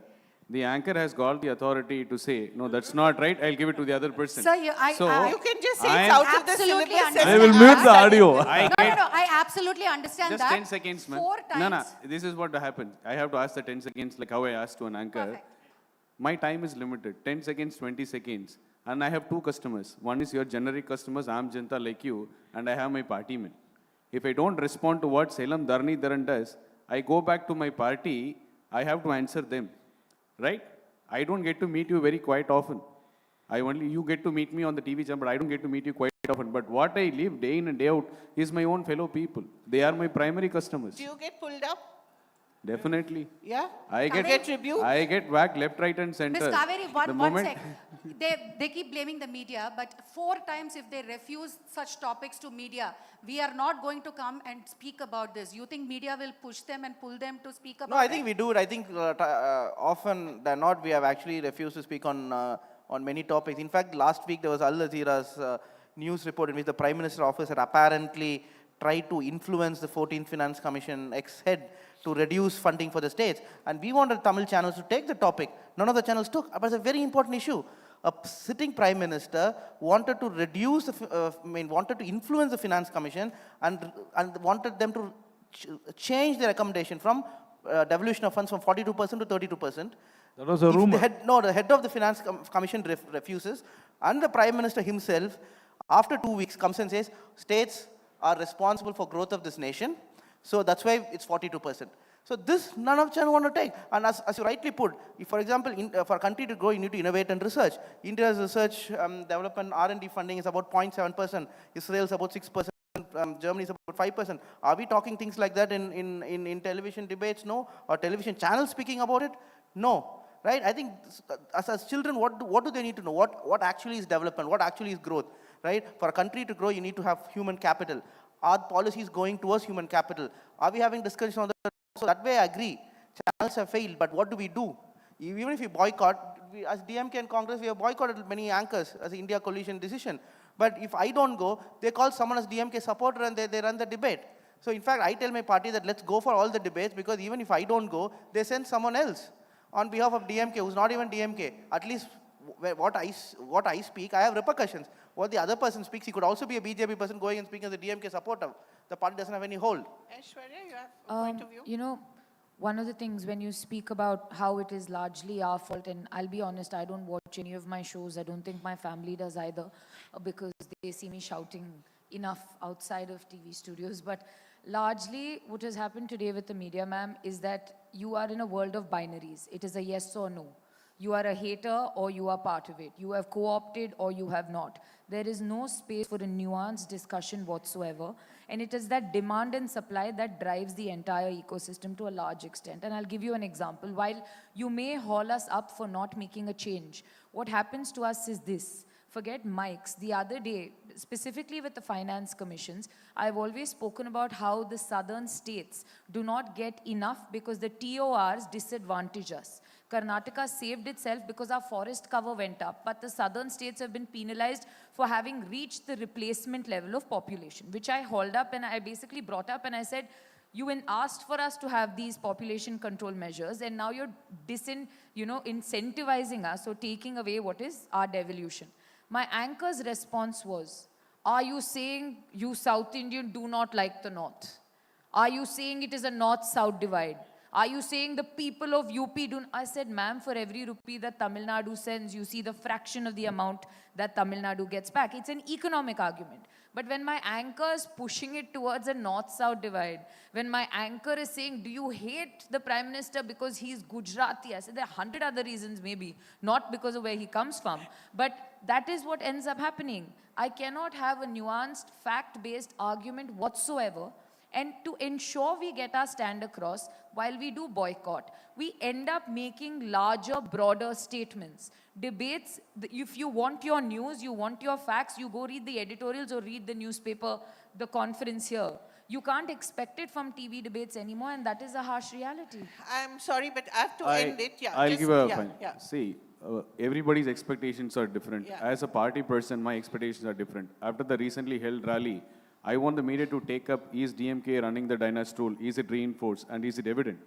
the anchor has got the authority to say, no, that's not right, I'll give it to the other person. Sir, you can just say it's out of the syllabus. I will mute the audio. No, I absolutely understand just that. 10 seconds, ma'am. 4 times. No, this is what happened. I have to ask the 10 seconds like how I asked to an anchor. Perfect. My time is limited, 10 seconds, 20 seconds. And I have 2 customers. One is your generic customers, I'm Janta like you, and I have my party men. If I don't respond to what Salem Dharni Dharan does, I go back to my party, I have to answer them. Right? I don't get to meet you very quite often. You get to meet me on the TV channel, but I don't get to meet you quite often. But what I live day in and day out is my own fellow people. They are my primary customers. Do you get pulled up? Definitely. Yeah? I get rebuked? I get whacked left, right and center. Ms. Kaveri, one sec. they keep blaming the media, but 4 times if they refuse such topics to media, we are not going to come and speak about this. You think media will push them and pull them to speak about No, I it? think we do it. I think often than not, we have actually refused to speak on many topics. In fact, last week there was Al Jazeera's news report in which the Prime Minister's office had apparently tried to influence the 14th Finance Commission ex-head to reduce funding for the states. And we wanted Tamil channels to take the topic. None of the channels took. But it's a very important issue. A sitting Prime Minister wanted to reduce, wanted to influence the Finance Commission and wanted them to change their recommendation from devolution of funds from 42% to 32%. That was a rumor. The head of the Finance Commission refuses, and the Prime Minister himself, after 2 weeks, comes and says, states are responsible for growth of this nation, so that's why it's 42%. So this, none of China want to take. And as you rightly put, if, for example, for a country to grow, you need to innovate and research. India's research development R&D funding is about 0.7%. Israel's about 6%. Germany is about 5%. Are we talking things like that in television debates? No. Or television channels speaking about it? No. Right? I think as children, what do they need to know? What actually is development? What actually is growth? Right? For a country to grow, you need to have human capital. Are policies going towards human capital? Are we having discussions on that? So that way I agree. Channels have failed, but what do we do? Even if we boycott, as DMK and Congress, we have boycotted many anchors as the India coalition decision. But if I don't go, they call someone as DMK supporter and they run the debate. So in fact, I tell my party that let's go for all the debates, because even if I don't go, they send someone else on behalf of DMK, who's not even DMK. At least what I speak, I have repercussions. What the other person speaks, he could also be a BJP person going and speaking as a DMK supporter. The party doesn't have any hold. Aishwarya, you have a point of view? You know, one of the things when you speak about how it is largely our fault, and I'll be honest, I don't watch any of my shows. I don't think my family does either, because they see me shouting enough outside of TV studios. But largely what has happened today with the media, ma'am, is that you are in a world of binaries. It is a yes or no. You are a hater or you are part of it. You have co-opted or you have not. There is no space for a nuanced discussion whatsoever. And it is that demand and supply that drives the entire ecosystem to a large extent. And I'll give you an example. While you may haul us up for not making a change, what happens to us is this. Forget mics. The other day, specifically with the finance commissions, I've always spoken about how the southern states do not get enough because the TORs disadvantage us. Karnataka saved itself because our forest cover went up, but the southern states have been penalized for having reached the replacement level of population, which I hauled up and I basically brought up and I said, you asked for us to have these population control measures, and now you're incentivizing us or taking away what is our devolution. My anchor's response was, are you saying you South Indian do not like the North? Are you saying it is a North-South divide? Are you saying the people of UP do? I said, ma'am, for every rupee that Tamil Nadu sends, you see the fraction of the amount that Tamil Nadu gets back. It's an economic argument. But when my anchor is pushing it towards a North-South divide, when my anchor is saying, do you hate the Prime Minister because he's Gujarati? I said, there are 100 other reasons maybe, not because of where he comes from. But that is what ends up happening. I cannot have a nuanced, fact-based argument whatsoever. And to ensure we get our stand across, while we do boycott, we end up making larger, broader statements. Debates, if you want your news, you want your facts, you go read the editorials or read the newspaper, the conference here. You can't expect it from TV debates anymore, and that is a harsh reality. I'm sorry, but I have to end it. Yeah, I'll give a point. Yeah. See, everybody's expectations are different. Yeah. As a party person, my expectations are different. After the recently held rally, I want the media to take up, is DMK running the dynasty rule? Is it reinforced? And is it evident?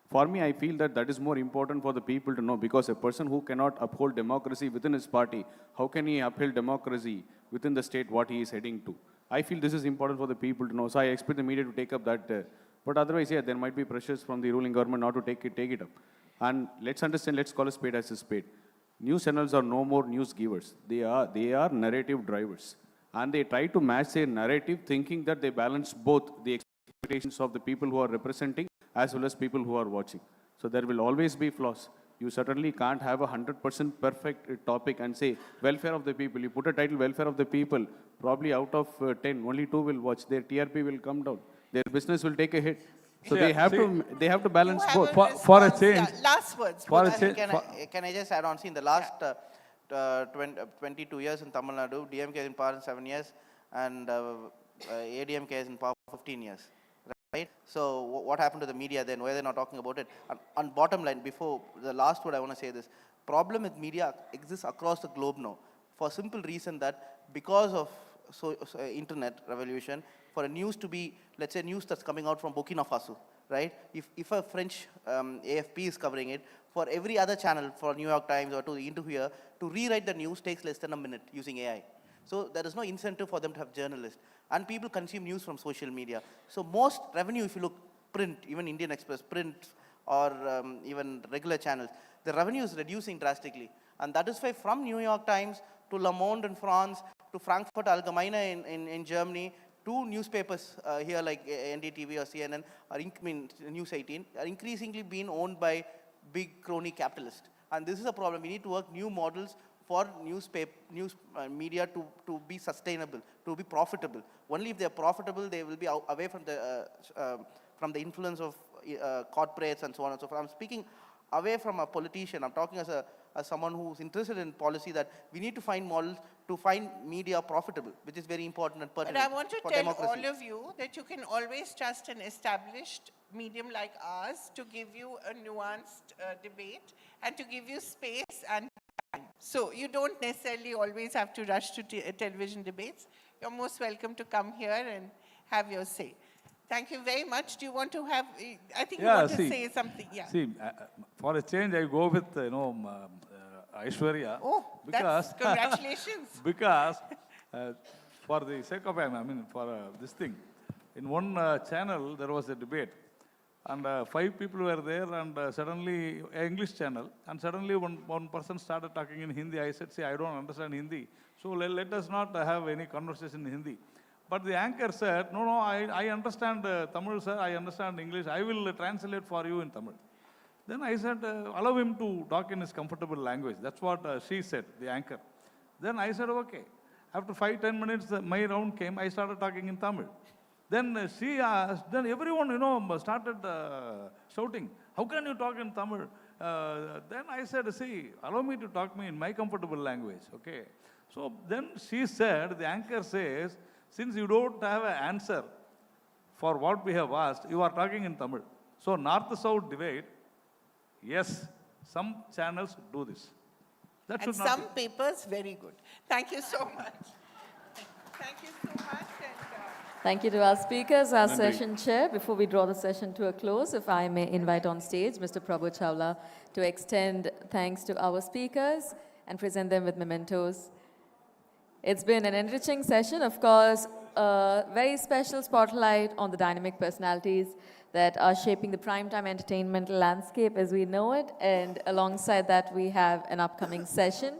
For me, I feel that that is more important for the people to know, because a person who cannot uphold democracy within his party, how can he uphold democracy within the state what he is heading to? I feel this is important for the people to know. So I expect the media to take up that. But otherwise, yeah, there might be pressures from the ruling government not to take it up. And let's understand, let's call a spade as a spade. News channels are no more news givers. They are narrative drivers. And they try to match their narrative, thinking that they balance both the expectations of the people who are representing as well as people who are watching. So there will always be flaws. You certainly can't have a 100% perfect topic and say, welfare of the people. You put a title, welfare of the people, probably out of 10, only 2 will watch. Their TRP will come down. Their business will take a hit. So they have to balance both. For a change. Last words. Can I just add on? See, in the last 22 years in Tamil Nadu, DMK is in power in 7 years, and ADMK is in power for 15 years. Right? So what happened to the media then? Why are they not talking about it? On bottom line, before the last word, I want to say this. Problem with media exists across the globe now, for simple reason that because of internet revolution, for a news to be, let's say news that's coming out from Burkina Faso, right? If a French AFP is covering it, for every other channel, for New York Times or to into here, to rewrite the news takes less than a minute using AI. So there is no incentive for them to have journalists. And people consume news from social media. So most revenue, if you look print, even Indian Express, print, or even regular channels, the revenue is reducing drastically. And that is why from New York Times to Le Monde in France, to Frankfurt Allgemeine in Germany, to newspapers here like NDTV or CNN, or News 18, are increasingly being owned by big crony capitalists. And this is a problem. We need to work new models for news media to be sustainable, to be profitable. Only if they are profitable, they will be away from the influence of corporates and so on and so forth. I'm speaking away from a politician. I'm talking as someone who's interested in policy, that we need to find models to find media profitable, which is very important and pertinent. But I want to for tell democracy. all of you that you can always trust an established medium like ours to give you a nuanced debate and to give you space and time. So you don't necessarily always have to rush to television debates. You're most welcome to come here and have your say. Thank you very much. Do you want to have, I think you want to say something. Yeah. See, for a change, I go with, Aishwarya. Oh, because, congratulations. Because for the sake of, for this thing, in one channel, there was a debate. And 5 people were there, and suddenly, English channel, and suddenly one person started talking in Hindi. I said, see, I don't understand Hindi. So let us not have any conversation in Hindi. But the anchor said, no, I understand Tamil, sir, I understand English. I will translate for you in Tamil. Then I said, allow him to talk in his comfortable language. That's what she said, the anchor. Then I said, okay. After 5-10 minutes, my round came, I started talking in Tamil. Then she asked, then everyone, started shouting, how can you talk in Tamil? Then I said, see, allow me to talk in my comfortable language, okay? So then she said, the anchor says, since you don't have an answer for what we have asked, you are talking in Tamil. So North-South divide, yes, some channels do this. That should And not some be. papers, very good. Thank you so much. Thank you so much. Thank you to our speakers, our Nandri. session chair. Before we draw the session to a close, if I may invite on stage Mr. Prabhu Chola to extend thanks to our speakers and present them with mementos. It's been an enriching session, of course, a very special spotlight on the dynamic personalities that are shaping the primetime entertainment landscape as we know it. And alongside that, we have an upcoming session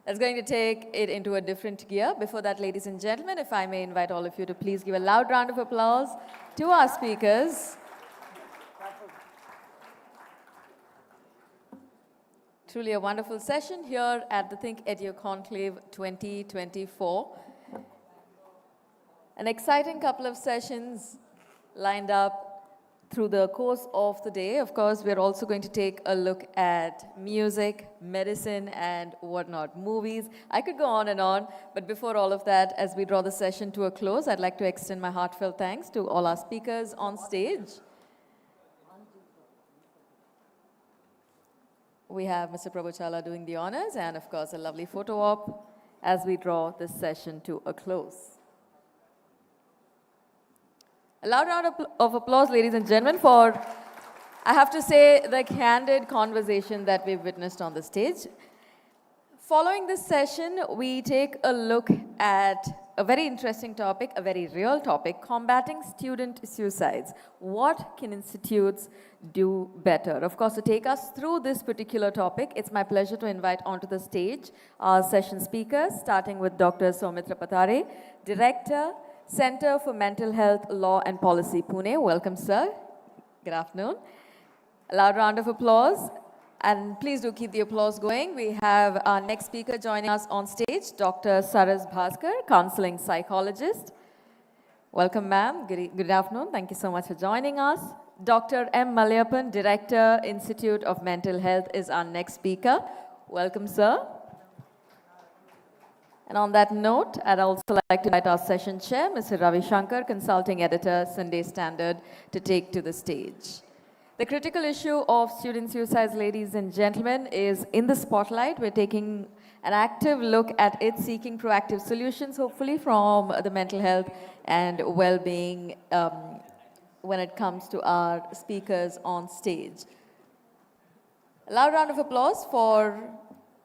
that's going to take it into a different gear. Before that, ladies and gentlemen, if I may invite all of you to please give a loud round of applause to our speakers. Truly a wonderful session here at the ThinkEdu Conclave 2024. An exciting couple of sessions lined up through the course of the day. Of course, we're also going to take a look at music, medicine, and whatnot, movies. I could go on, but before all of that, as we draw the session to a close, I'd like to extend my heartfelt thanks to all our speakers on stage. We have Mr. Prabhu Chola doing the honors, and of course, a lovely photo op as we draw this session to a close. A loud round of applause, ladies and gentlemen, for, I have to say, the candid conversation that we've witnessed on the stage. Following this session, we take a look at a very interesting topic, a very real topic, combating student suicides. What can institutes do better? Of course, to take us through this particular topic, it's my pleasure to invite onto the stage our session speakers, starting with Dr. Soumitra Patare, Director, Center for Mental Health, Law and Policy, Pune. Welcome, sir. Good afternoon. A loud round of applause. And please do keep the applause going. We have our next speaker joining us on stage, Dr. Saras Bhaskar, counseling psychologist. Welcome, ma'am. Good afternoon. Thank you so much for joining us. Dr. M. Malayappan, Director, Institute of Mental Health, is our next speaker. Welcome, sir. And on that note, I'd also like to invite our session chair, Mr. Ravi Shankar, consulting editor, Sunday Standard, to take to the stage. The critical issue of student suicides, ladies and gentlemen, is in the spotlight. We're taking an active look at it, seeking proactive solutions, hopefully from the mental health and well-being when it comes to our speakers on stage. A loud round of applause for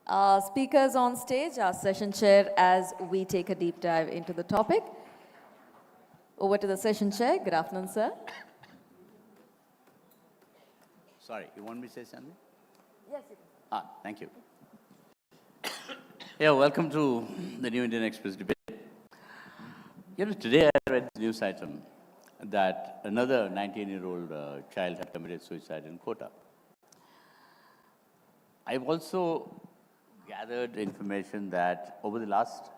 our speakers on stage, our session chair, as we take a deep dive into the topic. Over to the session chair. Good afternoon, sir. Sorry, you want me to say something? Yes, you can. Thank you. Yeah, welcome to the New Indian Express debate. You know, today I read the news item that another 19-year-old child had committed suicide in Kota. I've also gathered information that over the last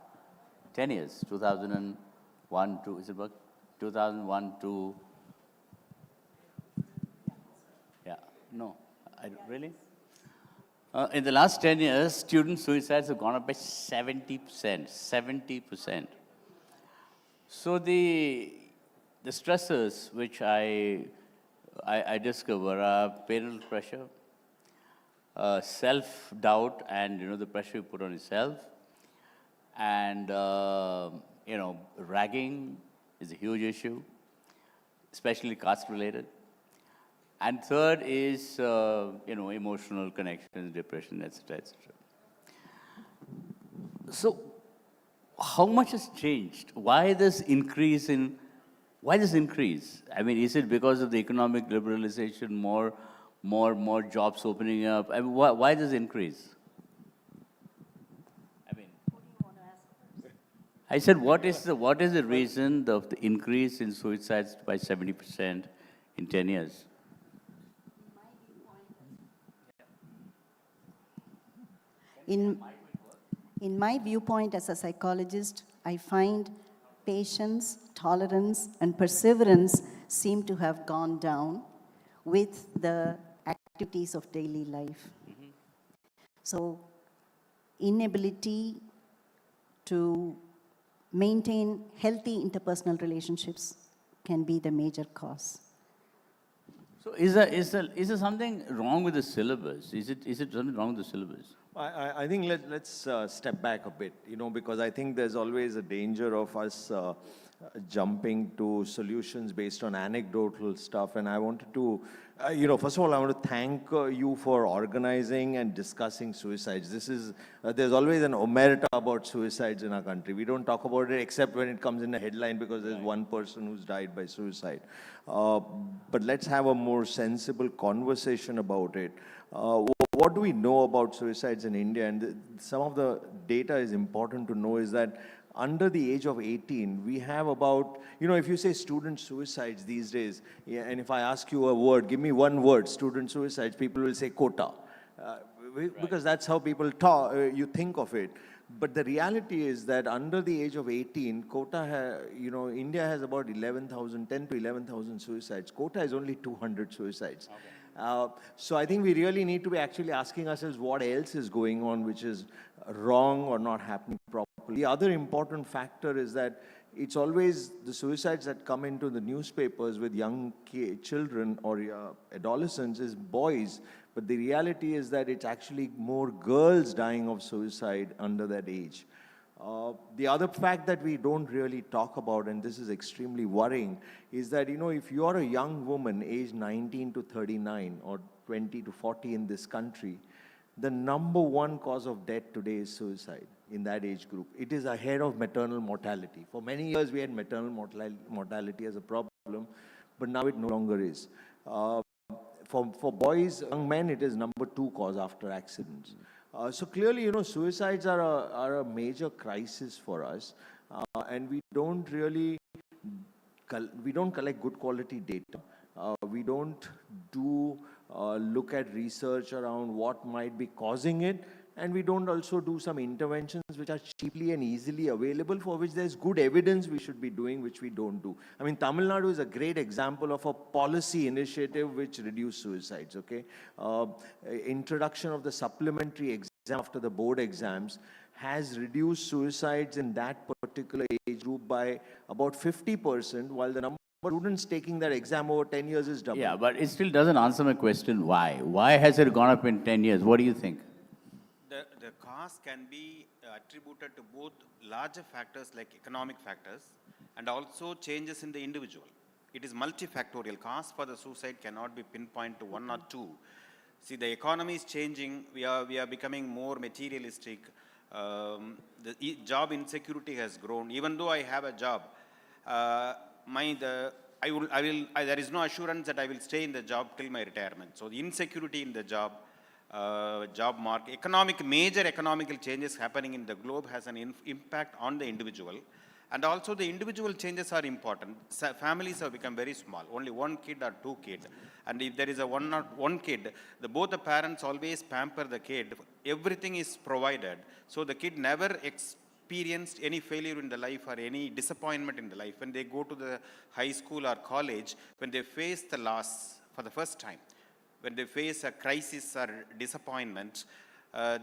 10 years, 2001 to, is it work? 2001 to, yeah, no, really? In the last 10 years, student suicides have gone up by 70%, 70%. So the stressors which I discover are parental pressure, self-doubt and, you know, the pressure you put on yourself, and, you know, ragging is a huge issue, especially caste-related. And third is, you know, emotional connections, depression, etc., etc. So, how much has changed? Why this increase? I mean, is it because of the economic liberalization, more jobs opening up? I mean, why this increase? I mean, I said, what is the reason of the increase in suicides by 70% in 10 years? In my viewpoint as a psychologist, I find patience, tolerance, and perseverance seem to have gone down with the activities of daily life. Mm-hmm. So, inability to maintain healthy interpersonal relationships can be the major cause. So is there something wrong with the syllabus? Is it something wrong with the syllabus? I think let's step back a bit, you know, because I think there's always a danger of us jumping to solutions based on anecdotal stuff. And I wanted to, you know, first of all, I want to thank you for organizing and discussing suicides. This is, there's always an omerta about suicides in our country. We don't talk about it except when it comes in a headline because there's one person who's died by suicide. But let's have a more sensible conversation about it. What do we know about suicides in India? And some of the data is important to know is that under the age of 18, we have about, you know, if you say student suicides these days, yeah, and if I ask you a word, give me one word, student suicides, people will say quota. Because that's how people talk, you think of it. But the reality is that under the age of 18, quota, you know, India has about 10 to 11,000 suicides. Quota is only 200 suicides. Okay. So I think we really need to be actually asking ourselves what else is going on which is wrong or not happening properly. The other important factor is that it's always the suicides that come into the newspapers with young children or adolescents is boys. But the reality is that it's actually more girls dying of suicide under that age. The other fact that we don't really talk about, and this is extremely worrying, is that, you know, if you're a young woman aged 19 to 39 or 20 to 40 in this country, the #1 cause of death today is suicide in that age group. It is ahead of maternal mortality. For many years, we had maternal mortality as a problem, but now it no longer is. For boys, young men, it is #2 cause after accidents. So clearly, you know, suicides are a major crisis for us, and we don't really, we don't collect good quality data. We don't look at research around what might be causing it, and we don't also do some interventions which are cheaply and easily available, for which there's good evidence we should be doing, which we don't do. I mean, Tamil Nadu is a great example of a policy initiative which reduced suicides, okay? Introduction of the supplementary exam after the board exams has reduced suicides in that particular age group by about 50%, while the number of students taking that exam over 10 years is double. Yeah, but it still doesn't answer my question, why? Why has it gone up in 10 years? What do you think? The cause can be attributed to both larger factors like economic factors and also changes in the individual. It is multifactorial. Cause for the suicide cannot be pinpointed to one or two. See, the economy is changing. We are becoming more materialistic. Job insecurity has grown. Even though I have a job, there is no assurance that I will stay in the job till my retirement. So the insecurity in the job market, major economical changes happening in the globe has an impact on the individual. And also the individual changes are important. Families have become very small, only one kid or two kids. And if there is a one kid, both the parents always pamper the kid. Everything is provided. So the kid never experienced any failure in the life or any disappointment in the life. When they go to the high school or college, when they face the loss for the first time, when they face a crisis or disappointment,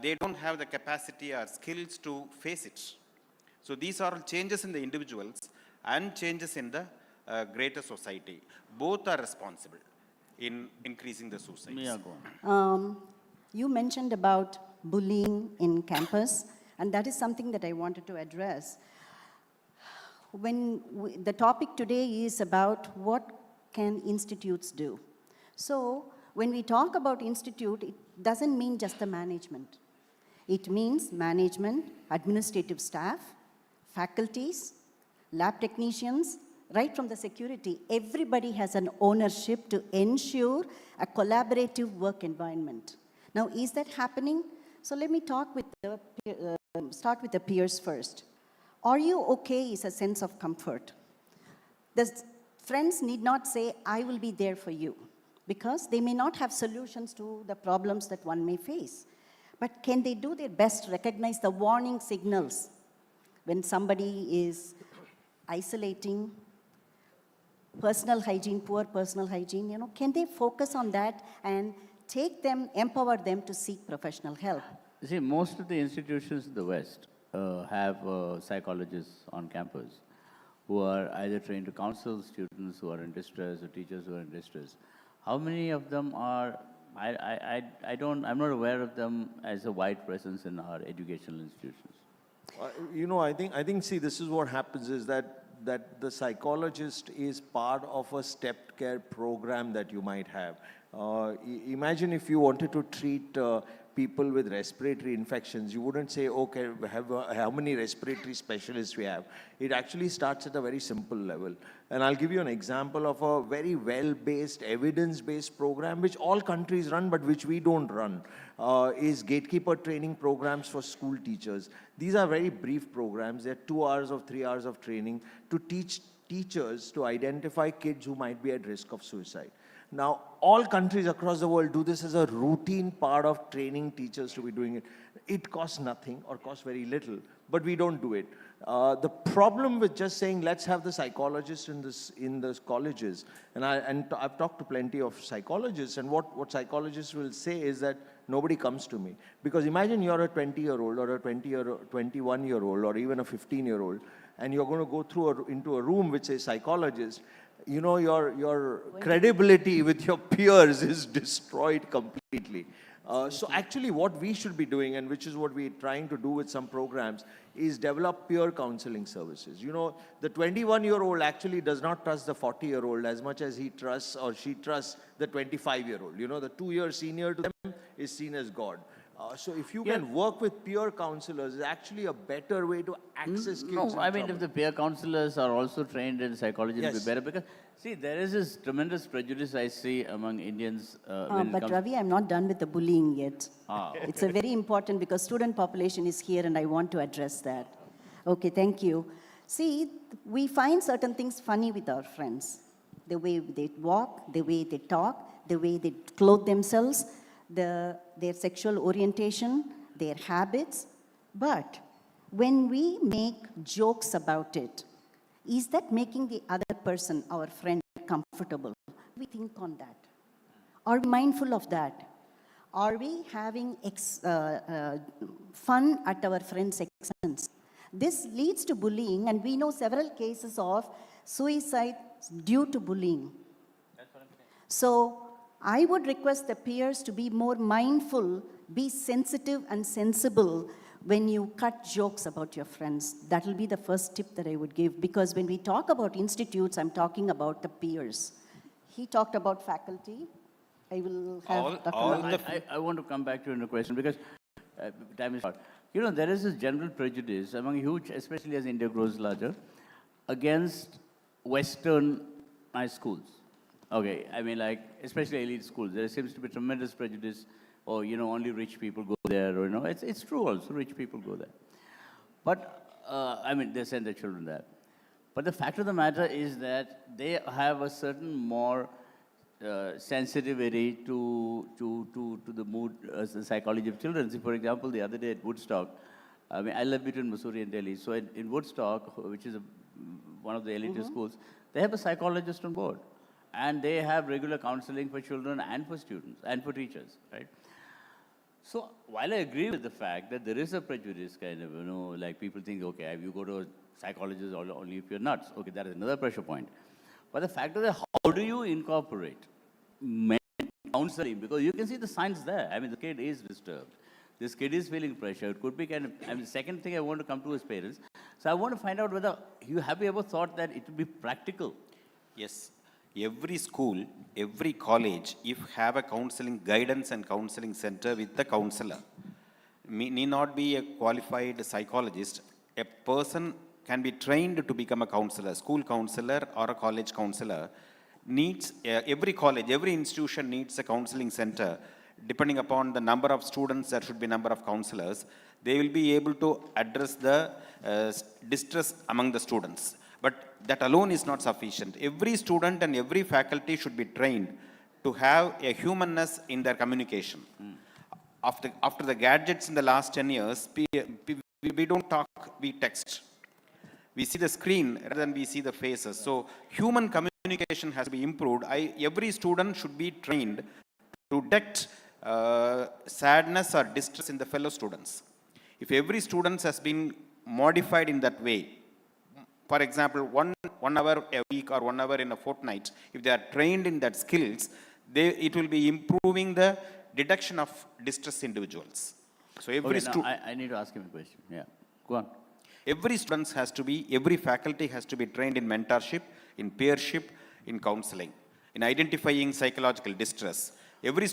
they don't have the capacity or skills to face it. So these are changes in the individuals and changes in the greater society. Both are responsible in increasing the suicides. Yeah, go on. You mentioned about bullying in campus, and that is something that I wanted to address. The topic today is about what can institutes do. So when we talk about institute, it doesn't mean just the management. It means management, administrative staff, faculties, lab technicians, right from the security. Everybody has an ownership to ensure a collaborative work environment. Now, is that happening? So let me start with the peers first. Are you okay is a sense of comfort. The friends need not say, I will be there for you, because they may not have solutions to the problems that one may face. But can they do their best to recognize the warning signals when somebody is isolating, personal hygiene, poor personal hygiene, can they focus on that and empower them to seek professional help? See, most of the institutions in the West have psychologists on campus who are either trained to counsel students who are in distress or teachers who are in distress. How many of them are, I'm not aware of them as a wide presence in our educational institutions. I think, see, this is what happens is that the psychologist is part of a stepped care program that you might have. Imagine if you wanted to treat people with respiratory infections, you wouldn't say, okay, how many respiratory specialists we have. It actually starts at a very simple level. And I'll give you an example of a very well-based, evidence-based program, which all countries run, but which we don't run, is gatekeeper training programs for school teachers. These are very brief programs. They're 2 hours or 3 hours of training to teach teachers to identify kids who might be at risk of suicide. Now, all countries across the world do this as a routine part of training teachers to be doing it. It costs nothing or costs very little, but we don't do it. The problem with just saying, let's have the psychologists in the colleges, and I've talked to plenty of psychologists, and what psychologists will say is that nobody comes to me. Because imagine you're a 20-year-old or a 21-year-old or even a 15-year-old, and you're going to go into a room which says psychologist. Your credibility with your peers is destroyed completely. So actually what we should be doing, and which is what we're trying to do with some programs, is develop peer counseling services. The 21-year-old actually does not trust the 40-year-old as much as he trusts or she trusts the 25-year-old. The 2-year senior to them is seen as God. So if you can work with peer counselors, it's actually a better way to access kids. No, I mean, if the peer counselors are also trained in psychology, it would be better. Because, see, there is this tremendous prejudice I see among Indians. But Ravi, I'm not done with the bullying yet. It's a very important, because student population is here and I want to address that. Okay, thank you. See, we find certain things funny with our friends. The way they walk, the way they talk, the way they clothe themselves, their sexual orientation, their habits. But when we make jokes about it, is that making the other person, our friend, comfortable? We think on that. Are we mindful of that? Are we having fun at our friends' expense? This leads to bullying, and we know several cases of suicide due to bullying. So I would request the peers to be more mindful, be sensitive and sensible when you cut jokes about your friends. That will be the first tip that I would give, because when we talk about institutes, I'm talking about the peers. He talked about faculty. I will have I want to come back to your question because time is short. You know, there is this general prejudice among huge, especially as India grows larger, against Western high schools. Okay, I mean, like, especially elite schools. There seems to be tremendous prejudice, or, you know, only rich people go there, or, you know, it's true also, rich people go there. But, I mean, they send their children there. But the fact of the matter is that they have a certain more sensitivity to the mood, the psychology of children. See, for example, the other day at Woodstock, I mean, I live between Missouri and Delhi. So in Woodstock, which is one of the elite schools, they have a psychologist on board. And they have regular counseling for children and for students and for teachers, right? So while I agree with the fact that there is a prejudice kind of, you know, like people think, okay, you go to a psychologist only if you're nuts. Okay, that is another pressure point. But the fact is that how do you incorporate counseling? Because you can see the signs there. I mean, the kid is disturbed. This kid is feeling pressure. It could be kind of, I mean, the second thing I want to come to is parents. So I want to find out whether have you ever thought that it would be practical? Yes. Every school, every college, if have a counseling guidance and counseling center with the counselor, need not be a qualified psychologist. A person can be trained to become a counselor, school counselor or a college counselor. Needs every college, every institution needs a counseling center. Depending upon the number of students, there should be number of counselors. They will be able to address the distress among the students. But that alone is not sufficient. Every student and every faculty should be trained to have a humanness in their communication. After the gadgets in the last 10 years, we don't talk, we text. We see the screen rather than we see the faces. So human communication has to be improved. Every student should be trained to detect sadness or distress in the fellow students. If every student has been modified in that way, for example, one hour a week or 1 hour in a fortnight, if they are trained in that skills, it will be improving the detection of distressed individuals. So every I need to ask him a question. Yeah, go on. Every every faculty has to be trained in mentorship, in peership, in counseling, in identifying psychological distress. Every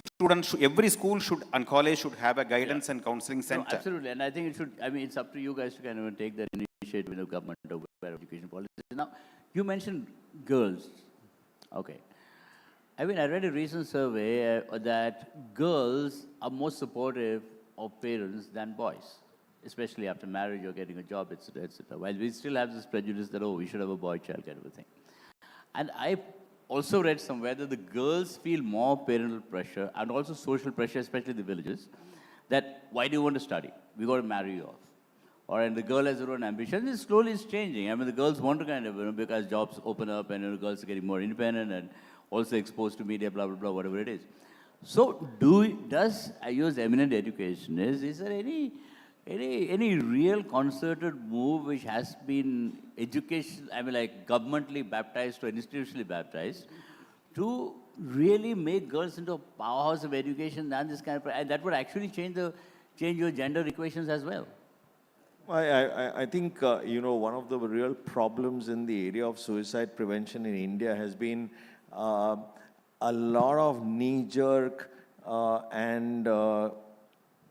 school and college should have a guidance and counseling center. No, absolutely, and I think it should, I mean, it's up to you guys to kind of take that initiative in the government of education policy. Now, you mentioned girls. Okay. I mean, I read a recent survey that girls are more supportive of parents than boys, especially after marriage or getting a job, etc., etc. While we still have this prejudice that, oh, we should have a boy-child kind of a thing. And I also read somewhere that the girls feel more parental pressure and also social pressure, especially in the villages, that why do you want to study? We got to marry you off. Or and the girl has her own ambition. It slowly is changing. I mean, the girls want to kind of, you know, because jobs open up and, you know, girls are getting more independent and also exposed to media, blah, blah, blah, whatever it is. So I use eminent educationists, is there any real concerted move which has been governmentally baptized or institutionally baptized to really make girls into a powerhouse of education and this kind of, and that would actually change your gender equations as well? I think, you know, one of the real problems in the area of suicide prevention in India has been a lot of knee-jerk and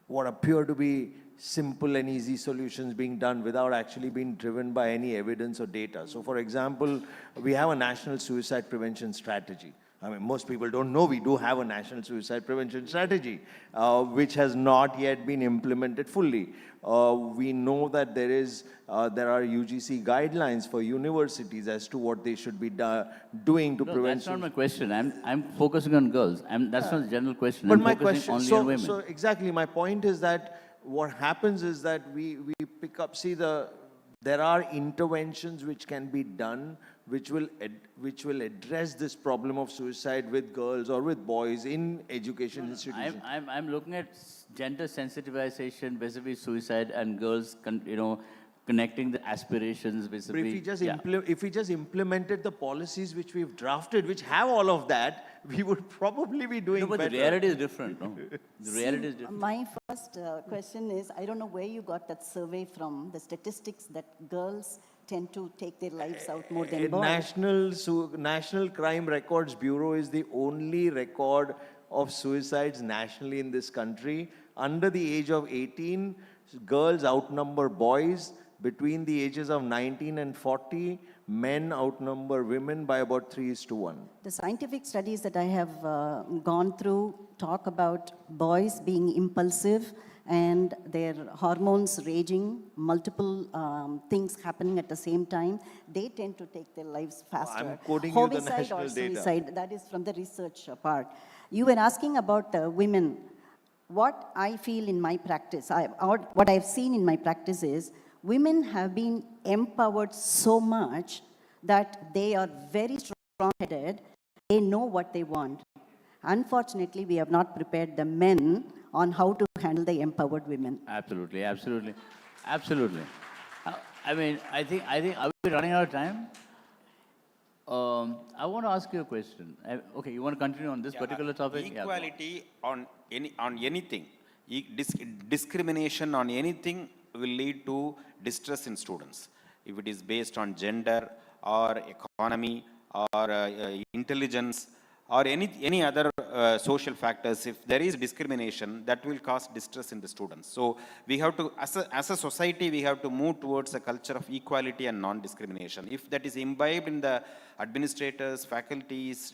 what appear to be simple and easy solutions being done without actually being driven by any evidence or data. So, for example, we have a national suicide prevention strategy. I mean, most people don't know we do have a national suicide prevention strategy, which has not yet been implemented fully. We know that there are UGC guidelines for universities as to what they should be doing to prevent. That's not my question. I'm focusing on girls. That's not the general question. But I'm my focusing question, only on women. so exactly, my point is that what happens is that we pick up, see there are interventions which can be done which will address this problem of suicide with girls or with boys in education institutions. I'm looking at gender sensitization vis-a-vis suicide and girls, connecting the aspirations vis-a-vis. But if we just implemented the policies which we've drafted, which have all of that, we would probably be doing better. But the reality is different, no? The reality is different. My first question is, I don't know where you got that survey from, the statistics that girls tend to take their lives out more than boys. National Crime Records Bureau is the only record of suicides nationally in this country. Under the age of 18, girls outnumber boys. Between the ages of 19 and 40, men outnumber women by about 3:1. The scientific studies that I have gone through talk about boys being impulsive and their hormones raging, multiple things happening at the same time. They tend to take their lives faster. I'm quoting Homicide you the national or data. suicide, that is from the research part. You were asking about women. What I feel in my practice, what I've seen in my practice is, women have been empowered so much that they are very strong-headed. They know what they want. Unfortunately, we have not prepared the men on how to handle the empowered women. Absolutely, absolutely, absolutely. I think, are we running out of time? I want to ask you a question. Okay, you want to continue on this particular topic? Equality on anything, discrimination on anything will lead to distress in students. If it is based on gender or economy or intelligence or any other social factors, if there is discrimination, that will cause distress in the students. So we have to, as a society, we have to move towards a culture of equality and non-discrimination. If that is imbibed in the administrators, faculties,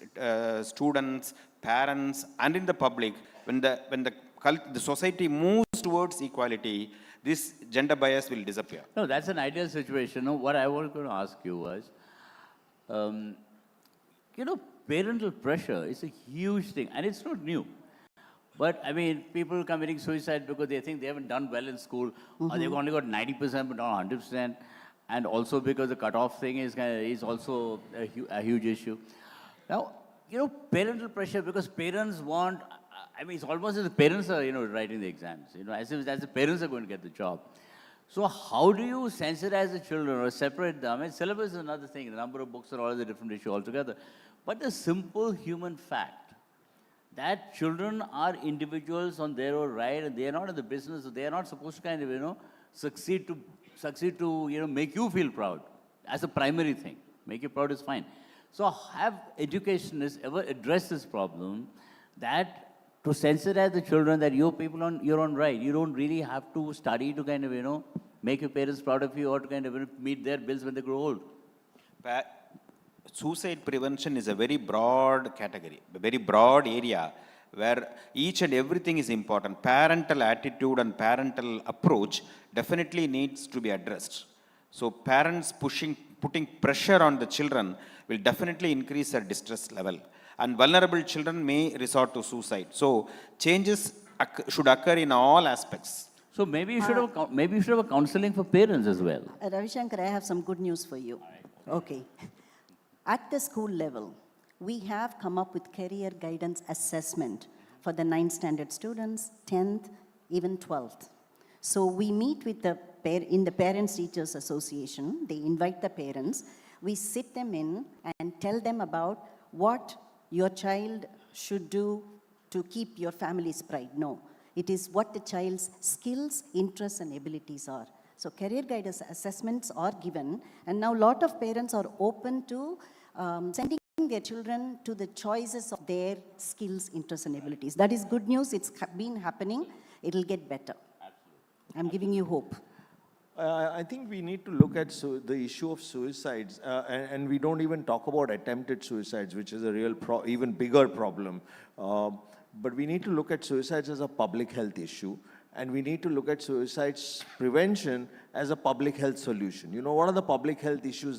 students, parents, and in the public, when the society moves towards equality, this gender bias will disappear. No, that's an ideal situation. No, what I was going to ask you was, parental pressure is a huge thing, and it's not new. But, people committing suicide because they think they haven't done well in school, or they've only got 90% but not 100%, and also because the cutoff thing is also a huge issue. Now, parental pressure, because parents want, it's almost as the parents are, writing the exams, as if the parents are going to get the job. So how do you sensitize the children or separate them? Syllabus is another thing, the number of books are all a different issue altogether. But the simple human fact that children are individuals on their own right, and they are not in the business, they are not supposed to succeed to make you feel proud as a primary thing. Make you proud is fine. So have educationists ever addressed this problem, that to sensitize the children that you're people on your own right, you don't really have to study to make your parents proud of you or to meet their bills when they grow old? Suicide prevention is a very broad category, a very broad area where each and everything is important. Parental attitude and parental approach definitely needs to be addressed. So parents putting pressure on the children will definitely increase their distress level. And vulnerable children may resort to suicide. So changes should occur in all aspects. So maybe you should have a counseling for parents as well. Ravi Shankar, I have some good news for you. Okay. At the school level, we have come up with career guidance assessment for the 9th standard students, 10th, even 12th. So we meet with in the Parents Teachers Association. They invite the parents. We sit them in and tell them about what your child should do to keep your family's pride. No, it is what the child's skills, interests, and abilities are. So career guidance assessments are given, and now a lot of parents are open to sending their children to the choices of their skills, interests, and abilities. That is good news. It's been happening. It'll get better. Absolutely. I'm giving you hope. I think we need to look at the issue of suicides, and we don't even talk about attempted suicides, which is a real, even bigger problem. But we need to look at suicides as a public health issue, and we need to look at suicides prevention as a public health solution. What are the public health issues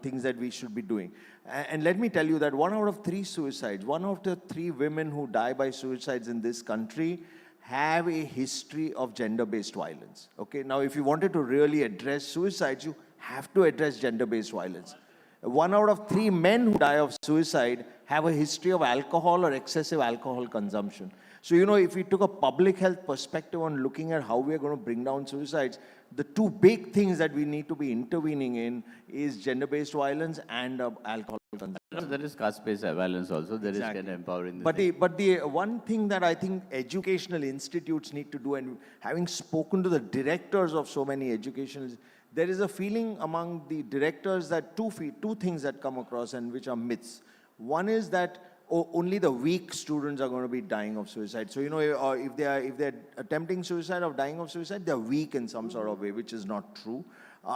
things that we should be doing? And let me tell you that 1 out of 3 suicides, 1 out of 3 women who die by suicides in this country have a history of gender-based violence. Okay, now if you wanted to really address suicides, you have to address gender-based violence. 1 out of 3 men who die of suicide have a history of alcohol or excessive alcohol consumption. So, you know, if we took a public health perspective on looking at how we are going to bring down suicides, the two big things that we need to be intervening in is gender-based violence and alcohol consumption. There is caste-based violence also. There is kind of empowering. But the one thing that I think educational institutes need to do, and having spoken to the directors of so many educational, there is a feeling among the directors that two things that come across and which are myths. One is that only the weak students are going to be dying of suicide. So, you know, if they're attempting suicide or dying of suicide, they're weak in some sort of way, which is not true.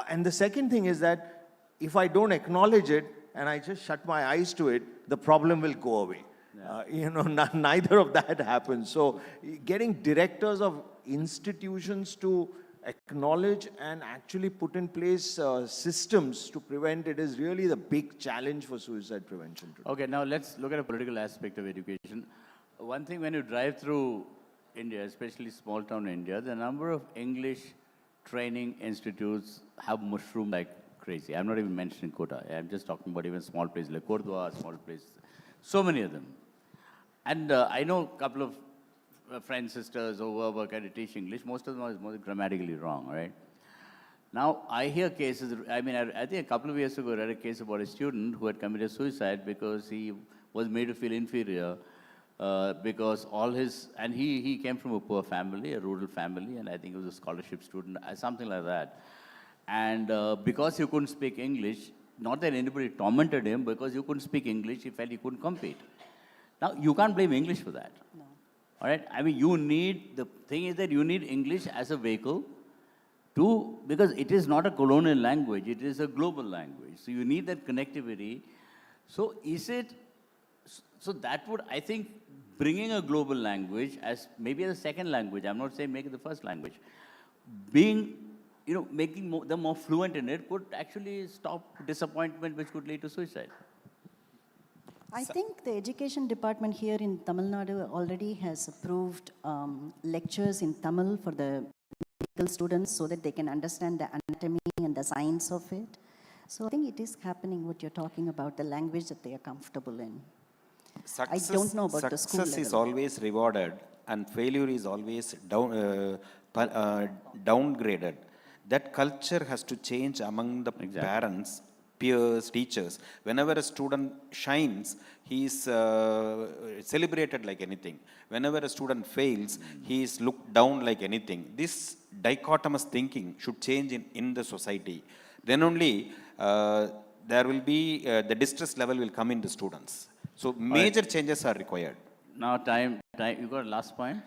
And the second thing is that if I don't acknowledge it and I just shut my eyes to it, the problem will go away. You know, neither of that happens. So, getting directors of institutions to acknowledge and actually put in place systems to prevent it is really the big challenge for suicide prevention today. Okay, now let's look at a political aspect of education. One thing, when you drive through India, especially small town India, the number of English training institutes have mushroomed like crazy. I'm not even mentioning Kota. I'm just talking about even small places like Kordwa, small places. So many of them. And I know a couple of friends, sisters who are kind of teach English. Most of them are more grammatically wrong, right? Now, I hear cases, I mean, I think a couple of years ago I read a case about a student who had committed suicide because he was made to feel inferior because all his, and he came from a poor family, a rural family, and I think he was a scholarship student, something like that. And because he couldn't speak English, not that anybody tormented him, because he couldn't speak English, he felt he couldn't compete. Now, you can't blame English for that. No. All right? I mean, you need, the thing is that you need English as a vehicle to, because it is not a colonial language, it is a global language. So you need that connectivity. So is it, so that would, I think, bringing a global language as maybe as a second language, I'm not saying make it the first language, being, you know, making them more fluent in it could actually stop disappointment which could lead to suicide. I think the education department here in Tamil Nadu already has approved lectures in Tamil for the medical students so that they can understand the anatomy and the science of it. So I think it is happening what you're talking about, the language that they are comfortable in. Success, I don't know about the school success is level. always rewarded and failure is always downgraded. That culture has to change among the parents, peers, teachers. Whenever a student shines, he is celebrated like anything. Whenever a student fails, he is looked down like anything. This dichotomous thinking should change in the society. Then only there will be, the distress level will come in the students. So major changes are required. Now time, you got a last point?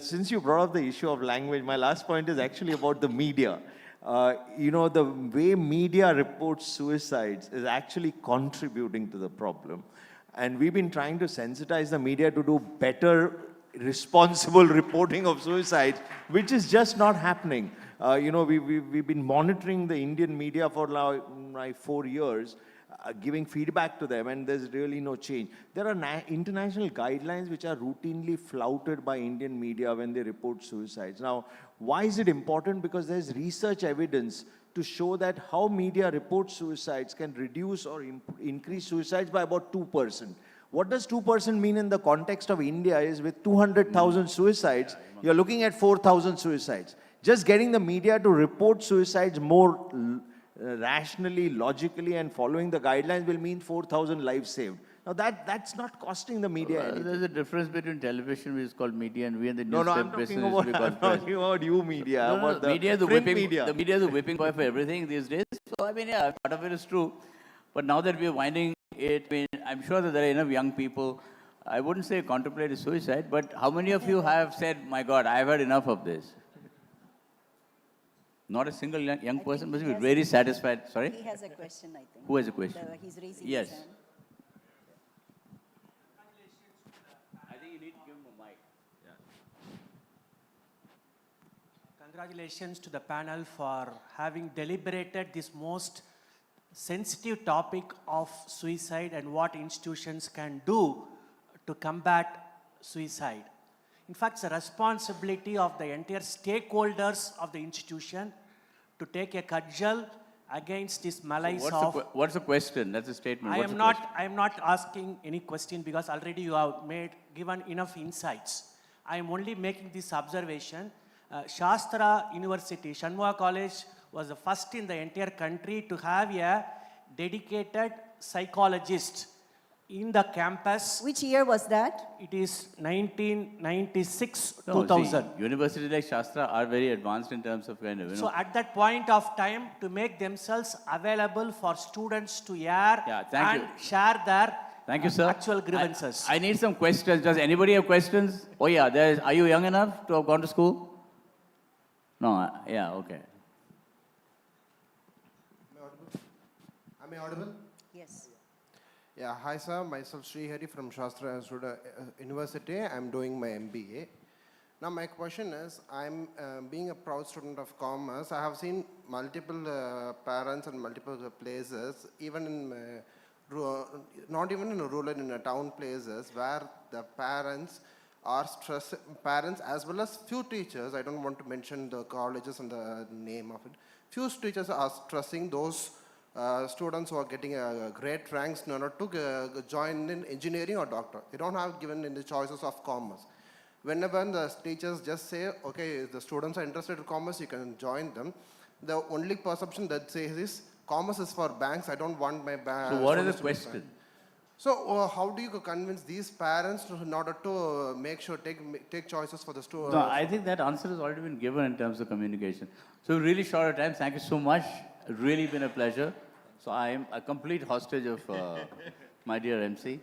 Since you brought up the issue of language, my last point is actually about the media. You know, the way media reports suicides is actually contributing to the problem. And we've been trying to sensitize the media to do better, responsible reporting of suicides, which is just not happening. You know, we've been monitoring the Indian media for now, like 4 years, giving feedback to them, and there's really no change. There are international guidelines which are routinely flouted by Indian media when they report suicides. Now, why is it important? Because there's research evidence to show that how media reports suicides can reduce or increase suicides by about 2%. What does 2% mean in the context of India is with 200,000 suicides, you're looking at 4,000 suicides. Just getting the media to report suicides more rationally, logically, and following the guidelines will mean 4,000 lives saved. Now that's not costing the media anything. There's a difference between television, which is called media, and we in the No, newspaper I'm talking business about, is called I'm press. talking about you media, about the media is the print whipping, media. The media is the whipping boy for everything these days. So I mean, yeah, part of it is true. But now that we're winding it, I mean, I'm sure that there are enough young people, I wouldn't say contemplate suicide, but how many of you have said, my God, I've had enough of this? Not a single young person must be very satisfied. Sorry? He has a question, I think. Who has a question? He's raising yes. his hand. I think you need to give him a mic. Congratulations to the panel for having deliberated this most sensitive topic of suicide and what institutions can do to combat suicide. In fact, it's a responsibility of the entire stakeholders of the institution to take a cudgel against this So malaise what's the question? That's a statement. I What's am the not. question? I am not asking any question because already you have given enough insights. I am only making this observation. Shastra University, Shanmugha College was the first in the entire country to have a dedicated psychologist in the campus. Which year was that? It is 1996, No, 2000. see, universities like Shastra are very advanced in terms of kind of, So at that point of time, to make themselves available for students to air thank and share their Thank you, sir. actual grievances. I need some questions. Does anybody have questions? Oh, yeah. Are you young enough to have gone to school? No. Yeah, okay. Am I audible? Yes. Yeah, hi sir, myself Sri Hari from Shastra University. I'm doing my MBA. Now my question is, I'm being a proud student of commerce. I have seen multiple parents in multiple places, even in not even in a rural, in a town places, where the parents are parents as well as few teachers, I don't want to mention the colleges and the name of it, few teachers are stressing those students who are getting great ranks in order to join in engineering or doctor. They don't have given in the choices of commerce. Whenever the teachers just say, okay, the students are interested in commerce, you can join them, the only perception that says is, commerce is for banks, I don't want my bank. So what is the question? So how do you convince these parents in order to make sure, take choices for the students? No, I think that answer has already been given in terms of communication. So really short of time, thank you so much. Really been a pleasure. So I am a complete hostage of my dear MC.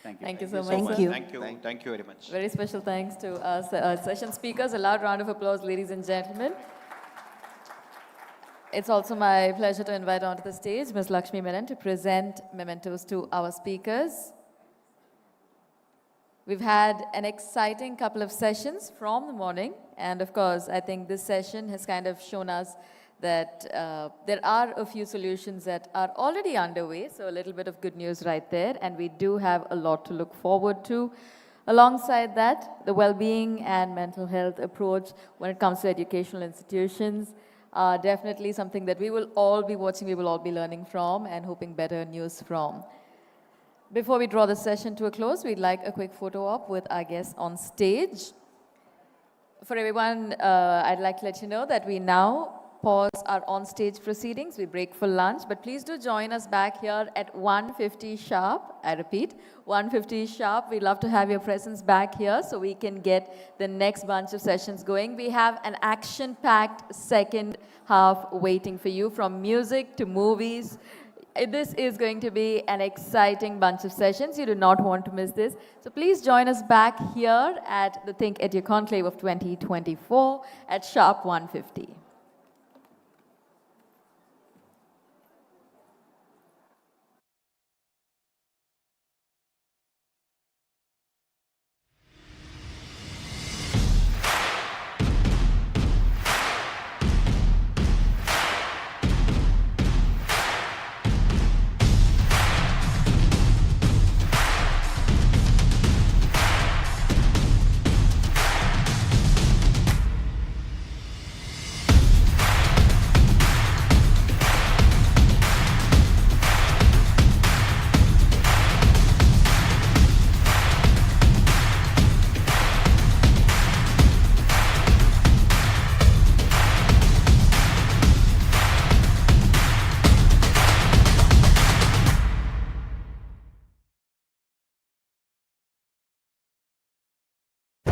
Thank you. Thank you so much. Thank you. Thank you very much. Very special thanks to our session speakers. A loud round of applause, ladies and gentlemen. It's also my pleasure to invite onto the stage Ms. Lakshmi Menon to present mementos to our speakers. We've had an exciting couple of sessions from the morning, and of course, I think this session has kind of shown us that there are a few solutions that are already underway, so a little bit of good news right there, and we do have a lot to look forward to. Alongside that, the well-being and mental health approach when it comes to educational institutions are definitely something that we will all be watching, we will all be learning from and hoping better news from. Before we draw the session to a close, we'd like a quick photo op with our guests on stage. For everyone, I'd like to let you know that we now pause our on-stage proceedings. We break for lunch, but please do join us back here at 1:50 sharp. I repeat, 1:50 sharp. We'd love to have your presence back here so we can get the next bunch of sessions going. We have an action-packed second half waiting for you, from music to movies. This is going to be an exciting bunch of sessions. You do not want to miss this. So please join us back here at the ThinkEdu Conclave of 2024 at sharp 1:50.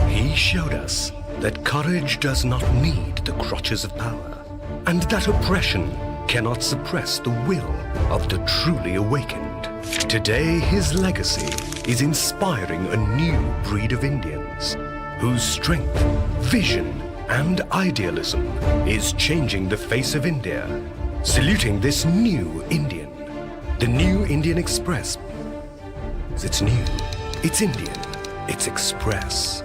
He showed us that courage does not need the crutches of power, and that oppression cannot suppress the will of the truly awakened. Today, his legacy is inspiring a new breed of Indians whose strength, vision, and idealism is changing the face of India. Saluting this new Indian, the New Indian Express. It's new, it's Indian, it's Express.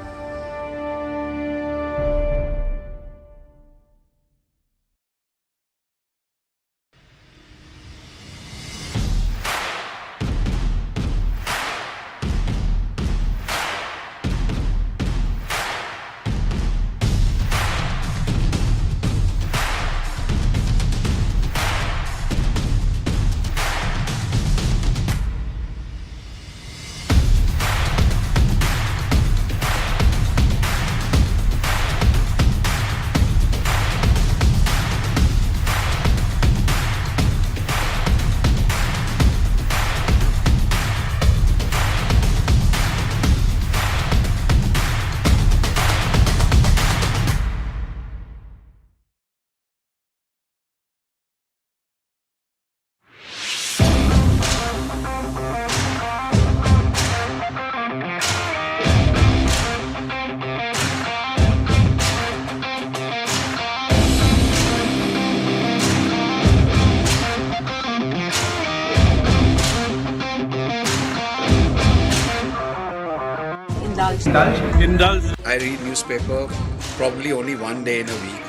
Indulge. I read newspaper probably only one day in a week,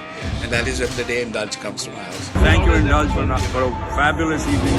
and that is when the day Indulge comes to my house. Thank you, Indulge, for a fabulous evening.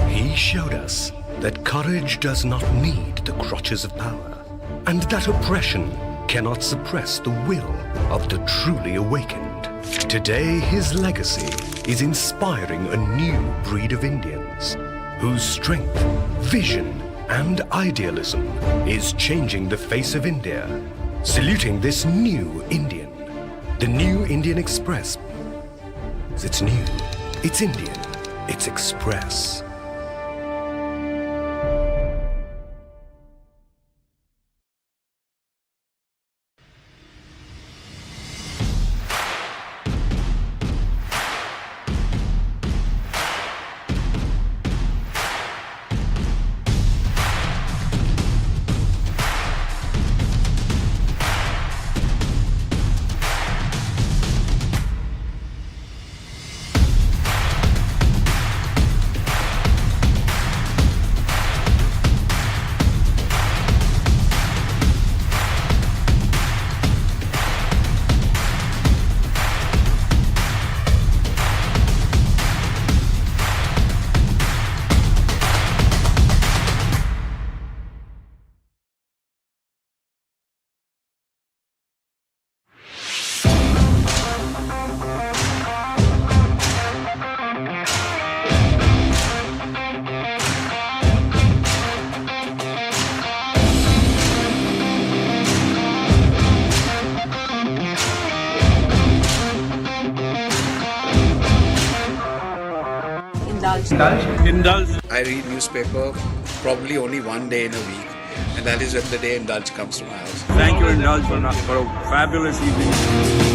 He showed us that courage does not need the crutches of power, and that oppression cannot suppress the will of the truly awakened. Today, his legacy is inspiring a new breed of Indians whose strength, vision, and idealism is changing the face of India. Saluting this new Indian, the New Indian Express. It's new, it's Indian, it's Express. Indulge. I read newspaper probably only one day in a week, and that is when the day Indulge comes to my house. Thank you, Indulge, for a fabulous evening.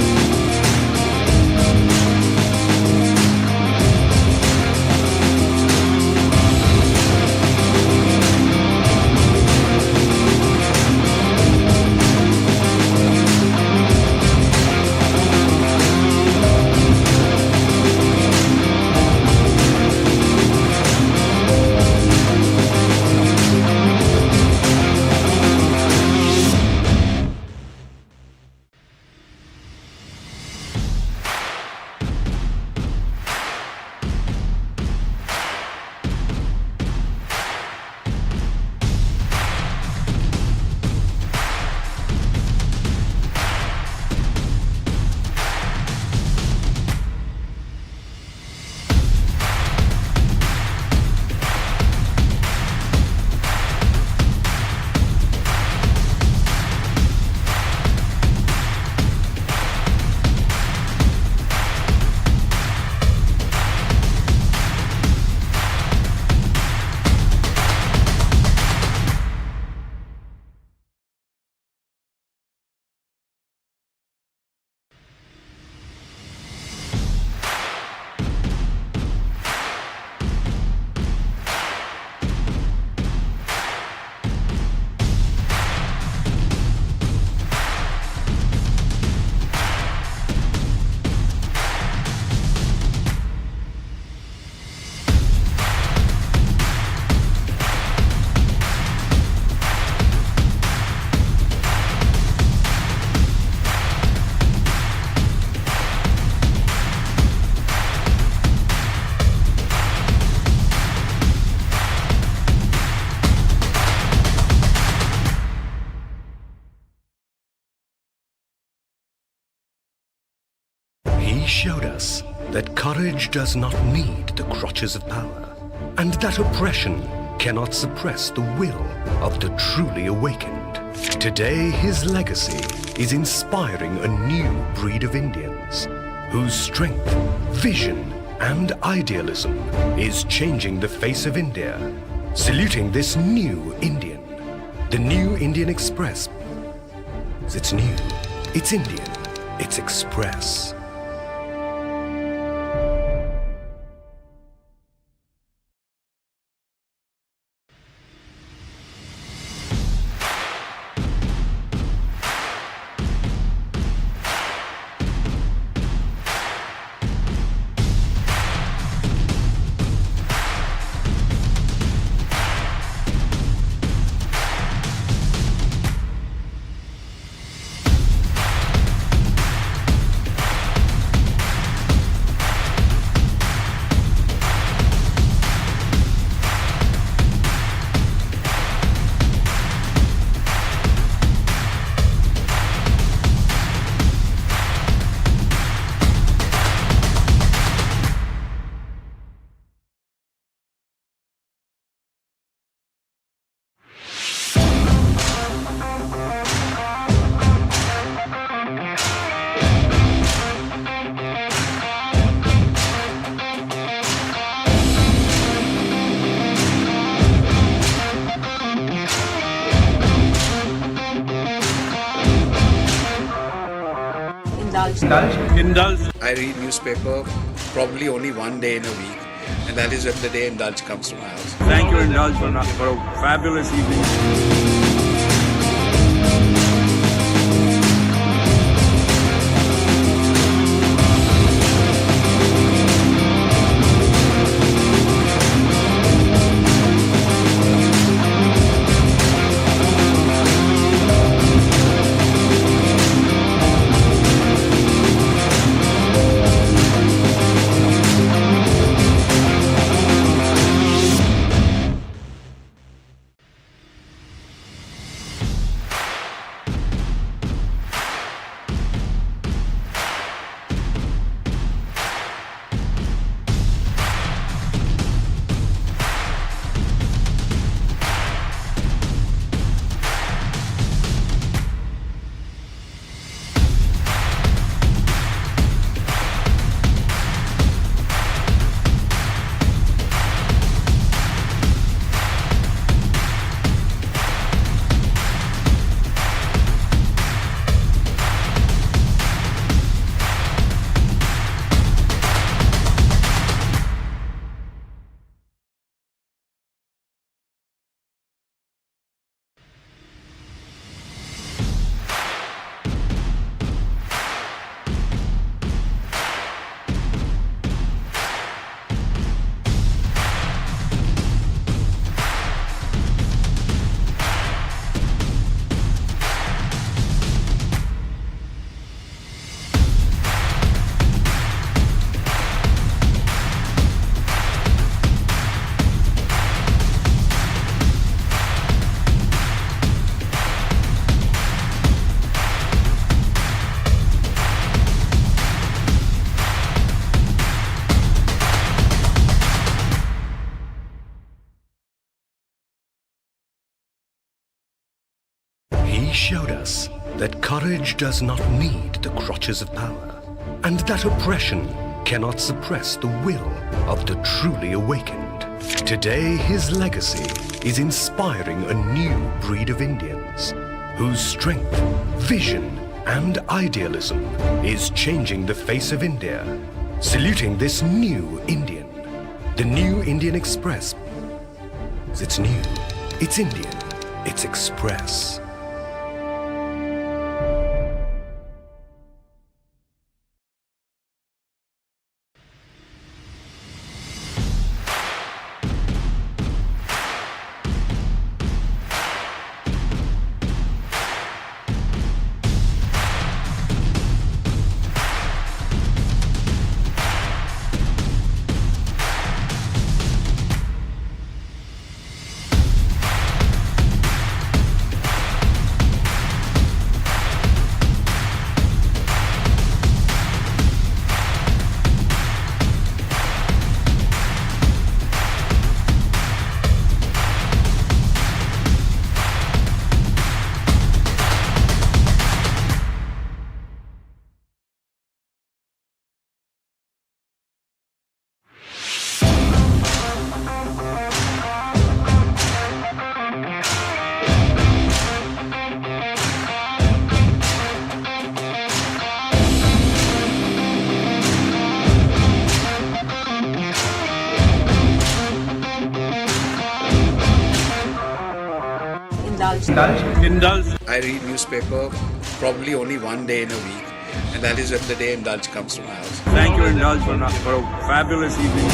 showed us that courage does not need the crutches of power, and that oppression cannot suppress the will of the truly awakened. Today, his legacy is inspiring a new breed of Indians whose strength, vision, and idealism is changing the face of India. Saluting this new Indian, the New Indian Express. It's new, it's Indian, it's Express. Indulge. I read newspaper probably only one day in a week, and that is when the day Indulge comes to my house. Thank you, Indulge, for a fabulous evening. He showed us that courage does not need the crutches of power, and that oppression cannot suppress the will of the truly awakened. Today, his legacy is inspiring a new breed of Indians whose strength, vision, and idealism is changing the face of India. Saluting this new Indian, the New Indian Express. It's new, it's Indian, it's Express. I read newspaper probably only one day in a week, and that is when the day Indulge comes to my house. Thank you, Indulge, for a fabulous evening.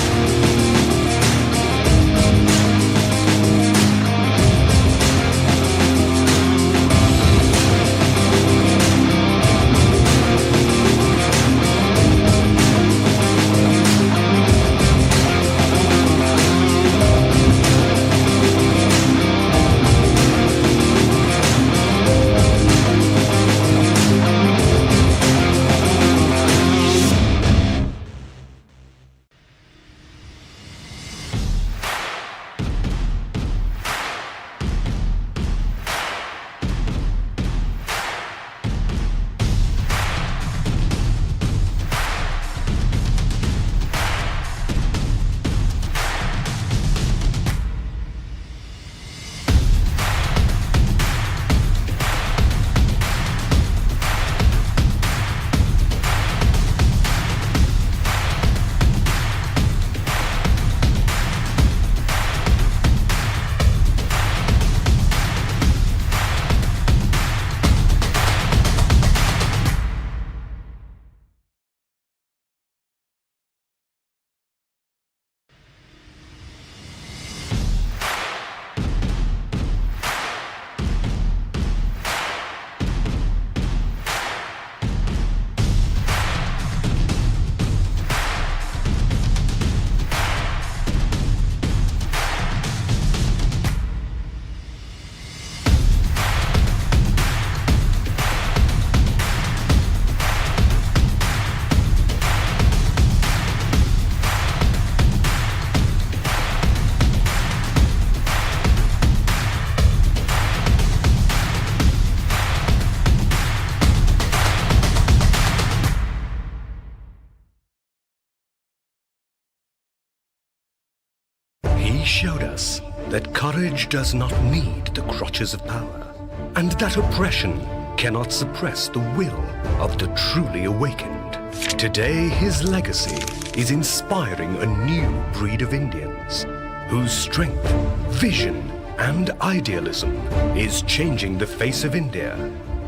He showed us that courage does not need the crutches of power, and that oppression cannot suppress the will of the truly awakened. Today, his legacy is inspiring a new breed of Indians whose strength, vision, and idealism is changing the face of India.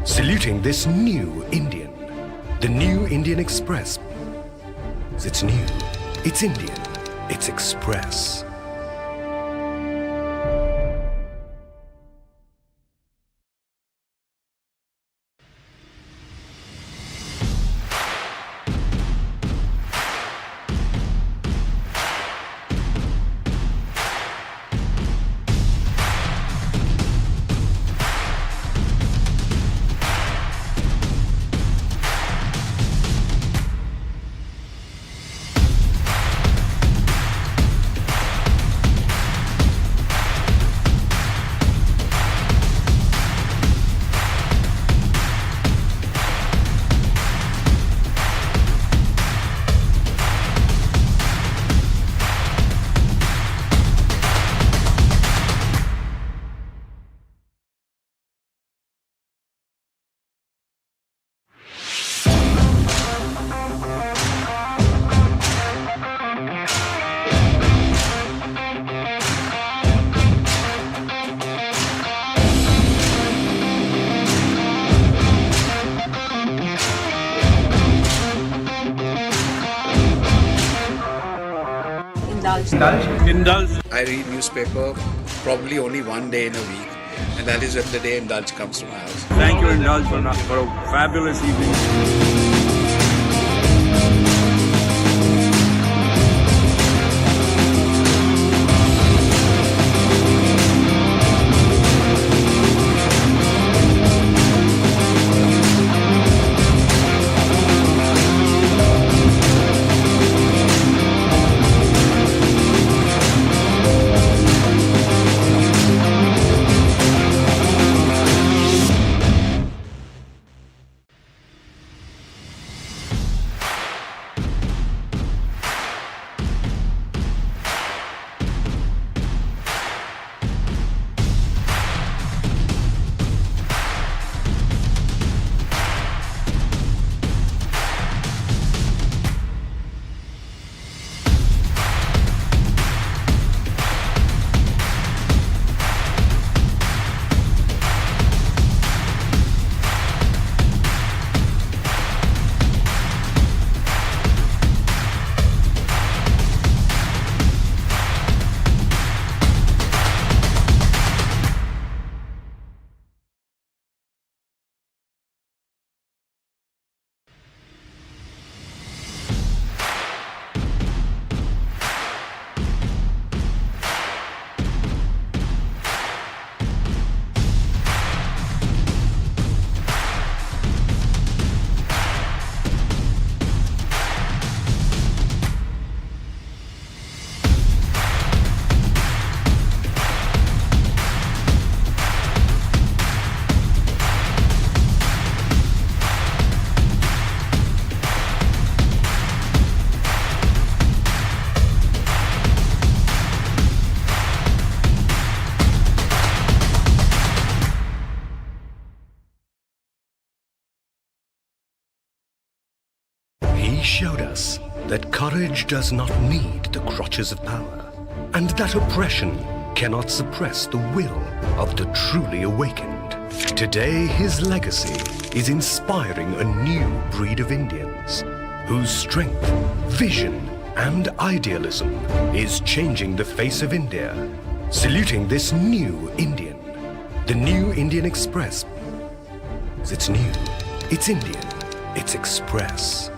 Saluting this new Indian, the New Indian Express. It's new, it's Indian, it's Express. Indulge. I read newspaper probably only one day in a week, and that is when the day Indulge comes to my house. Thank you, Indulge, for a fabulous evening. showed us that courage does not need the crutches of power, and that oppression cannot suppress the will of the truly awakened. Today, his legacy is inspiring a new breed of Indians whose strength, vision, and idealism is changing the face of India. Saluting this new Indian, the New Indian Express. It's new, it's Indian, it's Express.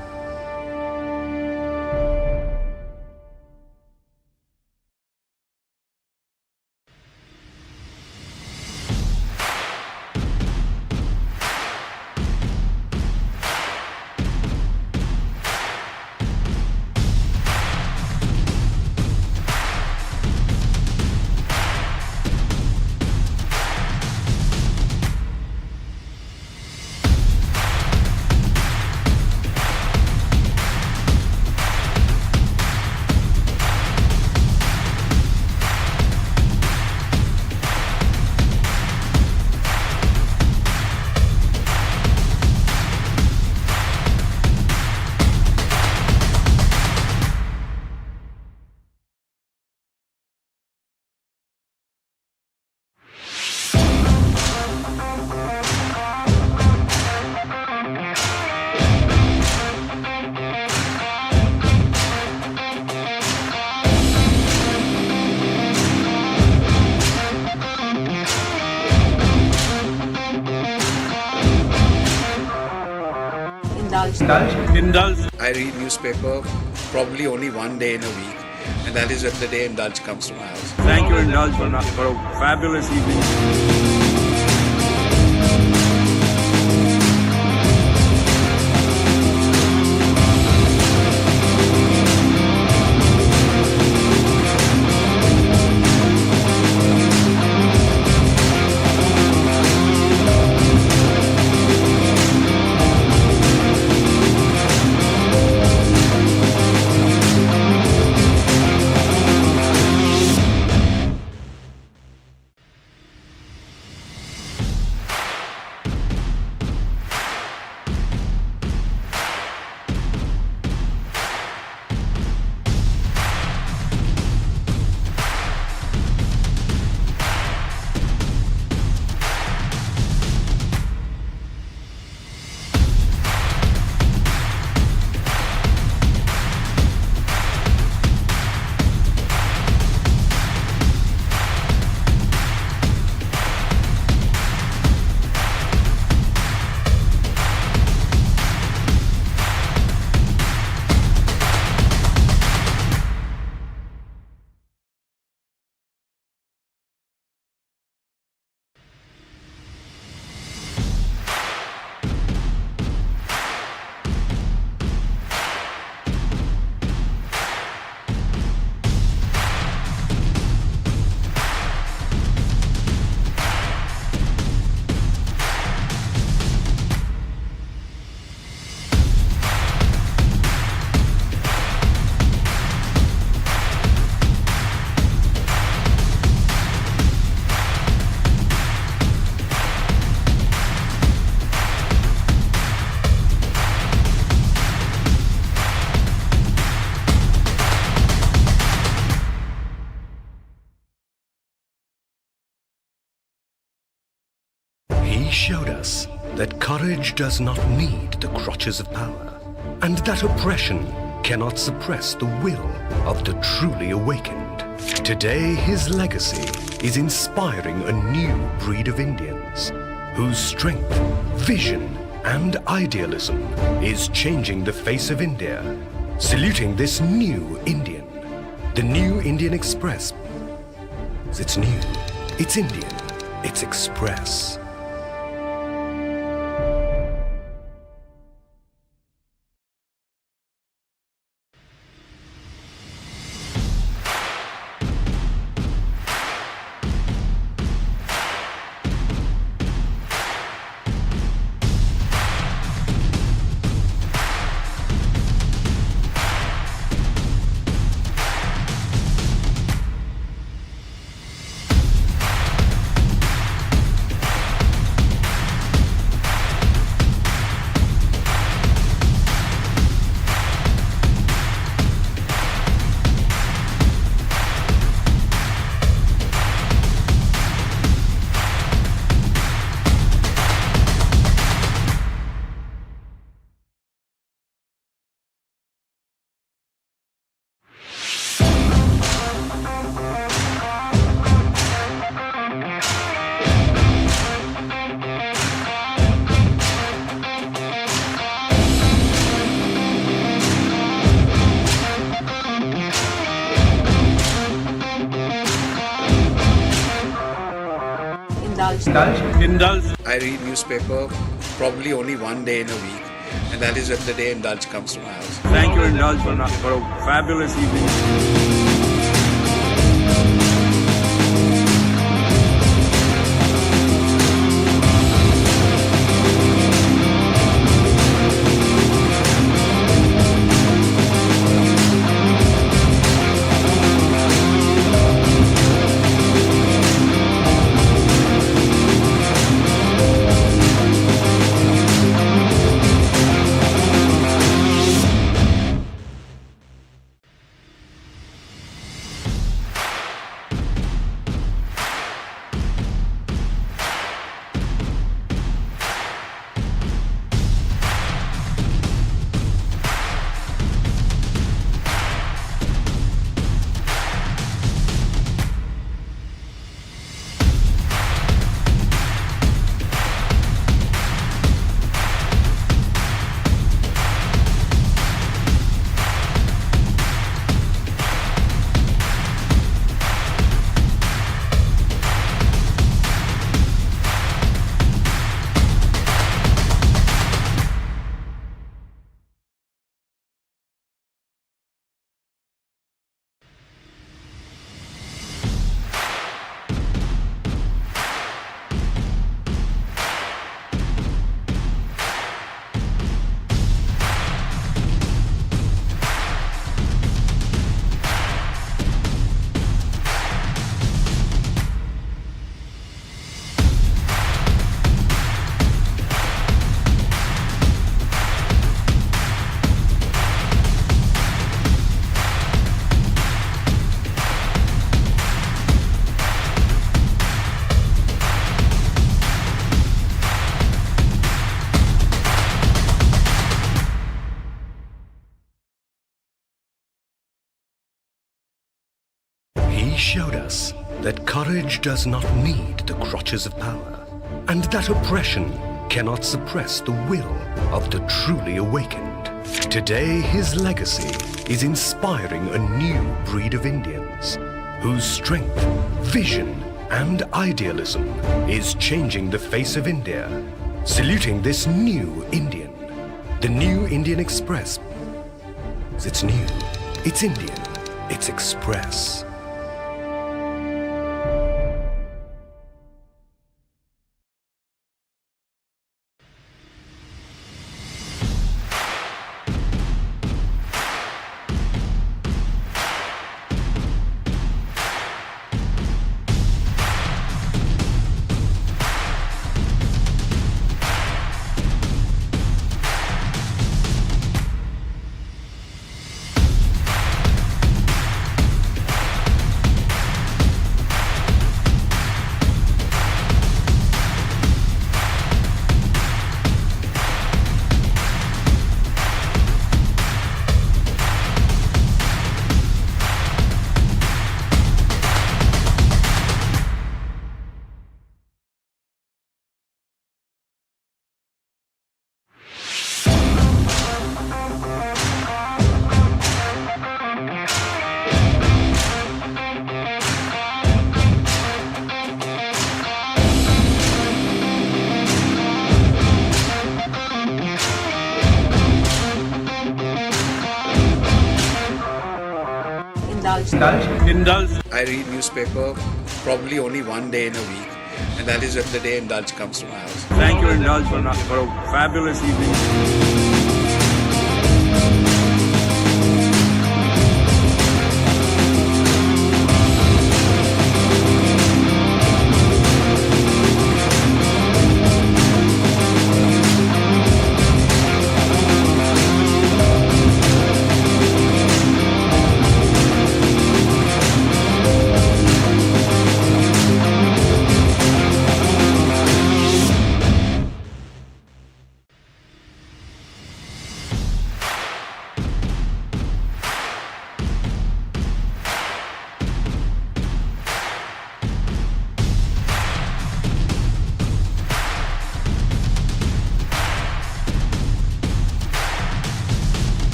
Indulge. I read newspaper probably only one day in a week, and that is when the day Indulge comes to my house. Thank you, Indulge, for a fabulous evening. He showed us that courage does not need the crutches of power, and that oppression cannot suppress the will of the truly awakened. Today, his legacy is inspiring a new breed of Indians whose strength, vision, and idealism is changing the face of India. Saluting this new Indian, the New Indian Express. It's new, it's Indian, it's Express. I read newspaper probably only one day in a week, and that is when the day Indulge comes to my house. Thank you, Indulge, for a fabulous evening. He showed us that courage does not need the crutches of power, and that oppression cannot suppress the will of the truly awakened. Today, his legacy is inspiring a new breed of Indians whose strength, vision, and idealism is changing the face of India. Saluting this new Indian, the New Indian Express. It's new, it's Indian, it's Express. Indulge. I read newspaper probably only one day in a week, and that is when the day Indulge comes to my house. Thank you, Indulge, for a fabulous evening.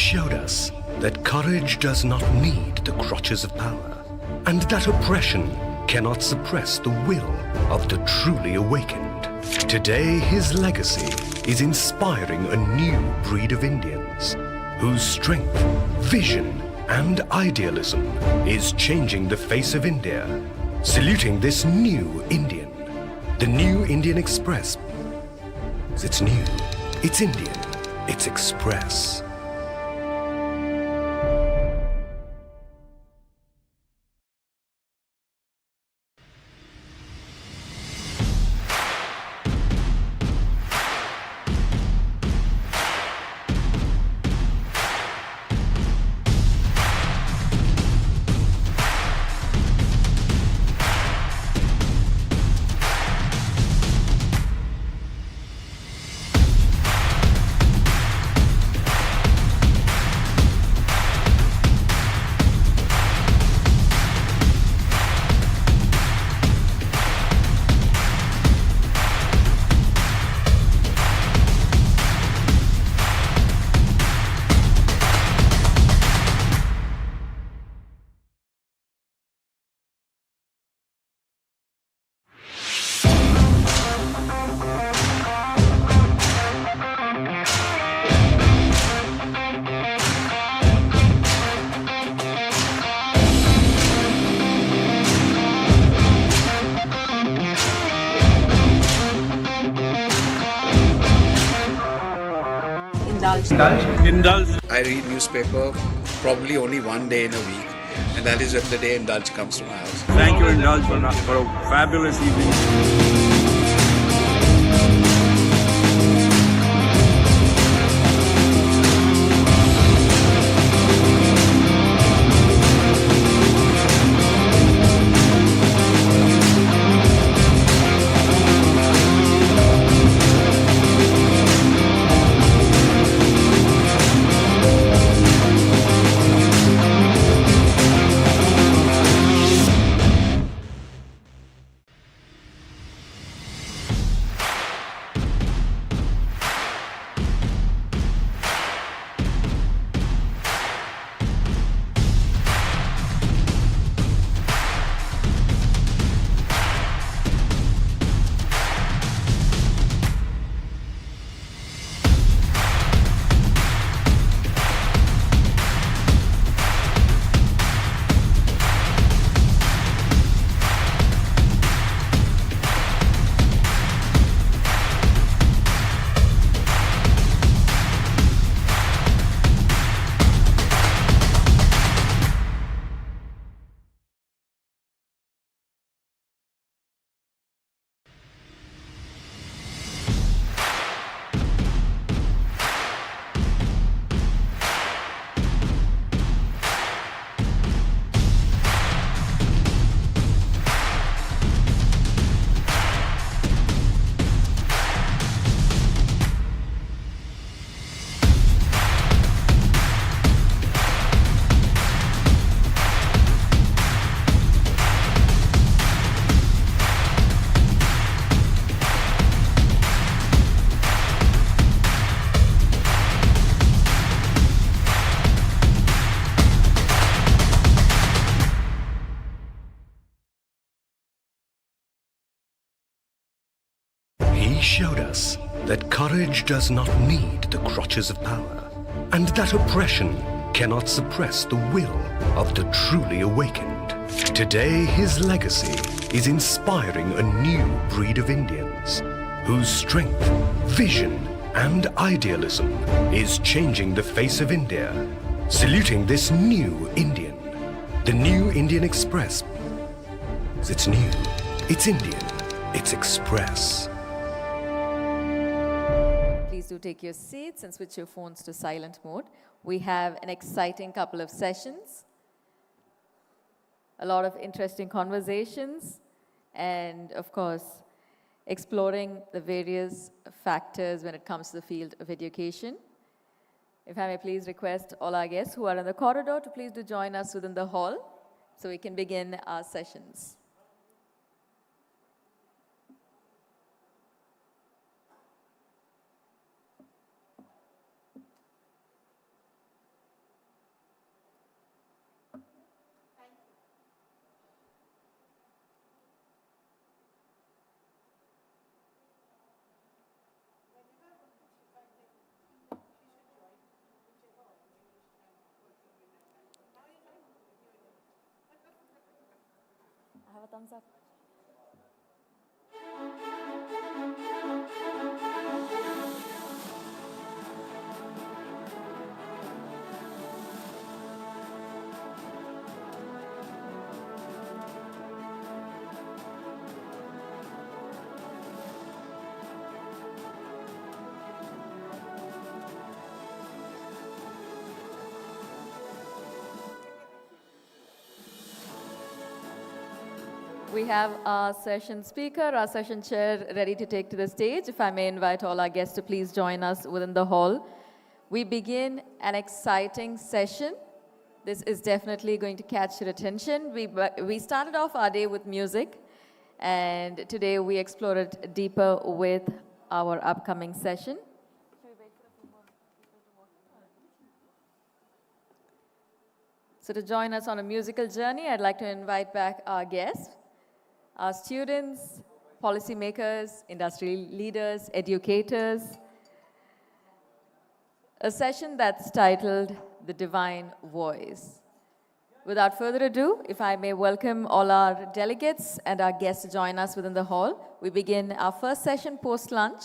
showed us that courage does not need the crutches of power, and that oppression cannot suppress the will of the truly awakened. Today, his legacy is inspiring a new breed of Indians whose strength, vision, and idealism is changing the face of India. Saluting this new Indian, the new Indian Express. It's new, it's Indian, it's Express. Indulge. I read newspaper probably only one day in a week, and that is when the day Indulge comes to my house. Thank you, Indulge, for a fabulous evening. He showed us that courage does not need the crutches of power, and that oppression cannot suppress the will of the truly awakened. Today, his legacy is inspiring a new breed of Indians whose strength, vision, and idealism is changing the face of India. Saluting this new Indian, the new Indian Express. It's new, it's Indian, it's Express. Please do take your seats and switch your phones to silent mode. We have an exciting couple of sessions, a lot of interesting conversations, and of course, exploring the various factors when it comes to the field of education. If I may please request all our guests who are in the corridor to please do join us within the hall so we can begin our sessions. have a thumbs up. We have our session speaker, our session chair ready to take to the stage. If I may invite all our guests to please join us within the hall. We begin an exciting session. This is definitely going to catch your attention. We started off our day with music, and today we explore it deeper with our upcoming session. So to join us on a musical journey, I'd like to invite back our guests, our students, policymakers, industry leaders, educators. A session that's titled The Divine Voice. Without further ado, if I may welcome all our delegates and our guests to join us within the hall. We begin our first session post-lunch.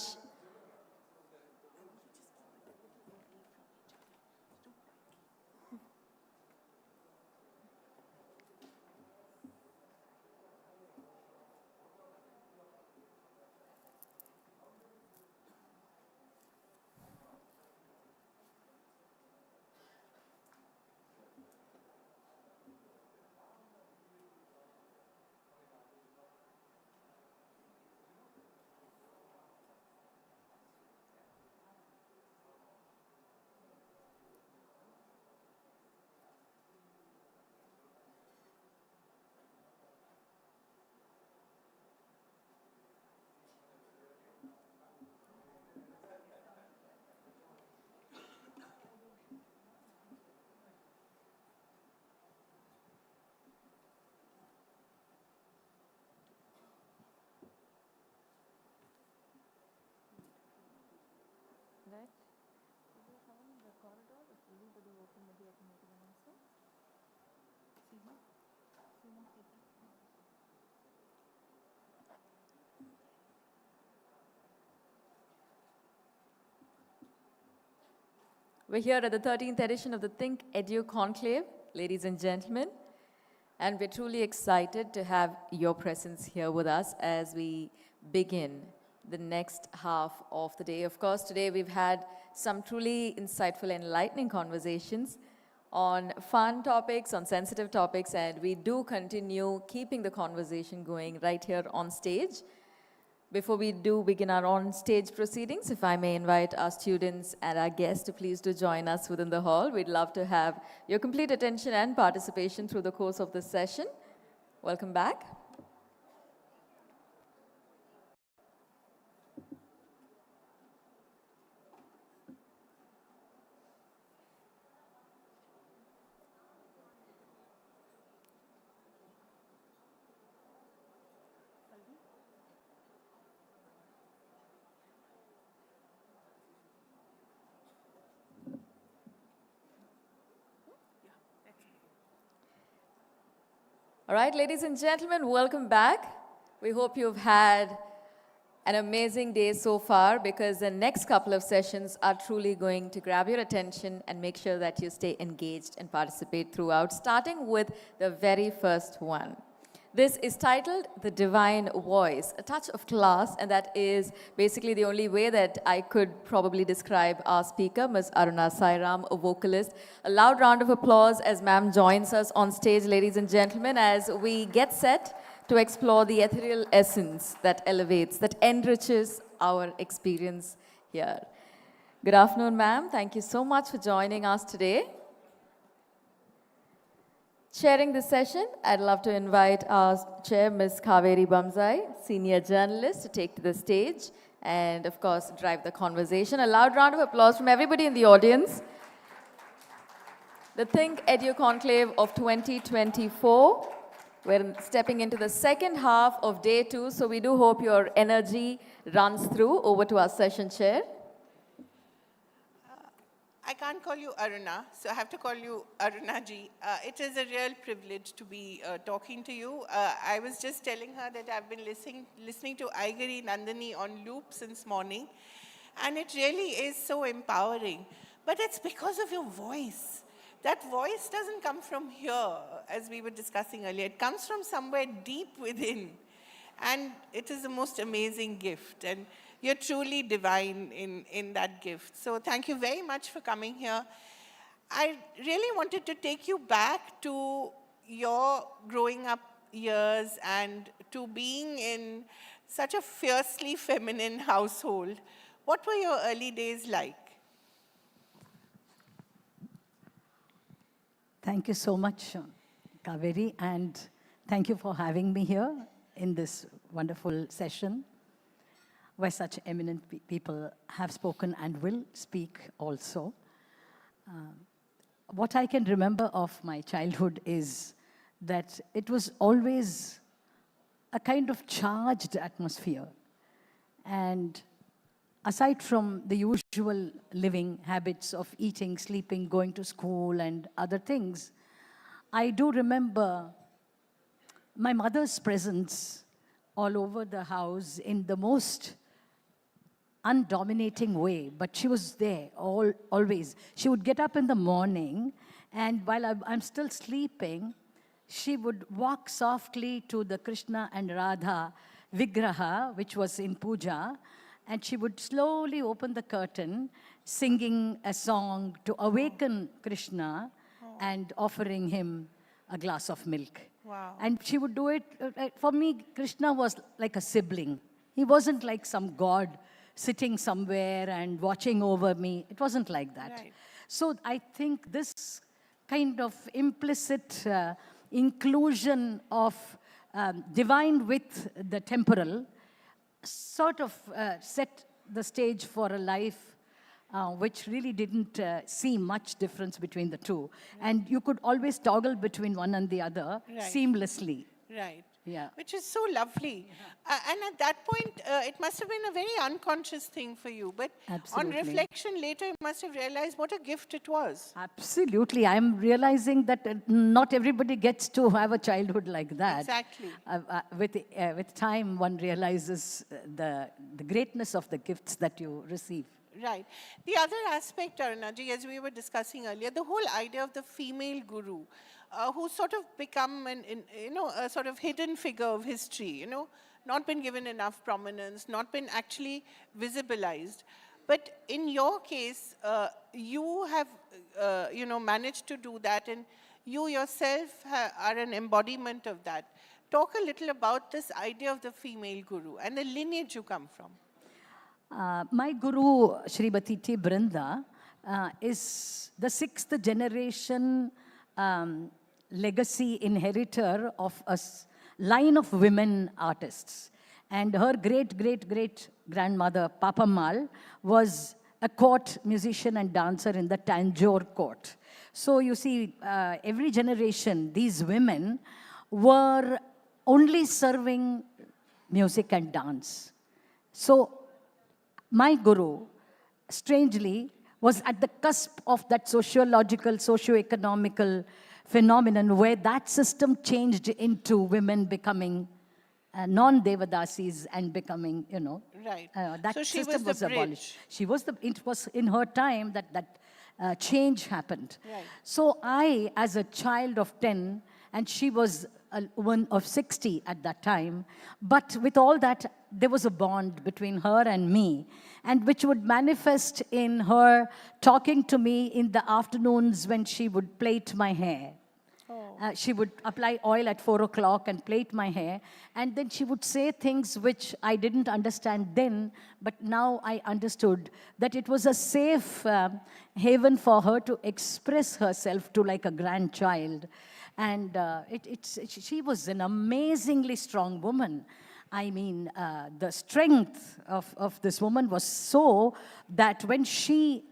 We're here at the 13th edition of the ThinkEdu Conclave, ladies and gentlemen, and we're truly excited to have your presence here with us as we begin the next half of the day. Of course, today we've had some truly insightful, enlightening conversations on fun topics, on sensitive topics, and we do continue keeping the conversation going right here on stage. Before we do begin our on-stage proceedings, if I may invite our students and our guests to please do join us within the hall. We'd love to have your complete attention and participation through the course of this session. Welcome back. All right, ladies and gentlemen, welcome back. We hope you've had an amazing day so far, because the next couple of sessions are truly going to grab your attention and make sure that you stay engaged and participate throughout, starting with the very first one. This is titled The Divine Voice, a touch of class, and that is basically the only way that I could probably describe our speaker, Ms. Aruna Sairam, a vocalist. A loud round of applause as ma'am joins us on stage, ladies and gentlemen, as we get set to explore the ethereal essence that elevates, that enriches our experience here. Good afternoon, ma'am. Thank you so much for joining us today. Chairing this session, I'd love to invite our chair, Ms. Kaveri Bamzai, senior journalist, to take to the stage and, of course, drive the conversation. A loud round of applause from everybody in the audience. The ThinkEdu Conclave of 2024. We're stepping into the second half of day 2, so we do hope your energy runs through. Over to our session chair. I can't call you Aruna, so I have to call you Arunaji. It is a real privilege to be talking to you. I was just telling her that I've been listening to Aigari Nandini on loop since morning, and it really is so empowering. But it's because of your voice. That voice doesn't come from here, as we were discussing earlier. It comes from somewhere deep within. And it is the most amazing gift. And you're truly divine in that gift. So thank you very much for coming here. I really wanted to take you back to your growing up years and to being in such a fiercely feminine household. What were your early days like? Thank you so much, Kaveri, and thank you for having me here in this wonderful session where such eminent people have spoken and will speak also. What I can remember of my childhood is that it was always a kind of charged atmosphere. And aside from the usual living habits of eating, sleeping, going to school and other things, I do remember my mother's presence all over the house in the most undominating way, but she was there always. She would get up in the morning, and while I'm still sleeping, she would walk softly to the Krishna and Radha Vigraha, which was in puja, and she would slowly open the curtain, singing a song to awaken Krishna and offering him a glass of milk. Wow. And she would do it, for me, Krishna was like a sibling. He wasn't like some god sitting somewhere and watching over me. It wasn't like that. Right. So I think this kind of implicit inclusion of divine with the temporal sort of set the stage for a life which really didn't see much difference between the two. And you could always toggle between one and the other seamlessly. Right. Yeah. Which is so lovely. And at that point, it must have been a very unconscious thing for you. But Absolutely. on reflection later, you must have realized what a gift it was. Absolutely. I'm realizing that not everybody gets to have a childhood like that. Exactly. With time, one realizes the greatness of the gifts that you receive. Right. The other aspect, Arunaji, as we were discussing earlier, the whole idea of the female guru, who's sort of become a sort of hidden figure of history, not been given enough prominence, not been actually visibilized. But in your case, you have, managed to do that, and you yourself are an embodiment of that. Talk a little about this idea of the female guru and the lineage you come from. My guru, Srimati T. Brinda, is the 6th generation legacy inheritor of a line of women artists. And her great-great-great-grandmother, Papamal, was a court musician and dancer in the Tanjore court. So you see, every generation, these women were only serving music and dance. So my guru, strangely, was at the cusp of that sociological, socio-economical phenomenon where that system changed into women becoming non-Devadasis and becoming, Right. that So she system was the abolished. It was in her time that change happened. Right. So I, as a child of 10, and she was a woman of 60 at that time, but with all that, there was a bond between her and me, and which would manifest in her talking to me in the afternoons when she would plait my hair. She would apply oil at 4 o'clock and plait my hair, and then she would say things which I didn't understand then, but now I understood that it was a safe haven for her to express herself to like a grandchild. And she was an amazingly strong woman. I mean, the strength of this woman was so that when she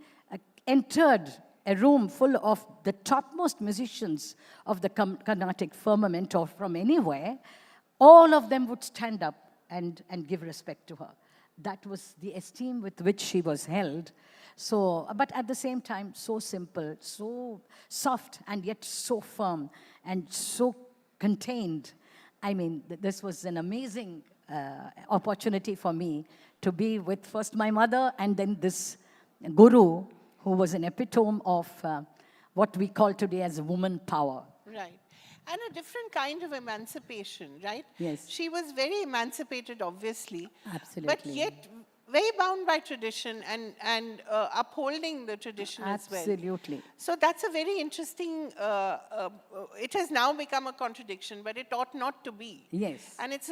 entered a room full of the topmost musicians of the Carnatic firmament or from anywhere, all of them would stand up and give respect to her. that was the esteem with which she was held. So, but at the same time, so simple, so soft, and yet so firm, and so contained. I mean, this was an amazing opportunity for me to be with first my mother and then this guru who was an epitome of what we call today as woman power. Right. And a different kind of emancipation, right? Yes. She was very emancipated, obviously. Absolutely. But yet very bound by tradition and upholding the tradition as well. Absolutely. So that's a very interesting, it has now become a contradiction, but it ought not to be. Yes. And it's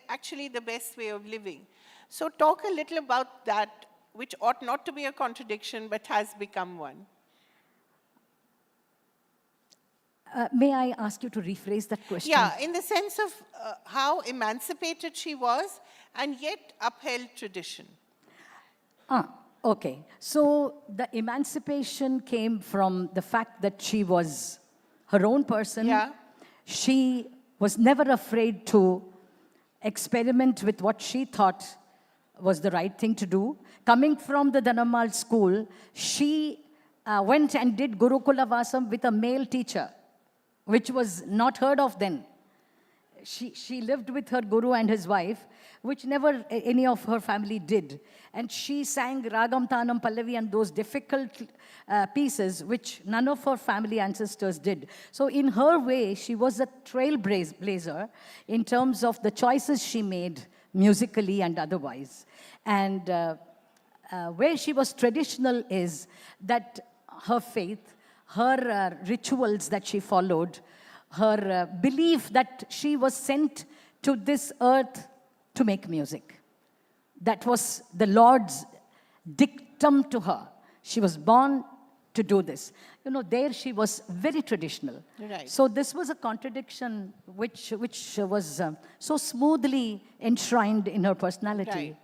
actually the best way of living. So talk a little about that, which ought not to be a contradiction, but has become one. May I ask you to rephrase that question? Yeah, in the sense of how emancipated she was and yet upheld tradition. Okay. So the emancipation came from the fact that she was her own person. Yeah. She was never afraid to experiment with what she thought was the right thing to do. Coming from the Dhanamal school, she went and did Gurukula Vasam with a male teacher, which was not heard of then. She lived with her guru and his wife, which never any of her family did. And she sang Ragam, Tanam, Pallavi and those difficult pieces, which none of her family ancestors did. So in her way, she was a trailblazer in terms of the choices she made musically and otherwise. And where she was traditional is that her faith, her rituals that she followed, her belief that she was sent to this earth to make music. That was the Lord's dictum to her. She was born to do this. You know, there she was very traditional. Right. So this was a contradiction which was so smoothly enshrined in her personality. Right.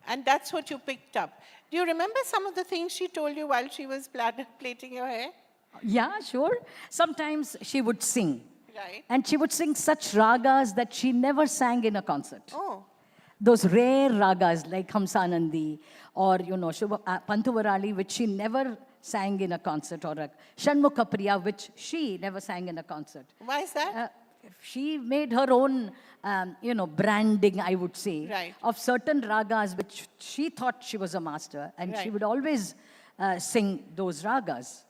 And that's what you picked up. Do you remember some of the things she told you while she was plaiting your hair? Yeah, sure. Sometimes she would sing. Right. And she would sing such ragas that she never sang in a concert. Oh. Those rare ragas like Hamsanandi or, you know, Pantuvarali, which she never sang in a concert, or a Shanmukha Priya, which she never sang in a concert. Why is that? She made her own, you know, branding, I would say, Right. of certain ragas which she thought she was a master, and she Right. would always sing those ragas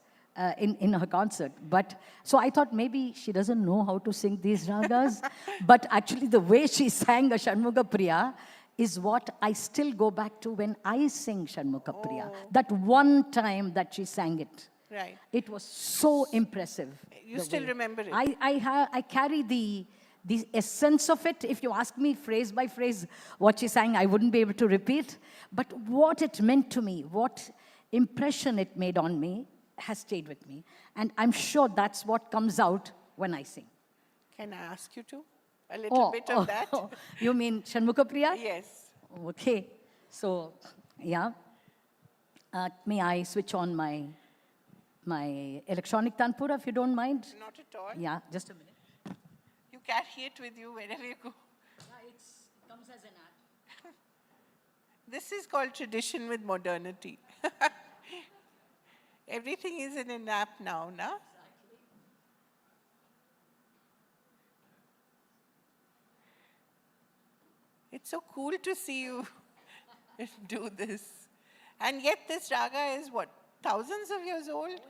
in her concert. But so I thought maybe she doesn't know how to sing these ragas, but actually the way she sang a Shanmukha Priya is what I still go back to when I sing Shanmukha Priya. That one time that she sang it. Right. It was so impressive. You the still way. remember it? I carry the essence of it. If you ask me phrase by phrase what she sang, I wouldn't be able to repeat. But what it meant to me, what impression it made on me, has stayed with me. And I'm sure that's what comes out when I sing. Can I ask you to? A little bit of that? You mean Shanmukha Priya? Yes. Okay. So, yeah. May I switch on my electronic tanpura, if you don't mind? Not at all. Yeah, just a minute. You carry it with you wherever you go. It comes as an ad. This is called tradition with modernity. Everything is in an app now, na? It's so cool to see you do this. And yet this raga is what, thousands of years old?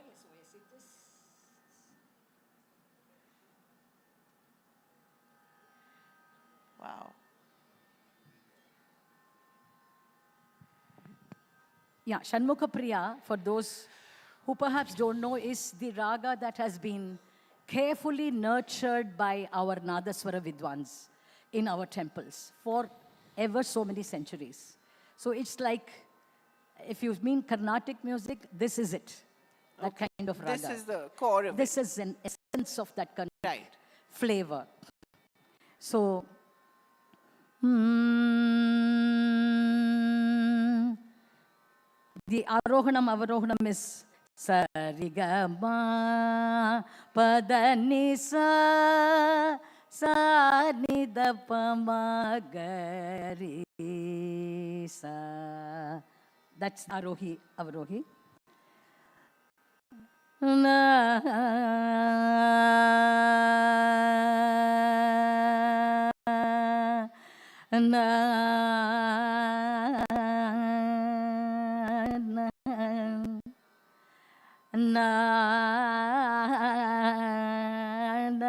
Wow. Yeah, Shanmukha Priya, for those who perhaps don't know, is the raga that has been carefully nurtured by our Nadaswara Vidwans in our temples for ever so many centuries. So it's like, if you mean Carnatic music, this is it. That kind of raga. This is the core of This is an essence of that Right. flavor. So, the Arohanam, Avarohanam is Sarigama Padanisa. Sa, sa, ni, da, pa, ma, ga, ri. Ni Sa. That's Arohi, Avrohi. Na na na na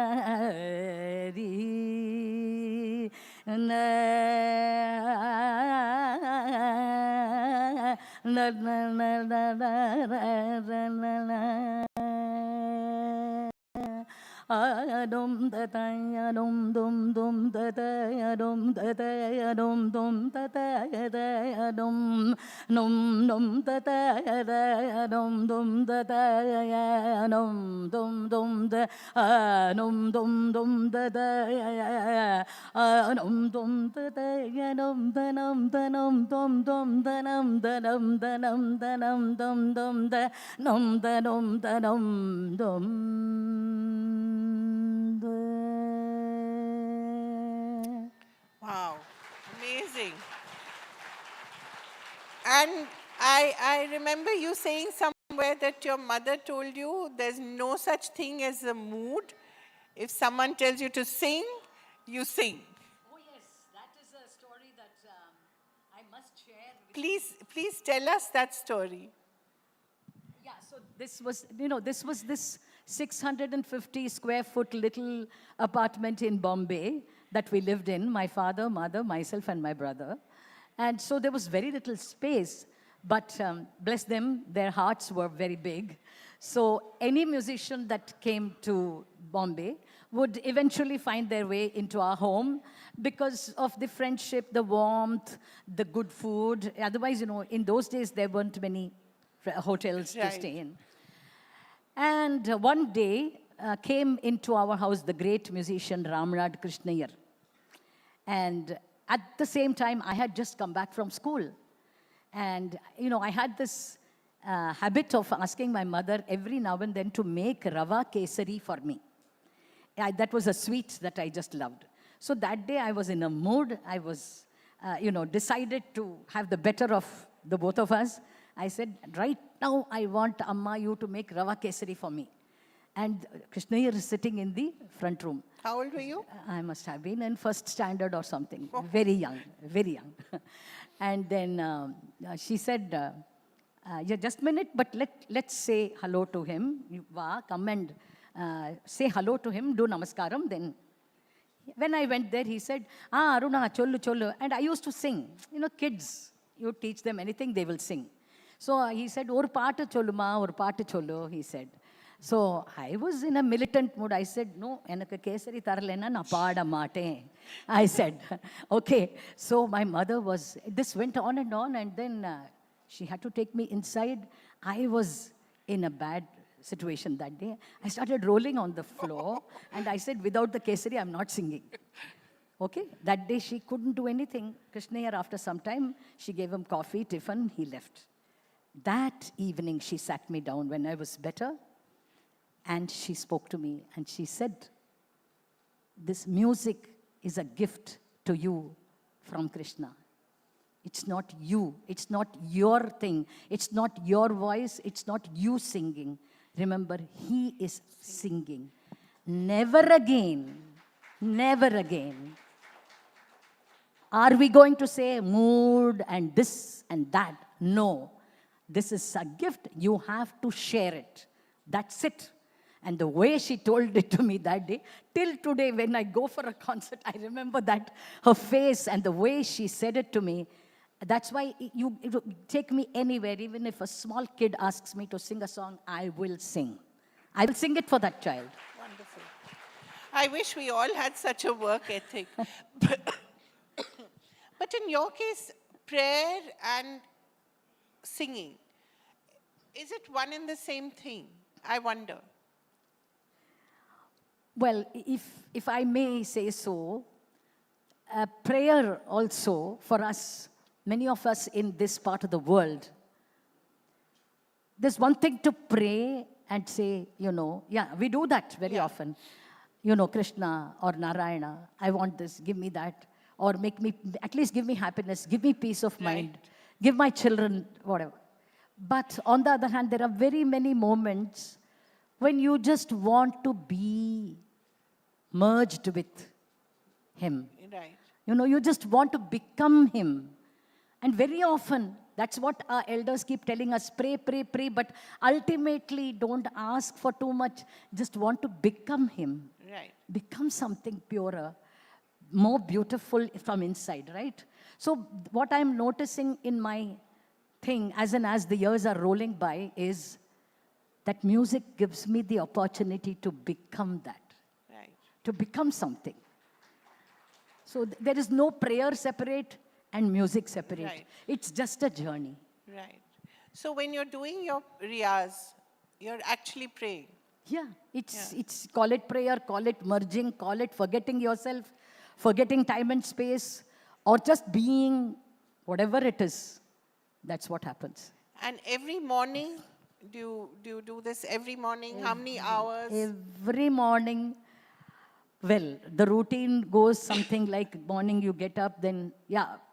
ri na na na na na na na Adum tataya dum dum dum tataya dum tataya dum dum tataya dum num num tataya dum dum tataya dum dum dum da num dum dum tataya num dum tataya dum danum danum dum dum danum danum danum danum dum dum da num danum danum dum. Wow, amazing. And I remember you saying somewhere that your mother told you there's no such thing as a mood. If someone tells you to sing, you sing. Oh yes, that is a story that I must share. Please tell us that story. Yeah, so this was, this 650 square foot little apartment in Bombay that we lived in, my father, mother, myself, and my brother. And so there was very little space, but bless them, their hearts were very big. So any musician that came to Bombay would eventually find their way into our home because of the friendship, the warmth, the good food. Otherwise, in those days, there weren't many hotels to stay in. And one day came into our house the great musician Ramnad Krishnayar. And at the same time, I had just come back from school. And, I had this habit of asking my mother every now and then to make rava kesari for me. That was a sweet that I just loved. So that day I was in a mood. I was, decided to have the better of the both of us. I said, right now I want Amma you to make rava kesari for me. And Krishnayar is sitting in the front room. How old were you? I must have been in first standard or something. Very young, very young. And then she said, yeah, just a minute, but let's say hello to him. Come and say hello to him, do namaskaram. Then when I went there, he said, Aruna, cholu, cholu. And I used to sing. Kids, you teach them anything, they will sing. So he said, or paatu choluma, or paatu cholu, he said. So I was in a militant mood. I said, no, enakku kesari taralena na paada mate. I said, okay. So my mother this went on, and then she had to take me inside. I was in a bad situation that day. I started rolling on the floor, and I said, without the kesari, I'm not singing. Okay, that day she couldn't do anything. Krishnayar, after some time, she gave him coffee, tiffin, he left. That evening, she sat me down when I was better, and she spoke to me, and she said, this music is a gift to you from Krishna. It's not you. It's not your thing. It's not your voice. It's not you singing. Remember, he is singing. Never again, never again are we going to say mood and this and that. No. This is a gift. You have to share it. That's it. And the way she told it to me that day, till today when I go for a concert, I remember that, her face and the way she said it to me. That's why you take me anywhere, even if a small kid asks me to sing a song, I will sing. I will sing it for that child. Wonderful. I wish we all had such a work ethic. But in your case, prayer and singing, is it one and the same thing? I wonder. Well, if I may say so, prayer also for us, many of us in this part of the world, there's one thing to pray and say, yeah, we do that very often. Krishna or Narayana, I want this, give me that. or make me, at least give me happiness, give me peace of mind, give my children, whatever. But on the other hand, there are very many moments when you just want to be merged with him. Right. You know, you just want to become him. And very often, that's what our elders keep telling us, pray, pray, pray, but ultimately don't ask for too much, just want to become him. Right. Become something purer, more beautiful from inside, right? So what I'm noticing in my thing, as the years are rolling by, is that music gives me the opportunity to become that, Right. to become something. So there is no prayer separate and music separate. Right. It's just a journey. Right. So when you're doing your riyaz, you're actually praying. Yeah, it's call it prayer, call it merging, call it forgetting yourself, forgetting time and space, or just being whatever it is. That's what happens. And every morning, do you do this every morning? How many hours? Every morning. Well, the routine goes something like morning you get up, then,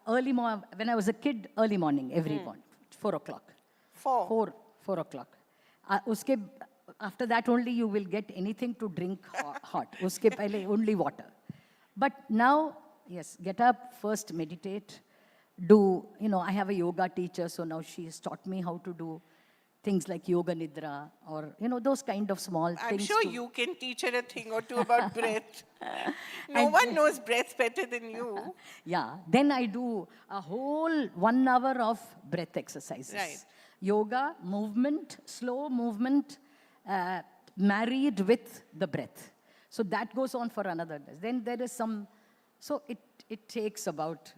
early morning. When I was a kid, early morning, every morning, 4 o'clock. 4 o'clock. After that only you will get anything to drink hot. Uske pehle only water. But now, yes, get up, first meditate, do, I have a yoga teacher, so now she has taught me how to do things like yoga nidra, or, those kind of small things. I'm sure you can teach her a thing or two about breath. No one knows breath better than you. Yeah, then I do a whole 1 hour of breath exercises. Right. Yoga, movement, slow movement, married with the breath. So that goes on for another day. Then there is some, so it takes about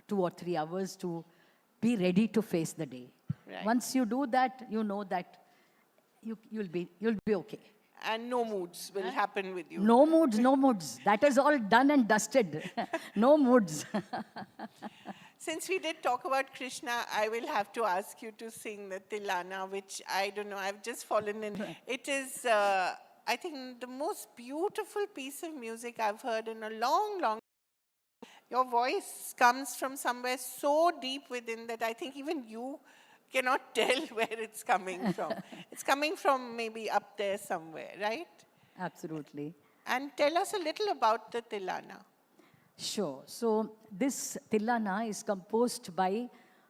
2 or 3 hours to be ready to face the day. Right. Once you do that, you know that you'll be okay. And no moods will happen with you. No moods, no moods. That is all done and dusted. No moods. Since we did talk about Krishna, I will have to ask you to sing the Tilana, which I don't know, I've just fallen in. It is, I think, the most beautiful piece of music I've heard in a long, long time. Your voice comes from somewhere so deep within that I think even you cannot tell where it's coming from. It's coming from maybe up there somewhere, right? Absolutely. And tell us a little about the Tilana. Sure. So this Tilana is composed by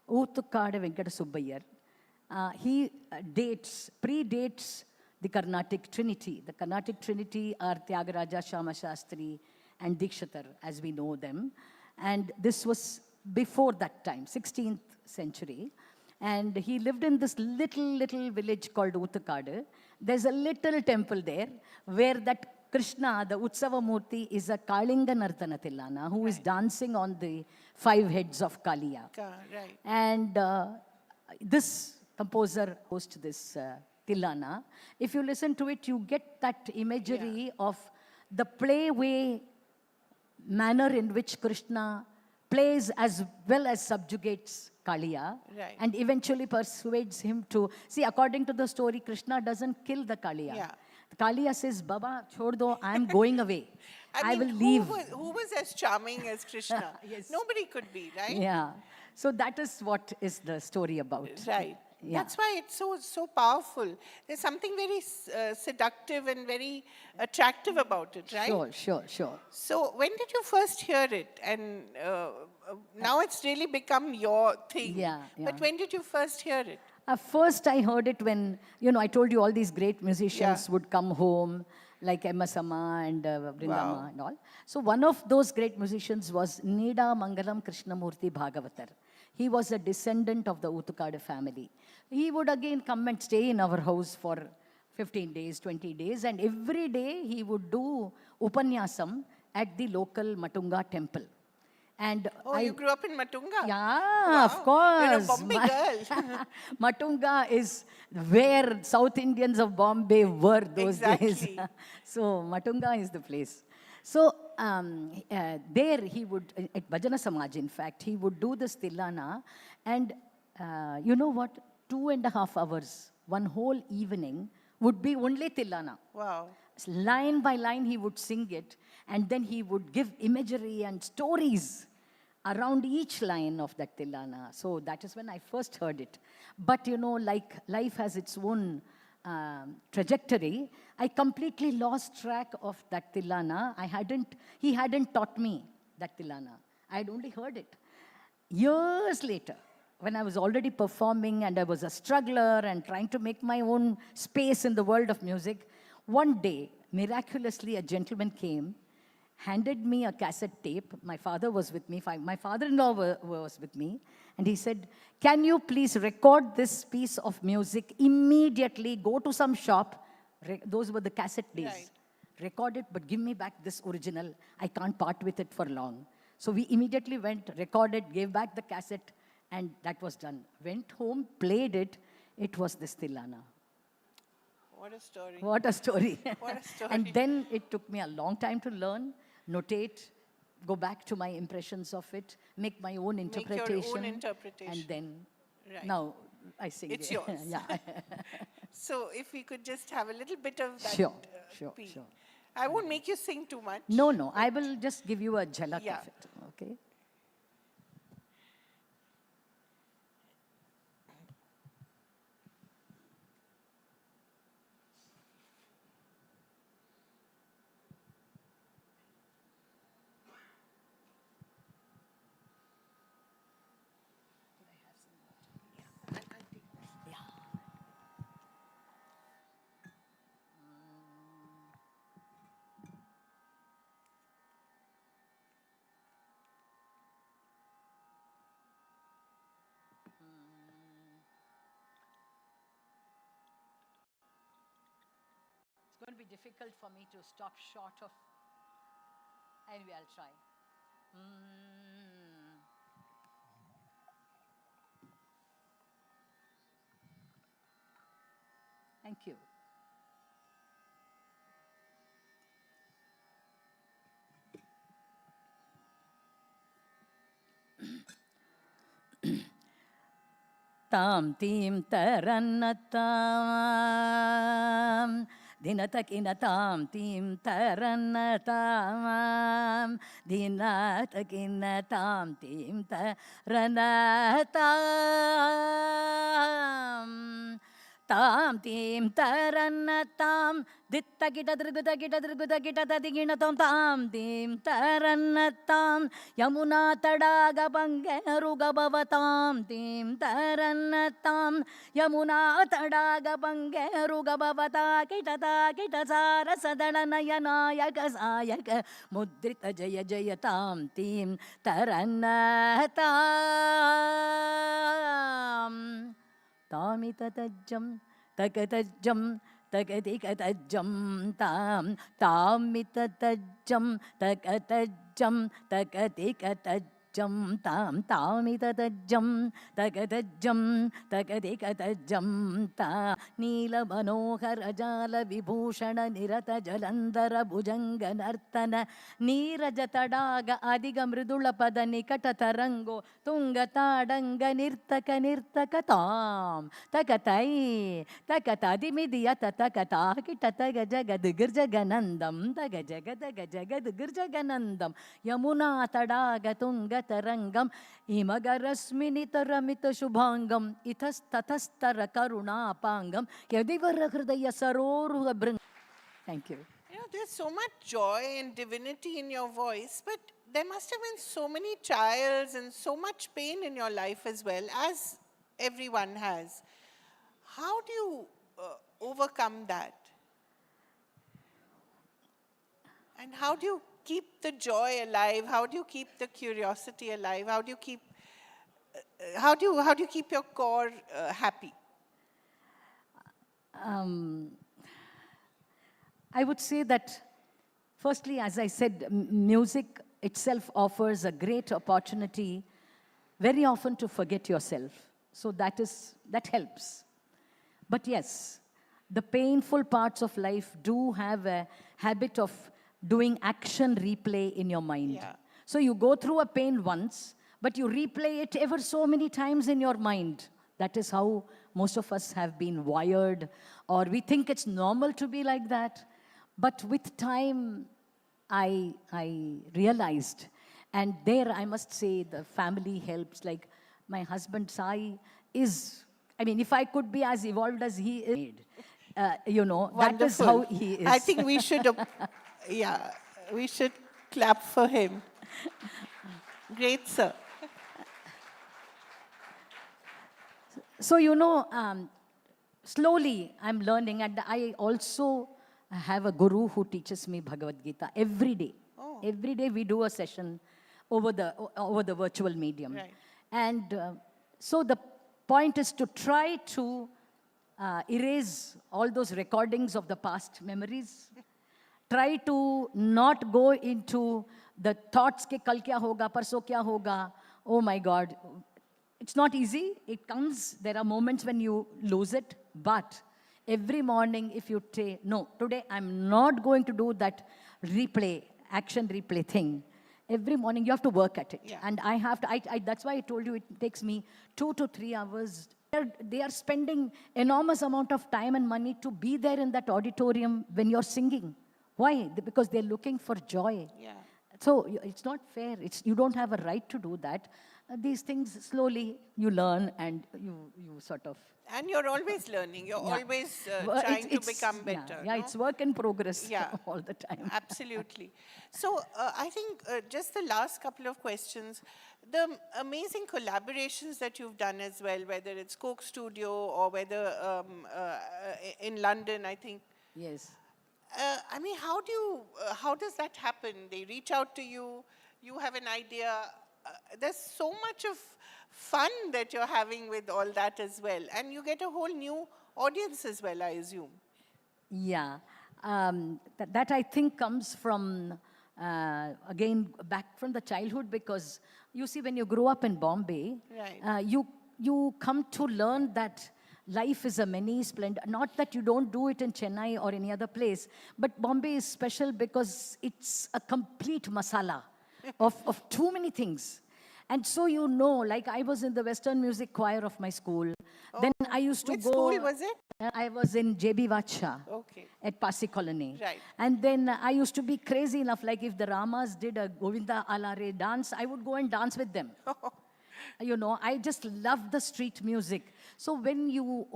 Oothukada Venkata Subbayar. He predates the Carnatic Trinity. The Carnatic Trinity are Tyagaraja, Shama Shastri, and Dikshatar, as we know them. And this was before that time, 16th century. And he lived in this little village called Oothukada. There's a little temple there where that Krishna, the Utsava Murti, is a Kalinga Nartana Tilana who is dancing on the 5 heads of Kaliya. Right. And this composer hosts this Tilana. If you listen to it, you get that imagery of the playway manner in which Krishna plays as well as subjugates Kaliya, and eventually persuades him to, see, according to the story, Krishna doesn't kill the Kaliya. Yeah. Kaliya says, Baba, chhod do, I am going away. I will leave. Who was as charming as Krishna? Yes. Nobody could be, right? Yeah. So that is what is the story about. Right. Yeah. That's why it's so powerful. There's something very seductive and very attractive about it, right? Sure. So when did you first hear it? And now it's really become your thing. Yeah. But when did you first hear it? First I heard it when, I told you all these great musicians would come home, like Emma Sama and Vrindama and all. So one of those great musicians was Nida Mangalam Krishnamurti Bhagavatar. He was a descendant of the Oothukada family. He would again come and stay in our house for 15 days, 20 days, and every day he would do Upanyasam at the local Matunga temple. And you grew up in Matunga? Yeah, of course. You're a Bombay girl. Matunga is where South Indians of Bombay were those days. So Matunga is the place. So there he would, at Bhajana Samaj in fact, he would do this Tilana, and you know what, 2.5 hours, one whole evening would be only Tilana. Wow. Line by line he would sing it, and then he would give imagery and stories around each line of that tilana. So that is when I first heard it. But you know, like life has its own trajectory, I completely lost track of that tilana. He hadn't taught me that tilana. I had only heard it. Years later, when I was already performing and I was a struggler and trying to make my own space in the world of music, one day, miraculously, a gentleman came, handed me a cassette tape. My father was with me. My father-in-law was with me. And he said, can you please record this piece of music immediately, go to some shop. Those were the cassette days. Right. Record it, but give me back this original. I can't part with it for long. So we immediately went, recorded, gave back the cassette, and that was done. Went home, played it. It was this tilana. What a story. What a story. What a story. And then it took me a long time to learn, notate, go back to my impressions of it, make my own interpretation. Make your own interpretation. And then, right. now I sing it's it. yours. Yeah. So if we could just have a little bit of that. Sure. I won't make you sing too much. No. I will just give you a jhalak Yeah. of it. Okay? It's going to be difficult for me to stop short of. Anyway, I'll try. Thank you. Tam tim tarannatam dinatakinnatam tim tarannatam dinatakinnatam tim tarannatam tam tim tarannatam dittagitadrigutagitadrigutagitadadiginnatam tam tim tarannatam yamuna tadagabangerugabavatam tim tarannatam yamuna tadagabangerugabavata kitata kitasara sadalanayanayaka sayaka mudrita jaya jayatam tim tarannatam Tamitajam, takatajam, takatikajam, tamitajam, takatajam, takatikajam, tam, tamitajam, takatajam, takatikajam, ta, Nila Manohara Jala Vibhushana Nirata Jalandhara Bhujanga Nartana, Nirajatadaga Adiga Mridula Pada Nikata Tarango, Tunga Tadanga Nirtaka Tam, Takatai, Takatadimidiyata Takata, Kitataga Jagadigirjaganandam, Tagajagadagajagadgirjaganandam, Yamuna Tadaga Tunga Tarangam, Imagarasmini Taramita Shubhangam, Itas Tatastara Karuna Pangam, Yadivara Hridaya Saroru Bring. Thank you. You know, there's so much joy and divinity in your voice, but there must have been so many trials and so much pain in your life as well, as everyone has. How do you overcome that? And how do you keep the joy alive? How do you keep the curiosity alive? How do you keep your core happy? I would say that, firstly, as I said, music itself offers a great opportunity very often to forget yourself. So that helps. But yes, the painful parts of life do have a habit of doing action replay in your mind. Yeah. So you go through a pain once, but you replay it ever so many times in your mind. That is how most of us have been wired, or we think it's normal to be like that. But with time, I realized And there, I must say, the family helps. Like, my husband, Sai, is, I mean, if I could be as evolved as he is, you know, that is how Wonderful. he is. I think we should, yeah, we should clap for him. Great, sir. So, you know, slowly I'm learning, and I also have a guru who teaches me Bhagavad Gita every day. Oh. Every day we do a session over the virtual medium. Right. And so the point is to try to erase all those recordings of the past memories. Try to not go into the thoughts ke kal kya hoga, parso kya hoga. Oh my God. It's not easy. It comes, there are moments when you lose it, but every morning if you say, no, today I'm not going to do that replay, action replay thing. Every morning you have to work at it. Yeah. And I have to, that's why I told you it takes me 2 to 3 hours. They are spending enormous amount of time and money to be there in that auditorium when you're singing. Why? Because they're looking for joy. Yeah. So it's not fair. You don't have a right to do that. These things slowly you learn and you sort of. And you're always learning. You're Yeah. always Well, trying to it's- become yeah, better. Yeah, no? it's work in progress Yeah. all the time. Absolutely. So I think just the last couple of questions, the amazing collaborations that you've done as well, whether it's Coke Studio or whether in London, I think. Yes. I mean, how does that happen? They reach out to you, you have an idea. There's so much of fun that you're having with all that as well. And you get a whole new audience as well, I assume. Yeah. That I think comes from, again, back from the childhood, because you see, when you grow up in Bombay, Right. you come to learn that life is a many splendor. Not that you don't do it in Chennai or any other place, but Bombay is special because it's a complete masala of too many things. And so you know, like I was in the Western music choir of my school. Then I used to Which go. school was it? I was in JB Vatsha Okay. at Pasi Colony. Right. And then I used to be crazy enough, like if the Ramas did a Govinda Alare dance, I would go and dance with them. You know, I just love the street music. So when you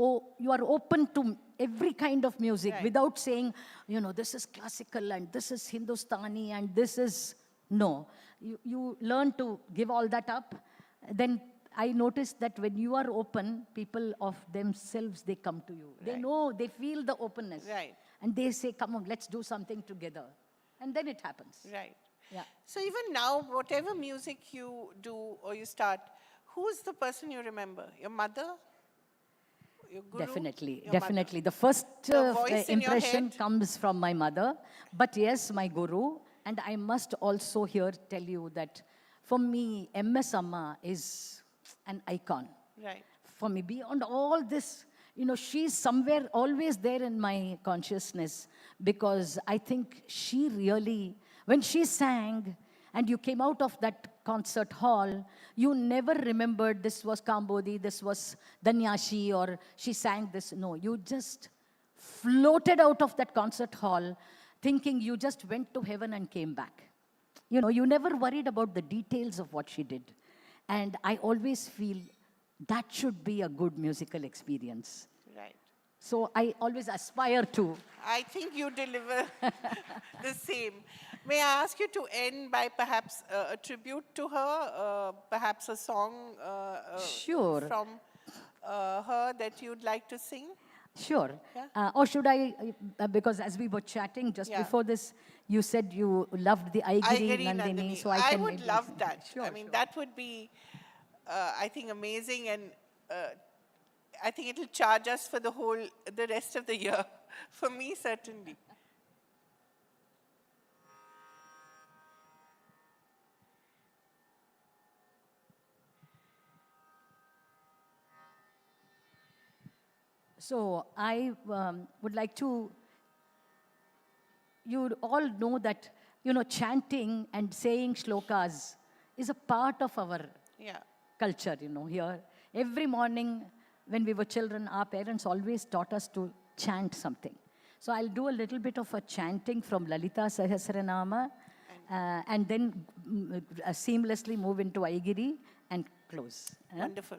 are open to every kind of music, Right. without saying, you know, this is classical and this is Hindustani and this is, no. You learn to give all that up. Then I noticed that when you are open, people of themselves, they come to you. They Right. know, they feel the openness. Right. And they say, come on, let's do something together. And then it happens. Right. Yeah. So even now, whatever music you do or you start, who's the person you remember? Your mother? Your guru? Definitely, Your definitely. The first The voice in your impression head? comes from my mother. But yes, my guru. And I must also here tell you that for me, MS Amma is an icon. Right. For me, beyond all this, you know, she's somewhere always there in my consciousness, because I think she really, when she sang and you came out of that concert hall, you never remembered this was Kambodi, this was Danyashi, or she sang this. No, you just floated out of that concert hall thinking you just went to heaven and came back. You know, you never worried about the details of what she did. And I always feel that should be a good musical experience. Right. So I always aspire to. I think you deliver the same. May I ask you to end by perhaps a tribute to her, perhaps a song Sure. from her that you'd like to sing? Sure. Yeah. Or should I, because as we were chatting just Yeah. before this, you said you loved the Aigiri Aigiri Nandini, so I I can would maybe love sing. that. Sure, I mean, that would be, I think, amazing, and I think it'll charge us for the rest of the year. For me, certainly. So I would like to, you all know that, you know, chanting and saying shlokas is a part of our Yeah. culture, you know, here. Every morning when we were children, our parents always taught us to chant something. So I'll do a little bit of a chanting from Lalita Sahasranama, and then seamlessly move into Aigiri and close. Wonderful.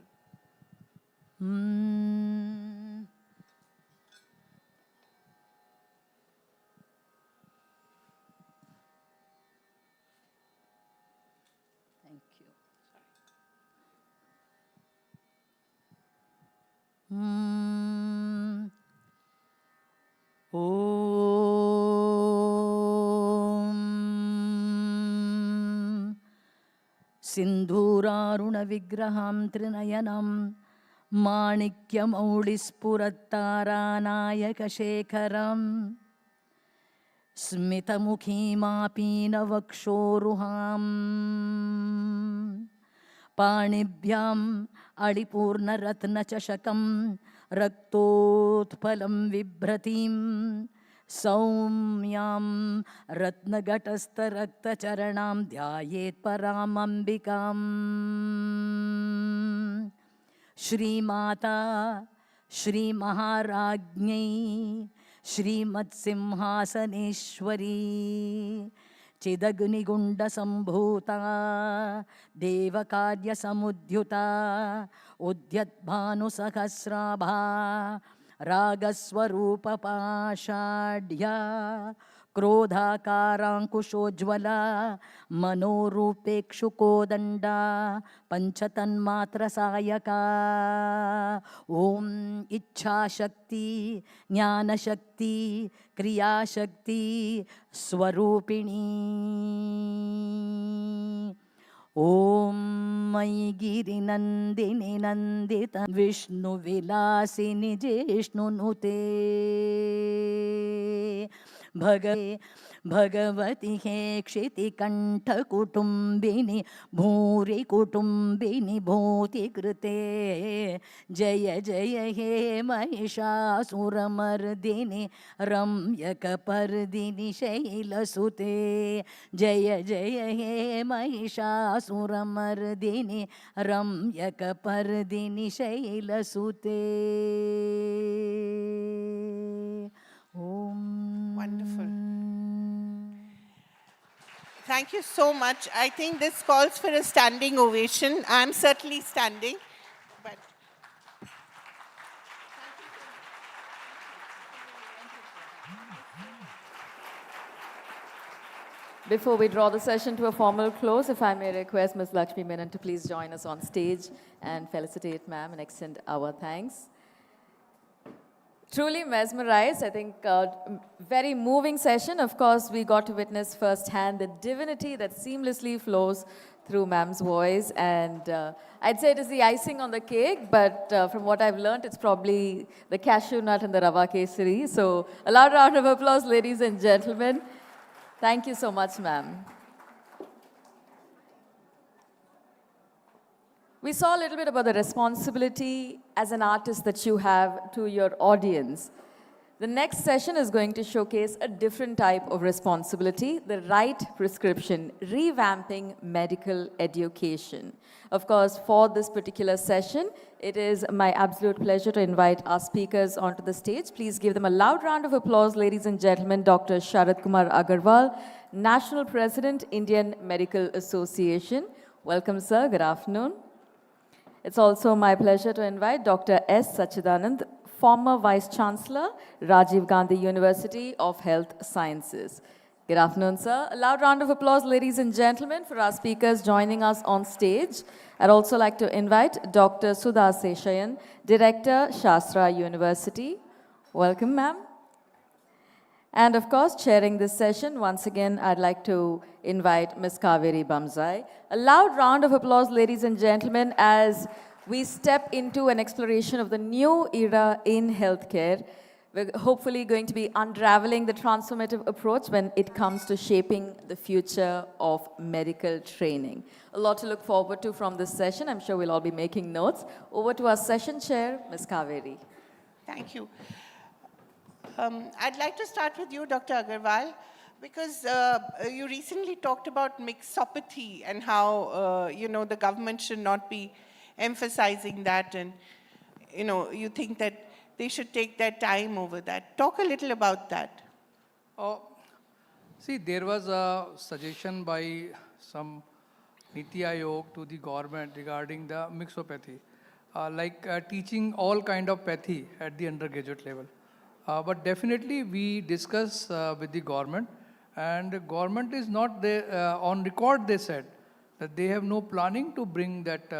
Thank you. Om Sindhurarunavigraham Trinayanam Manikyamaulispurattaranayakashekaram Smitamukhimapinavakshoruham पाणिभ्याम् अडिपूर्णरत्नचषकं रक्तोत्पलं बिभ्रतीं सौम्यां रत्नघटस्थरक्तचरणां ध्यायेत् पराम् अम्बिकाम् श्रीमाता श्रीमहाराज्ञै श्रीमत्सिंहासनेश्वरी चिदग्निगुण्डसम्भूता देवकार्यसमुद्युता उद्यद्भानुसहस्राभा रागस्वरूपपाषाढ्या क्रोधाकाराङ्कुशोज्ज्वला मनोरूपेक्षुकोदण्डा पञ्चतन्मात्रसायका ॐ इच्छाशक्ति ज्ञानशक्ति क्रियाशक्ति स्वरूपिणी ॐ मयि गिरिनन्दिनि नन्दित विष्णुविलासिनि जिष्णुनुते भगवति हे क्षितिकण्ठकुटुम्बिनि भूरिकुटुम्बिनि भूतिकृते जय जय हे महिषासुरमर्दिनि रम्यकपर्दिनि शैलसुते जय जय हे Mahishasuramardini रम्यकपर्दिनि शैलसुते Wonderful. Thank you so much. I think this calls for a standing ovation. I'm certainly standing. But Before we draw the session to a formal close, if I may request Ms. Lakshmi Menon to please join us on stage and felicitate ma'am and extend our thanks. Truly mesmerized, I think very moving session. Of course, we got to witness firsthand the divinity that seamlessly flows through ma'am's voice. And I'd say it is the icing on the cake, but from what I've learned, it's probably the cashew nut and the rava kesari. So a loud round of applause, ladies and gentlemen. Thank you so much, ma'am. We saw a little bit about the responsibility as an artist that you have to your audience. The next session is going to showcase a different type of responsibility, the right prescription, revamping medical education. Of course, for this particular session, it is my absolute pleasure to invite our speakers onto the stage. Please give them a loud round of applause, ladies and gentlemen. Dr. Sharat Kumar Agarwal, National President, Indian Medical Association. Welcome, sir. Good afternoon. It's also my pleasure to invite Dr. S. Sachidanand, former Vice Chancellor, Rajiv Gandhi University of Health Sciences. Good afternoon, sir. A loud round of applause, ladies and gentlemen, for our speakers joining us on stage. I'd also like to invite Dr. Sudha Seshayan, Director, Shastra University. Welcome, ma'am. And of course, chairing this session, once again, I'd like to invite Ms. Kaveri Bamzai. A loud round of applause, ladies and gentlemen, as we step into an exploration of the new era in healthcare. We're hopefully going to be unraveling the transformative approach when it comes to shaping the future of medical training. A lot to look forward to from this session. I'm sure we'll all be making notes. Over to our session chair, Ms. Kaveri. thank you. I'd like to start with you, Dr. Agarwal, because you recently talked about mixopathy and how, the government should not be emphasizing that, and, you think that they should take their time over that. Talk a little about that. See, there was a suggestion by some Niti Aayog to the government regarding the mixopathy, teaching all kind of pathy at the undergraduate level. But definitely we discuss with the government, and the government is not there, on record they said that they have no planning to bring that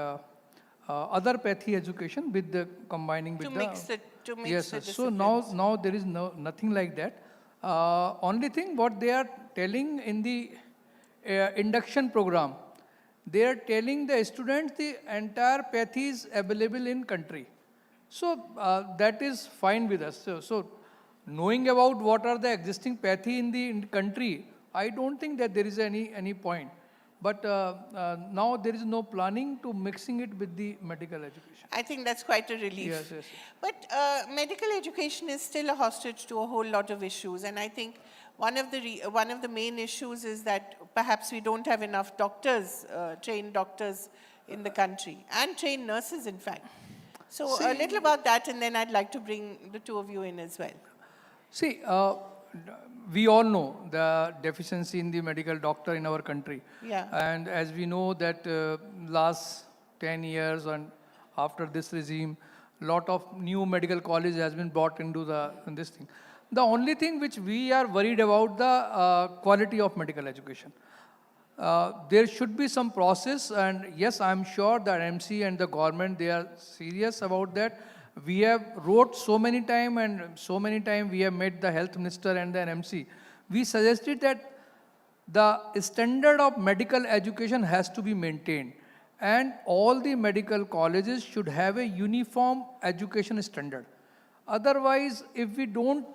other pathy education with the combining with to mix yes, the sir. So now disciplines. there is nothing like that. Only thing what they are telling in the induction program, they are telling the students the entire pathy is available in country. So that is fine with us. So knowing about what are the existing pathy in the country, I don't think that there is any point. But now there is no planning to mixing it with the medical education. I think that's quite a relief. Yes, yes. But medical education is still a hostage to a whole lot of issues, and I think one of the main issues is that perhaps we don't have enough doctors, trained doctors in the country, and trained nurses, in fact. So a little about that, and then I'd like to bring the two of you in as well. See, we all know the deficiency in the medical doctor in our country. Yeah. And as we know that last 10 years and after this regime, lot of new medical college has been brought into this thing. The only thing which we are worried about the quality of medical education. There should be some process, and yes, I'm sure that MC and the government, they are serious about that. We have wrote so many times, and so many times we have met the health minister and then MC. We suggested that the standard of medical education has to be maintained, and all the medical colleges should have a uniform education standard. Otherwise, if we don't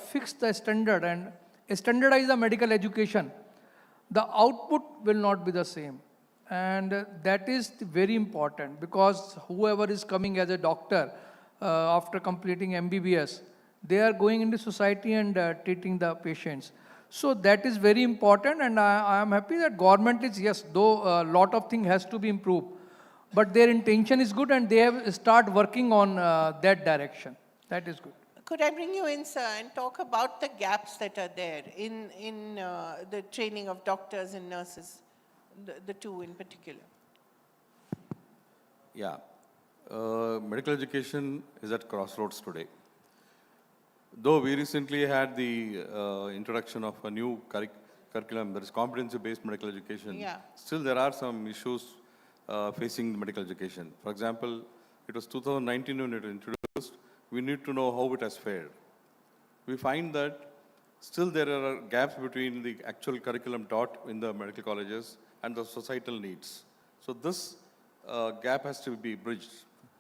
fix the standard and standardize the medical education, the output will not be the same. And that is very important, because whoever is coming as a doctor after completing MBBS, they are going into society and treating the patients. So that is very important, and I am happy that government is, yes, though a lot of things has to be improved, but their intention is good and they have start working on that direction. That is good. Could I bring you in, sir, and talk about the gaps that are there in the training of doctors and nurses, the two in particular? Yeah. Medical education is at crossroads today. Though we recently had the introduction of a new curriculum, that is competency-based medical education, still there are some issues facing medical education. For example, it was 2019 when it was introduced. We need to know how it has fared. We find that still there are gaps between the actual curriculum taught in the medical colleges and the societal needs. So this gap has to be bridged.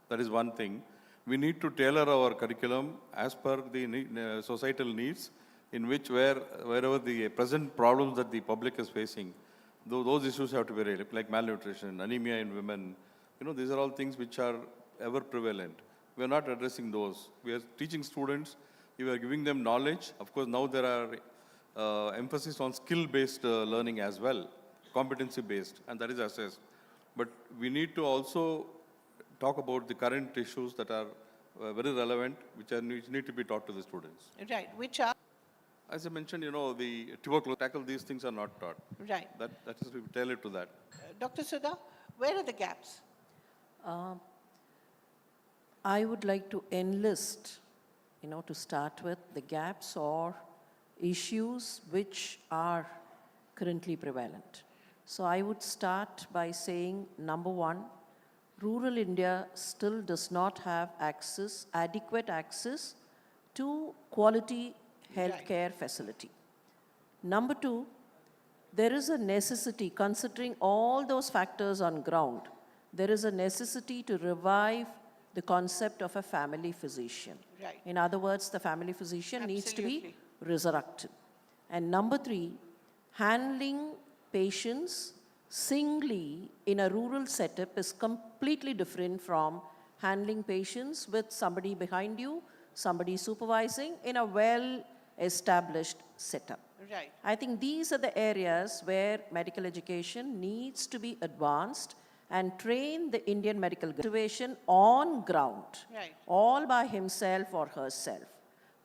That is one thing. We need to tailor our curriculum as per the societal needs, in which wherever the present problems that the public is facing, those issues have to be raised, like malnutrition, anemia in women. These are all things which are ever prevalent. We are not addressing those. We are teaching students, we are giving them knowledge. Of course, now there are emphasis on skill-based learning as well, competency-based, and that is assessed. But we need to also talk about the current issues that are very relevant, which need to be taught to the students. Right, which are? As I mentioned, the tuberculosis, tackle these things are not taught. Right. That is tailored to that. Dr. Sudha, where are the gaps? I would like to enlist, to start with, the gaps or issues which are currently prevalent. So I would start by saying, number one, rural India still does not have adequate access to quality healthcare facility. Number two, there is a necessity, considering all those factors on ground, there is a necessity to revive the concept of a family physician. Right. In other words, the family physician needs to be resurrected. And number three, handling patients singly in a rural setup is completely different from handling patients with somebody behind you, somebody supervising in a well-established setup. Right. I think these are the areas where medical education needs to be advanced and train the Indian medical situation on ground, all by himself or herself,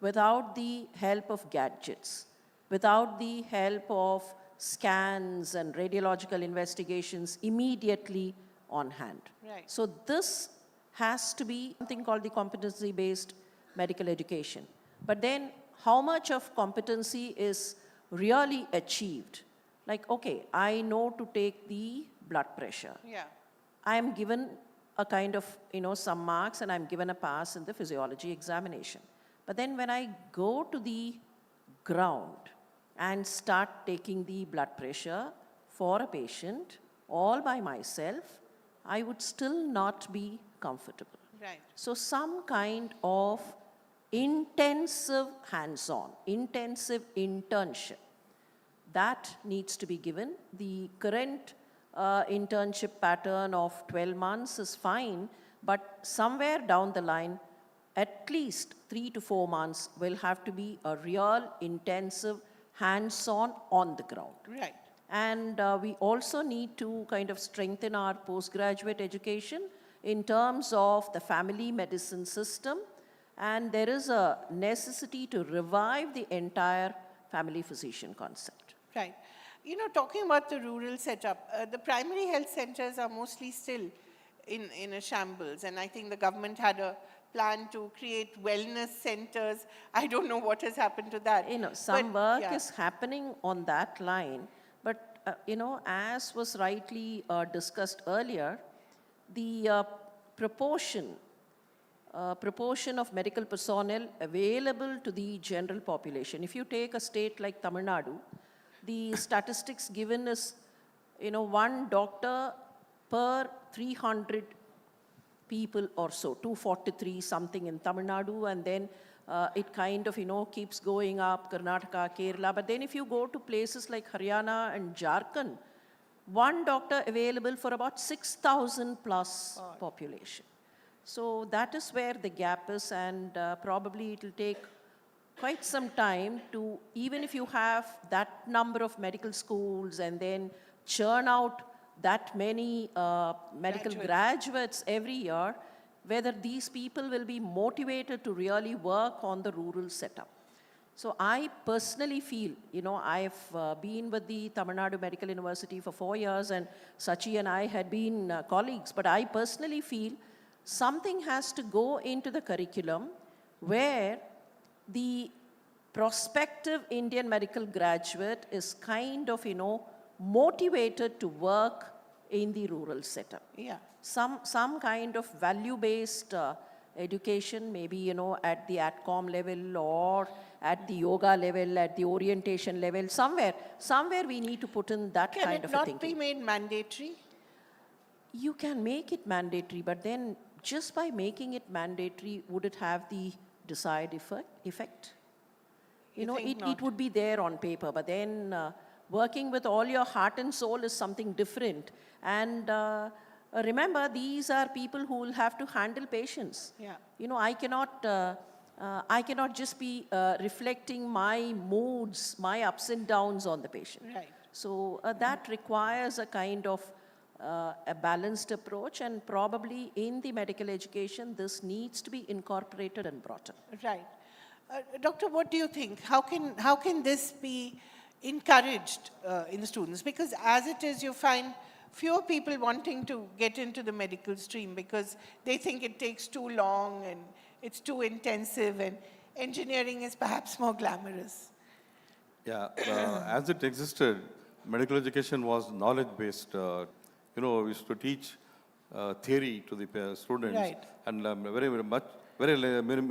without the help of gadgets. without the help of scans and radiological investigations immediately on hand. Right. So this has to be something called the competency-based medical education. But then how much of competency is really achieved? Like, okay, I know to take the blood pressure. Yeah. I am given a kind of, some marks and I'm given a pass in the physiology examination. But then when I go to the ground and start taking the blood pressure for a patient all by myself, I would still not be comfortable. Right. So some kind of intensive hands-on, intensive internship, that needs to be given. The current internship pattern of 12 months is fine, but somewhere down the line, at least 3 to 4 months will have to be a real intensive hands-on on the ground. Right. And we also need to kind of strengthen our postgraduate education in terms of the family medicine system. And there is a necessity to revive the entire family physician concept. Right. Talking about the rural setup, the primary health centers are mostly still in a shambles. And I think the government had a plan to create wellness centers. I don't know what has happened to that. Some work is happening on that line. But, as was rightly discussed earlier, the proportion of medical personnel available to the general population. If you take a state like Tamil Nadu, the statistics given is, 1 doctor per 300 people or so, 243 something in Tamil Nadu, and then it kind of, keeps going up, Karnataka, Kerala. But then if you go to places like Haryana and Jharkhand, 1 doctor available for about 6,000 plus population. So that is where the gap is, and probably it will take quite some time to, even if you have that number of medical schools and then churn out that many medical graduates every year, whether these people will be motivated to really work on the rural setup. So I personally feel, I've been with the Tamil Nadu Medical University for 4 years, and Sachi and I had been colleagues, but I personally feel something has to go into the curriculum where the prospective Indian medical graduate is kind of, motivated to work in the rural setup. Yeah. Some kind of value-based education, maybe, at the ATCOM level or at the yoga level, at the orientation level, somewhere we need to put in that kind of a thinking. Can it not be made mandatory? You can make it mandatory, but then just by making it mandatory, would it have the desired effect? It would be there on paper, but then working with all your heart and soul is something different. And remember, these are people who will have to handle patients. Yeah. I cannot just be reflecting my moods, my ups and downs on the patient. Right. So that requires a kind of a balanced approach, and probably in the medical education, this needs to be incorporated and brought in. Right. Doctor, what do you think? How can this be encouraged in the students? Because as it is, you find fewer people wanting to get into the medical stream because they think it takes too long and it's too intensive, and engineering is perhaps more glamorous. Yeah, as it existed, medical education was knowledge-based. We used to teach theory to the students, Right. and very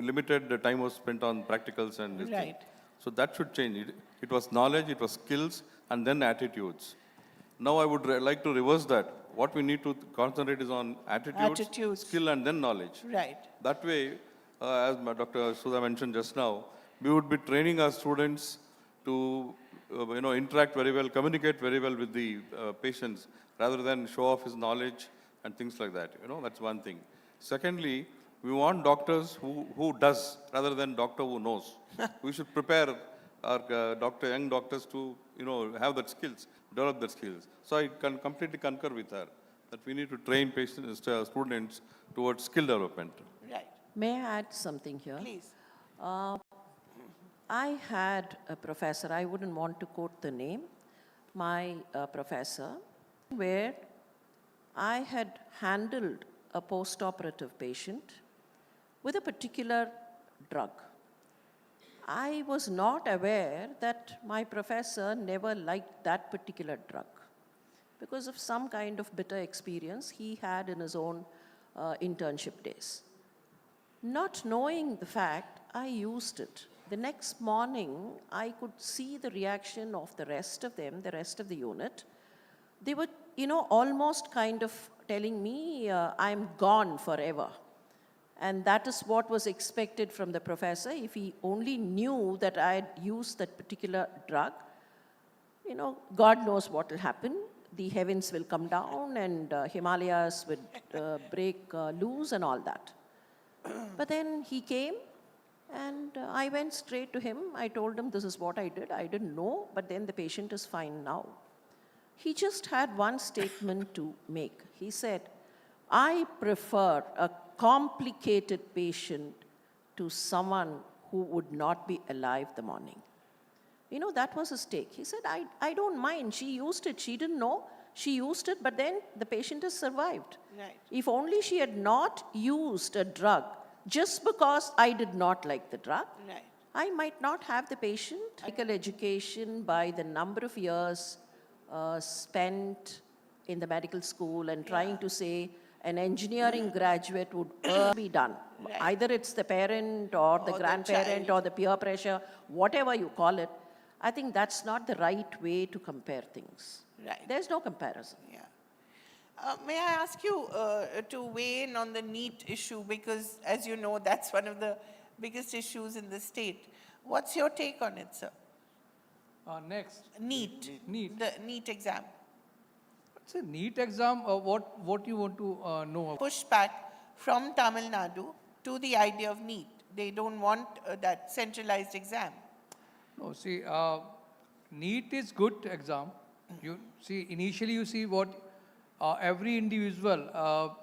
limited time was spent on practicals and this thing. Right. So that should change. It was knowledge, it was skills, and then attitudes. Now I would like to reverse that. What we need to concentrate is on attitudes, skill, and then knowledge. Right. That way, as Dr. Sudha mentioned just now, we would be training our students to interact very well, communicate very well with the patients, rather than show off his knowledge and things like that. That's one thing. Secondly, we want doctors who does rather than doctor who knows. We should prepare our young doctors to have that skills, develop that skills. So I can completely concur with her that we need to train students towards skill development. Right. May I add something here? Please. I had a professor, I wouldn't want to quote the name, my professor, where I had handled a post-operative patient with a particular drug. I was not aware that my professor never liked that particular drug because of some kind of bitter experience he had in his own internship days. Not knowing the fact, I used it. The next morning, I could see the reaction of the rest of them, the rest of the unit. They were, almost kind of telling me, I'm gone forever. And that is what was expected from the professor. If he only knew that I had used that particular drug, God knows what will happen. The heavens will come down and Himalayas will break loose and all that. But then he came and I went straight to him. I told him this is what I did. I didn't know, but then the patient is fine now. He just had one statement to make. He said, I prefer a complicated patient to someone who would not be alive the morning. That was his take. He said, I don't mind. She used it. She didn't know. She used it, but then the patient has survived. Right. If only she had not used a drug just because I did not like the drug, Right. I might not have the patient. Medical education, by the number of years spent in the medical school and trying to say an engineering graduate would be done. Right. Either it's the parent or the grandparent or the peer pressure, whatever you call it. I think that's not the right way to compare things. Right. There's no comparison. Yeah. May I ask you to weigh in on the NEET issue, because as you know, that's one of the biggest issues in the state. What's your take on it, sir? Next. NEET. The NEET exam. It's a NEET exam. What you want to know? Pushback from Tamil Nadu to the idea of NEET. They don't want that centralized exam. No, see, NEET is good exam. You see, initially you see what every individual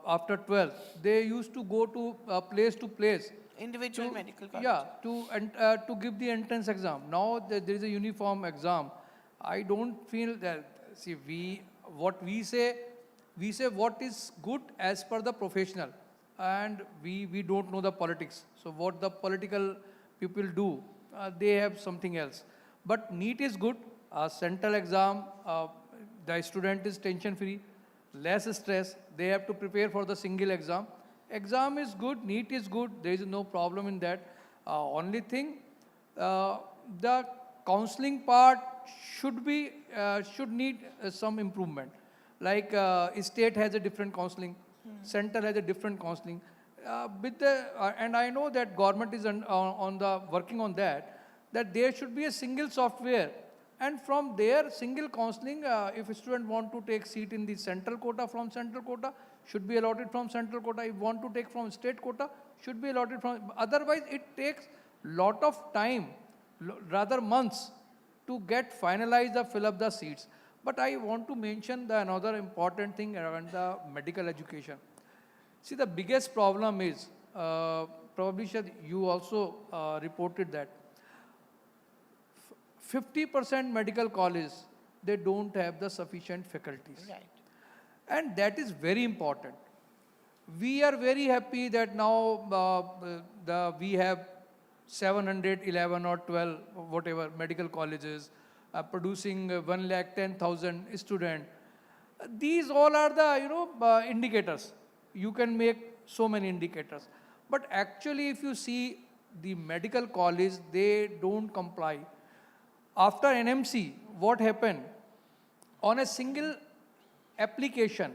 after 12th, they used to go to place. Individual medical college. Yeah, to give the entrance exam. Now there is a uniform exam. I don't feel that, see, what we say what is good as per the professional. And we don't know the politics. So what the political people do, they have something else. But NEET is good. Central exam, the student is tension-free, less stress. They have to prepare for the single exam. Exam is good, NEET is good. There is no problem in that. Only thing, the counseling part should need some improvement. Like state has a different counseling, central has a different counseling. And I know that government is working on that there should be a single software. And from there, single counseling, if a student want to take seat in the central quota, from central quota, should be allotted from central quota. If want to take from state quota, should be allotted from, otherwise it takes lot of time, rather months, to get finalized or fill up the seats. But I want to mention another important thing around the medical education. See, the biggest problem is, probably you also reported that, 50% medical colleges, they don't have the sufficient faculties. Right. And that is very important. We are very happy that now we have 711 or 12, whatever, medical colleges producing 110,000 students. These all are the indicators. You can make so many indicators. But actually, if you see the medical college, they don't comply. After NMC, what happened? On a single application,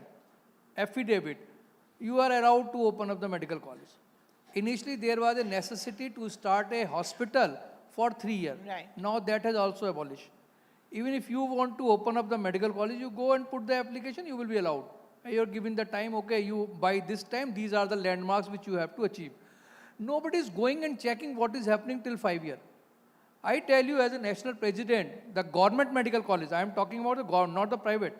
affidavit, you are allowed to open up the medical college. Initially, there was a necessity to start a hospital for 3 years. Right. Now that has also abolished. Even if you want to open up the medical college, you go and put the application, you will be allowed. You are given the time, okay, you by this time, these are the landmarks which you have to achieve. Nobody is going and checking what is happening till 5 years. I tell you, as a national president, the government medical college, I am talking about the government, not the private.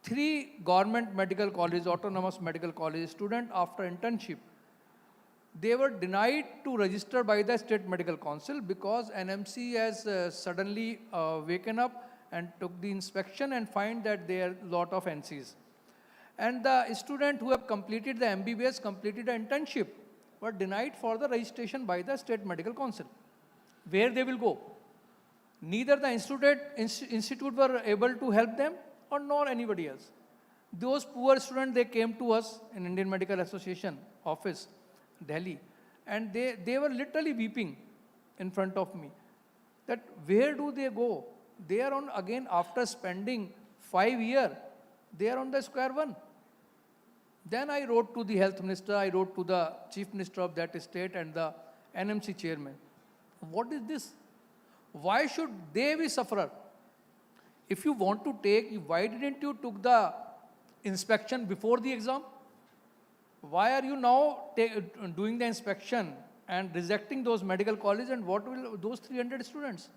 3 government medical colleges, autonomous medical college, student after internship, they were denied to register by the State Medical Council because NMC has suddenly waken up and took the inspection and find that there are a lot of NCs. And the student who have completed the MBBS, completed an internship, were denied for the registration by the State Medical Council. Where they will go? Neither the institute were able to help them or nor anybody else. Those poor students, they came to us in Indian Medical Association office, Delhi, and they were literally weeping in front of me that where do they go? They are on, again, after spending 5 years, they are on the square one. Then I wrote to the health minister, I wrote to the chief minister of that state and the NMC chairman. What is this? Why should they be sufferer? If you want to take, why didn't you took the inspection before the exam? Why are you now doing the inspection and rejecting those medical colleges, and what will those 300 students?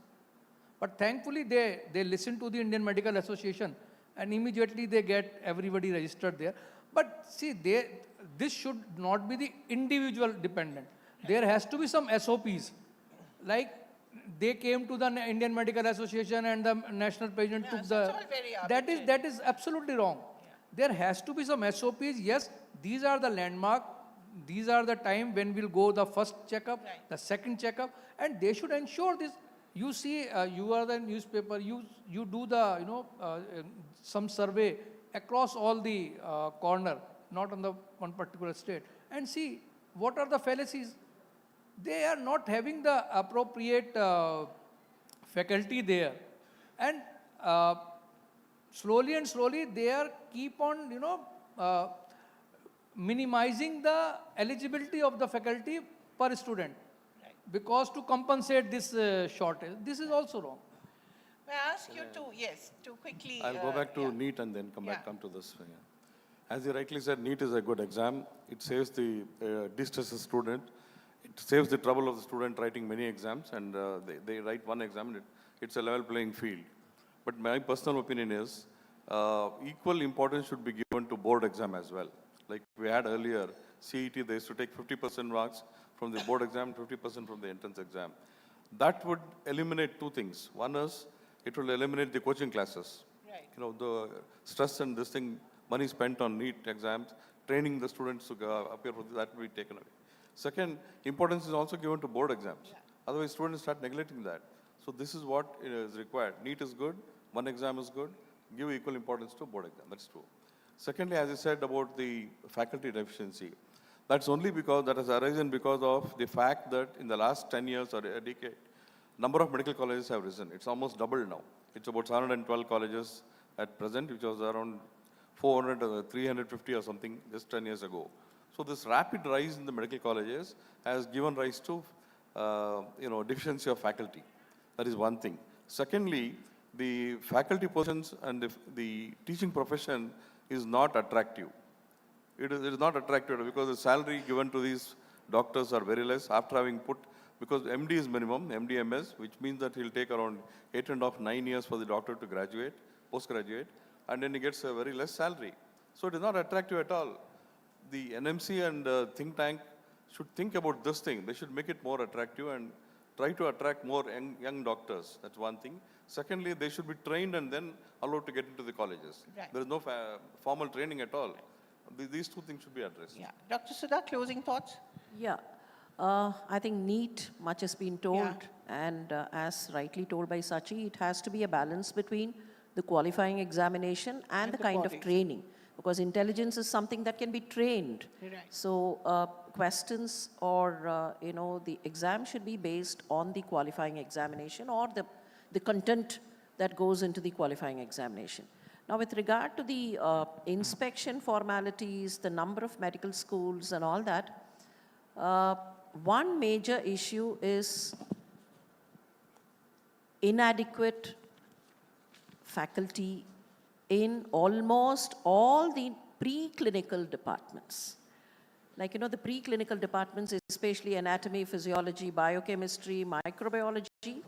But thankfully they listen to the Indian Medical Association and immediately they get everybody registered there. But see, this should not be the individual dependent. There has to be some SOPs. Like they came to the Indian Medical Association and the national president took the... That is absolutely wrong. Yeah. There has to be some SOPs. Yes, these are the landmark. These are the time when we'll go the first checkup, the second checkup, and they should ensure this. You see, you are the newspaper, you do the, some survey across all the corner, not on the one particular state, and see what are the fallacies. They are not having the appropriate faculty there, and slowly and slowly they are keep on, minimizing the eligibility of the faculty per student. Because to compensate this shortage, this is also wrong. May I ask you to quickly... I'll go back to NEET and then come to this. As you rightly said, NEET is a good exam. It saves the distresses student. It saves the trouble of the student writing many exams, and they write one exam, and it's a level playing field. But my personal opinion is equal importance should be given to board exam as well. Like we had earlier, CET, they used to take 50% marks from the board exam, 50% from the entrance exam. That would eliminate two things. One is, it will eliminate the coaching classes. Right. The stress and this thing, money spent on NEET exams, training the students to appear for that will be taken away. Second, importance is also given to board exams. Yeah. Otherwise, students start neglecting that. So this is what is required. NEET is good, one exam is good, give equal importance to board exam, that's true. Secondly, as I said about the faculty deficiency, that's only because that has arisen because of the fact that in the last 10 years or a decade, number of medical colleges have risen. It's almost doubled now. It's about 712 colleges at present, which was around 400 or 350 or something just 10 years ago. So this rapid rise in the medical colleges has given rise to, deficiency of faculty. That is one thing. Secondly, the faculty positions and the teaching profession is not attractive. It is not attractive because the salary given to these doctors are very less after having put, because MD is minimum, MD-MS, which means that he'll take around 8.5, 9 years for the doctor to graduate, postgraduate, and then he gets a very less salary. So it is not attractive at all. The NMC and think tank should think about this thing. They should make it more attractive and try to attract more young doctors. That's one thing. Secondly, they should be trained and then allowed to get into the colleges. Right. There is no formal training at all. Right. These two things should be addressed. Yeah. Dr. Sudha, closing thoughts? Yeah. I think NEET, much has been told, and as rightly told by Sachi, it has to be a balance between the qualifying examination and the kind of training, because intelligence is something that can be trained. Right. So questions or, the exam should be based on the qualifying examination or the content that goes into the qualifying examination. Now, with regard to the inspection formalities, the number of medical schools and all that, one major issue is inadequate faculty in almost all the preclinical departments. Like, the preclinical departments, especially anatomy, physiology, biochemistry, microbiology,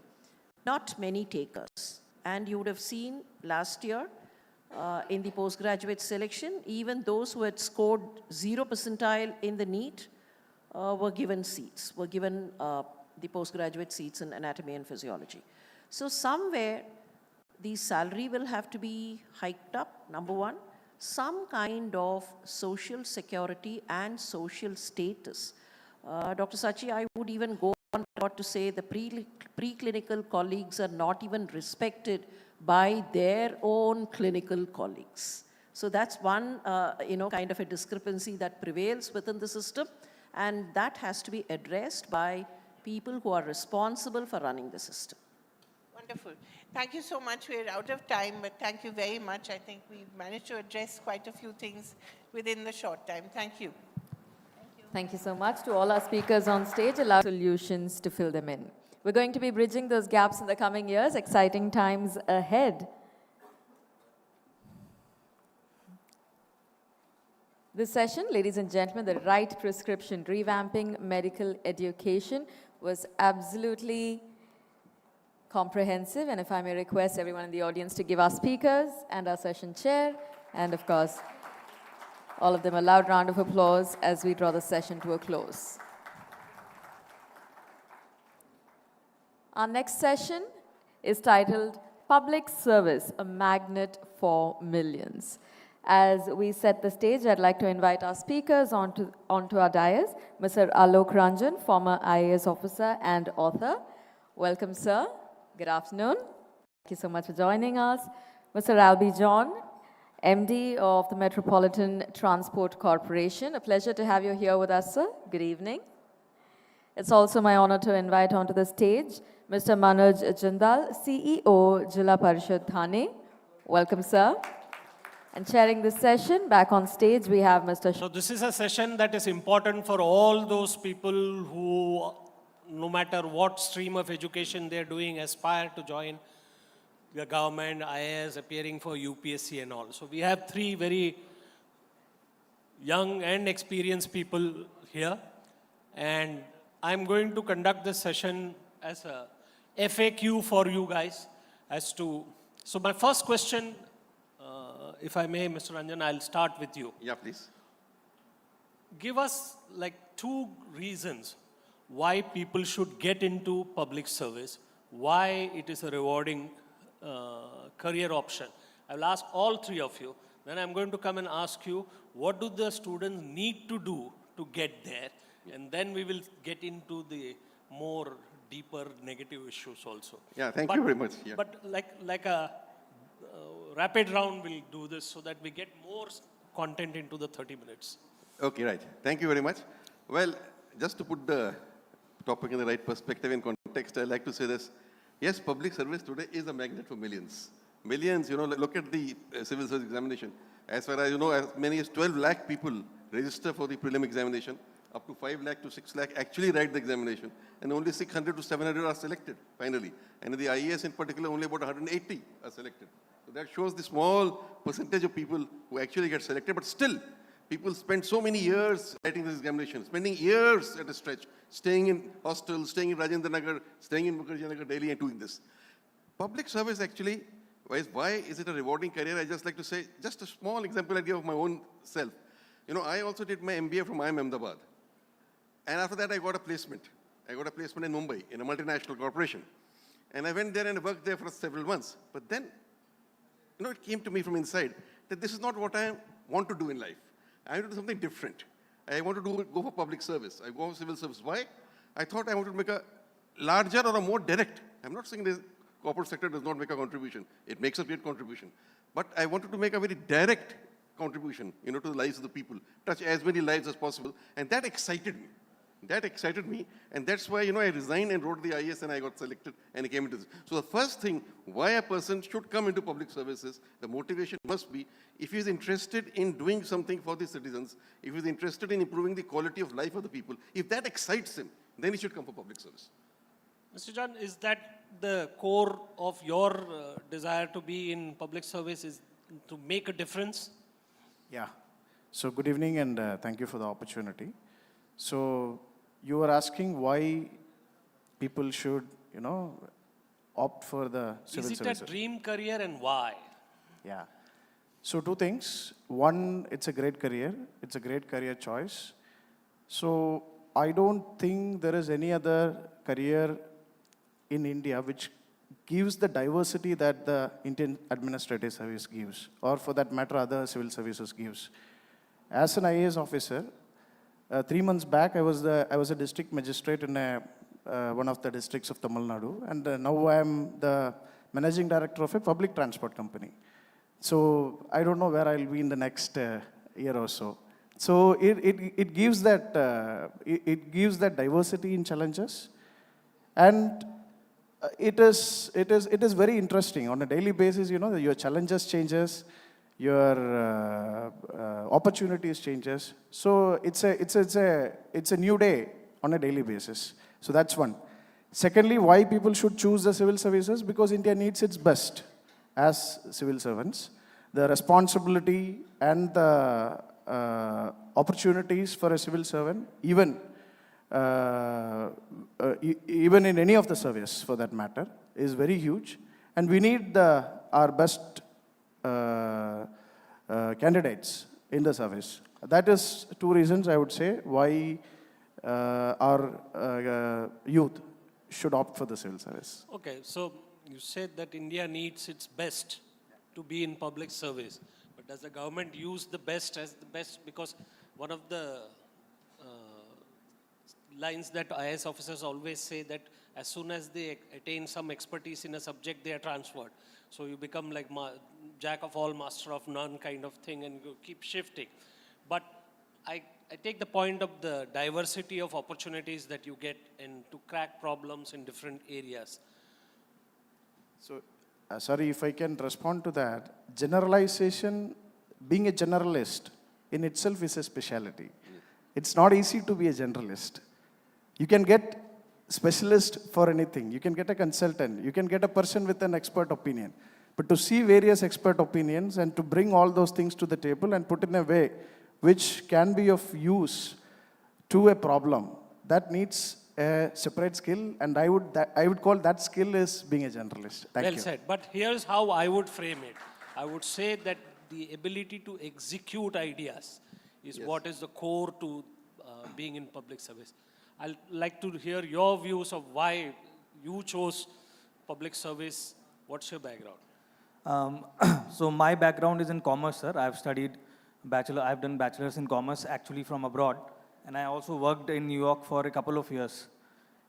not many takers. And you would have seen last year, in the postgraduate selection, even those who had scored 0 percentile in the NEET were given seats, were given the postgraduate seats in anatomy and physiology. So somewhere the salary will have to be hiked up, number one. Some kind of social security and social status. Dr. Sachi, I would even go on to say the preclinical colleagues are not even respected by their own clinical colleagues. So that's one, kind of a discrepancy that prevails within the system, and that has to be addressed by people who are responsible for running the system. Wonderful. Thank you so much. We're out of time, but thank you very much. I think we've managed to address quite a few things within the short time. Thank you. Thank you so much to all our speakers on stage. Allow solutions to fill them in. We're going to be bridging those gaps in the coming years. Exciting times ahead. This session, ladies and gentlemen, the right prescription, revamping medical education, was absolutely comprehensive. And if I may request everyone in the audience to give our speakers and our session chair, and of course, all of them a loud round of applause as we draw the session to a close. Our next session is titled Public Service, a Magnet for Millions. As we set the stage, I'd like to invite our speakers onto our dais. Mr. Alok Ranjan, former IAS officer and author. Welcome, sir. Good afternoon. Thank you so much for joining us. Mr. Albie John, MD of the Metropolitan Transport Corporation. A pleasure to have you here with us, sir. Good evening. It's also my honor to invite onto the stage Mr. Manoj Jindal, CEO, Jila Parishad Thane. Welcome, sir. And chairing this session, back on stage, we have Mr. So this is a session that is important for all those people who, no matter what stream of education they're doing, aspire to join the government, IAS, appearing for UPSC and all. So we have three very young and experienced people here. And I'm going to conduct this session as a FAQ for you guys as to, so my first question, if I may, Mr. Ranjan, I'll start with you. Yeah, please. Give us like 2 reasons why people should get into public service, why it is a rewarding career option. I will ask all 3 of you. Then I'm going to come and ask you, what do the students need to do to get there? And then we will get into the more deeper negative issues also. Yeah, thank you very much. Yeah. But like a rapid round, we'll do this so that we get more content into the 30 minutes. Okay, right. Thank you very much. Well, just to put the topic in the right perspective and context, I'd like to say this. Yes, public service today is a magnet for millions. Millions, look at the civil service examination. As far as you know, as many as 12 lakh people register for the prelim examination. Up to 5 lakh to 6 lakh actually write the examination. And only 600 to 700 are selected, finally. And in the IAS in particular, only about 180 are selected. So that shows the small percentage of people who actually get selected. But still, people spend so many years writing this examination, spending years at a stretch, staying in hostels, staying in Rajendra Nagar, staying in Mukherjee Nagar daily and doing this. Public service actually, why is it a rewarding career? I just like to say, just a small example I give of my own self. I also did my MBA from IIM Ahmedabad. And after that, I got a placement. I got a placement in Mumbai, in a multinational corporation. And I went there and worked there for several months. But then, it came to me from inside that this is not what I want to do in life. I want to do something different. I want to go for public service. I go for civil service. Why? I thought I wanted to make a larger or a more direct. I'm not saying the corporate sector does not make a contribution. It makes a great contribution. But I wanted to make a very direct contribution, to the lives of the people, touch as many lives as possible. And that excited me. That excited me, and that's why, I resigned and wrote the IAS and I got selected and I came into this. So the first thing, why a person should come into public services, the motivation must be, if he is interested in doing something for the citizens, if he is interested in improving the quality of life of the people, if that excites him, then he should come for public service. Mr. John, is that the core of your desire to be in public service, is to make a difference? Yeah. So good evening and thank you for the opportunity. So you were asking why people should, opt for the civil service. Is it a dream career and why? Yeah. So 2 things. One, it's a great career. It's a great career choice. So I don't think there is any other career in India which gives the diversity that the Indian Administrative Service gives, or for that matter, other civil services gives. As an IAS officer, 3 months back, I was a district magistrate in one of the districts of Tamil Nadu, and now I am the managing director of a public transport company. So I don't know where I'll be in the next year or so. So it gives that diversity in challenges, and it is very interesting on a daily basis. You know, your challenges changes, your opportunities changes. So it's a new day on a daily basis. So that's one. Secondly, why people should choose the civil services? Because India needs its best as civil servants. The responsibility and the opportunities for a civil servant, even in any of the service for that matter, is very huge. And we need our best candidates in the service. That is 2 reasons, I would say, why our youth should opt for the civil service. Okay, so you said that India needs its best to be in public service. But does the government use the best as the best? Because one of the lines that IAS officers always say that as soon as they attain some expertise in a subject, they are transferred. So you become like jack of all, master of none kind of thing, and you keep shifting. But I take the point of the diversity of opportunities that you get and to crack problems in different areas. So, sorry if I can respond to that. Generalization, being a generalist in itself is a specialty. It's not easy to be a generalist. You can get specialist for anything. You can get a consultant. You can get a person with an expert opinion. But to see various expert opinions and to bring all those things to the table and put in a way which can be of use to a problem, that needs a separate skill, and I would call that skill as being a generalist. Thank you. Well said. But here's how I would frame it. I would say that the ability to execute ideas is what is the core to being in public service. I'd like to hear your views of why you chose public service. What's your background? So my background is in commerce, sir. I've done bachelor's in commerce actually from abroad. And I also worked in New York for a couple of years.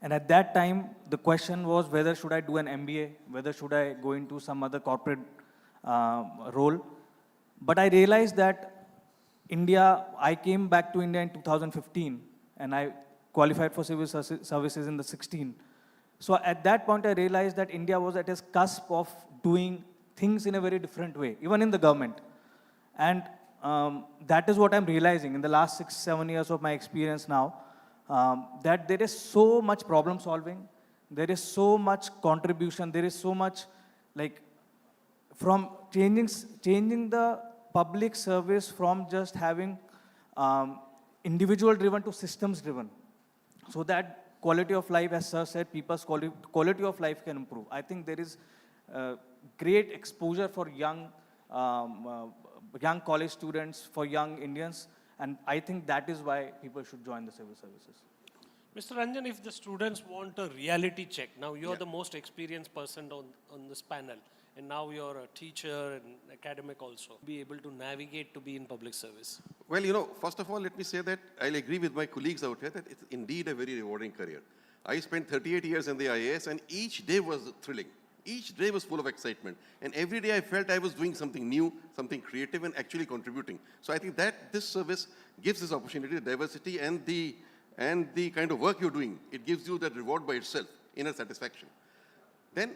And at that time, the question was whether should I do an MBA, whether should I go into some other corporate role. But I realized that I came back to India in 2015, and I qualified for civil services in the 16. So at that point, I realized that India was at its cusp of doing things in a very different way, even in the government. And that is what I'm realizing in the last 6-7 years of my experience now, that there is so much problem solving, there is so much contribution, there is so much from changing the public service from just having individual driven to systems driven. So that quality of life, as sir said, people's quality of life can improve. I think there is great exposure for young college students, for young Indians, and I think that is why people should join the civil services. Mr. Ranjan, if the students want a reality check, now you're the most experienced person on this panel, and now you're a teacher and academic also, be able to navigate to be in public service. Well, first of all, let me say that I'll agree with my colleagues out here that it's indeed a very rewarding career. I spent 38 years in the IAS, and each day was thrilling. Each day was full of excitement. And every day I felt I was doing something new, something creative, and actually contributing. So I think that this service gives this opportunity, the diversity, and the kind of work you're doing. It gives you that reward by itself, inner satisfaction. Then,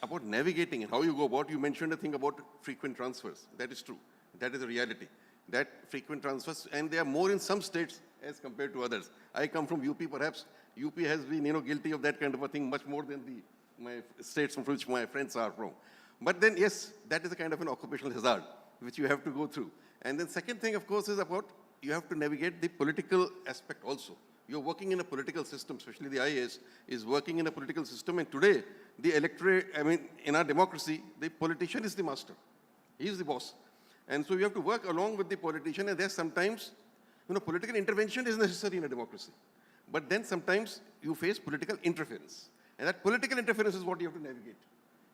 about navigating and how you go about, you mentioned a thing about frequent transfers. That is true. That is a reality. That frequent transfers, and they are more in some states as compared to others. I come from UP, perhaps UP has been guilty of that kind of a thing much more than my states from which my friends are from. But then, yes, that is a kind of an occupational hazard which you have to go through. And then second thing, of course, is about you have to navigate the political aspect also. You're working in a political system, especially the IAS is working in a political system. And today, the electorate, in our democracy, the politician is the master. He is the boss. And so you have to work along with the politician. And there's sometimes, political intervention is necessary in a democracy. But then sometimes you face political interference. And that political interference is what you have to navigate.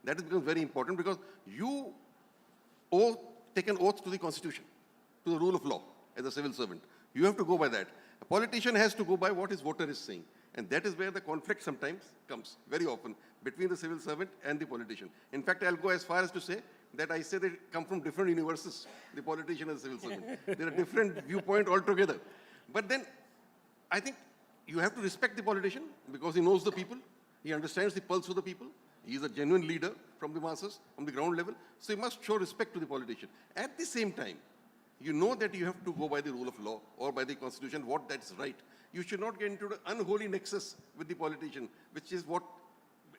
That becomes very important because you take an oath to the Constitution, to the rule of law as a civil servant. You have to go by that. A politician has to go by what his voter is saying. And that is where the conflict sometimes comes, very often, between the civil servant and the politician. In fact, I'll go as far as to say that I say they come from different universes, the politician and the civil servant. They're a different viewpoint altogether. But then I think you have to respect the politician because he knows the people. He understands the pulse of the people. He is a genuine leader from the masses, from the ground level. So you must show respect to the politician. At the same time, you know that you have to go by the rule of law or by the Constitution, what that's right. You should not get into the unholy nexus with the politician, which is what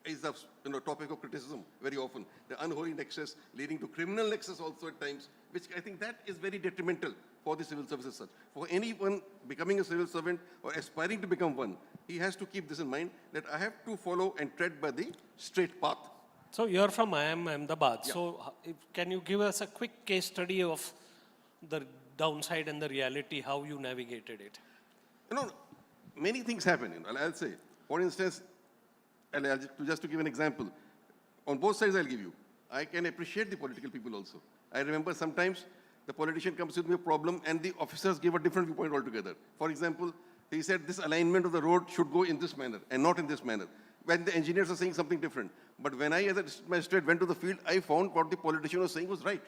is the topic of criticism very often. The unholy nexus leading to criminal nexus also at times, which I think that is very detrimental for the civil service as such. For anyone becoming a civil servant or aspiring to become one, he has to keep this in mind that I have to follow and tread by the straight path. So you're from Ahmedabad. Yeah. So can you give us a quick case study of the downside and the reality, how you navigated it? Many things happen. I'll say, for instance, just to give an example, on both sides I'll give you. I can appreciate the political people also. I remember sometimes the politician comes with me a problem and the officers give a different viewpoint altogether. For example, he said this alignment of the road should go in this manner and not in this manner, when the engineers are saying something different. But when I, as a magistrate, went to the field, I found what the politician was saying was right,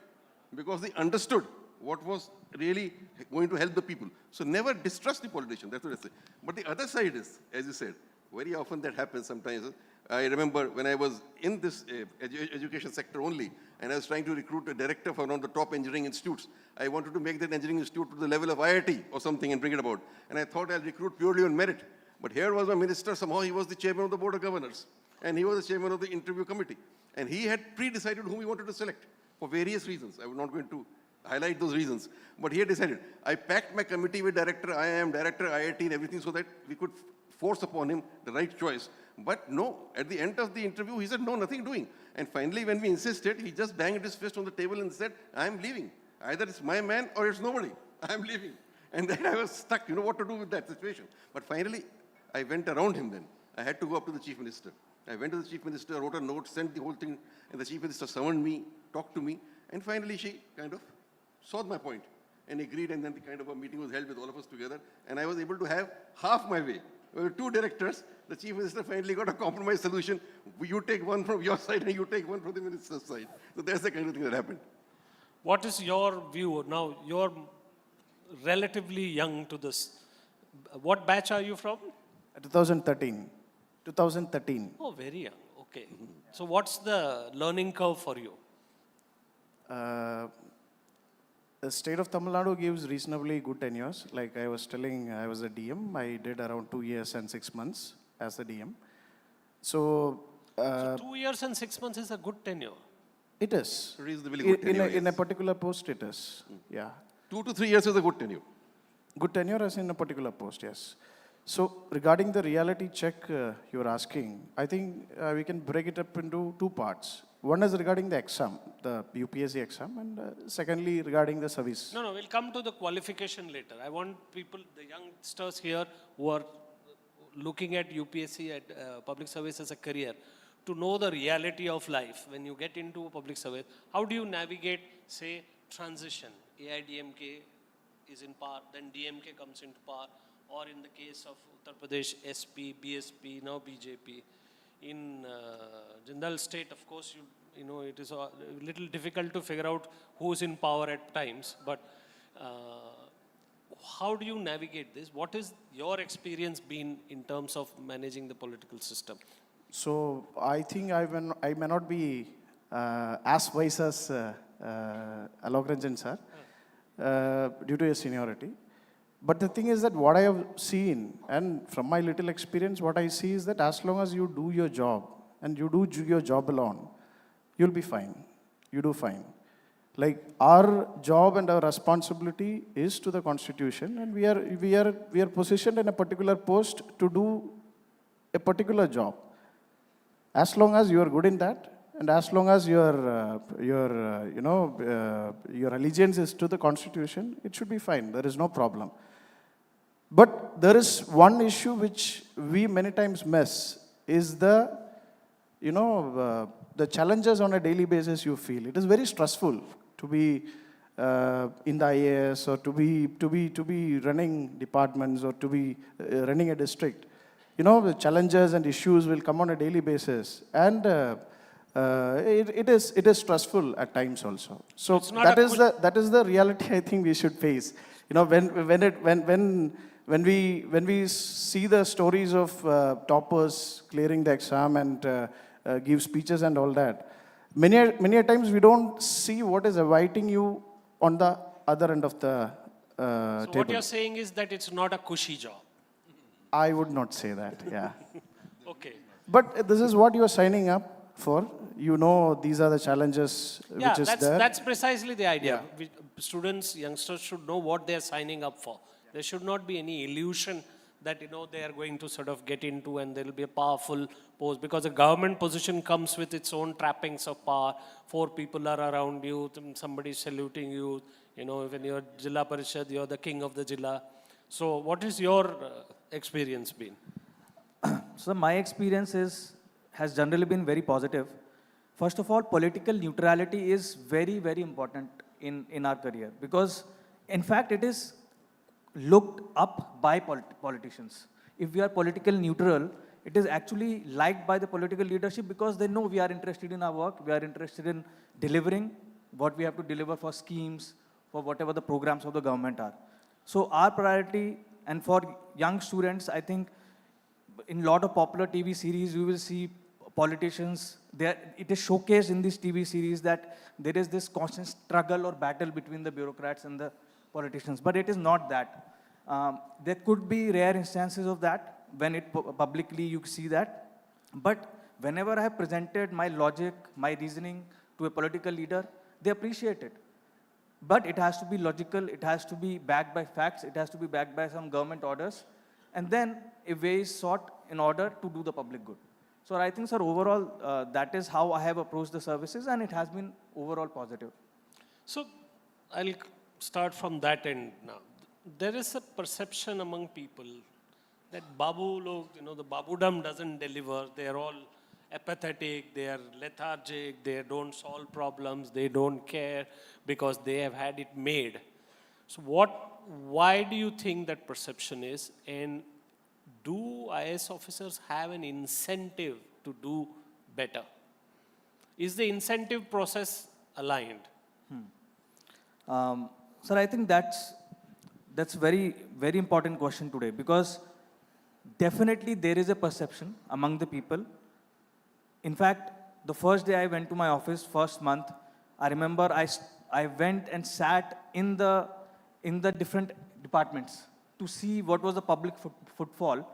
because they understood what was really going to help the people. So never distrust the politician, that's what I say. But the other side is, as you said, very often that happens sometimes. I remember when I was in this education sector only, and I was trying to recruit a director for one of the top engineering institutes. I wanted to make that engineering institute to the level of IIT or something and bring it about. And I thought I'll recruit purely on merit. But here was my minister, somehow he was the chairman of the board of governors. And he was the chairman of the interview committee. And he had pre-decided whom he wanted to select for various reasons. I was not going to highlight those reasons. But he had decided. I packed my committee with director IIM, director IIT and everything so that we could force upon him the right choice. But no, at the end of the interview, he said, no, nothing doing. And finally, when we insisted, he just banged his fist on the table and said, I'm leaving. Either it's my man or it's nobody. I'm leaving. And then I was stuck, what to do with that situation. But finally, I went around him then. I had to go up to the chief minister. I went to the chief minister, wrote a note, sent the whole thing, and the chief minister summoned me, talked to me, and finally she kind of saw my point and agreed, and then the kind of a meeting was held with all of us together, and I was able to have half my way. There were two directors. The chief minister finally got a compromise solution. You take one from your side and you take one from the minister's side. So that's the kind of thing that happened. What is your view? Now, you're relatively young to this. What batch are you from? 2013. 2013. Oh, very young. Okay. So what's the learning curve for you? The state of Tamil Nadu gives reasonably good tenures. Like I was telling, I was a DM. I did around 2 years and 6 months as a DM. So 2 years and 6 months is a good tenure. It is. Reasonably good tenure. In a particular post, it is. Yeah. 2 to 3 years is a good tenure. Good tenure as in a particular post, yes. So regarding the reality check you're asking, I think we can break it up into two parts. One is regarding the exam, the UPSC exam, and secondly regarding the service. No, we'll come to the qualification later. I want people, the youngsters here who are looking at UPSC, at public service as a career, to know the reality of life. When you get into public service, how do you navigate, say, transition? AIDMK is in power, then DMK comes into power, or in the case of Uttar Pradesh, SP, BSP, now BJP. In Jindal state, of course, it is a little difficult to figure out who's in power at times, but how do you navigate this? What is your experience been in terms of managing the political system? So I think I may not be as wise as Alokranjan sir due to his seniority. But the thing is that what I have seen, and from my little experience, what I see is that as long as you do your job, and you do your job alone, you'll be fine. You do fine. Like our job and our responsibility is to the Constitution, and we are positioned in a particular post to do a particular job. As long as you are good in that, and as long as your allegiance is to the Constitution, it should be fine. There is no problem. But there is one issue which we many times miss is the, the challenges on a daily basis you feel. It is very stressful to be in the IAS or to be running departments or to be running a district. The challenges and issues will come on a daily basis, and it is stressful at times also. So that is the reality I think we should face. When we see the stories of toppers clearing the exam and give speeches and all that, many a times we don't see what is awaiting you on the other end of the So table. what you're saying is that it's not a cushy job. I would not say that, yeah. Okay. But this is what you are signing up for. These are the challenges Yeah, which is there. that's precisely the idea. Students, youngsters should know what they're signing up for. There should not be any illusion that they are going to sort of get into and there will be a powerful post, because a government position comes with its own trappings of power. 4 people are around you, somebody is saluting you. When you're Jilla Parishad, you're the king of the Jilla. So what is your experience been? So my experience has generally been very positive. First of all, political neutrality is very, very important in our career, because in fact it is looked up by politicians. If we are political neutral, it is actually liked by the political leadership, because they know we are interested in our work, we are interested in delivering what we have to deliver for schemes, for whatever the programs of the government are. So our priority, and for young students, I think in a lot of popular TV series, you will see politicians, it is showcased in this TV series that there is this constant struggle or battle between the bureaucrats and the politicians, but it is not that. There could be rare instances of that when publicly you see that, but whenever I have presented my logic, my reasoning to a political leader, they appreciate it. But it has to be logical, it has to be backed by facts, it has to be backed by some government orders, and then a way is sought in order to do the public good. So I think, sir, overall, that is how I have approached the services, and it has been overall positive. So I'll start from that end now. There is a perception among people that the Babudam doesn't deliver. They are all apathetic, they are lethargic, they don't solve problems, they don't care because they have had it made. So why do you think that perception is? And do IAS officers have an incentive to do better? Is the incentive process aligned? Sir, I think that's very, very important question today, because definitely there is a perception among the people. In fact, the first day I went to my office, first month, I remember I went and sat in the different departments to see what was the public footfall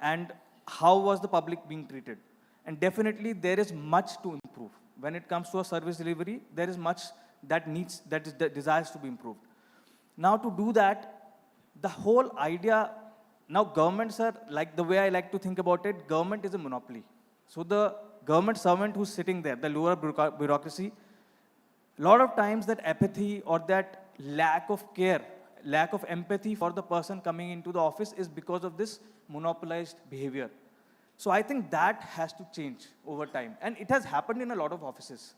and how was the public being treated. And definitely there is much to improve. When it comes to a service delivery, there is much that desires to be improved. Now to do that, the whole idea, now governments are, like the way I like to think about it, government is a monopoly. So the government servant who's sitting there, the lower bureaucracy, a lot of times that apathy or that lack of care, lack of empathy for the person coming into the office is because of this monopolized behavior. So I think that has to change over time. And it has happened in a lot of offices.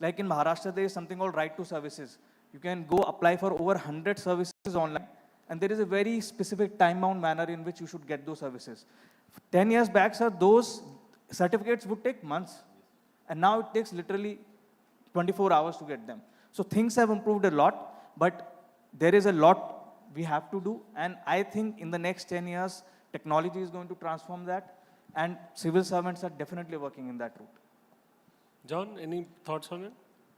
Like in Maharashtra, there is something called right to services. You can go apply for over 100 services online, and there is a very specific time-bound manner in which you should get those services. 10 years back, sir, those certificates would take months. And now it takes literally 24 hours to get them. So things have improved a lot, but there is a lot we have to do. And I think in the next 10 years, technology is going to transform that. And civil servants are definitely working in that route. John, any thoughts on it?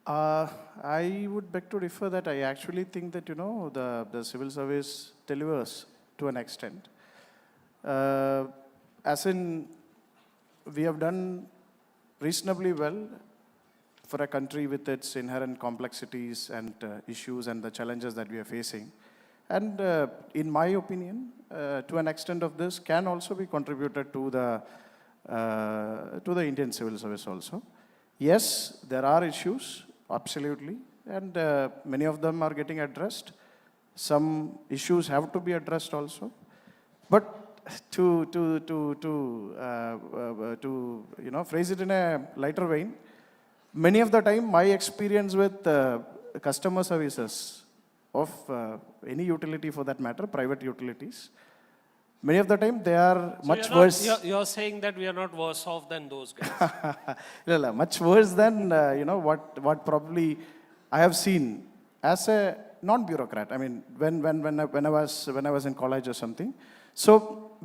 I would beg to differ that I actually think that, the civil service delivers to an extent. As in, we have done reasonably well for a country with its inherent complexities and issues and the challenges that we are facing. And in my opinion, to an extent of this can also be contributed to the Indian civil service also. Yes, there are issues, absolutely, and many of them are getting addressed. Some issues have to be addressed also. But to phrase it in a lighter vein, many of the time my experience with customer services of any utility for that matter, private utilities, many of the time they are So much worse. You're saying that we are not worse off than those guys. No, much worse than what probably I have seen as a non-bureaucrat. I mean, when I was in college or something. So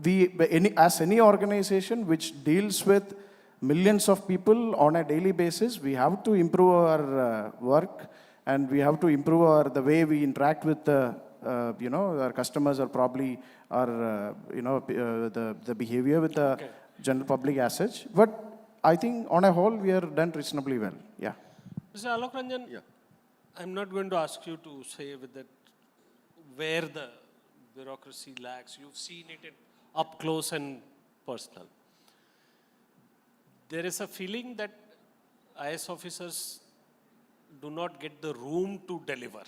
as any organization which deals with millions of people on a daily basis, we have to improve our work, and we have to improve the way we interact with our customers, or probably our the behavior with the general public as such. But I think on a whole we are done reasonably well. Yeah. Mr. Alok Ranjan, I'm not going to ask you to say with that where the bureaucracy lacks. You've seen it up close and personal. There is a feeling that IS officers do not get the room to deliver.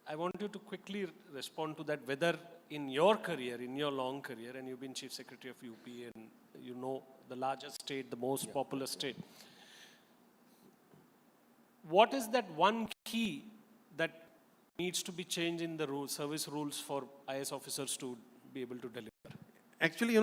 I want you to quickly respond to that, whether in your career, in your long career, and you've been Chief Secretary of UP, and you know the largest state, the most populous state. What is that one key that needs to be changed in the service rules for IS officers to be able to deliver? Actually,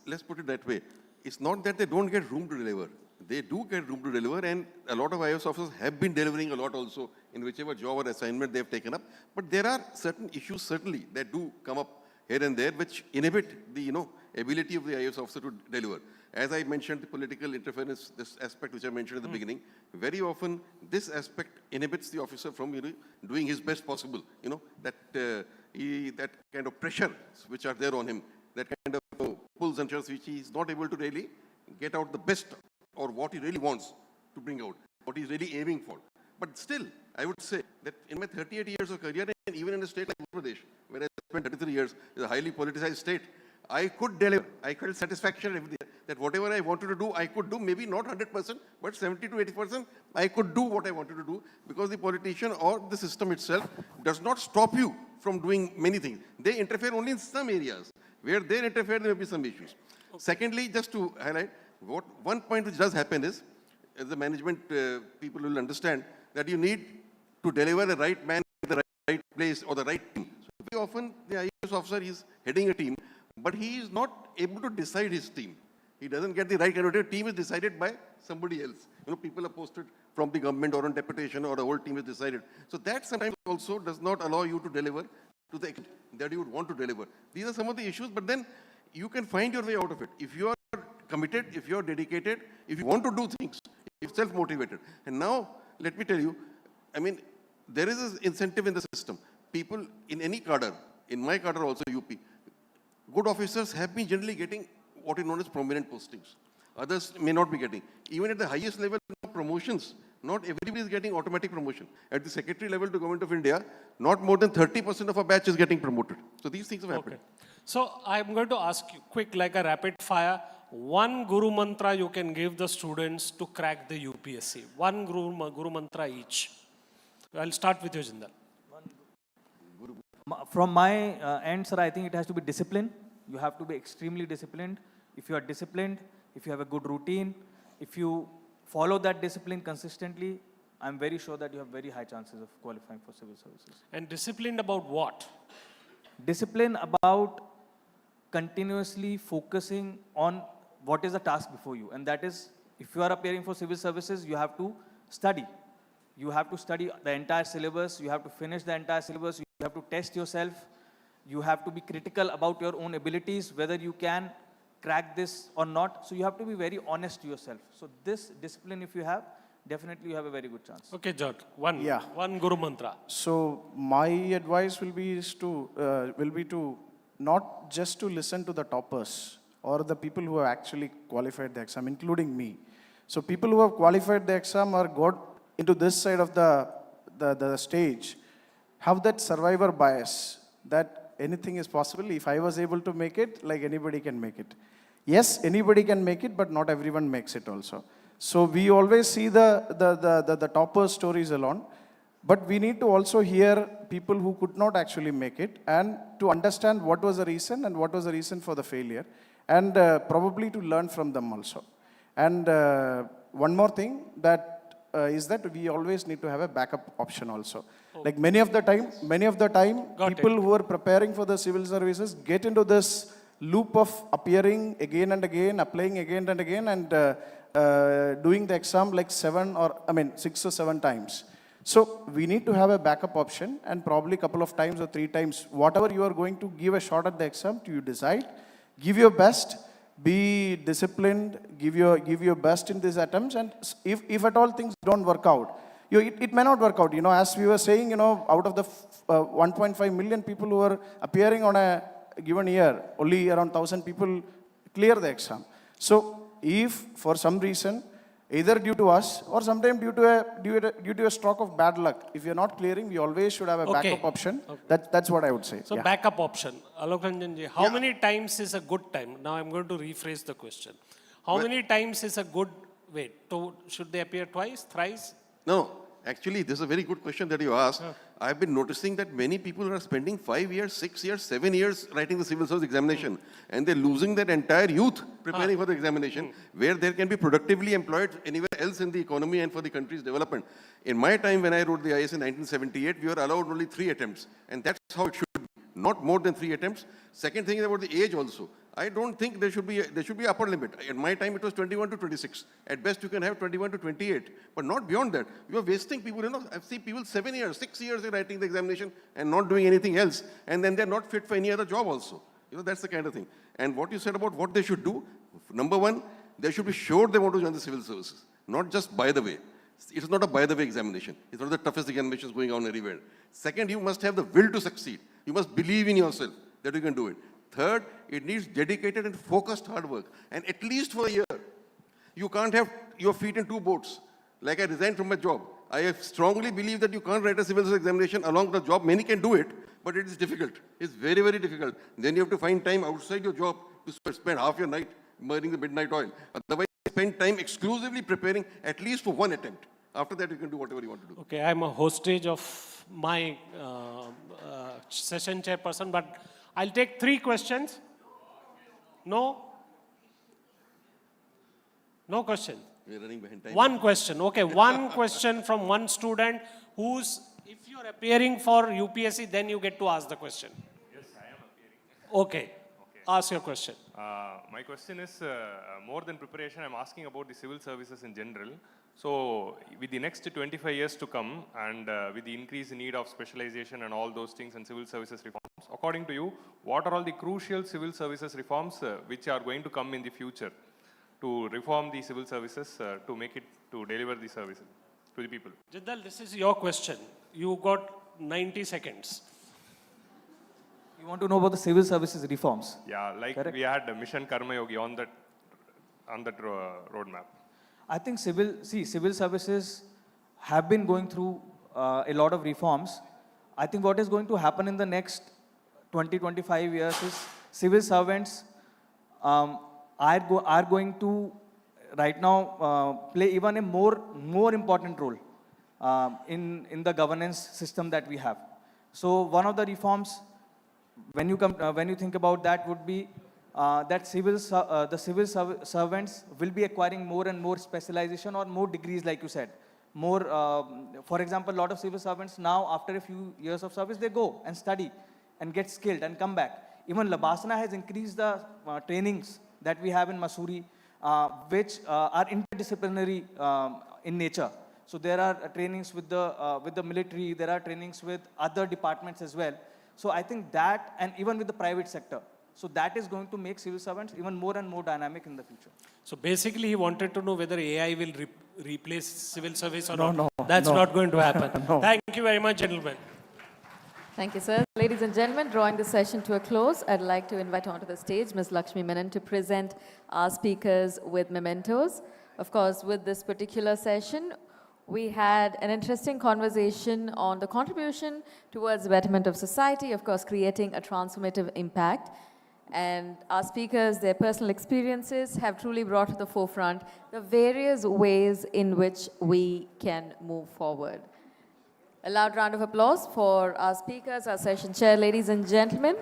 let's put it that way. It's not that they don't get room to deliver. They do get room to deliver, and a lot of IS officers have been delivering a lot also in whichever job or assignment they've taken up. But there are certain issues certainly that do come up here and there which inhibit the ability of the IS officer to deliver. As I mentioned, the political interference, this aspect which I mentioned at the beginning, very often this aspect inhibits the officer from doing his best possible. That kind of pressure which are there on him, that kind of pulls and shoves which he is not able to really get out the best or what he really wants to bring out, what he's really aiming for. But still, I would say that in my 38 years of career, and even in a state like Uttar Pradesh, where I spent 33 years, is a highly politicized state, I could deliver. I felt satisfaction every day that whatever I wanted to do, I could do, maybe not 100%, but 70 to 80%, I could do what I wanted to do, because the politician or the system itself does not stop you from doing many things. They interfere only in some areas. Where they interfere, there may be some issues. Okay. Secondly, just to highlight, one point which does happen is, as the management people will understand, that you need to deliver the right man in the right place or the right team. So very often the IAS officer is heading a team, but he is not able to decide his team. He doesn't get the right candidate. Team is decided by somebody else. People are posted from the government or on deputation, or the whole team is decided. So that sometimes also does not allow you to deliver to the extent that you would want to deliver. These are some of the issues, but then you can find your way out of it. If you are committed, if you are dedicated, if you want to do things, if you're self-motivated. And now, let me tell you, there is an incentive in the system. People in any cadre, in my cadre also UP, good officers have been generally getting what is known as prominent postings. Others may not be getting. Even at the highest level of promotions, not everybody is getting automatic promotion. At the secretary level to Government of India, not more than 30% of our batch is getting promoted. So these things have happened. Okay. So I'm going to ask you, quick, like a rapid fire, one Guru Mantra you can give the students to crack the UPSC. One Guru Mantra each. I'll start with you, Jindal. From my end, sir, I think it has to be discipline. You have to be extremely disciplined. If you are disciplined, if you have a good routine, if you follow that discipline consistently, I'm very sure that you have very high chances of qualifying for civil services. And disciplined about what? Discipline about continuously focusing on what is the task before you. And that is, if you are appearing for civil services, you have to study. You have to study the entire syllabus. You have to finish the entire syllabus. You have to test yourself. You have to be critical about your own abilities, whether you can crack this or not. So you have to be very honest to yourself. So this discipline, if you have, definitely you have a very good chance. Okay, Jot. One Guru Mantra. So my advice will be to not just to listen to the toppers or the people who have actually qualified the exam, including me. So people who have qualified the exam or got into this side of the stage have that survivor bias that anything is possible. If I was able to make it, like anybody can make it. Yes, anybody can make it, but not everyone makes it also. So we always see the topper stories alone. But we need to also hear people who could not actually make it and to understand what was the reason and what was the reason for the failure, and probably to learn from them also. And one more thing that is that we always need to have a backup option also. Like many of the time, people who are preparing for the civil services get into this loop of appearing again and again, applying again and again, and doing the exam like 6 or 7 times. So we need to have a backup option, and probably a couple of times or 3 times, whatever you are going to give a shot at the exam, you decide, give your best, be disciplined, give your best in these attempts, and if at all things don't work out, it may not work out. As we were saying, out of the 1.5 million people who are appearing on a given year, only around 1,000 people clear the exam. So if for some reason, either due to us or sometimes due to a stroke of bad luck, if you're not clearing, we always should have a backup option. That's what I would say. So backup option. Alok Ranjan ji, how many times is a good time? Now I'm going to rephrase the question. How many times is a good should they appear twice, thrice? No, actually, this is a very good question that you asked. I've been noticing that many people are spending 5 years, 6 years, 7 years writing the civil service examination, and they're losing their entire youth preparing for the examination, where they can be productively employed anywhere else in the economy and for the country's development. In my time, when I wrote the IS in 1978, we were allowed only 3 attempts, and that's how it should be, not more than 3 attempts. Second thing is about the age also. I don't think there should be upper limit. At my time, it was 21 to 26. At best, you can have 21 to 28, but not beyond that. You are wasting people. I've seen people 7 years, 6 years writing the examination and not doing anything else, and then they're not fit for any other job also. That's the kind of thing. And what you said about what they should do, number one, they should be sure they want to join the civil services, not just by the way. It's not a by the way examination. It's one of the toughest examinations going on everywhere. Second, you must have the will to succeed. You must believe in yourself that you can do it. Third, it needs dedicated and focused hard work, and at least for a year. You can't have your feet in 2 boats. Like I resigned from my job. I strongly believe that you can't write a civil service examination along the job. Many can do it, but it is difficult. It's very, very difficult. Then you have to find time outside your job to spend half your night burning the midnight oil. Otherwise, spend time exclusively preparing at least for 1 attempt. After that, you can do whatever you want to do. Okay, I'm a hostage of my session chairperson, but I'll take 3 questions. No? No question? We're running behind time. 1 question. Okay, 1 question from 1 student who's, if you're appearing for UPSC, then you get to ask the question. Yes, I am appearing. Okay. Ask your question. My question is more than preparation. I'm asking about the civil services in general. So with the next 25 years to come, and with the increased need of specialization and all those things and civil services reforms, according to you, what are all the crucial civil services reforms which are going to come in the future to reform the civil services to make it, to deliver the services to the people? Jiddal, this is your question. You got 90 seconds. You want to know about the civil services reforms? Yeah, like we had Mission Karma Yogi on that roadmap. I think civil services have been going through a lot of reforms. I think what is going to happen in the next 20-25 years is civil servants are going to right now play even a more important role in the governance system that we have. So one of the reforms, when you think about that, would be that the civil servants will be acquiring more and more specialization or more degrees, like you said. For example, a lot of civil servants now, after a few years of service, they go and study and get skilled and come back. Even Labasana has increased the trainings that we have in Mussoorie, which are interdisciplinary in nature. So there are trainings with the military, there are trainings with other departments as well. So I think that, and even with the private sector. So that is going to make civil servants even more and more dynamic in the future. So basically, he wanted to know whether AI will replace civil service or not. No, that's not going to happen. No. Thank you very much, gentlemen. Thank you, sir. Ladies and gentlemen, drawing the session to a close, I'd like to invite onto the stage Ms. Lakshmi Menon to present our speakers with mementos. Of course, with this particular session, we had an interesting conversation on the contribution towards the betterment of society, of course, creating a transformative impact. And our speakers, their personal experiences have truly brought to the forefront the various ways in which we can move forward. A loud round of applause for our speakers, our session chair. Ladies and gentlemen,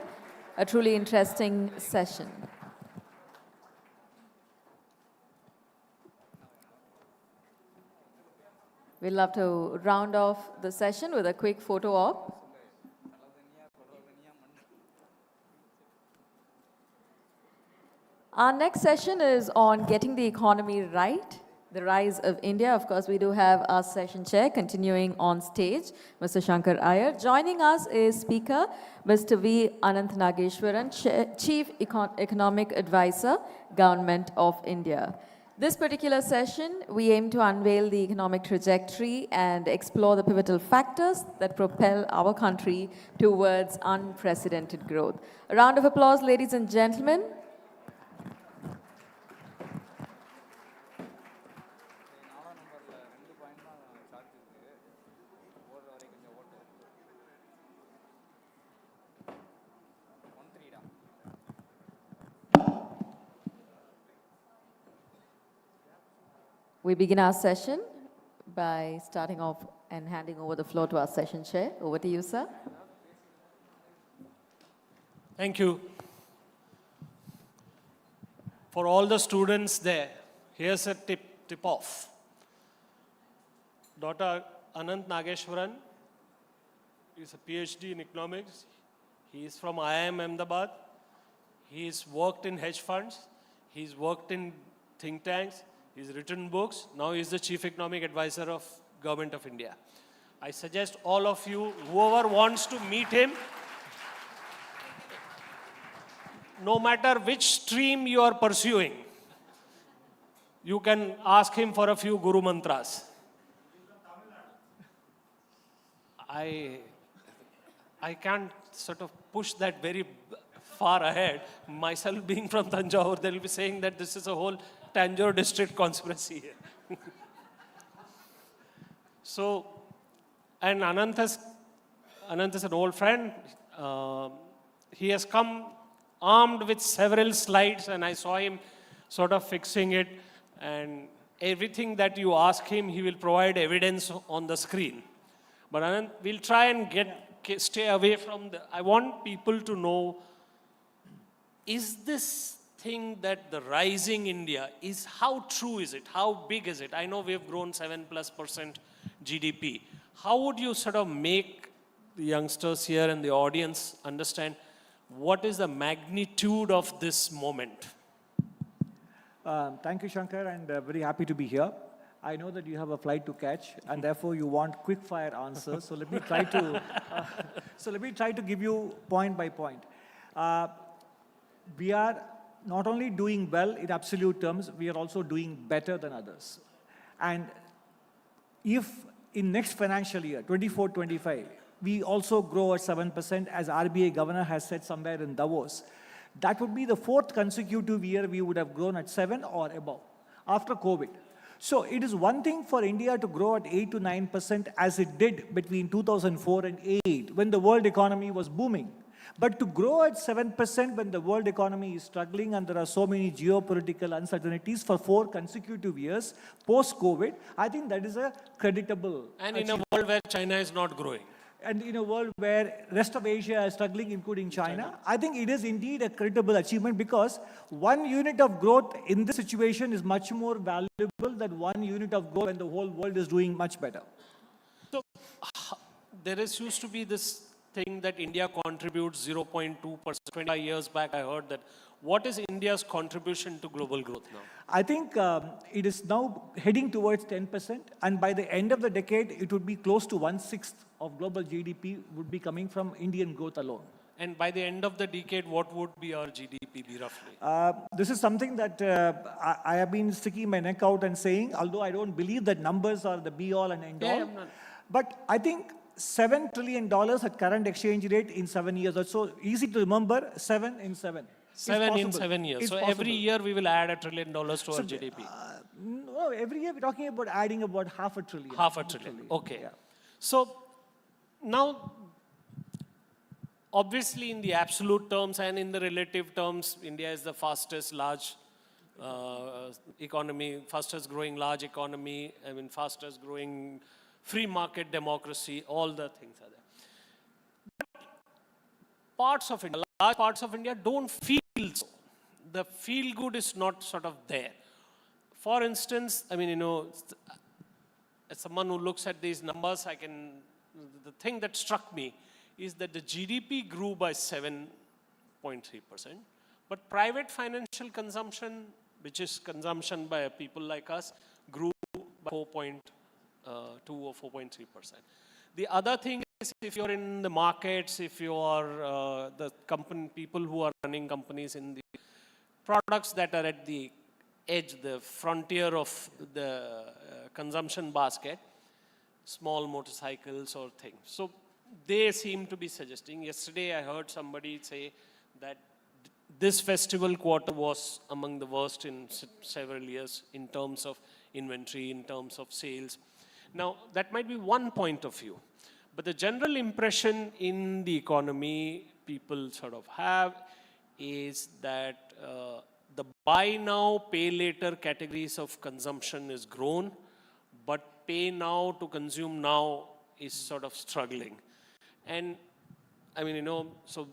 a truly interesting session. We'd love to round off the session with a quick photo op. Our next session is on getting the economy right, the rise of India. Of course, we do have our session chair continuing on stage, Mr. Shankar Iyer. Joining us is Speaker Mr. V. Anant Nageshwaran, Chief Economic Advisor, Government of India. This particular session, we aim to unveil the economic trajectory and explore the pivotal factors that propel our country towards unprecedented growth. A round of applause, ladies and gentlemen. We begin our session by starting off and handing over the floor to our session chair. Over to you, sir. Thank you. For all the students there, here's a tip-off. Dr. Anant Nageshwaran is a PhD in economics. He is from IIM Ahmedabad. He's worked in hedge funds. He's worked in think tanks. He's written books. Now he's the Chief Economic Advisor of Government of India. I suggest all of you, whoever wants to meet him, no matter which stream you are pursuing, you can ask him for a few Guru Mantras. I can't sort of push that very far ahead. Myself being from Tanjore, they'll be saying that this is a whole Tanjore district conspiracy here. So, and Anant is an old friend. He has come armed with several slides, and I saw him sort of fixing it. And everything that you ask him, he will provide evidence on the screen. But Anant, we'll try and stay away from I want people to know, is this thing that the rising India is, how true is it? How big is it? I know we've grown 7+% GDP. How would you sort of make the youngsters here and the audience understand what is the magnitude of this moment? Thank you, Shankar, and very happy to be here. I know that you have a flight to catch, and therefore you want quick-fire answers. So let me try to give you point by point. We are not only doing well in absolute terms, we are also doing better than others. And if in next financial year, 24-25, we also grow at 7%, as RBI governor has said somewhere in Davos, that would be the 4th consecutive year we would have grown at 7 or above after COVID. So it is one thing for India to grow at 8 to 9% as it did between 2004 and 2008 when the world economy was booming. But to grow at 7% when the world economy is struggling and there are so many geopolitical uncertainties for 4 consecutive years post-COVID, I think that is a creditable And in a world where China is not growing. And in a world where rest of Asia is struggling, including China, I think it is indeed a creditable achievement because 1 unit of growth in this situation is much more valuable than 1 unit of growth when the whole world is doing much better. So there used to be this thing that India contributes 0.2%. 25 years back, I heard that. What is India's contribution to global growth now? I think it is now heading towards 10%, and by the end of the decade, it would be close to 1/6 of global GDP would be coming from Indian growth alone. And by the end of the decade, what would be our GDP be roughly? This is something that I have been sticking my neck out and saying, although I don't believe that numbers are the be-all and end-all. But I think $7 trillion at current exchange rate in 7 years. That's so easy to remember, 7 in 7. 7 in 7 years. So every year we will add $1 trillion to our GDP. No, every year we're talking about adding about $500 billion. $500 billion. Okay. Yeah. So now, obviously in the absolute terms and in the relative terms, India is the fastest large economy, fastest growing large economy, fastest growing free market democracy, all the things are there. But parts of India, large parts of India don't feel so. The feel good is not sort of there. For instance, I mean, you know, as someone who looks at these numbers, the thing that struck me is that the GDP grew by 7.3%, but private financial consumption, which is consumption by people like us, grew by 4.2 or 4.3%. The other thing is, if you're in the markets, if you are people who are running companies in the products that are at the edge, the frontier of the consumption basket, small motorcycles or things. So they seem to be suggesting. Yesterday I heard somebody say that this festival quarter was among the worst in several years in terms of inventory, in terms of sales. Now, that might be one point of view, but the general impression in the economy people sort of have is that the buy now, pay later categories of consumption is grown, but pay now to consume now is sort of struggling. And I mean, you know, so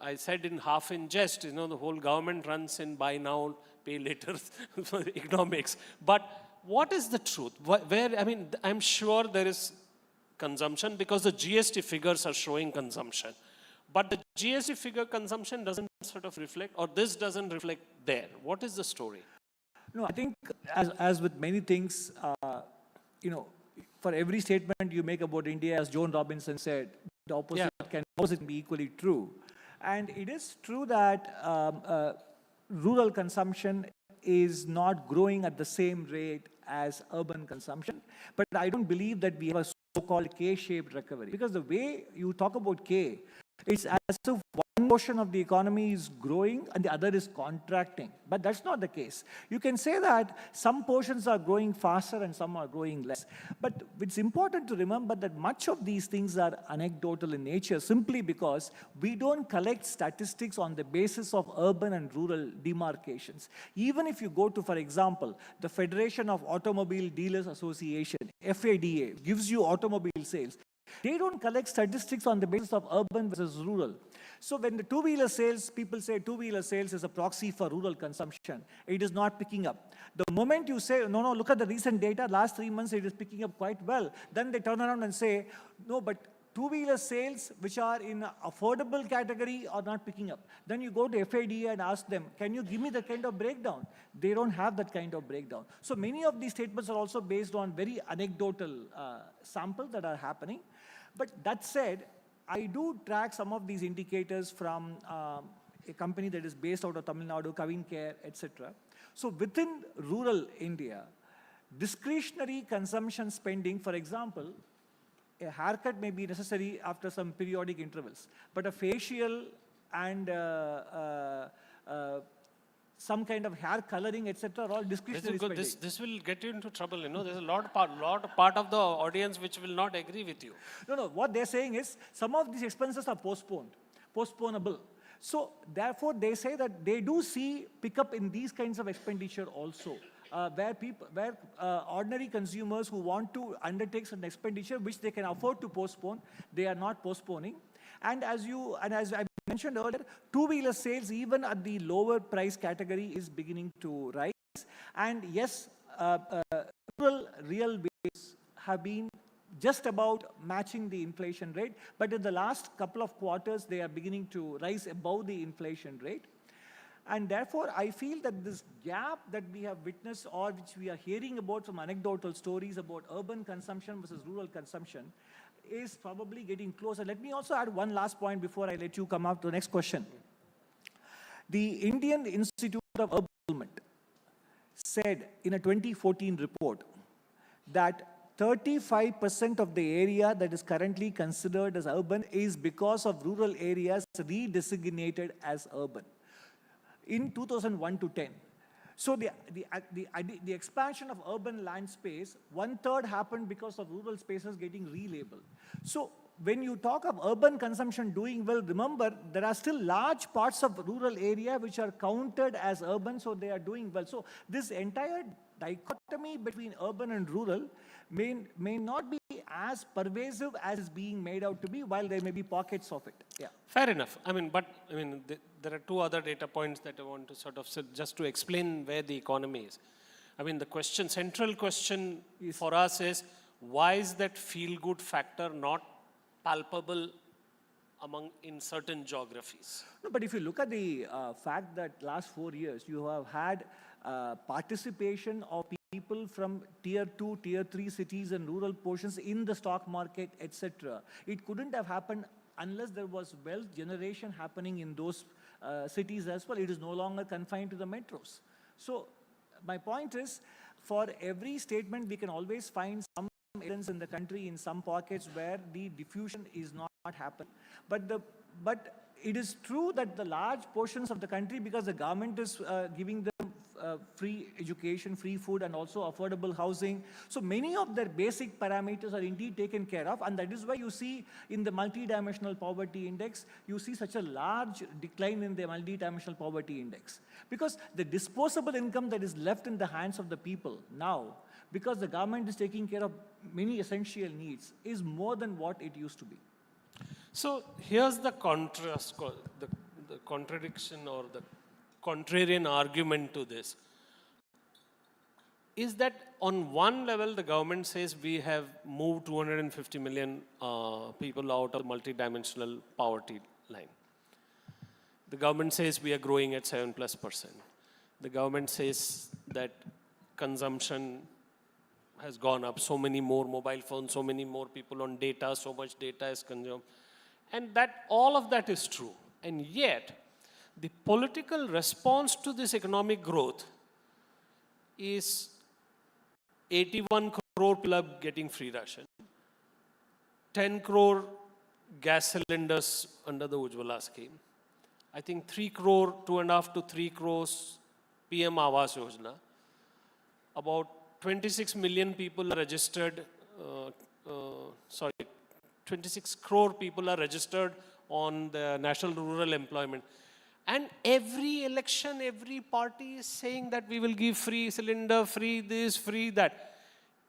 I said half in jest, you know, the whole government runs in buy now, pay later economics. But what is the truth? I mean, I'm sure there is consumption because the GST figures are showing consumption. But the GST figure consumption doesn't sort of reflect, or this doesn't reflect there. What is the story? No, I think as with many things, you know, for every statement you make about India, as Joan Robinson said, the opposite can be equally true. And it is true that rural consumption is not growing at the same rate as urban consumption. But I don't believe that we have a so-called K-shaped recovery. Because the way you talk about K, it's as if one portion of the economy is growing and the other is contracting. But that's not the case. You can say that some portions are growing faster and some are growing less. But it's important to remember that much of these things are anecdotal in nature simply because we don't collect statistics on the basis of urban and rural demarcations. Even if you go to, for example, the Federation of Automobile Dealers Association, FADA, gives you automobile sales. They don't collect statistics on the basis of urban versus rural. So when the two-wheeler sales, people say two-wheeler sales is a proxy for rural consumption. It is not picking up. The moment you say, no, look at the recent data, last 3 months it is picking up quite well. Then they turn around and say, no, but two-wheeler sales which are in affordable category are not picking up. Then you go to FADA and ask them, can you give me that kind of breakdown? They don't have that kind of breakdown. So many of these statements are also based on very anecdotal samples that are happening. But that said, I do track some of these indicators from a company that is based out of Tamil Nadu, Kavin Care, etc. So within rural India, discretionary consumption spending, for example, a haircut may be necessary after some periodic intervals, but a facial and some kind of hair coloring, etc., are all discretionary spending. This will get you into trouble, you know. There's a lot of the audience which will not agree with you. No, what they're saying is some of these expenses are postponable. So therefore, they say that they do see pickup in these kinds of expenditure also. Where ordinary consumers who want to undertake an expenditure which they can afford to postpone, they are not postponing. And as I mentioned earlier, two-wheeler sales, even at the lower price category, is beginning to rise. And yes, rural real wages have been just about matching the inflation rate, but in the last couple of quarters, they are beginning to rise above the inflation rate. And therefore, I feel that this gap that we have witnessed, or which we are hearing about from anecdotal stories about urban consumption versus rural consumption, is probably getting closer. Let me also add one last point before I let you come up to the next question. The Indian Institute of Urban Development said in a 2014 report that 35% of the area that is currently considered as urban is because of rural areas redesignated as urban in 2001 to 10. So the expansion of urban land space, 1/3 happened because of rural spaces getting relabeled. So when you talk of urban consumption doing well, remember there are still large parts of rural area which are counted as urban, so they are doing well. So this entire dichotomy between urban and rural may not be as pervasive as it's being made out to be, while there may be pockets of it. Yeah. Fair enough. I mean, but I mean, there are two other data points that I want to sort of just to explain where the economy is. I mean, the question, central question for us is, why is that feel-good factor not palpable in certain geographies? No, but if you look at the fact that last 4 years, you have had participation of people from tier 2, tier 3 cities and rural portions in the stock market, etc. It couldn't have happened unless there was wealth generation happening in those cities as well. It is no longer confined to the metros. So my point is, for every statement, we can always find some evidence in the country, in some pockets where the diffusion is not happening. But it is true that the large portions of the country, because the government is giving them free education, free food, and also affordable housing. So many of their basic parameters are indeed taken care of, and that is why you see in the multidimensional poverty index, you see such a large decline in the multidimensional poverty index. Because the disposable income that is left in the hands of the people now, because the government is taking care of many essential needs, is more than what it used to be. So here's the contrast, the contradiction or the contrarian argument to this, is that on one level, the government says we have moved 250 million people out of multidimensional poverty line. The government says we are growing at 7+%. The government says that consumption has gone up, so many more mobile phones, so many more people on data, so much data is consumed. And that all of that is true. And yet, the political response to this economic growth is 81 crore people getting free ration, 10 crore gas cylinders under the Ujjwala scheme, I think 3 crore, 2.5 to 3 crores PM Awas Yojana, about 26 million people are registered, 26 crore people are registered on the National Rural Employment. And every election, every party is saying that we will give free cylinder, free this, free that.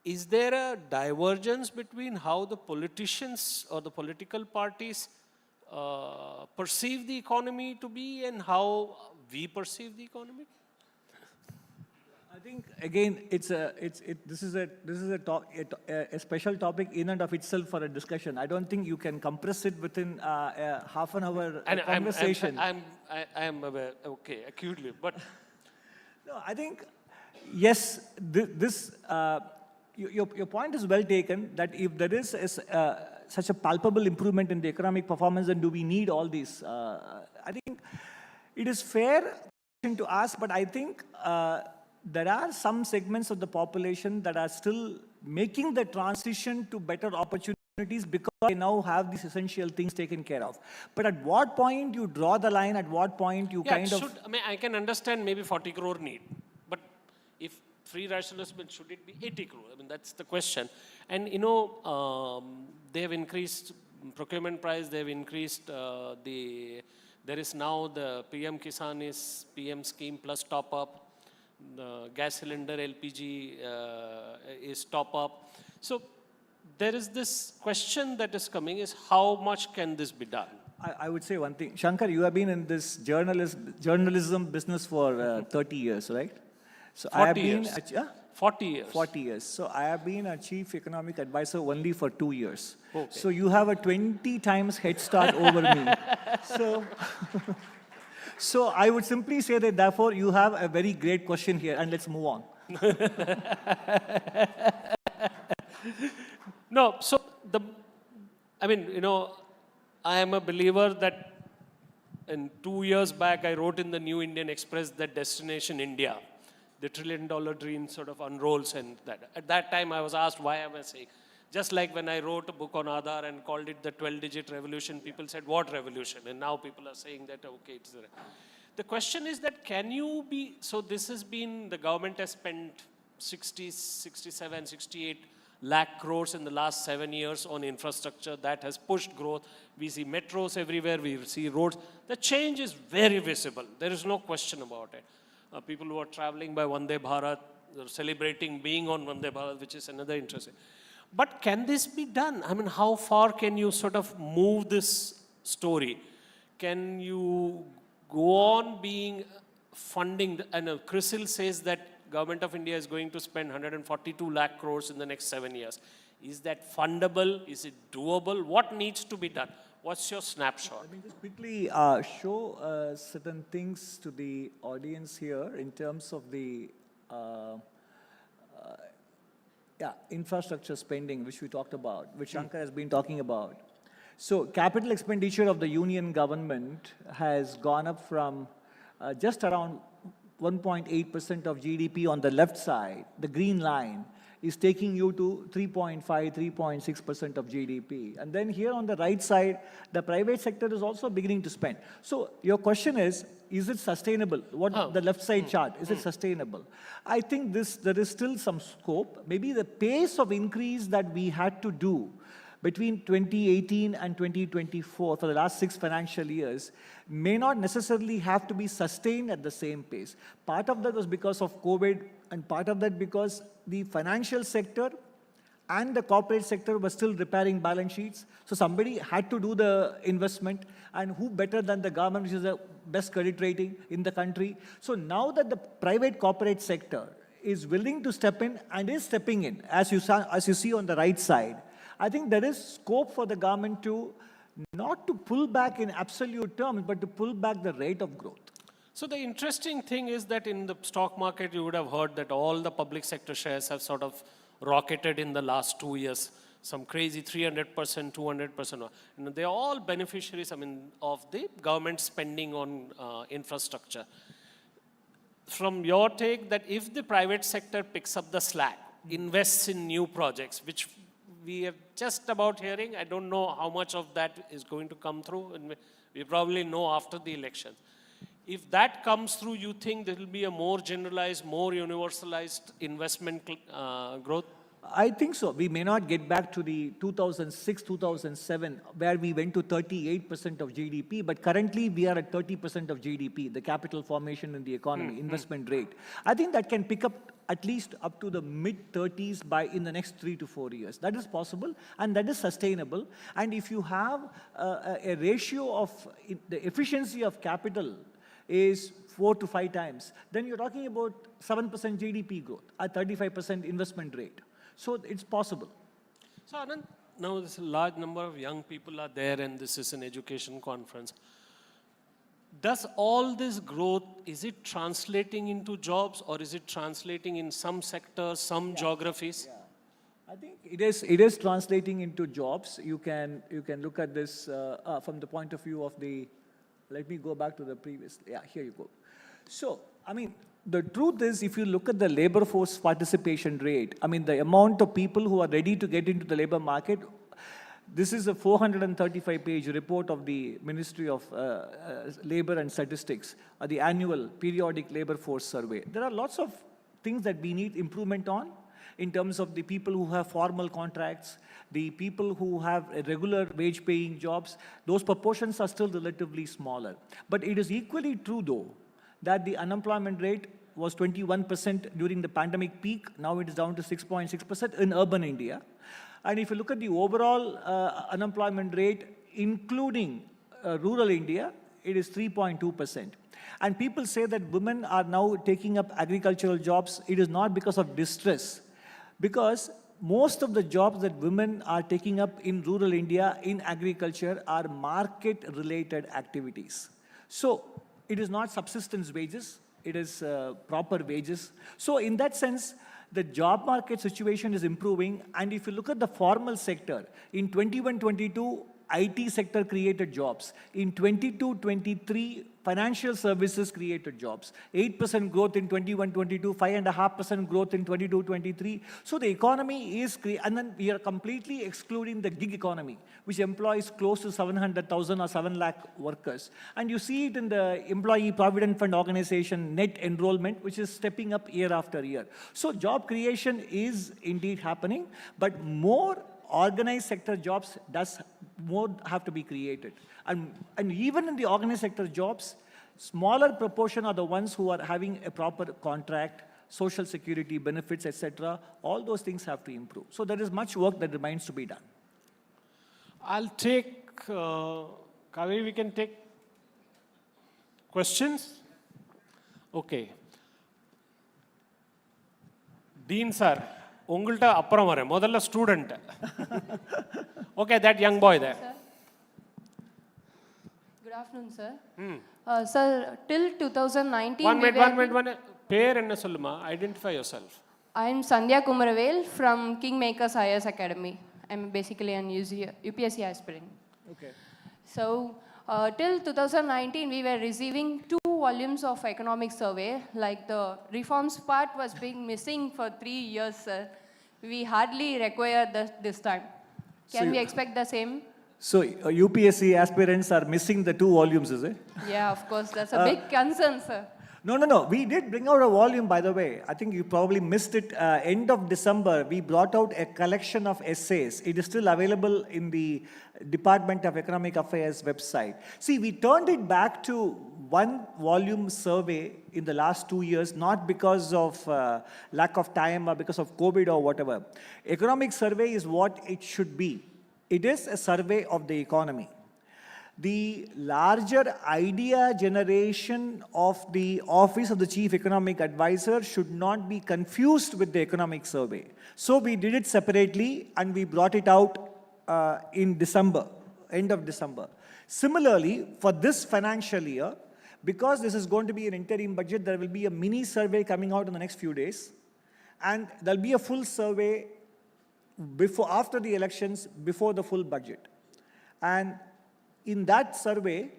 Is there a divergence between how the politicians or the political parties perceive the economy to be and how we perceive the economy? I think again, this is a special topic in and of itself for a discussion. I don't think you can compress it within half an hour conversation. I am aware, okay, acutely, but no, I think yes. Your point is well taken. That if there is such a palpable improvement in the economic performance, then do we need all these? I think it is fair to ask, but I think. There are some segments of the population that are still making the transition to better opportunities because they now have these essential things taken care of. But at what point you draw the line, at what point you I mean, I can understand maybe 40 crore need, but if free rationalism, should it be 80 crore? I mean, that's the question. And you know, they have increased procurement price, they have increased there is now the PM Kisan is PM scheme plus top up. The gas cylinder LPG is top up. So there is this question that is coming is how much can this be done? I would say one thing. Shankar, you have been in this journalism business for 30 years, right? So 40 years. 40 years. 40 years. So I have been a chief economic advisor only for 2 years. Okay. So you have a 20 times head start over me. So I would simply say that, therefore, you have a very great question here, and let's move on. No, so I mean, you know, I am a believer that in 2 years back, I wrote in the New Indian Express that Destination India, the $1 trillion dream sort of unrolls, and that. At that time, I was asked, why am I saying? Just like when I wrote a book on Aadhaar and called it the 12-digit revolution, people said, what revolution? And now people are saying that, okay, it's the question is that can you be, so this has been, the government has spent 60, 67, 68 lakh crores in the last 7 years on infrastructure. That has pushed growth. We see metros everywhere, we see roads. The change is very visible. There is no question about it. People who are traveling by Vande Bharat, celebrating being on Vande Bharat, which is another interesting. But can this be done? I mean, how far can you sort of move this story? Can you go on being funding? And CRISIL says that Government of India is going to spend 142 lakh crores in the next 7 years. Is that fundable? Is it doable? What needs to be done? What's your snapshot? Let me just quickly show certain things to the audience here in terms of the infrastructure spending, which we talked about, which Shankar has been talking about. So capital expenditure of the union government has gone up from just around 1.8% of GDP on the left side. The green line is taking you to 3.5, 3.6% of GDP. And then here on the right side, the private sector is also beginning to spend. So your question is it sustainable? What the left side chart, is it sustainable? I think there is still some scope. Maybe the pace of increase that we had to do between 2018 and 2024 for the last 6 financial years may not necessarily have to be sustained at the same pace. Part of that was because of COVID, and part of that because the financial sector and the corporate sector were still repairing balance sheets. So somebody had to do the investment, and who better than the government, which is the best credit rating in the country. So now that the private corporate sector is willing to step in and is stepping in, as you see on the right side, I think there is scope for the government to not to pull back in absolute terms, but to pull back the rate of growth. So the interesting thing is that in the stock market, you would have heard that all the public sector shares have sort of rocketed in the last 2 years. Some crazy 300%, 200%. And they're all beneficiaries, of the government spending on infrastructure. From your take, that if the private sector picks up the slack, invests in new projects, which we are just about hearing, I don't know how much of that is going to come through, and we probably know after the election. If that comes through, you think there will be a more generalized, more universalized investment growth? I think so. We may not get back to the 2006, 2007, where we went to 38% of GDP, but currently we are at 30% of GDP, the capital formation in the economy, investment rate. I think that can pick up at least up to the mid-30s in the next 3 to 4 years. That is possible, and that is sustainable. And if you have a ratio of the efficiency of capital is 4 to 5 times, then you're talking about 7% GDP growth at 35% investment rate. So it's possible. So Anand, now there's a large number of young people are there, and this is an education conference. Does all this growth, is it translating into jobs, or is it translating in some sectors, some geographies? Yeah. I think it is translating into jobs. You can look at this from the point of view of the, let me go back to the previous, here you go. So, the truth is, if you look at the labor force participation rate, the amount of people who are ready to get into the labor market, this is a 435-page report of the Ministry of Labor and Statistics, the annual periodic labor force survey. There are lots of things that we need improvement on in terms of the people who have formal contracts, the people who have regular wage-paying jobs. Those proportions are still relatively smaller. But it is equally true, though, that the unemployment rate was 21% during the pandemic peak. Now it is down to 6.6% in urban India. And if you look at the overall unemployment rate, including rural India, it is 3.2%. And people say that women are now taking up agricultural jobs. It is not because of distress, because most of the jobs that women are taking up in rural India in agriculture are market-related activities. So it is not subsistence wages, it is proper wages. So in that sense, the job market situation is improving. And if you look at the formal sector, in 21-22, IT sector created jobs. In 22-23, financial services created jobs. 8% growth in 21-22, 5.5% growth in 22-23. So the economy is, and then we are completely excluding the gig economy, which employs close to 700,000 or 7 lakh workers. And you see it in the Employee Provident Fund Organization net enrollment, which is stepping up year after year. So job creation is indeed happening, but more organized sector jobs more have to be created. And even in the organized sector jobs, smaller proportion are the ones who are having a proper contract, social security benefits, etc. All those things have to improve. So there is much work that remains to be done. I'll take, Kaveri, we can take questions? Okay. Dean sir, உங்கள்கிட்ட அப்புறம் வரேன் முதல்ல student. Okay, that young boy there. Good afternoon, sir. Sir, till 2019... One minute. பேர் என்ன சொல்லுமா? Identify yourself. I am Sandhya Kumaravel from Kingmakers IAS Academy. I'm basically an UPSC aspirant. Okay. So, till 2019, we were receiving 2 volumes of economic survey. Like the reforms part was being missing for 3 years, sir. We hardly require this time. Can we expect the same? So UPSC aspirants are missing the 2 volumes, is it? Yeah, of course. That's a big concern, sir. No. We did bring out a volume, by the way. I think you probably missed it. End of December, we brought out a collection of essays. It is still available in the Department of Economic Affairs website. See, we turned it back to 1 volume survey in the last 2 years, not because of lack of time or because of COVID or whatever. Economic survey is what it should be. It is a survey of the economy. The larger idea generation of the Office of the Chief Economic Advisor should not be confused with the economic survey. So we did it separately and we brought it out in December, end of December. Similarly, for this financial year, because this is going to be an interim budget, there will be a mini survey coming out in the next few days. And there'll be a full survey after the elections, before the full budget. And in that survey,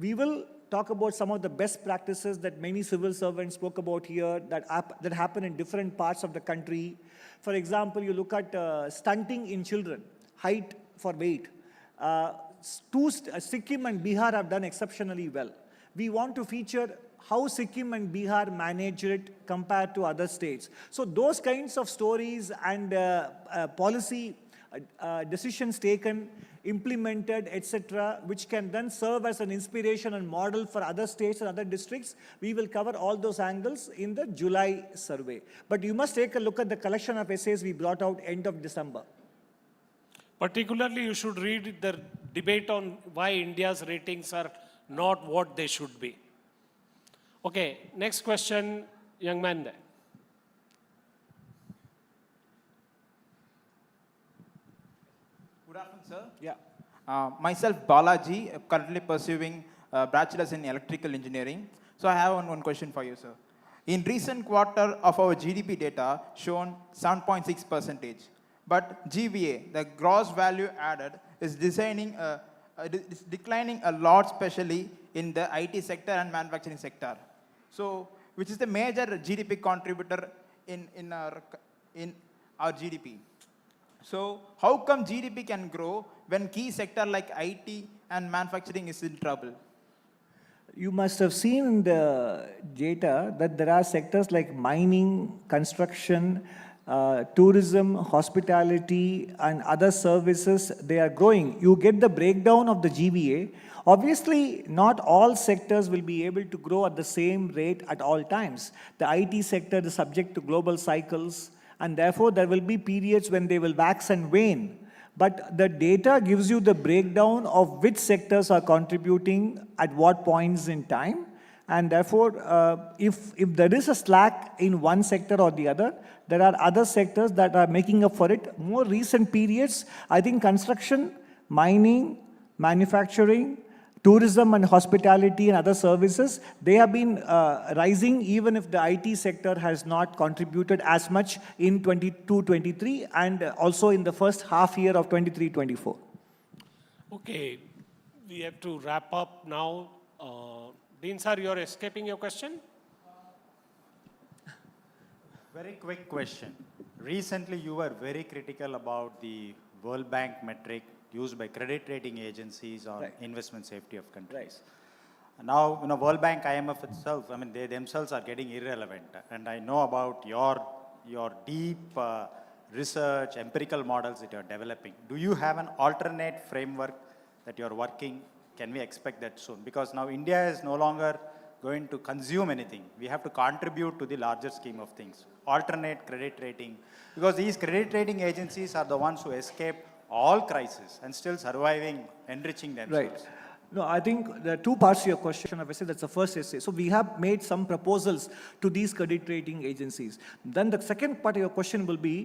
we will talk about some of the best practices that many civil servants spoke about here that happen in different parts of the country. For example, you look at stunting in children, height for weight. Sikkim and Bihar have done exceptionally well. We want to feature how Sikkim and Bihar manage it compared to other states. So those kinds of stories and policy decisions taken, implemented, etc., which can then serve as an inspiration and model for other states and other districts, we will cover all those angles in the July survey. But you must take a look at the collection of essays we brought out end of December. Particularly, you should read the debate on why India's ratings are not what they should be. Okay, next question, young man there. Good afternoon, sir. Yeah. Myself, Balaji, currently pursuing bachelor's in electrical engineering. So I have one question for you, sir. In recent quarter of our GDP data shown 7.6%, but GVA, the gross value added, is declining a lot, especially in the IT sector and manufacturing sector. So, which is the major GDP contributor in our GDP. So, how come GDP can grow when key sector like IT and manufacturing is in trouble? You must have seen in the data that there are sectors like mining, construction, tourism, hospitality, and other services, they are growing. You get the breakdown of the GVA. Obviously, not all sectors will be able to grow at the same rate at all times. The IT sector is subject to global cycles, and therefore there will be periods when they will wax and wane. But the data gives you the breakdown of which sectors are contributing at what points in time. And therefore, if there is a slack in one sector or the other, there are other sectors that are making up for it. More recent periods, I think construction, mining, manufacturing, tourism and hospitality and other services, they have been rising even if the IT sector has not contributed as much in 22-23 and also in the first half year of 23-24. Okay, we have to wrap up now. Dean sir, you're escaping your question? Very quick question. Recently, you were very critical about the World Bank metric used by credit rating agencies on investment safety of countries. Now, World Bank, IMF itself, they themselves are getting irrelevant. And I know about your deep research, empirical models that you're developing. Do you have an alternate framework that you're working? Can we expect that soon? Because now India is no longer going to consume anything. We have to contribute to the larger scheme of things. Alternate credit rating, because these credit rating agencies are the ones who escape all crises and still surviving, enriching themselves. Right. No, I think there are two parts to your question. Obviously, that's the first essay. So we have made some proposals to these credit rating agencies. Then the second part of your question will be,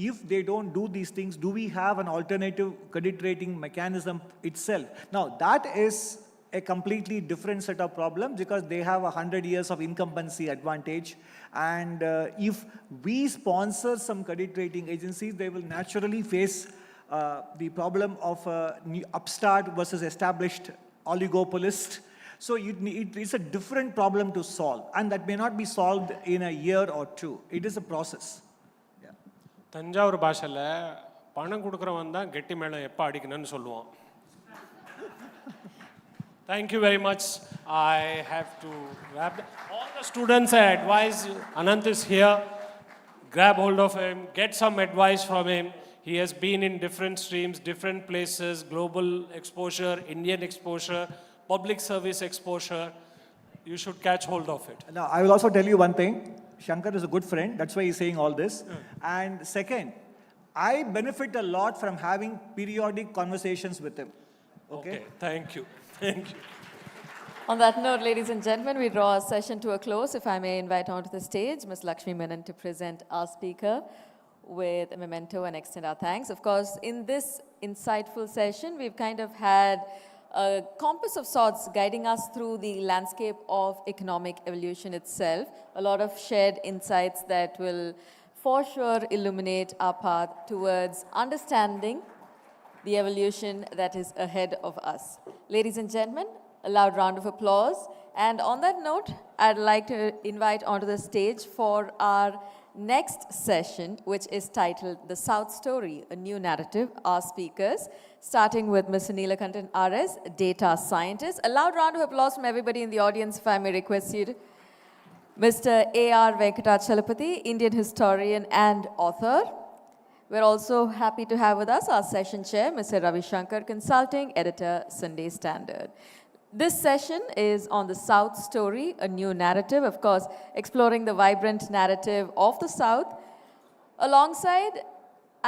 if they don't do these things, do we have an alternative credit rating mechanism itself? Now, that is a completely different set of problems because they have 100 years of incumbency advantage. And if we sponsor some credit rating agencies, they will naturally face the problem of upstart versus established oligopolist. So it's a different problem to solve. And that may not be solved in a year or two. It is a process. Thanjavur பாஷையில் பணம் கொடுக்குறவன் தான் கெட்டி மேளம் எப்போ அடிக்கணும்னு சொல்லுவான். Thank you very much. I have to wrap. All the students I advise, Anant is here. Grab hold of him, get some advice from him. He has been in different streams, different places, global exposure, Indian exposure, public service exposure. You should catch hold of it. Now, I will also tell you one thing. Shankar is a good friend. That's why he's saying all this. And second, I benefit a lot from having periodic conversations with him. Okay? Thank you. Thank you. On that note, ladies and gentlemen, we draw our session to a close. If I may invite onto the stage Ms. Lakshmi Menon to present our speaker with a memento and extend our thanks. Of course, in this insightful session, we've kind of had a compass of sorts guiding us through the landscape of economic evolution itself. A lot of shared insights that will for sure illuminate our path towards understanding the evolution that is ahead of us. Ladies and gentlemen, a loud round of applause. And on that note, I'd like to invite onto the stage for our next session, which is titled The South Story, a New Narrative, our speakers, starting with Mr. Neelakantan R.S., data scientist. A loud round of applause from everybody in the audience, if I may request you to. Mr. A.R. Venkatachalapathy, Indian historian and author. We're also happy to have with us our session chair, Mr. Ravi Shankar, consulting editor, Sunday Standard. This session is on the South Story, a new narrative, of course, exploring the vibrant narrative of the South. Alongside,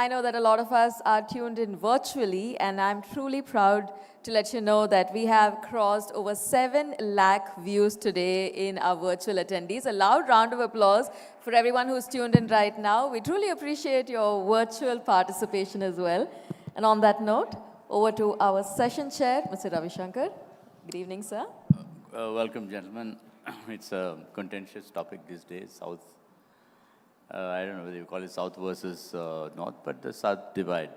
I know that a lot of us are tuned in virtually, and I'm truly proud to let you know that we have crossed over 7 lakh views today in our virtual attendees. A loud round of applause for everyone who's tuned in right now. We truly appreciate your virtual participation as well. And on that note, over to our session chair, Mr. Ravi Shankar. Good evening, sir. Welcome, gentlemen. It's a contentious topic these days, South. I don't know whether you call it South versus North, but the South divide,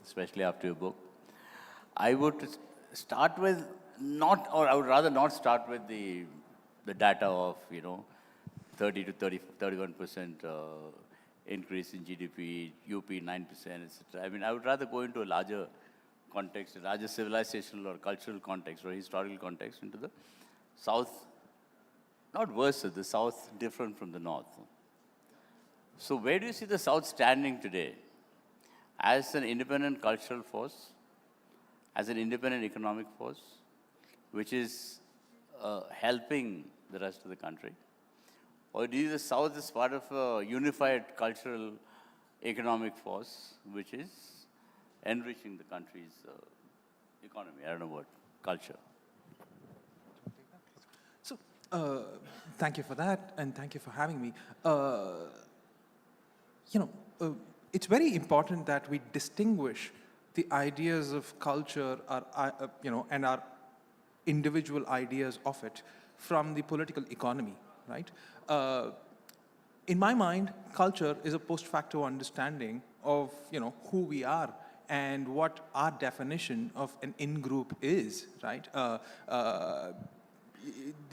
especially after your book. I would start with I would rather not start with the data of, 30 to 31% increase in GDP, UP 9%, etc. I mean, I would rather go into a larger context, a larger civilizational or cultural context or historical context into the South, not versus, the South different from the North. So where do you see the South standing today? As an independent cultural force, as an independent economic force, which is helping the rest of the country? Or do you see the South as part of a unified cultural economic force, which is enriching the country's economy? I don't know what, culture. So, thank you for that, and thank you for having me. It's very important that we distinguish the ideas of culture, and our individual ideas of it from the political economy, right? In my mind, culture is a post facto understanding of, who we are and what our definition of an in-group is, right?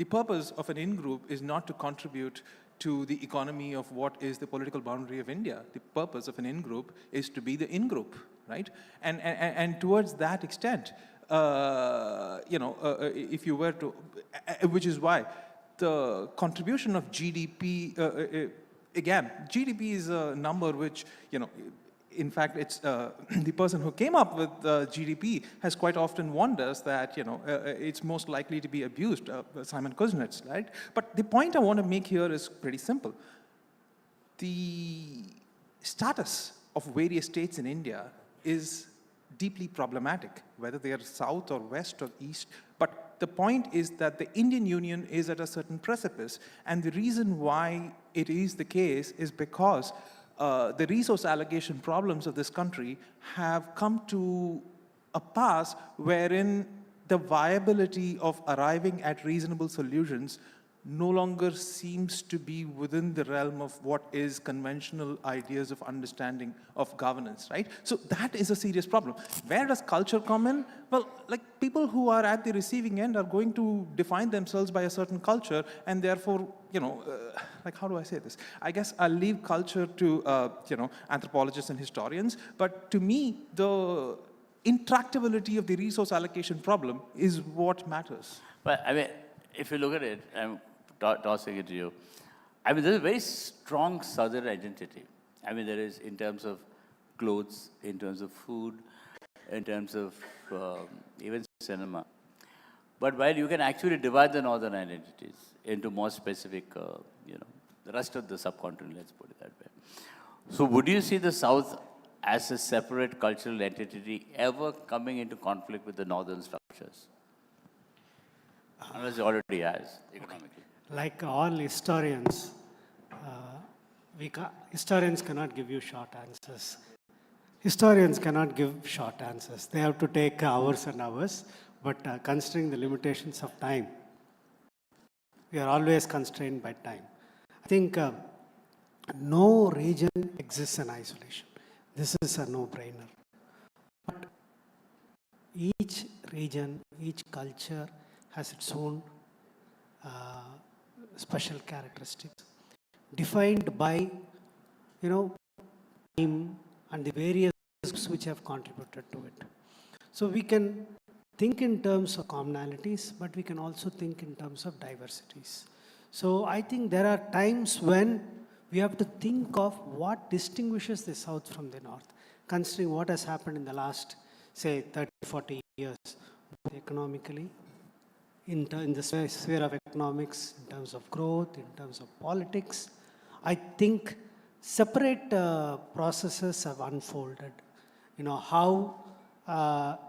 The purpose of an in-group is not to contribute to the economy of what is the political boundary of India. The purpose of an in-group is to be the in-group, right? And towards that extent, if you were to, which is why the contribution of GDP, again, GDP is a number which, in fact, it's the person who came up with GDP has quite often warned us that, it's most likely to be abused, Simon Kuznets, right? But the point I want to make here is pretty simple. The status of various states in India is deeply problematic, whether they are south or west or east. But the point is that the Indian Union is at a certain precipice. And the reason why it is the case is because the resource allocation problems of this country have come to a pass wherein the viability of arriving at reasonable solutions no longer seems to be within the realm of what is conventional ideas of understanding of governance, right? So that is a serious problem. Where does culture come in? Well, like people who are at the receiving end are going to define themselves by a certain culture, and therefore, like how do I say this? I guess I'll leave culture to, anthropologists and historians, but to me, the intractability of the resource allocation problem is what matters. But I mean, if you look at it, I'm tossing it to you. I mean, there's a very strong southern identity. I mean, there is in terms of clothes, in terms of food, in terms of even cinema. But while you can actually divide the northern identities into more specific, the rest of the subcontinent, let's put it that way. So would you see the south as a separate cultural entity ever coming into conflict with the northern structures? Unless it already has, economically. Like all historians, historians cannot give you short answers. Historians cannot give short answers. They have to take hours and hours, but considering the limitations of time, we are always constrained by time. I think no region exists in isolation. This is a no-brainer. But each region, each culture has its own special characteristics, defined by, time and the various risks which have contributed to it. So we can think in terms of commonalities, but we can also think in terms of diversities. So I think there are times when we have to think of what distinguishes the South from the North, considering what has happened in the last, say, 30, 40 years, both economically, in the sphere of economics, in terms of growth, in terms of politics. I think separate processes have unfolded. How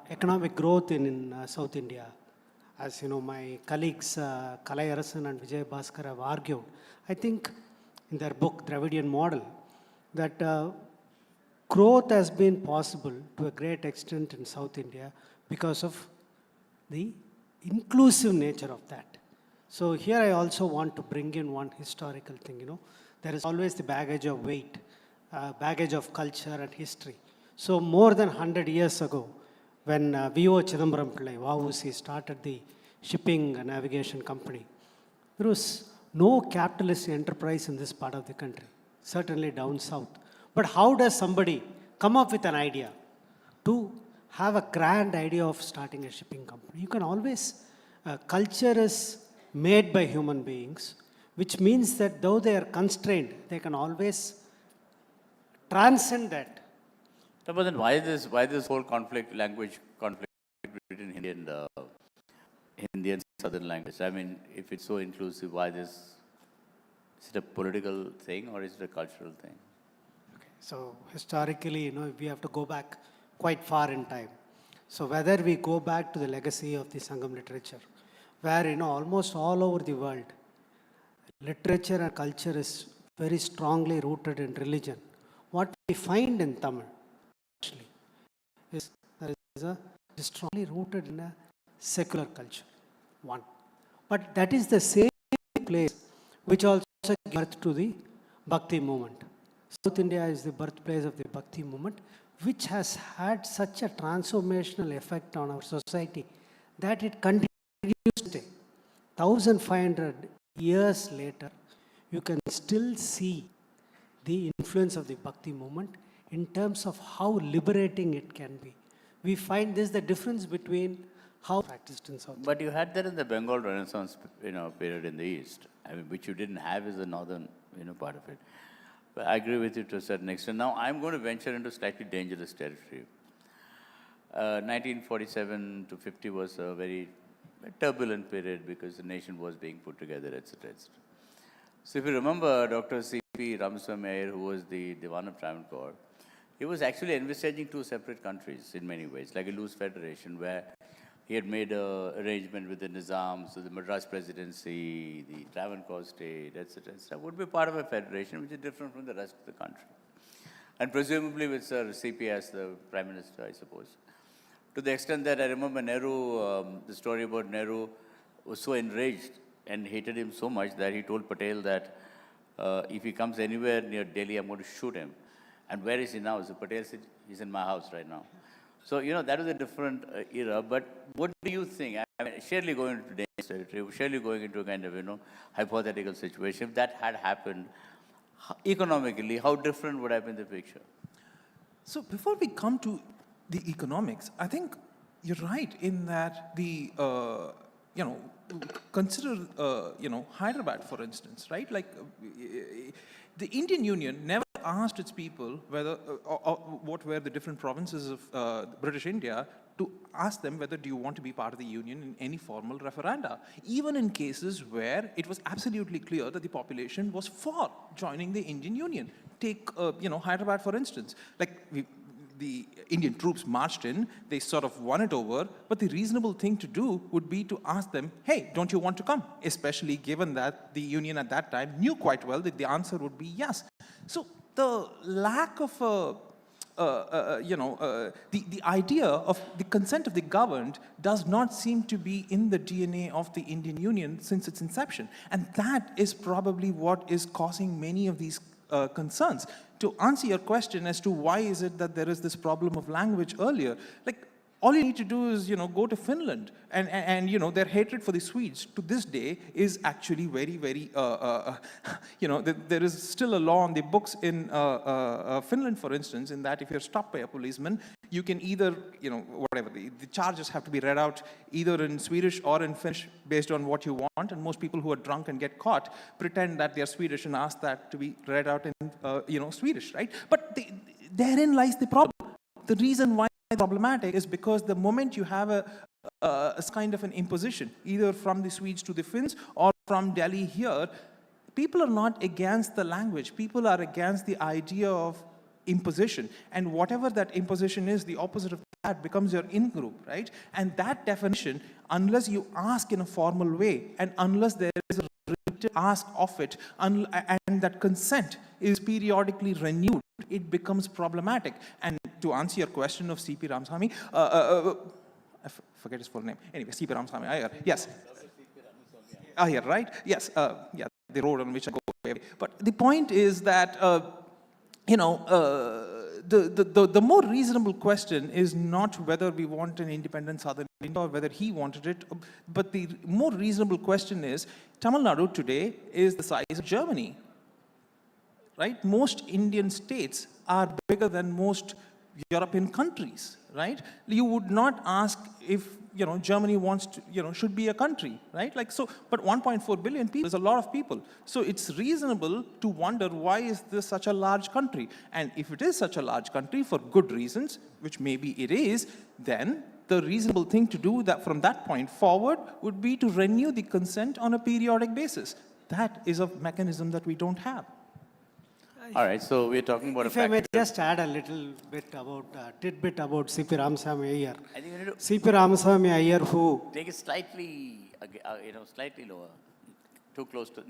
economic growth in South India, as my colleagues Kalai Arasan and Vijay Bhaskar have argued, I think in their book, Dravidian Model, that growth has been possible to a great extent in South India because of the inclusive nature of that. So here I also want to bring in one historical thing, There is always the baggage of weight, baggage of culture and history. So more than 100 years ago, when V.O. Chidambaram Pillai, Vausi, started the shipping navigation company, there was no capitalist enterprise in this part of the country, certainly down south. But how does somebody come up with an idea to have a grand idea of starting a shipping company? You can always, culture is made by human beings, which means that though they are constrained, they can always transcend that. So, but then why this whole language conflict between Hindi and Southern language? I mean, if it's so inclusive, why this? Is it a political thing or is it a cultural thing? Okay. So historically, we have to go back quite far in time. So whether we go back to the legacy of the Sangam literature, where, almost all over the world, literature and culture is very strongly rooted in religion. What we find in Tamil, actually, is there is strongly rooted in a secular culture, one. But that is the same place which also gave birth to the Bhakti movement. South India is the birthplace of the Bhakti movement, which has had such a transformational effect on our society that it continues today. 1,500 years later, you can still see the influence of the Bhakti movement in terms of how liberating it can be. We find this the difference between how practiced in South. But you had that in the Bengal Renaissance, period in the East, which you didn't have as the northern, part of it. Well, I agree with you to a certain extent. Now, I'm going to venture into slightly dangerous territory. 1947 to 50 was a very turbulent period because the nation was being put together, etc., etc. So if you remember Dr. C.P. Ramaswamy Iyer, who was the Diwan of Travancore, he was actually envisaging two separate countries in many ways, like a loose federation where he had made an arrangement with the Nizam, so the Madras Presidency, the Travancore state, etc., etc., would be part of a federation which is different from the rest of the country. And presumably with Sir C.P. as the Prime Minister, I suppose. To the extent that I remember Nehru, the story about Nehru was so enraged and hated him so much that he told Patel that if he comes anywhere near Delhi, I'm going to shoot him. And where is he now? So Patel said, he's in my house right now. So, that was a different era. But what do you think? I mean, surely going into dangerous territory, surely going into a kind of, hypothetical situation. If that had happened, economically, how different would have been the picture? So before we come to the economics, I think you're right in that the, consider, Hyderabad, for instance, right? Like the Indian Union never asked its people whether, what were the different provinces of British India to ask them whether do you want to be part of the union in any formal referenda, even in cases where it was absolutely clear that the population was for joining the Indian Union. Take, Hyderabad, for instance. Like, the Indian troops marched in, they sort of won it over, but the reasonable thing to do would be to ask them, hey, don't you want to come? Especially given that the union at that time knew quite well that the answer would be yes. So the lack of, the idea of the consent of the governed does not seem to be in the DNA of the Indian Union since its inception. And that is probably what is causing many of these concerns. To answer your question as to why is it that there is this problem of language earlier, like all you need to do is, go to Finland and their hatred for the Swedes to this day is actually very, very, there is still a law on the books in Finland, for instance, in that if you're stopped by a policeman, you can either, whatever, the charges have to be read out either in Swedish or in Finnish based on what you want. And most people who are drunk and get caught pretend that they're Swedish and ask that to be read out in, Swedish, right? But therein lies the problem. The reason why it's problematic is because the moment you have a kind of an imposition, either from the Swedes to the Finns or from Delhi here, people are not against the language. People are against the idea of imposition. And whatever that imposition is, the opposite of that becomes your in-group, right? And that definition, unless you ask in a formal way, and unless there is a written ask of it, and that consent is periodically renewed, it becomes problematic. And to answer your question of C.P. Ramaswamy, I forget his full name. Anyway, C.P. Ramaswamy Iyer, yes. Iyer, right? Yes, yeah, the road on which I go. But the point is that, the more reasonable question is not whether we want an independent Southern India or whether he wanted it, but the more reasonable question is, Tamil Nadu today is the size of Germany, right? Most Indian states are bigger than most European countries, right? You would not ask if, Germany wants to, should be a country, right? Like so, but 1.4 billion people is a lot of people. So it's reasonable to wonder why is this such a large country? And if it is such a large country for good reasons, which maybe it is, then the reasonable thing to do that from that point forward would be to renew the consent on a periodic basis. That is a mechanism that we don't have. All right, so we're talking about if I may just add a little bit about, tidbit about C.P. Ramaswamy Iyer. I think we need to C.P. Ramaswamy Iyer, who... take it slightly, slightly lower. Too close to the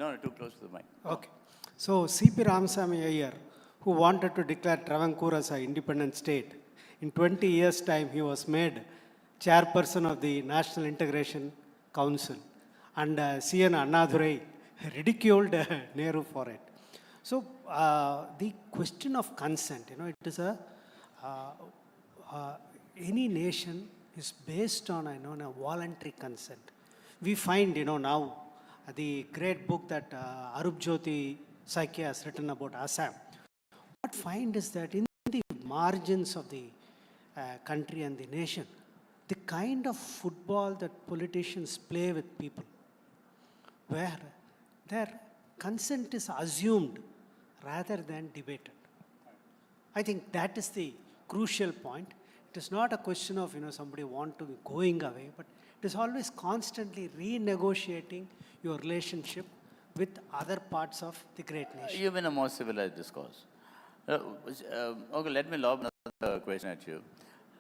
mic. Okay. So C.P. Ramaswamy Iyer, who wanted to declare Travancore as an independent state, in 20 years' time, he was made chairperson of the National Integration Council. And C.N. Annadurai ridiculed Nehru for it. So the question of consent, it is any nation is based on, a voluntary consent. We find, now the great book that Arup Jyoti Saikya has written about Assam. What we find is that in the margins of the country and the nation, the kind of football that politicians play with people, where their consent is assumed rather than debated. I think that is the crucial point. It is not a question of, somebody want to be going away, but it is always constantly renegotiating your relationship with other parts of the great nation. You've been a more civilized discourse. Okay, let me lob another question at you.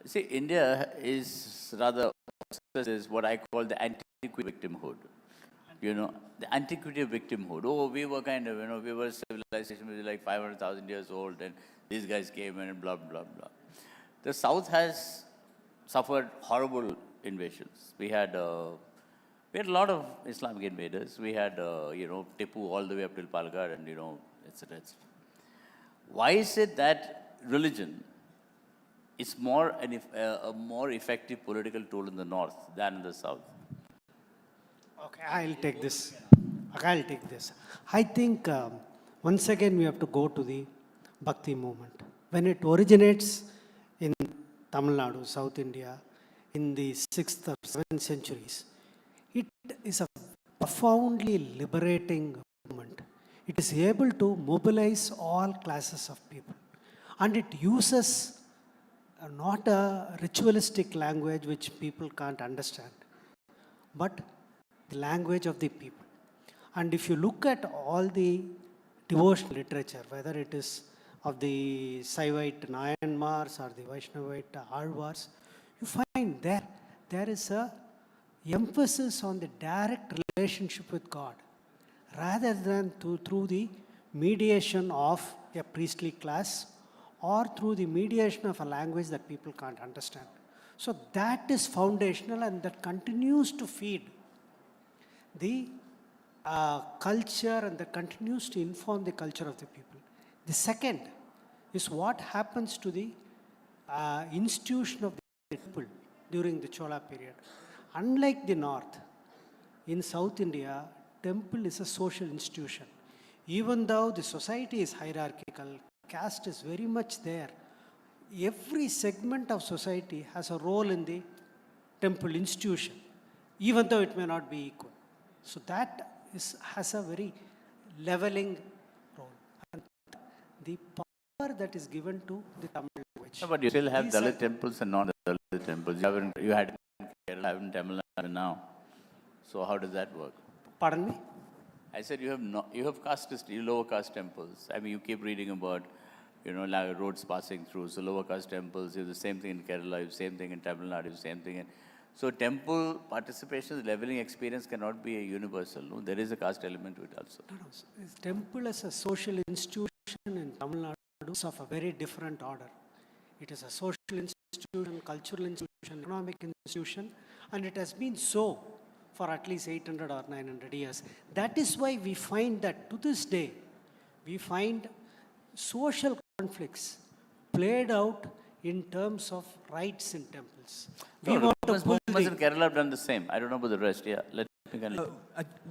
See, India is rather is what I call the antiquity victimhood. The antiquity of victimhood. Oh, we were kind of, we were civilization, we were like 500,000 years old, and these guys came in and blah, blah, blah. The South has suffered horrible invasions. We had a lot of Islamic invaders. We had, Tipu all the way up till Palghar and, etc. Why is it that religion is a more effective political tool in the North than in the South? Okay, I'll take this. I think once again we have to go to the Bhakti movement. When it originates in Tamil Nadu, South India, in the 6th or 7th centuries, it is a profoundly liberating movement. It is able to mobilize all classes of people. And it uses not a ritualistic language which people can't understand, but the language of the people. And if you look at all the devotional literature, whether it is of the Saivite Nayanmars or the Vaishnavite Alvars, you find there is a emphasis on the direct relationship with God, rather than through the mediation of a priestly class or through the mediation of a language that people can't understand. So that is foundational, and that continues to feed the culture, and that continues to inform the culture of the people. The second is what happens to the institution of the temple during the Chola period. Unlike the North, in South India, temple is a social institution. Even though the society is hierarchical, caste is very much there, every segment of society has a role in the temple institution, even though it may not be equal. So that has a very leveling role. And the power that is given to the Tamil language. No, but you still have Dalit temples and non-Dalit temples. You had in Kerala, in Tamil Nadu now. So how does that work? Pardon me? I said you have lower caste temples. I mean, you keep reading about, like roads passing through. So lower caste temples, you have the same thing in Kerala, you have the same thing in Tamil Nadu, you have the same thing in... So temple participation, the leveling experience cannot be a universal. No? There is a caste element to it also. No. Temple as a social institution in Tamil Nadu is of a very different order. It is a social institution, cultural institution, economic institution, and it has been so for at least 800 or 900 years. That is why we find that to this day, we find social conflicts played out in terms of rights in temples. We want to pull in Kerala have done the same. I don't know about the rest. Yeah, let me continue.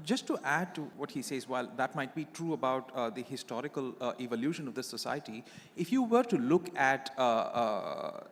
Just to add to what he says, while that might be true about the historical evolution of this society, if you were to look at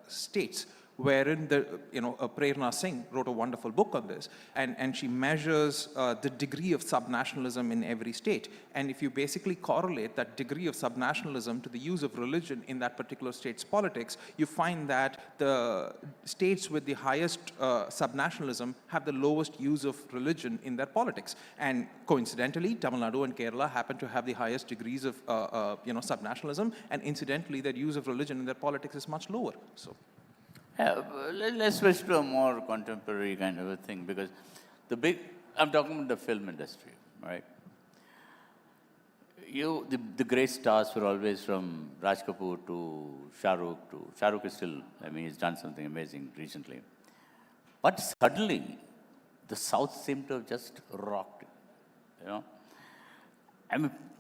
states wherein Prerna Singh wrote a wonderful book on this, and she measures the degree of subnationalism in every state. And if you basically correlate that degree of subnationalism to the use of religion in that particular state's politics, you find that the states with the highest subnationalism have the lowest use of religion in their politics. And coincidentally, Tamil Nadu and Kerala happen to have the highest degrees of subnationalism, and incidentally, their use of religion in their politics is much lower. So. Let's switch to a more contemporary kind of a thing, because I'm talking about the film industry, right? The great stars were always from Raj Kapoor to Shah Rukh is still, he's done something amazing recently. But suddenly, the South seemed to have just rocked,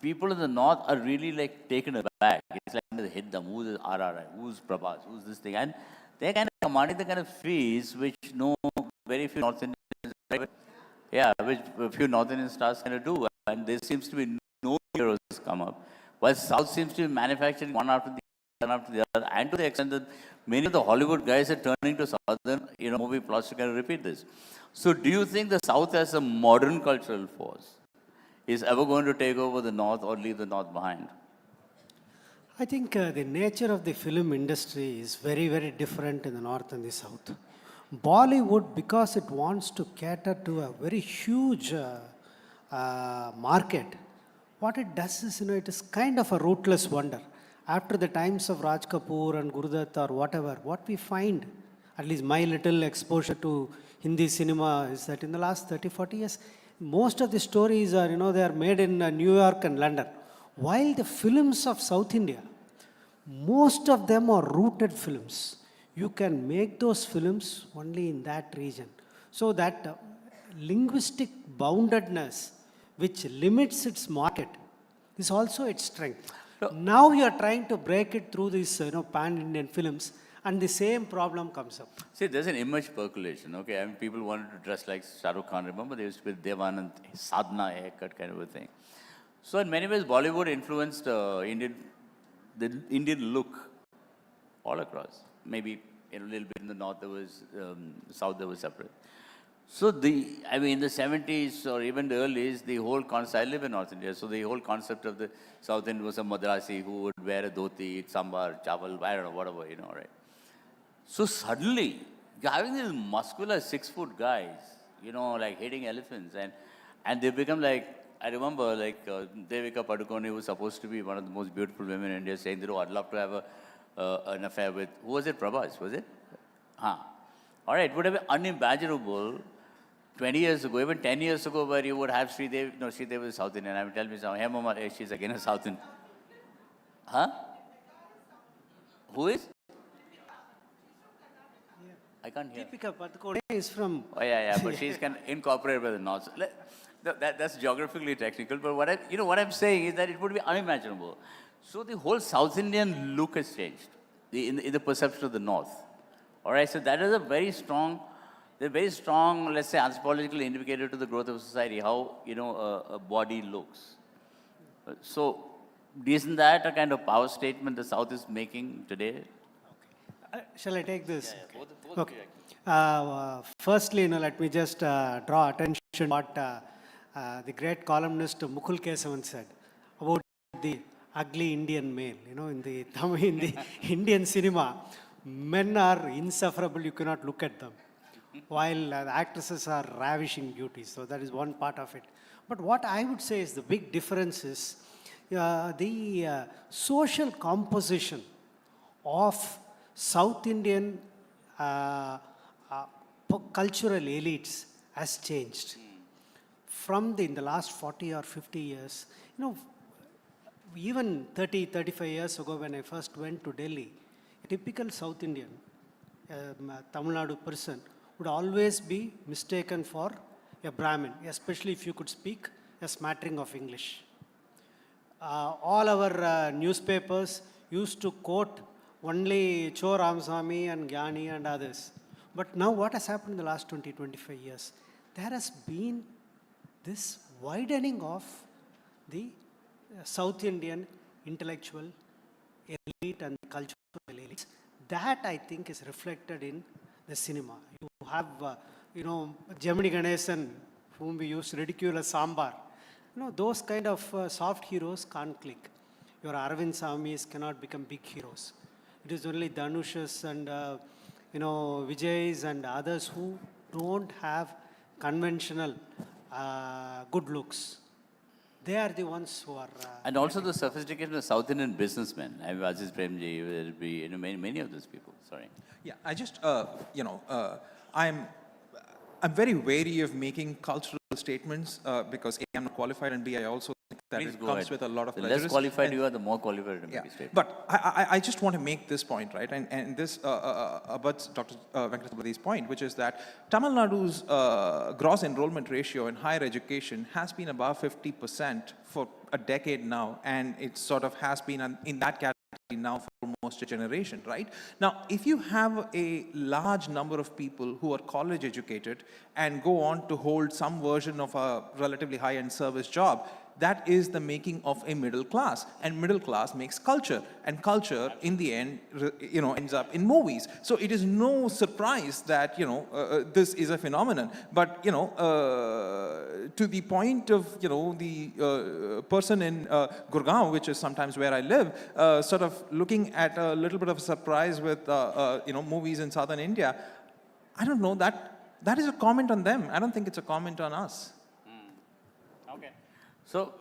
people in the North are really like taken aback. It's like they hit them. Who's RRI? Who's Prabhas? Who's this thing? And they're kind of commanding the kind of fees which very few North Indians, which a few North Indian stars kind of do. And there seems to be no heroes come up, while South seems to be manufacturing one after the other, and to the extent that many of the Hollywood guys are turning to Southern, movie plots to kind of repeat this. So do you think the South as a modern cultural force is ever going to take over the North or leave the North behind? I think the nature of the film industry is very, very different in the north and the south. Bollywood, because it wants to cater to a very huge market, what it does is, it is kind of a rootless wonder. After the times of Raj Kapoor and Gurudutt or whatever, what we find, at least my little exposure to Hindi cinema, is that in the last 30, 40 years, most of the stories are, they are made in New York and London. While the films of South India, most of them are rooted films. You can make those films only in that region. So that linguistic boundedness, which limits its market, is also its strength. Now you are trying to break it through these pan-Indian films, and the same problem comes up. See, there's an image percolation, okay? I mean, people wanted to dress like Shah Rukh Khan. Remember, they used to be Devanand, sadhana haircut kind of a thing. So in many ways, Bollywood influenced the Indian look all across. Maybe a little bit in the north, there was south, there was separate. So in the 70s or even the early, the whole concept, I live in North India, so the whole concept of the South End was a Madrasi who would wear a dhoti, eat sambar, chawal, I don't know, whatever, right? So suddenly, you're having these muscular 6-foot guys, like hitting elephants, and they become like, I remember Devika Padukone, who was supposed to be one of the most beautiful women in India, saying that, I'd love to have an affair with, who was it, Prabhas, was it? All right, it would have been unimaginable 20 years ago, even 10 years ago, where you would have Sridevi, Sridevi was South Indian. I mean, tell me something. Hey, Mama, she's again a South Indian. Huh? Who is? I can't hear. Deepika Padukone is from... Oh, yeah, but she's incorporated by the North. That's geographically technical, but what I'm saying is that it would be unimaginable. So the whole South Indian look has changed in the perception of the North. All right, so that is a very strong, let's say, anthropological indicator to the growth of society, how, a body looks. So, isn't that a kind of power statement the South is making today? Shall I take this? Yeah, both okay. Firstly, let me just draw attention to what the great columnist Mukul Kesavan said about the ugly Indian male. In the Indian cinema, men are insufferable, you cannot look at them, while the actresses are ravishing beauties. So that is one part of it. But what I would say is the big difference is the social composition of South Indian cultural elites has changed. From in the last 40 or 50 years, even 30, 35 years ago when I first went to Delhi, a typical South Indian, Tamil Nadu person, would always be mistaken for a Brahmin, especially if you could speak a smattering of English. All our newspapers used to quote only Cho Ramaswamy and Gyani and others. But now what has happened in the last 20, 25 years? There has been this widening of the South Indian intellectual elite and cultural elites. That, I think, is reflected in the cinema. You have, Gemini Ganesan, whom we used to ridicule as Sambar. Those kind of soft heroes can't click. Your Arvind Samis cannot become big heroes. It is only Dhanushas and, Vijays and others who don't have conventional good looks. They are the ones who are... and also the sophistication of South Indian businessmen. I mean, Aziz Premji, will be, many of those people. Sorry. Yeah, I just, I'm very wary of making cultural statements because A, I'm not qualified, and B, I also think that it comes with a lot of the prejudice. less qualified you are, the more qualified to make a statement. But I just want to make this point, right? And this abuts Dr. Venkatapati's point, which is that Tamil Nadu's gross enrollment ratio in higher education has been above 50% for a decade now, and it sort of has been in that category now for almost a generation, right? Now, if you have a large number of people who are college educated and go on to hold some version of a relatively high-end service job, that is the making of a middle class, and middle class makes culture, and culture in the end, ends up in movies. So it is no surprise that, this is a phenomenon. But, to the point of, the person in Gurgaon, which is sometimes where I live, sort of looking at a little bit of a surprise with, movies in southern India, I don't know, that is a comment on them. I don't think it's a comment on us. Okay. So,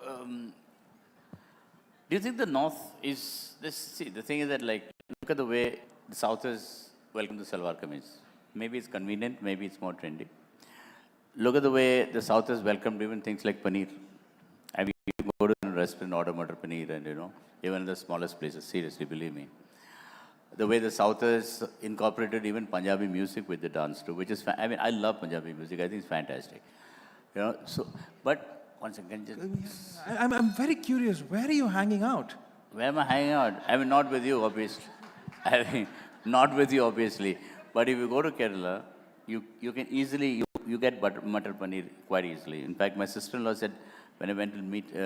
do you think the North is, see, the thing is that, like, look at the way the South has welcomed the salwar kameez. Maybe it's convenient, maybe it's more trendy. Look at the way the South has welcomed even things like paneer. I mean, you go to a restaurant, order Matar Paneer, and, even in the smallest places, seriously, believe me. The way the South has incorporated even Punjabi music with the dance too, which is, I mean, I love Punjabi music. I think it's fantastic. So, but once again, I'm very curious. Where are you hanging out? Where am I hanging out? I mean, not with you, obviously. I mean, not with you, obviously. But if you go to Kerala, you can easily, you get Matar Paneer quite easily. In fact, my sister-in-law said, when I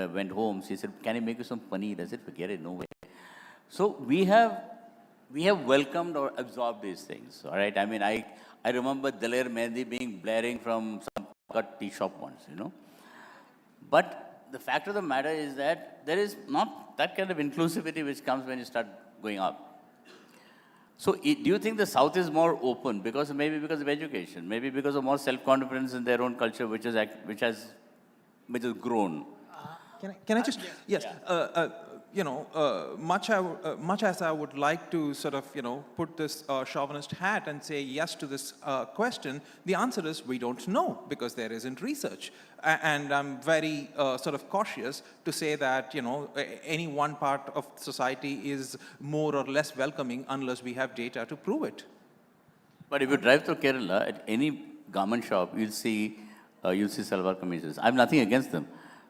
went home, she said, can I make you some paneer? I said, forget it, no way. So we have welcomed or absorbed these things, all right? I mean, I remember Daler Mehndi being blaring from some tea shop once, But the fact of the matter is that there is not that kind of inclusivity which comes when you start going up. So do you think the South is more open maybe because of education, maybe because of more self-confidence in their own culture, which has grown? Can I just, yes. Much as I would like to sort of, put this chauvinist hat and say yes to this question, the answer is we don't know because there isn't research. And I'm very sort of cautious to say that, any one part of society is more or less welcoming unless we have data to prove it. But if you drive through Kerala, at any garment shop, you'll see salwar kameezes. I have nothing against them,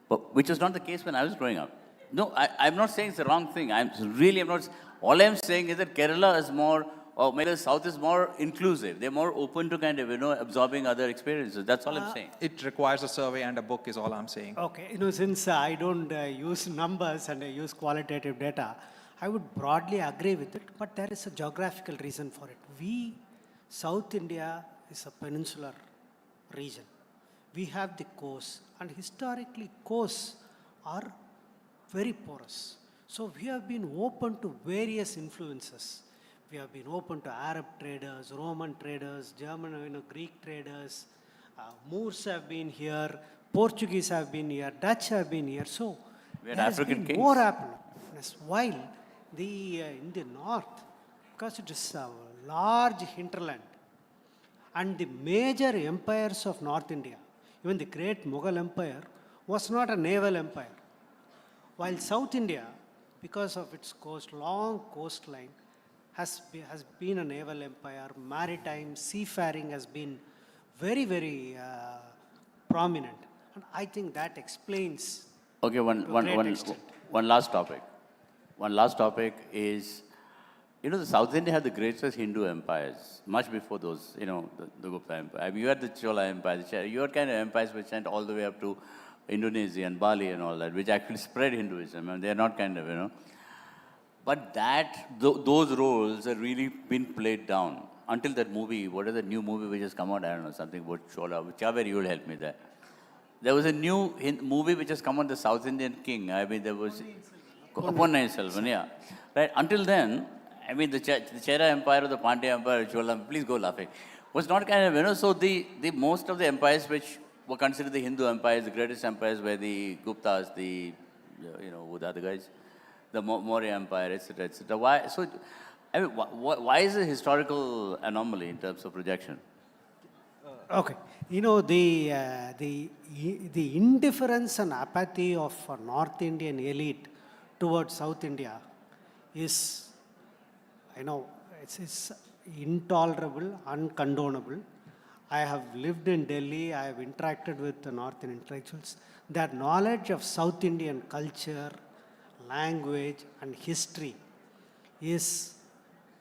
but which was not the case when I was growing up. No, I'm not saying it's the wrong thing. I'm not. All I'm saying is that Kerala is more, or maybe the South is more inclusive. They're more open to kind of, absorbing other experiences. That's all I'm saying. It requires a survey and a book is all I'm saying. Okay, since I don't use numbers and I use qualitative data, I would broadly agree with it, but there is a geographical reason for it. South India is a peninsular region. We have the coast, and historically coasts are very porous. So we have been open to various influences. We have been open to Arab traders, Roman traders, German, Greek traders. Moors have been here, Portuguese have been here, Dutch have been here. So we there African has been kings. more openness. While in the north, because it is a large hinterland, and the major empires of North India, even the great Mughal Empire, was not a naval empire. While South India, because of its long coastline, has been a naval empire. Maritime seafaring has been very, very prominent. And I think that explains. Okay, one last topic. One last topic is, the South India had the greatest Hindu empires, much before those, the Gupta Empire. I mean, you had the Chola Empire, you had kind of empires which went all the way up to Indonesia and Bali and all that, which actually spread Hinduism, and they're not kind of, But those roles have really been played down until that movie, what is the new movie which has come out, I don't know, something about Chola, whichever you will help me there. There was a new movie which has come on the South Indian king. I mean, there was Ponniyin Selvan, yeah. Right, until then, I mean, the Chera Empire or the Pandya Empire, Chola, please go laughing, was not kind of, so the most of the empires which were considered the Hindu empires, the greatest empires were the Guptas, who the other guys, the Maurya Empire, etc., etc. Why? So, I mean, why is it a historical anomaly in terms of projection? Okay, the indifference and apathy of North Indian elite towards South India is, it's intolerable, uncondonable. I have lived in Delhi, I have interacted with the North Indian intellectuals. Their knowledge of South Indian culture, language, and history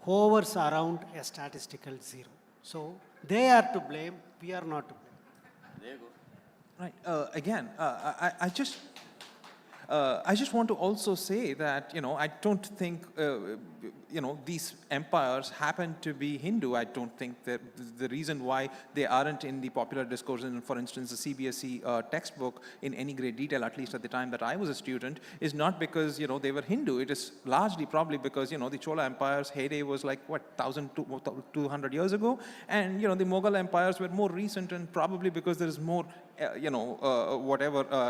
hovers around a statistical zero. So they are to blame, we are not to blame. There you go. Right. Again, I just I just want to also say that, I don't think, these empires happen to be Hindu. I don't think that the reason why they aren't in the popular discourse, in, for instance, the CBSE textbook in any great detail, at least at the time that I was a student, is not because, they were Hindu. It is largely probably because, the Chola Empire's heyday was like, 1,200 years ago? And, the Mughal empires were more recent, and probably because there is more,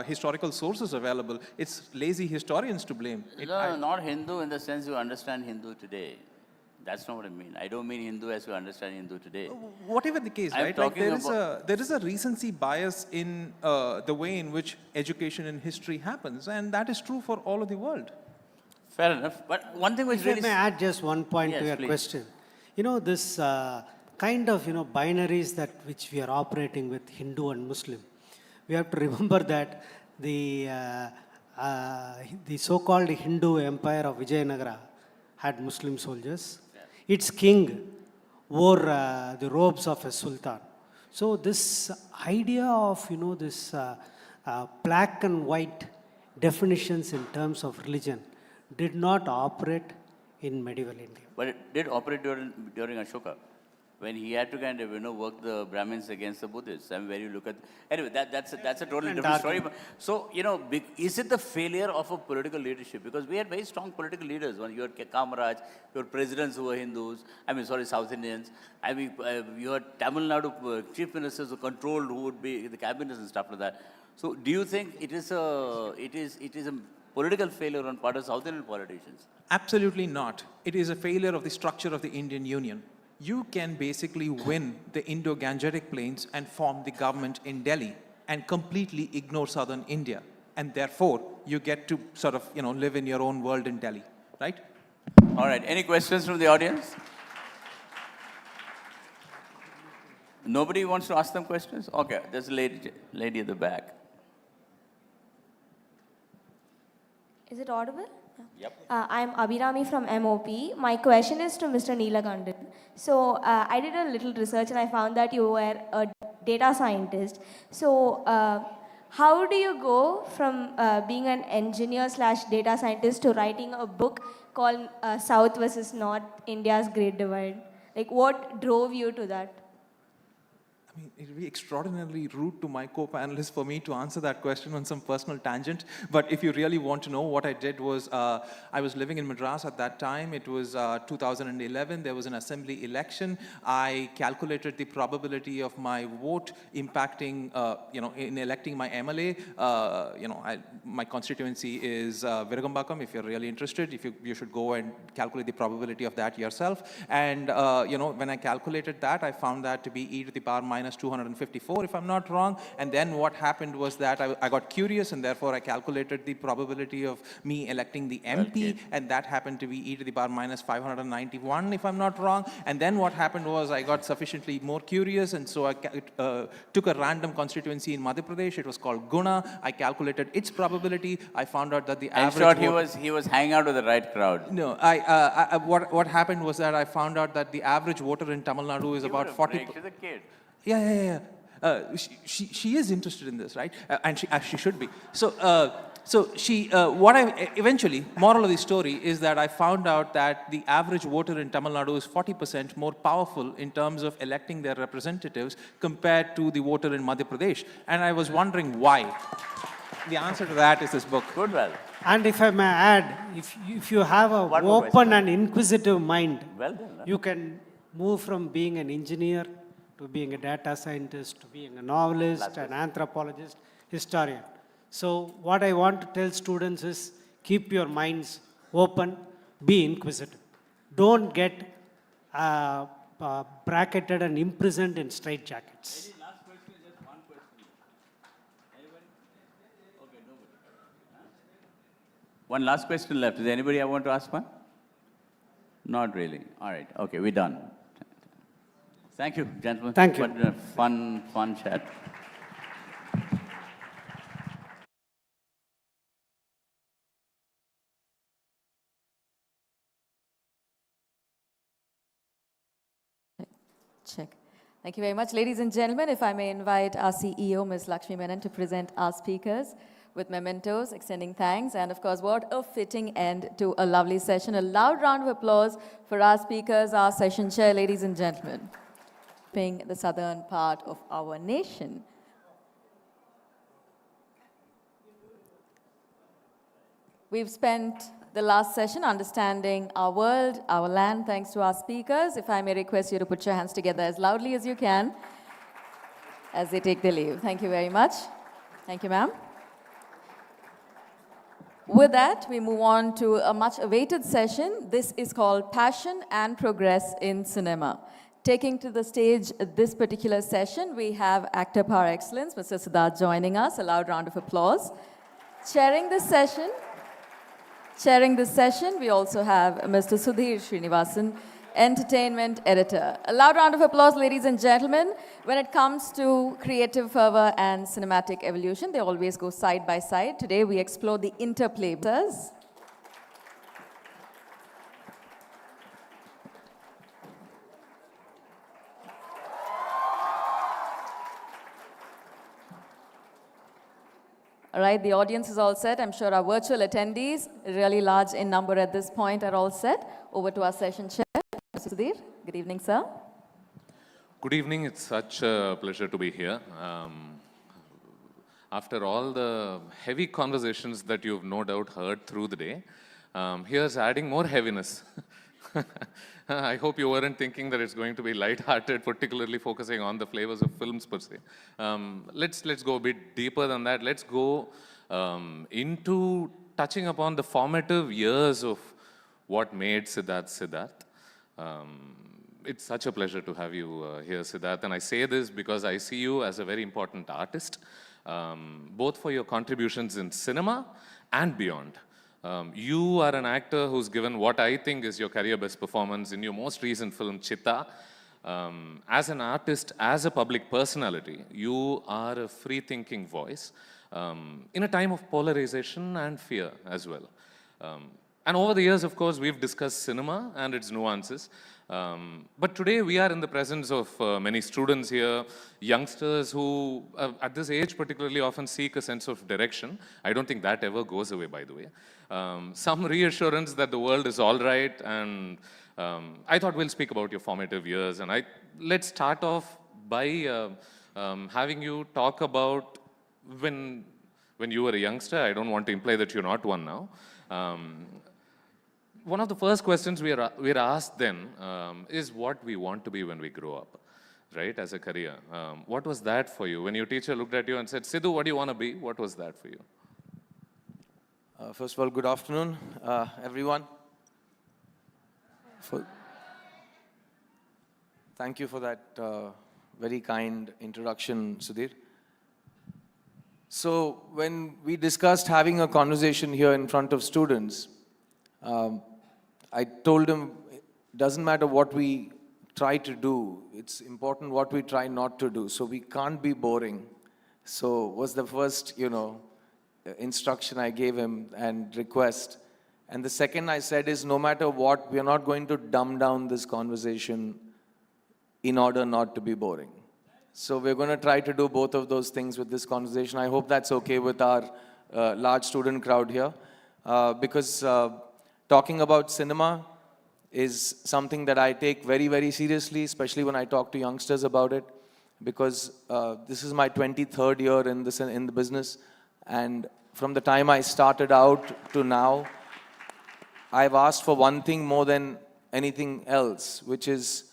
historical sources available. It's lazy historians to blame. No, not Hindu in the sense you understand Hindu today. That's not what I mean. I don't mean Hindu as you understand Hindu today. Whatever the case, I'm right? Like talking there is a recency bias in the way in which education and history happens, and that is true for all of the world. Fair enough. But one thing which If really... I may add just one point Yes, to your please. question. This kind of, binaries that which we are operating with Hindu and Muslim, we have to remember that the so-called Hindu empire of Vijayanagara had Muslim soldiers. Its king wore the robes of a sultan. So this idea of, this black and white definitions in terms of religion did not operate in medieval India. But it did operate during Ashoka, when he had to kind of, work the Brahmins against the Buddhists. I mean, where you look at... Anyway, that's a totally different story. But, so, is it the failure of a political leadership? Because we had very strong political leaders. When you had Kamaraj, you had presidents who were Hindus, South Indians. You had Tamil Nadu chief ministers who controlled who would be the cabinets and stuff like that. So, do you think it is a political failure on part of South Indian politicians? Absolutely not. It is a failure of the structure of the Indian Union. You can basically win the Indo-Gangetic plains and form the government in Delhi and completely ignore southern India. And therefore, you get to sort of, live in your own world in Delhi, right? All right. Any questions from the audience? Nobody wants to ask them questions? Okay. There's a lady at the back. Is it audible? Yep. I'm Abhirami from MOP. My question is to Mr. Neelakandan. So I did a little research and I found that you were a data scientist. So how do you go from being an engineer / data scientist to writing a book called South versus North, India's Great Divide? Like, what drove you to that? I mean, it would be extraordinarily rude to my co-panelists for me to answer that question on some personal tangent. But if you really want to know, what I did was, I was living in Madras at that time. It was 2011. There was an assembly election. I calculated the probability of my vote impacting, in electing my MLA. My constituency is Virugambakam. If you're really interested, you should go and calculate the probability of that yourself. And, when I calculated that, I found that to be e to the power minus 254, if I'm not wrong. And then what happened was that I got curious, and therefore I calculated the probability of me electing the MP, and that happened to be e to the power minus 591, if I'm not wrong. And then what happened was I got sufficiently more curious, and so I took a random constituency in Madhya Pradesh. It was called Guna. I calculated its probability. I found out that the average... In short, he was hanging out with the right crowd. No, what happened was that I found out that the average voter in Tamil Nadu is about 40... She's a kid. Yeah. She is interested in this, right? And she should be. So eventually, moral of the story is that I found out that the average voter in Tamil Nadu is 40% more powerful in terms of electing their representatives compared to the voter in Madhya Pradesh. And I was wondering why. The answer to that is this book. Good, well. And if I may add, if you have an open and inquisitive mind, you can move from being an engineer to being a data scientist, to being a novelist, an anthropologist, historian. So what I want to tell students is keep your minds open, be inquisitive. Don't get bracketed and imprisoned in straitjackets. Last question, just one question. Anybody? Okay, nobody. One last question left. Is anybody I want to ask one? Not really. All right. Okay, we're done. Thank you, gentlemen. Thank you. What a fun chat. Check. Thank you very much. Ladies and gentlemen, if I may invite our CEO, Ms. Lakshmi Menon, to present our speakers. with mementos, extending thanks, and of course, what a fitting end to a lovely session. A loud round of applause for our speakers, our session chair, ladies and gentlemen. Being the southern part of our nation. We've spent the last session understanding our world, our land, thanks to our speakers. If I may request you to put your hands together as loudly as you can as they take their leave. Thank you very much. Thank you, ma'am. With that, we move on to a much awaited session. This is called Passion and Progress in Cinema. Taking to the stage this particular session, we have actor par excellence, Mr. Siddharth, joining us. A loud round of applause. Chairing this session, we also have Mr. Sudhir Srinivasan, entertainment editor. A loud round of applause, ladies and gentlemen. When it comes to creative fervor and cinematic evolution, they always go side by side. Today, we explore the interplay. All right, the audience is all set. I'm sure our virtual attendees, really large in number at this point, are all set. Over to our session chair, Mr. Sudhir. Good evening, sir. Good evening. It's such a pleasure to be here. After all the heavy conversations that you've no doubt heard through the day, here's adding more heaviness. I hope you weren't thinking that it's going to be light-hearted, particularly focusing on the flavors of films per se. Let's go a bit deeper than that. Let's go into touching upon the formative years of what made Siddharth Siddharth. It's such a pleasure to have you here, Siddharth. And I say this because I see you as a very important artist, both for your contributions in cinema and beyond. You are an actor who's given what I think is your career best performance in your most recent film, Chitta. As an artist, as a public personality, you are a free-thinking voice in a time of polarization and fear as well. And over the years, of course, we've discussed cinema and its nuances. But today we are in the presence of many students here, youngsters who at this age particularly often seek a sense of direction. I don't think that ever goes away, by the way. Some reassurance that the world is all right, and I thought we'll speak about your formative years. And let's start off by having you talk about when you were a youngster. I don't want to imply that you're not one now. One of the first questions we're asked then is what we want to be when we grow up, right, as a career. What was that for you? When your teacher looked at you and said, Sidhu, what do you want to be? What was that for you? First of all, good afternoon, everyone. Thank you for that very kind introduction, Sudhir. So when we discussed having a conversation here in front of students, I told him, it doesn't matter what we try to do, it's important what we try not to do. So we can't be boring. So was the first, instruction I gave him and request. And the second I said is, no matter what, we are not going to dumb down this conversation in order not to be boring. So we're going to try to do both of those things with this conversation. I hope that's okay with our large student crowd here. Because talking about cinema is something that I take very, very seriously, especially when I talk to youngsters about it, because this is my 23rd year in the business, and from the time I started out to now, I've asked for one thing more than anything else, which is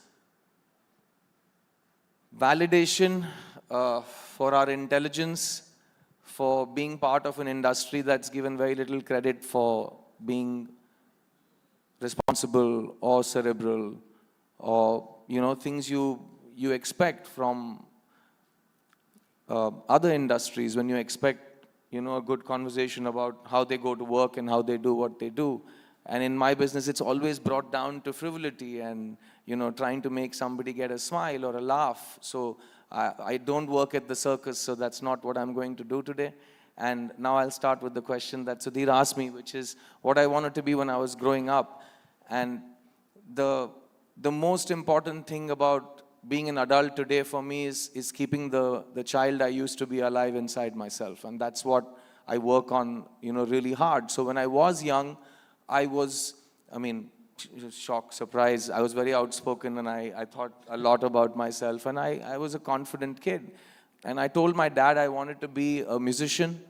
validation for our intelligence, for being part of an industry that's given very little credit for being responsible or cerebral, or things you expect from other industries when you expect a good conversation about how they go to work and how they do what they do. And in my business, it's always brought down to frivolity and trying to make somebody get a smile or a laugh. So I don't work at the circus, so that's not what I'm going to do today. And now I'll start with the question that Sudhir asked me, which is what I wanted to be when I was growing up. And the most important thing about being an adult today for me is keeping the child I used to be alive inside myself. And that's what I work on, really hard. So when I was young, I was, shock, surprise. I was very outspoken and I thought a lot about myself, and I was a confident kid. And I told my dad I wanted to be a musician,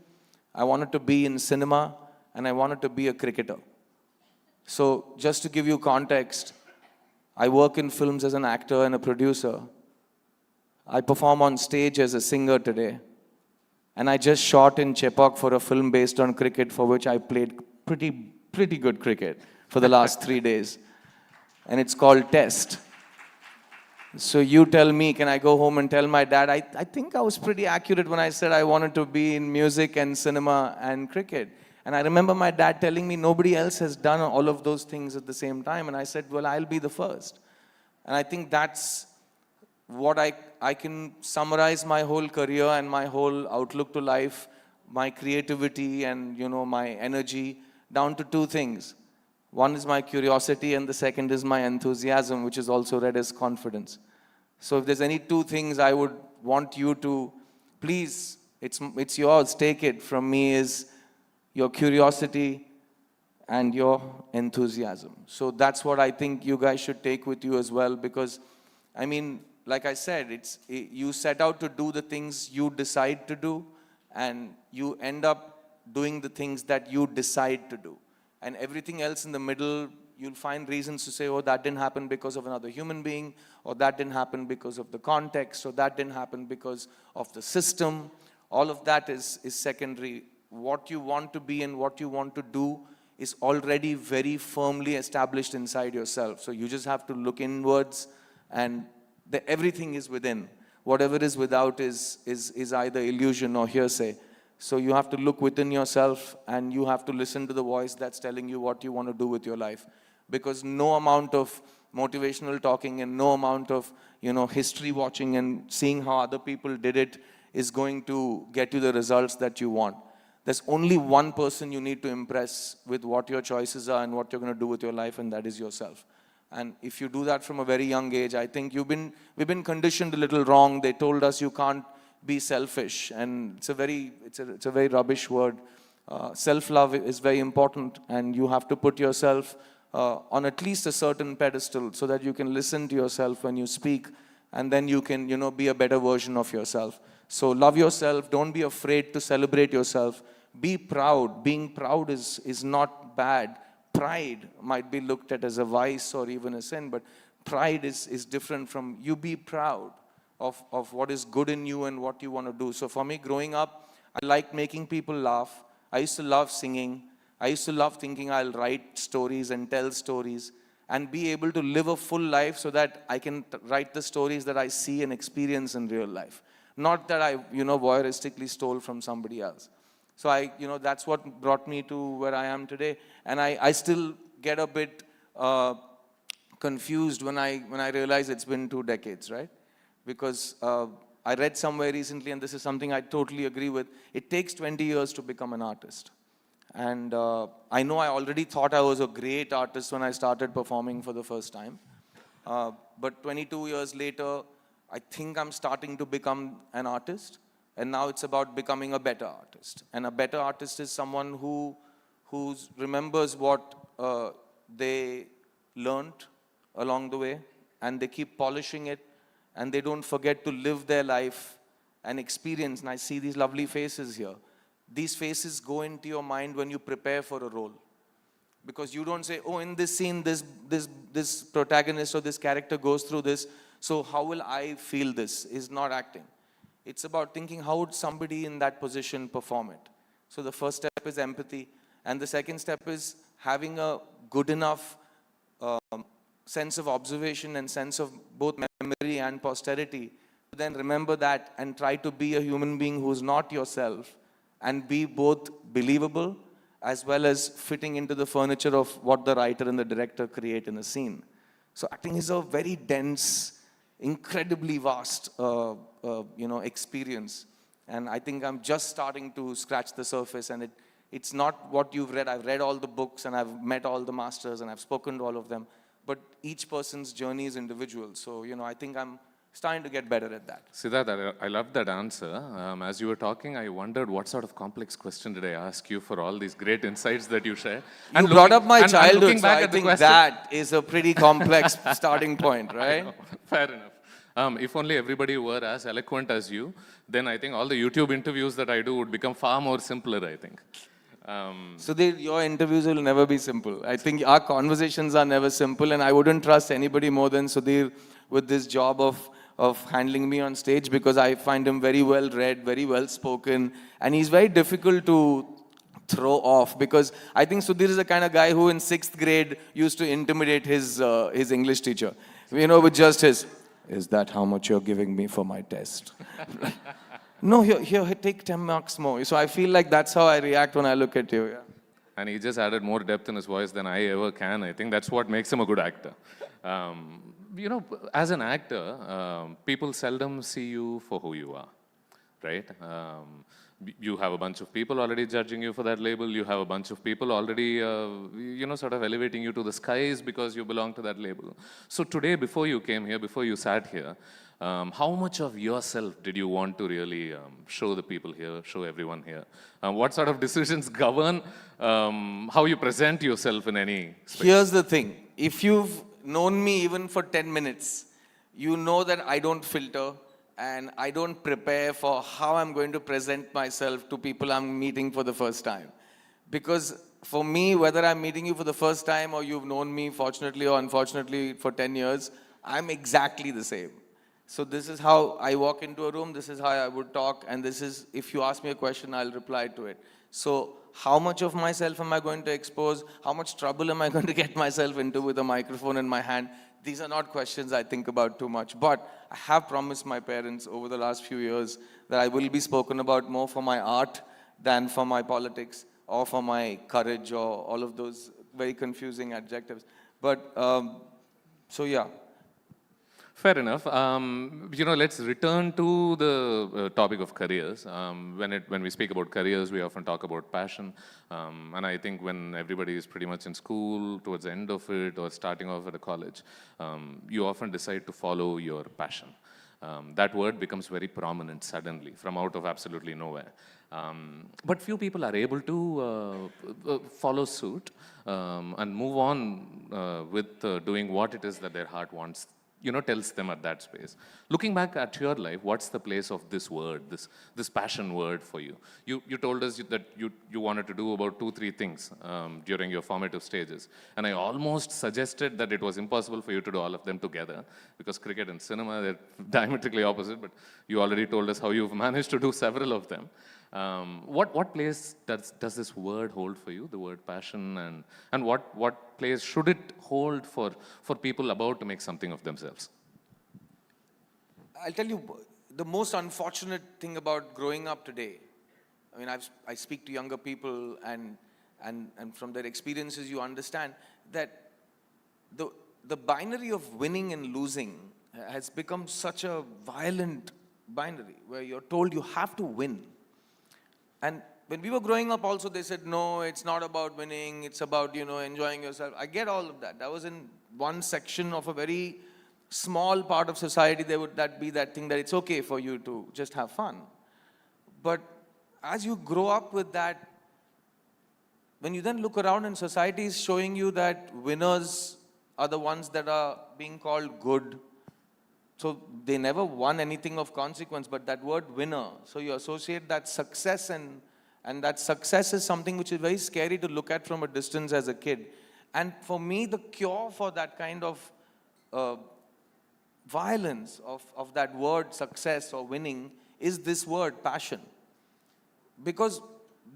I wanted to be in cinema, and I wanted to be a cricketer. So just to give you context, I work in films as an actor and a producer. I perform on stage as a singer today. And I just shot in Chepauk for a film based on cricket, for which I played pretty good cricket for the last 3 days. And it's called Test. So you tell me, can I go home and tell my dad? I think I was pretty accurate when I said I wanted to be in music and cinema and cricket. And I remember my dad telling me nobody else has done all of those things at the same time. And I said, well, I'll be the first. And I think that's what I can summarize my whole career and my whole outlook to life, my creativity and, my energy down to 2 things. One is my curiosity and the second is my enthusiasm, which is also read as confidence. So if there's any 2 things I would want you to, please, it's yours, take it from me, is your curiosity and your enthusiasm. So that's what I think you guys should take with you as well, because, like I said, you set out to do the things you decide to do, and you end up doing the things that you decide to do. And everything else in the middle, you'll find reasons to say, oh, that didn't happen because of another human being, or that didn't happen because of the context, or that didn't happen because of the system. All of that is secondary. What you want to be and what you want to do is already very firmly established inside yourself. So you just have to look inwards, and everything is within. Whatever is without is either illusion or hearsay. So you have to look within yourself, and you have to listen to the voice that's telling you what you want to do with your life. Because no amount of motivational talking and no amount of, history watching and seeing how other people did it is going to get you the results that you want. There's only one person you need to impress with what your choices are and what you're going to do with your life, and that is yourself. And if you do that from a very young age, I think we've been conditioned a little wrong. They told us you can't be selfish, and it's a very rubbish word. Self-love is very important, and you have to put yourself on at least a certain pedestal so that you can listen to yourself when you speak, and then you can, be a better version of yourself. So love yourself. Don't be afraid to celebrate yourself. Be proud. Being proud is not bad. Pride might be looked at as a vice or even a sin, but pride is different from you. Be proud of what is good in you and what you want to do. So for me, growing up, I liked making people laugh. I used to love singing. I used to love thinking I'll write stories and tell stories and be able to live a full life so that I can write the stories that I see and experience in real life. Not that I, voyeuristically stole from somebody else. So that's what brought me to where I am today. And I still get a bit confused when I realize it's been 2 decades, right? Because I read somewhere recently, and this is something I totally agree with, it takes 20 years to become an artist. And I know I already thought I was a great artist when I started performing for the first time. But 22 years later, I think I'm starting to become an artist. And now it's about becoming a better artist. And a better artist is someone who remembers what they learned along the way, and they keep polishing it, and they don't forget to live their life and experience. And I see these lovely faces here. These faces go into your mind when you prepare for a role. Because you don't say, oh, in this scene, this protagonist or this character goes through this, so how will I feel this? Is not acting. It's about thinking, how would somebody in that position perform it? So the first step is empathy. And the second step is having a good enough sense of observation and sense of both memory and posterity to then remember that and try to be a human being who's not yourself and be both believable as well as fitting into the furniture of what the writer and the director create in a scene. So acting is a very dense, incredibly vast experience. And I think I'm just starting to scratch the surface, and it's not what you've read. I've read all the books and I've met all the masters and I've spoken to all of them, but each person's journey is individual. So, I think I'm starting to get better at that. Siddharth, I loved that answer. As you were talking, I wondered what sort of complex question did I ask you for all these great insights that you shared. You brought up my childhood, so back I at the think question, that is a pretty complex starting point, right? fair enough. If only everybody were as eloquent as you, then I think all the YouTube interviews that I do would become far more simpler, I think. So your interviews will never be simple. I think our conversations are never simple, and I wouldn't trust anybody more than Sudhir with this job of handling me on stage, because I find him very well read, very well spoken, and he's very difficult to throw off, because I think Sudhir is the kind of guy who in 6th grade used to intimidate his English teacher. You know, with just his, "Is that how much you're giving me for my test?" No, here, take 10 marks more. So I feel like that's how I react when I look at you. Yeah. And he just added more depth in his voice than I ever can. I think that's what makes him a good actor. You know, as an actor, people seldom see you for who you are, right? You have a bunch of people already judging you for that label. You have a bunch of people already, you know, sort of elevating you to the skies because you belong to that label. So today, before you came here, before you sat here, how much of yourself did you want to really show the people here, show everyone here? What sort of decisions govern how you present yourself in any space? Here's the thing. If you've known me even for 10 minutes, you know that I don't filter and I don't prepare for how I'm going to present myself to people I'm meeting for the first time. Because for me, whether I'm meeting you for the first time or you've known me, fortunately or unfortunately, for 10 years, I'm exactly the same. So this is how I walk into a room, this is how I would talk, and this is, if you ask me a question, I'll reply to it. So how much of myself am I going to expose? How much trouble am I going to get myself into with a microphone in my hand? These are not questions I think about too much. But I have promised my parents over the last few years that I will be spoken about more for my art than for my politics or for my courage or all of those very confusing adjectives. But, so yeah. Fair enough. You know, let's return to the topic of careers. When we speak about careers, we often talk about passion. And I think when everybody is pretty much in school, towards the end of it, or starting off at a college, you often decide to follow your passion. That word becomes very prominent suddenly, from out of absolutely nowhere. But few people are able to follow suit and move on with doing what it is that their heart wants, you know, tells them at that space. Looking back at your life, what's the place of this word, this passion word for you? You told us that you wanted to do about 2-3 things during your formative stages. And I almost suggested that it was impossible for you to do all of them together, because cricket and cinema, they're diametrically opposite, but you already told us how you've managed to do several of them. What place does this word hold for you, the word passion, and what place should it hold for people about to make something of themselves? I'll tell you, the most unfortunate thing about growing up today, I mean, I speak to younger people, and from their experiences you understand that the binary of winning and losing has become such a violent binary, where you're told you have to win. And when we were growing up also, they said, no, it's not about winning, it's about, you know, enjoying yourself. I get all of that. That was in one section of a very small part of society. There would be that thing that it's okay for you to just have fun. But as you grow up with that, when you then look around and society is showing you that winners are the ones that are being called good. So they never won anything of consequence, but that word winner. So you associate that success, and that success is something which is very scary to look at from a distance as a kid. And for me, the cure for that kind of violence of that word success or winning is this word passion. Because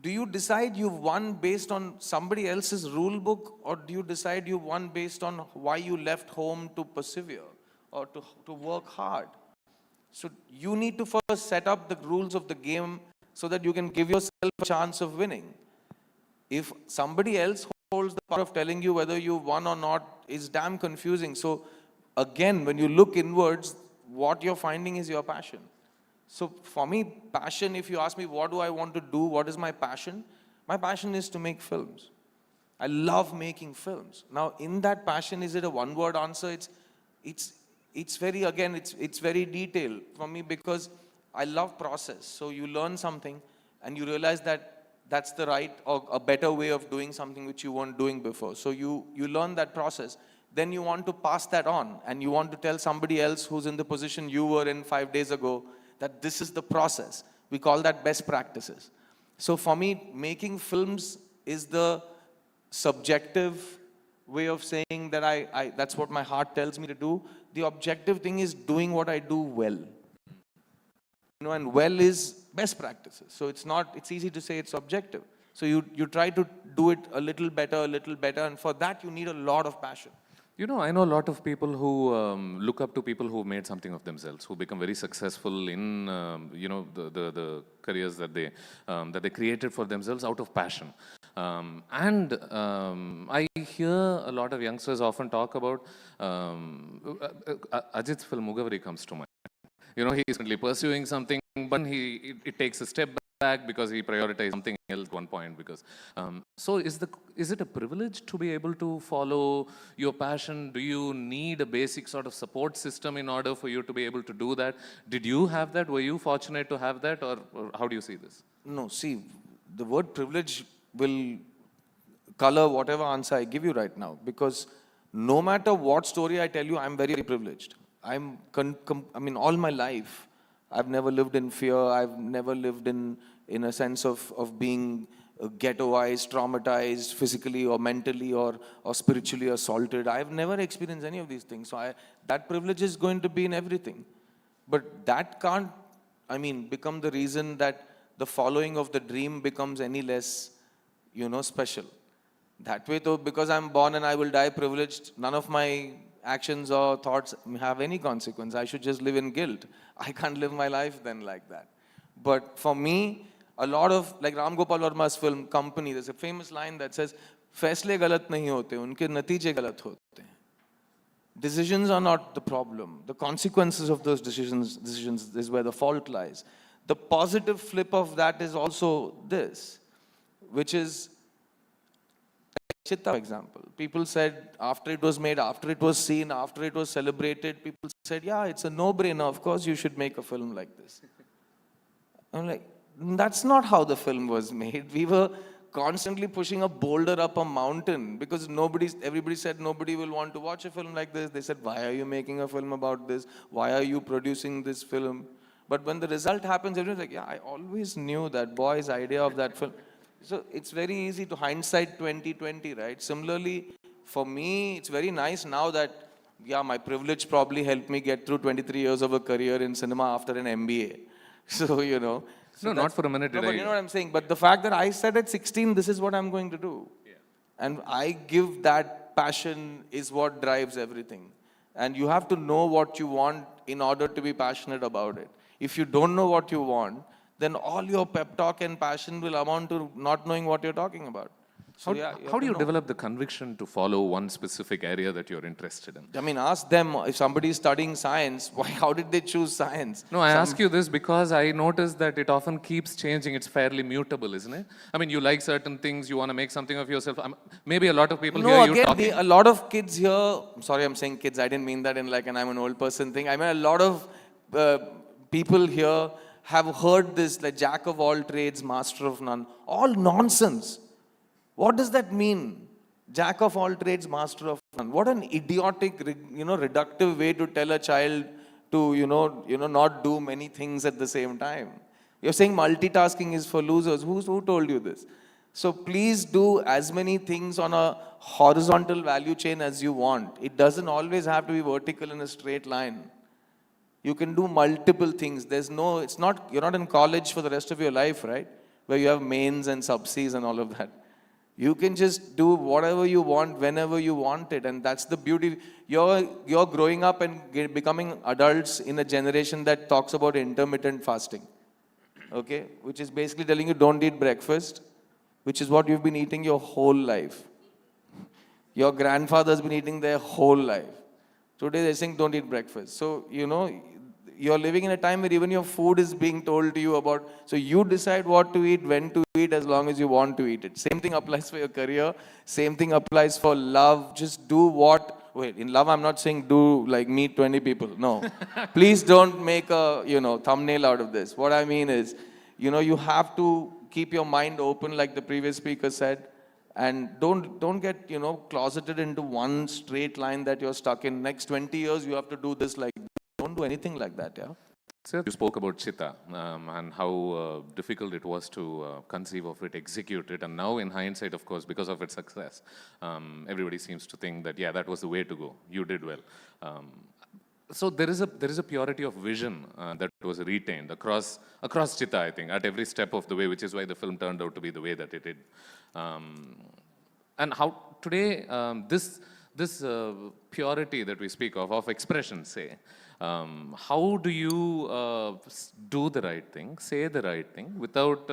do you decide you've won based on somebody else's rule book, or do you decide you won based on why you left home to persevere or to work hard? So you need to first set up the rules of the game so that you can give yourself a chance of winning. If somebody else holds the power of telling you whether you won or not, is damn confusing. So again, when you look inwards, what you're finding is your passion. So for me, passion, if you ask me what do I want to do, what is my passion? My passion is to make films. I love making films. Now in that passion, is it a one-word answer? it's very, again, it's very detailed for me because I love process. So you learn something and you realize that that's the right or a better way of doing something which you weren't doing before. So you learn that process. Then you want to pass that on and you want to tell somebody else who's in the position you were in 5 days ago that this is the process. We call that best practices. So for me, making films is the subjective way of saying that that's what my heart tells me to do. The objective thing is doing what I do well. You know, and well is best practices. So it's easy to say it's objective. So you try to do it a little better, and for that you need a lot of passion. You know, I know a lot of people who look up to people who made something of themselves, who become very successful in, you know, the careers that they created for themselves out of passion. I hear a lot of youngsters often talk about, Ajit's film Mugavari comes to mind. You know, he's currently pursuing something, but it takes a step back because he prioritized something else at one point. Because so is it a privilege to be able to follow your passion? Do you need a basic sort of support system in order for you to be able to do that? Did you have that? Were you fortunate to have that, or how do you see this? No, see, the word privilege will color whatever answer I give you right now, because no matter what story I tell you, I'm very privileged. I mean, all my life, I've never lived in fear. I've never lived in a sense of being ghettoized, traumatized, physically or mentally or spiritually assaulted. I've never experienced any of these things. So that privilege is going to be in everything. But that can't, I mean, become the reason that the following of the dream becomes any less, you know, special. That way, though, because I'm born and I will die privileged, none of my actions or thoughts have any consequence. I should just live in guilt. I can't live my life then like that. But for me, a lot of, like Ram Gopal Varma's film Company, there's a famous line that says, "Faisle galat nahi hote, unke natije galat hote." Decisions are not the problem. The consequences of those decisions is where the fault lies. The positive flip of that is also this, which is Chitta example. People said after it was made, after it was seen, after it was celebrated, people said, yeah, it's a no-brainer. Of course you should make a film like this. I'm like, that's not how the film was made. We were constantly pushing a boulder up a mountain because everybody said nobody will want to watch a film like this. They said, why are you making a film about this? Why are you producing this film? But when the result happens, everyone's like, yeah, I always knew that boy's idea of that film. So it's very easy to hindsight 2020, right? Similarly, for me, it's very nice now that, yeah, my privilege probably helped me get through 23 years of a career in cinema after an MBA. So, you know. So no, not for a minute did but you know what I'm saying? But the fact that I said at 16, this is what I'm going to do. Yeah. And I give that passion is what drives everything. And you have to know what you want in order to be passionate about it. If you don't know what you want, then all your pep talk and passion will amount to not knowing what you're talking about. So, how do you develop the conviction to follow one specific area that you're interested in? I mean, ask them, if somebody is studying science, how did they choose science? No, I ask you this because I notice that it often keeps changing. It's fairly mutable, isn't it? I mean, you like certain things, you want to make something of yourself. Maybe a lot of people hear you talking. A lot of kids here, sorry, I'm saying kids, I didn't mean that in like I'm an old person thing. I mean, a lot of people here have heard this, like jack of all trades, master of none. All nonsense. What does that mean? Jack of all trades, master of none. What an idiotic, reductive way to tell a child to, not do many things at the same time. You're saying multitasking is for losers. Who told you this? So please do as many things on a horizontal value chain as you want. It doesn't always have to be vertical in a straight line. You can do multiple things. You're not in college for the rest of your life, right? Where you have mains and subsies and all of that. You can just do whatever you want, whenever you want it. And that's the beauty. You're growing up and becoming adults in a generation that talks about intermittent fasting. Okay? Which is basically telling you don't eat breakfast, which is what you've been eating your whole life. Your grandfather's been eating their whole life. Today they're saying don't eat breakfast. So, you're living in a time where even your food is being told to you about, so you decide what to eat, when to eat, as long as you want to eat it. Same thing applies for your career. Same thing applies for love. Just do what wait, in love I'm not saying do like meet 20 people. No. Please don't make a, thumbnail out of this. What I mean is, you have to keep your mind open like the previous speaker said. And don't get, closeted into one straight line that you're stuck in. Next 20 years, you have to do this like this. Don't do anything like that, yeah? Sir, you spoke about Chitta and how difficult it was to conceive of it, execute it, and now in hindsight, of course, because of its success, everybody seems to think that, yeah, that was the way to go. You did well. So there is a purity of vision that was retained across Chitta, I think, at every step of the way, which is why the film turned out to be the way that it did. And how today this purity that we speak of expression, say, how do you do the right thing, say the right thing, without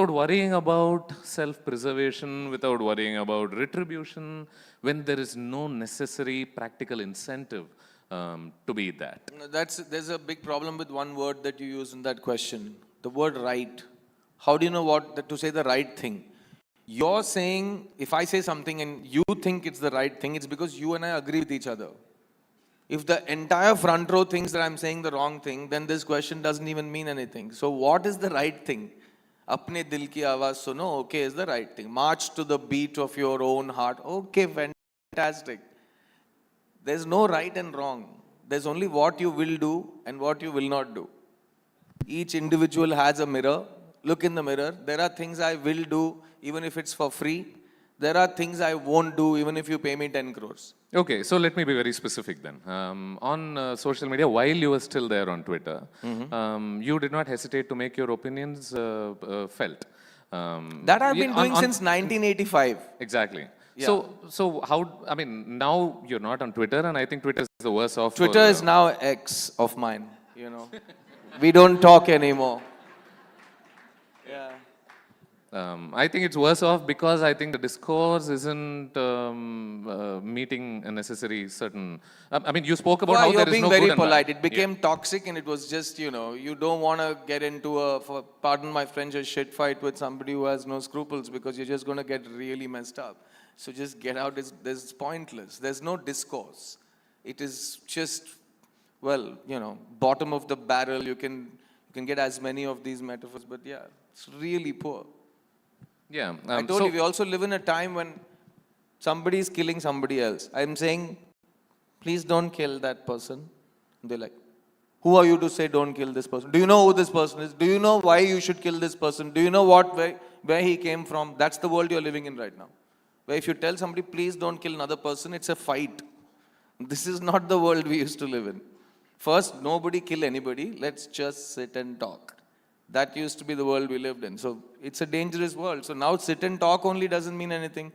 worrying about self-preservation, without worrying about retribution, when there is no necessary practical incentive to be that? There's a big problem with one word that you use in that question, the word right. How do you know to say the right thing? You're saying, if I say something and you think it's the right thing, it's because you and I agree with each other. If the entire front row thinks that I'm saying the wrong thing, then this question doesn't even mean anything. So what is the right thing? Apne dil ki awaaz suno, okay, is the right thing. March to the beat of your own heart. Okay, fantastic. There's no right and wrong. There's only what you will do and what you will not do. Each individual has a mirror. Look in the mirror. There are things I will do even if it's for free. There are things I won't do even if you pay me 10 crores. Okay, so let me be very specific then. On social media, while you were still there on Twitter, you did not hesitate to make your opinions felt. That I've been doing since 1985. Exactly. Yeah. So how, I mean, now you're not on Twitter, and I think Twitter is the worst off. Twitter is now X of mine, We don't talk anymore. Yeah. I think it's worse off because I think the discourse isn't meeting a necessary certain. I mean, you spoke about how there is no good and bad. You're being very polite. It became toxic, and it was just, you don't want to get into pardon my French, a shit fight with somebody who has no scruples because you're just going to get really messed up. So just get out. It's pointless. There's no discourse. It is just, bottom of the barrel. You can get as many of these metaphors, but yeah, it's really poor. Yeah. I told you, we also live in a time when somebody is killing somebody else. I'm saying, please don't kill that person. They're like, who are you to say don't kill this person? Do you know who this person is? Do you know why you should kill this person? Do you know where he came from? That's the world you're living in right now. Where if you tell somebody, please don't kill another person, it's a fight. This is not the world we used to live in. First, nobody kill anybody. Let's just sit and talk. That used to be the world we lived in. So it's a dangerous world. So now sit and talk only doesn't mean anything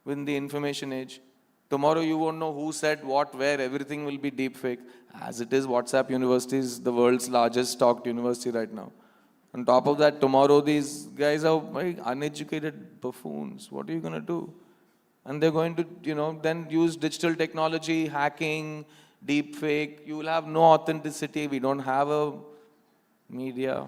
in the information age. Tomorrow you won't know who said what, where. Everything will be deep fake. As it is, WhatsApp University is the world's largest talked university right now. On top of that, tomorrow these guys are very uneducated buffoons. What are you going to do? And they're going to, then use digital technology, hacking, deep fake. You will have no authenticity. We don't have a media.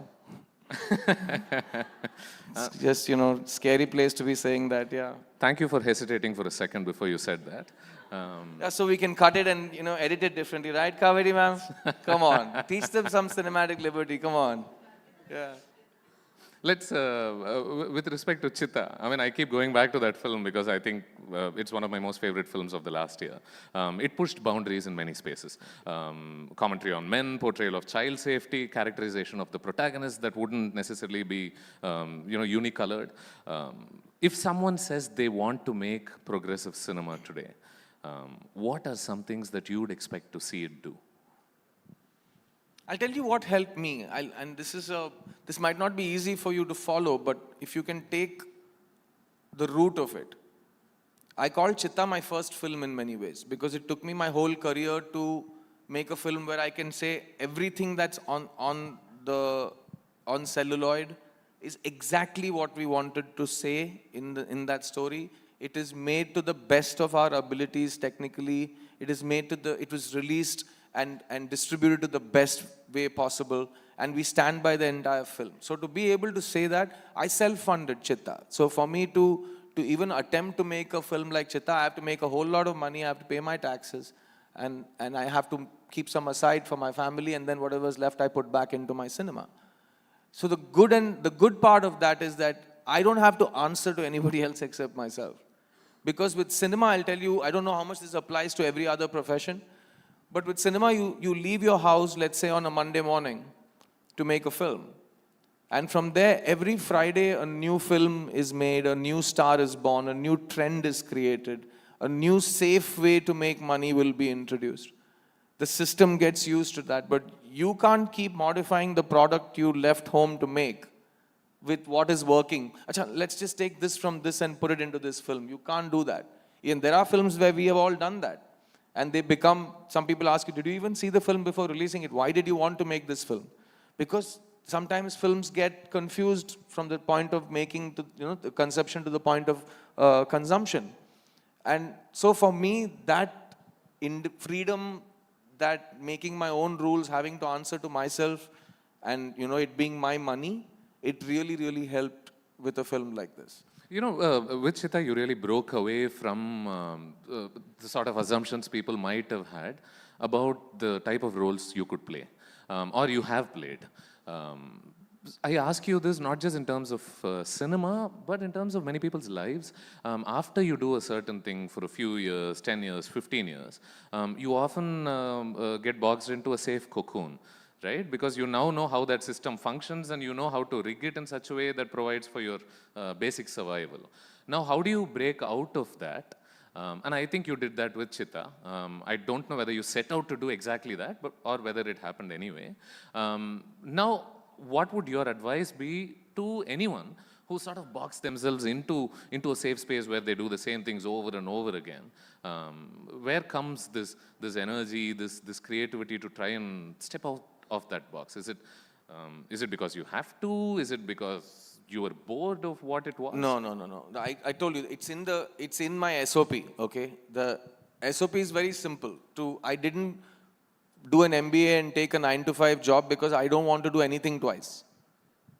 It's just, scary place to be saying that, yeah. Thank you for hesitating for a second before you said that. Yeah, so we can cut it and, edit it differently, right, Kaveri ma'am? Come on. Teach them some cinematic liberty. Come on. Yeah. Let's, with respect to Chitta, I mean, I keep going back to that film because I think it's one of my most favorite films of the last year. It pushed boundaries in many spaces. Commentary on men, portrayal of child safety, characterization of the protagonist that wouldn't necessarily be, unicolored. If someone says they want to make progressive cinema today, what are some things that you would expect to see it do? I'll tell you what helped me, and this might not be easy for you to follow, but if you can take the root of it. I called Chitta my first film in many ways, because it took me my whole career to make a film where I can say everything that's on celluloid is exactly what we wanted to say in that story. It is made to the best of our abilities technically. It was released and distributed to the best way possible, and we stand by the entire film. So to be able to say that, I self-funded Chitta. So for me to to even attempt to make a film like Chitta, I have to make a whole lot of money, I have to pay my taxes, and I have to keep some aside for my family, and then whatever's left I put back into my cinema. So the good part of that is that I don't have to answer to anybody else except myself. Because with cinema, I'll tell you, I don't know how much this applies to every other profession, but with cinema, you leave your house, let's say on a Monday morning, to make a film. And from there, every Friday, a new film is made, a new star is born, a new trend is created, a new safe way to make money will be introduced. The system gets used to that, but you can't keep modifying the product you left home to make with what is working. Achha, let's just take this from this and put it into this film. You can't do that. And there are films where we have all done that. And they become, some people ask you, did you even see the film before releasing it? Why did you want to make this film? Because sometimes films get confused from the point of making, to, the conception to the point of consumption. And so for me, that freedom, that making my own rules, having to answer to myself, and it being my money, it really, really helped with a film like this. With Chitta, you really broke away from the sort of assumptions people might have had about the type of roles you could play, or you have played. I ask you this not just in terms of cinema, but in terms of many people's lives. After you do a certain thing for a few years, 10 years, 15 years, you often get boxed into a safe cocoon, right? Because you now know how that system functions and you know how to rig it in such a way that provides for your basic survival. Now, how do you break out of that? And I think you did that with Chitta. I don't know whether you set out to do exactly that, or whether it happened anyway. Now, what would your advice be to anyone who sort of box themselves into a safe space where they do the same things over and over again? Where comes this energy, this creativity to try and step out of that box? Is it because you have to? Is it because you were bored of what it was? No. I told you, it's in my SOP, okay? The SOP is very simple. I didn't do an MBA and take a 9-to-5 job because I don't want to do anything twice.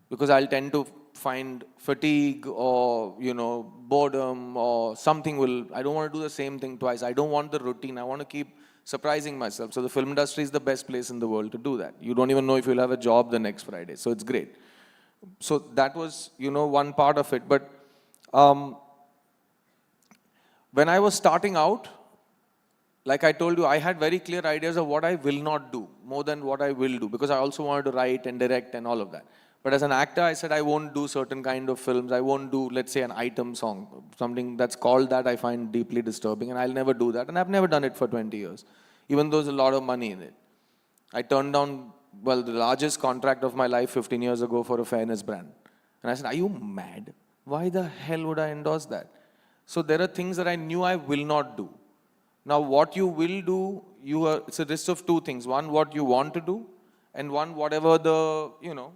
Because I'll tend to find fatigue or, boredom or something I don't want to do the same thing twice. I don't want the routine. I want to keep surprising myself. So the film industry is the best place in the world to do that. You don't even know if you'll have a job the next Friday. So it's great. So that was, one part of it. But when I was starting out, like I told you, I had very clear ideas of what I will not do more than what I will do, because I also wanted to write and direct and all of that. But as an actor, I said I won't do certain kind of films. I won't do, let's say, an item song. Something that's called that I find deeply disturbing, and I'll never do that. And I've never done it for 20 years, even though there's a lot of money in it. I turned down, the largest contract of my life 15 years ago for a fairness brand. And I said, are you mad? Why the hell would I endorse that? So there are things that I knew I will not do. Now, what you will do, it's a list of two things. One, what you want to do, and one, whatever the,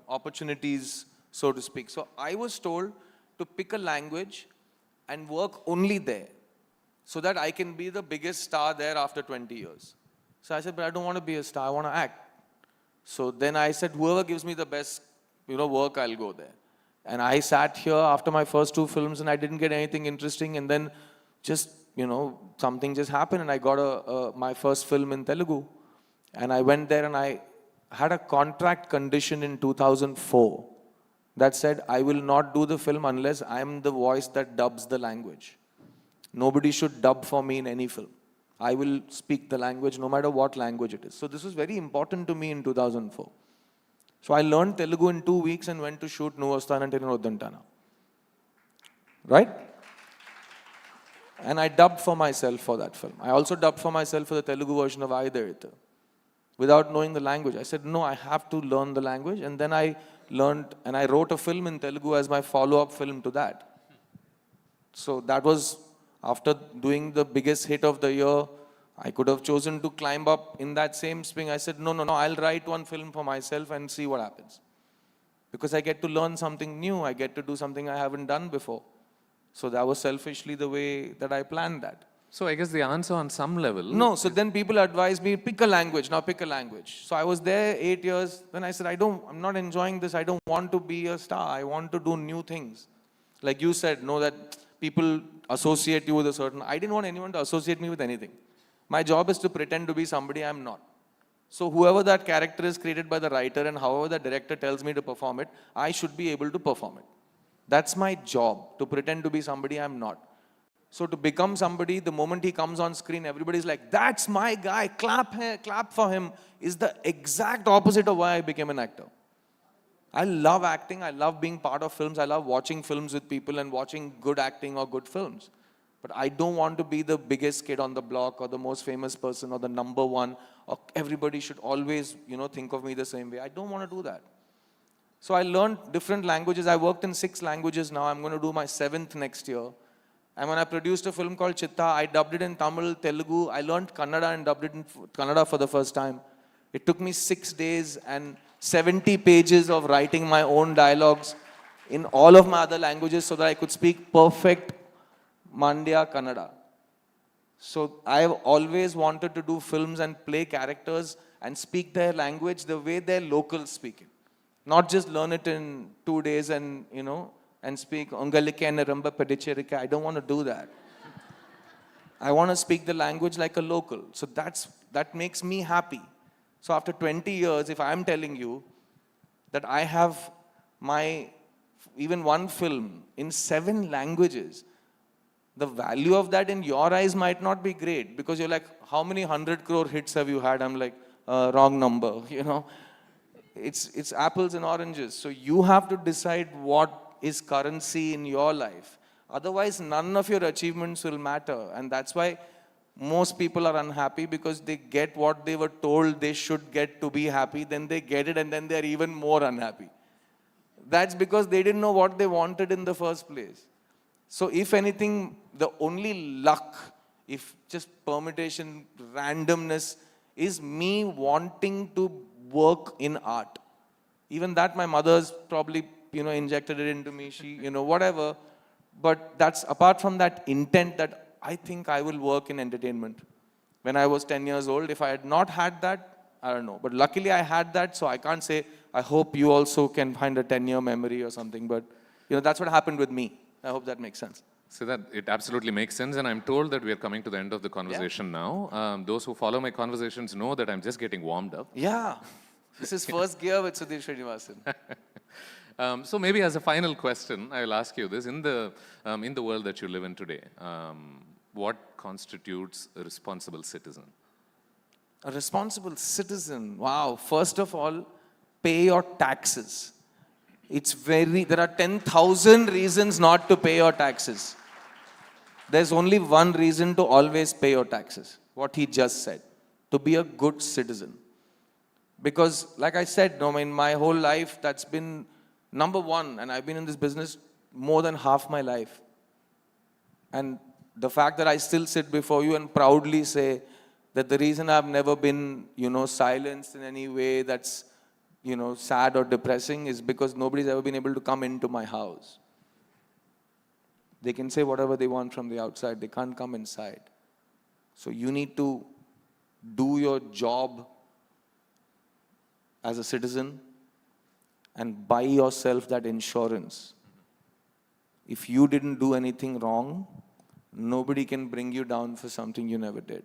opportunities, so to speak. So I was told to pick a language and work only there so that I can be the biggest star there after 20 years. So I said, but I don't want to be a star, I want to act. So then I said, whoever gives me the best, work, I'll go there. And I sat here after my first 2 films and I didn't get anything interesting, and then just, something just happened and I got my first film in Telugu. And I went there and I had a contract condition in 2004 that said, I will not do the film unless I am the voice that dubs the language. Nobody should dub for me in any film. I will speak the language no matter what language it is. So this was very important to me in 2004. So I learned Telugu in 2 weeks and went to shoot Nuvastanante Noddantana. Right? And I dubbed for myself for that film. I also dubbed for myself for the Telugu version of Aidharita, without knowing the language. I said, no, I have to learn the language. And then I learned, and I wrote a film in Telugu as my follow-up film to that. So that was, after doing the biggest hit of the year, I could have chosen to climb up in that same swing. I said, no, I'll write one film for myself and see what happens. Because I get to learn something new. I get to do something I haven't done before. So that was selfishly the way that I planned that. So I guess the answer on some level... No, so then people advised me, pick a language, now pick a language. So I was there 8 years, then I said, I'm not enjoying this, I don't want to be a star, I want to do new things. Like you said, know that people associate you with a certain... I didn't want anyone to associate me with anything. My job is to pretend to be somebody I'm not. So whoever that character is created by the writer and however the director tells me to perform it, I should be able to perform it. That's my job, to pretend to be somebody I'm not. So to become somebody, the moment he comes on screen, everybody's like, that's my guy, clap for him, is the exact opposite of why I became an actor. I love acting, I love being part of films, I love watching films with people and watching good acting or good films. But I don't want to be the biggest kid on the block or the most famous person or the number one, or everybody should always, think of me the same way. I don't want to do that. So I learned different languages. I worked in 6 languages now. I'm going to do my 7th next year. And when I produced a film called Chitta, I dubbed it in Tamil, Telugu. I learned Kannada and dubbed it in Kannada for the first time. It took me 6 days and 70 pages of writing my own dialogues in all of my other languages so that I could speak perfect Mandya Kannada. So I've always wanted to do films and play characters and speak their language the way their locals speak it. Not just learn it in 2 days and, and speak Ungalike and Ramba Padicherika. I don't want to do that. I want to speak the language like a local. So that makes me happy. So after 20 years, if I'm telling you that I have even one film in 7 languages, the value of that in your eyes might not be great because you're like, how many 100 crore hits have you had? I'm like, wrong number, It's apples and oranges. So you have to decide what is currency in your life. Otherwise, none of your achievements will matter. And that's why most people are unhappy because they get what they were told they should get to be happy. Then they get it and then they're even more unhappy. That's because they didn't know what they wanted in the first place. So if anything, the only luck, if just permutation, randomness, is me wanting to work in art. Even that my mother's probably, injected it into me, she, whatever. But that's apart from that intent that I think I will work in entertainment. When I was 10 years old, if I had not had that, I don't know. But luckily I had that, so I can't say, I hope you also can find a 10-year memory or something. But, that's what happened with me. I hope that makes sense. So that it absolutely makes sense, and I'm told that we are coming to the end of the conversation now. Those who follow my conversations know that I'm just getting warmed up. Yeah, this is first gear with Sudhir Srinivasan. So maybe as a final question, I will ask you this: in the world that you live in today, what constitutes a responsible citizen? A responsible citizen, wow. First of all, pay your taxes. There are 10,000 reasons not to pay your taxes. There's only one reason to always pay your taxes, what he just said, to be a good citizen. Because like I said, in my whole life, that's been number one, and I've been in this business more than half my life. And the fact that I still sit before you and proudly say that the reason I've never been, silenced in any way that's sad or depressing is because nobody's ever been able to come into my house. They can say whatever they want from the outside. They can't come inside. So you need to do your job as a citizen and buy yourself that insurance. If you didn't do anything wrong, nobody can bring you down for something you never did.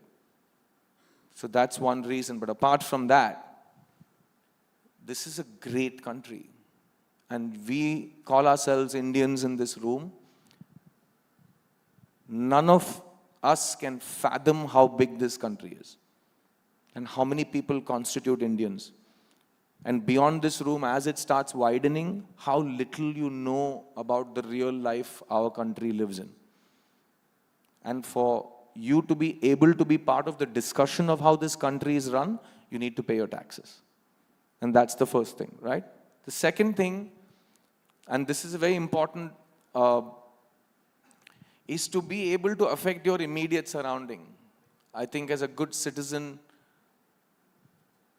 So that's one reason. But apart from that, this is a great country. And we call ourselves Indians in this room. None of us can fathom how big this country is and how many people constitute Indians. And beyond this room, as it starts widening, how little you know about the real life our country lives in. And for you to be able to be part of the discussion of how this country is run, you need to pay your taxes. And that's the first thing, right? The second thing, and this is very important, is to be able to affect your immediate surrounding. I think as a good citizen,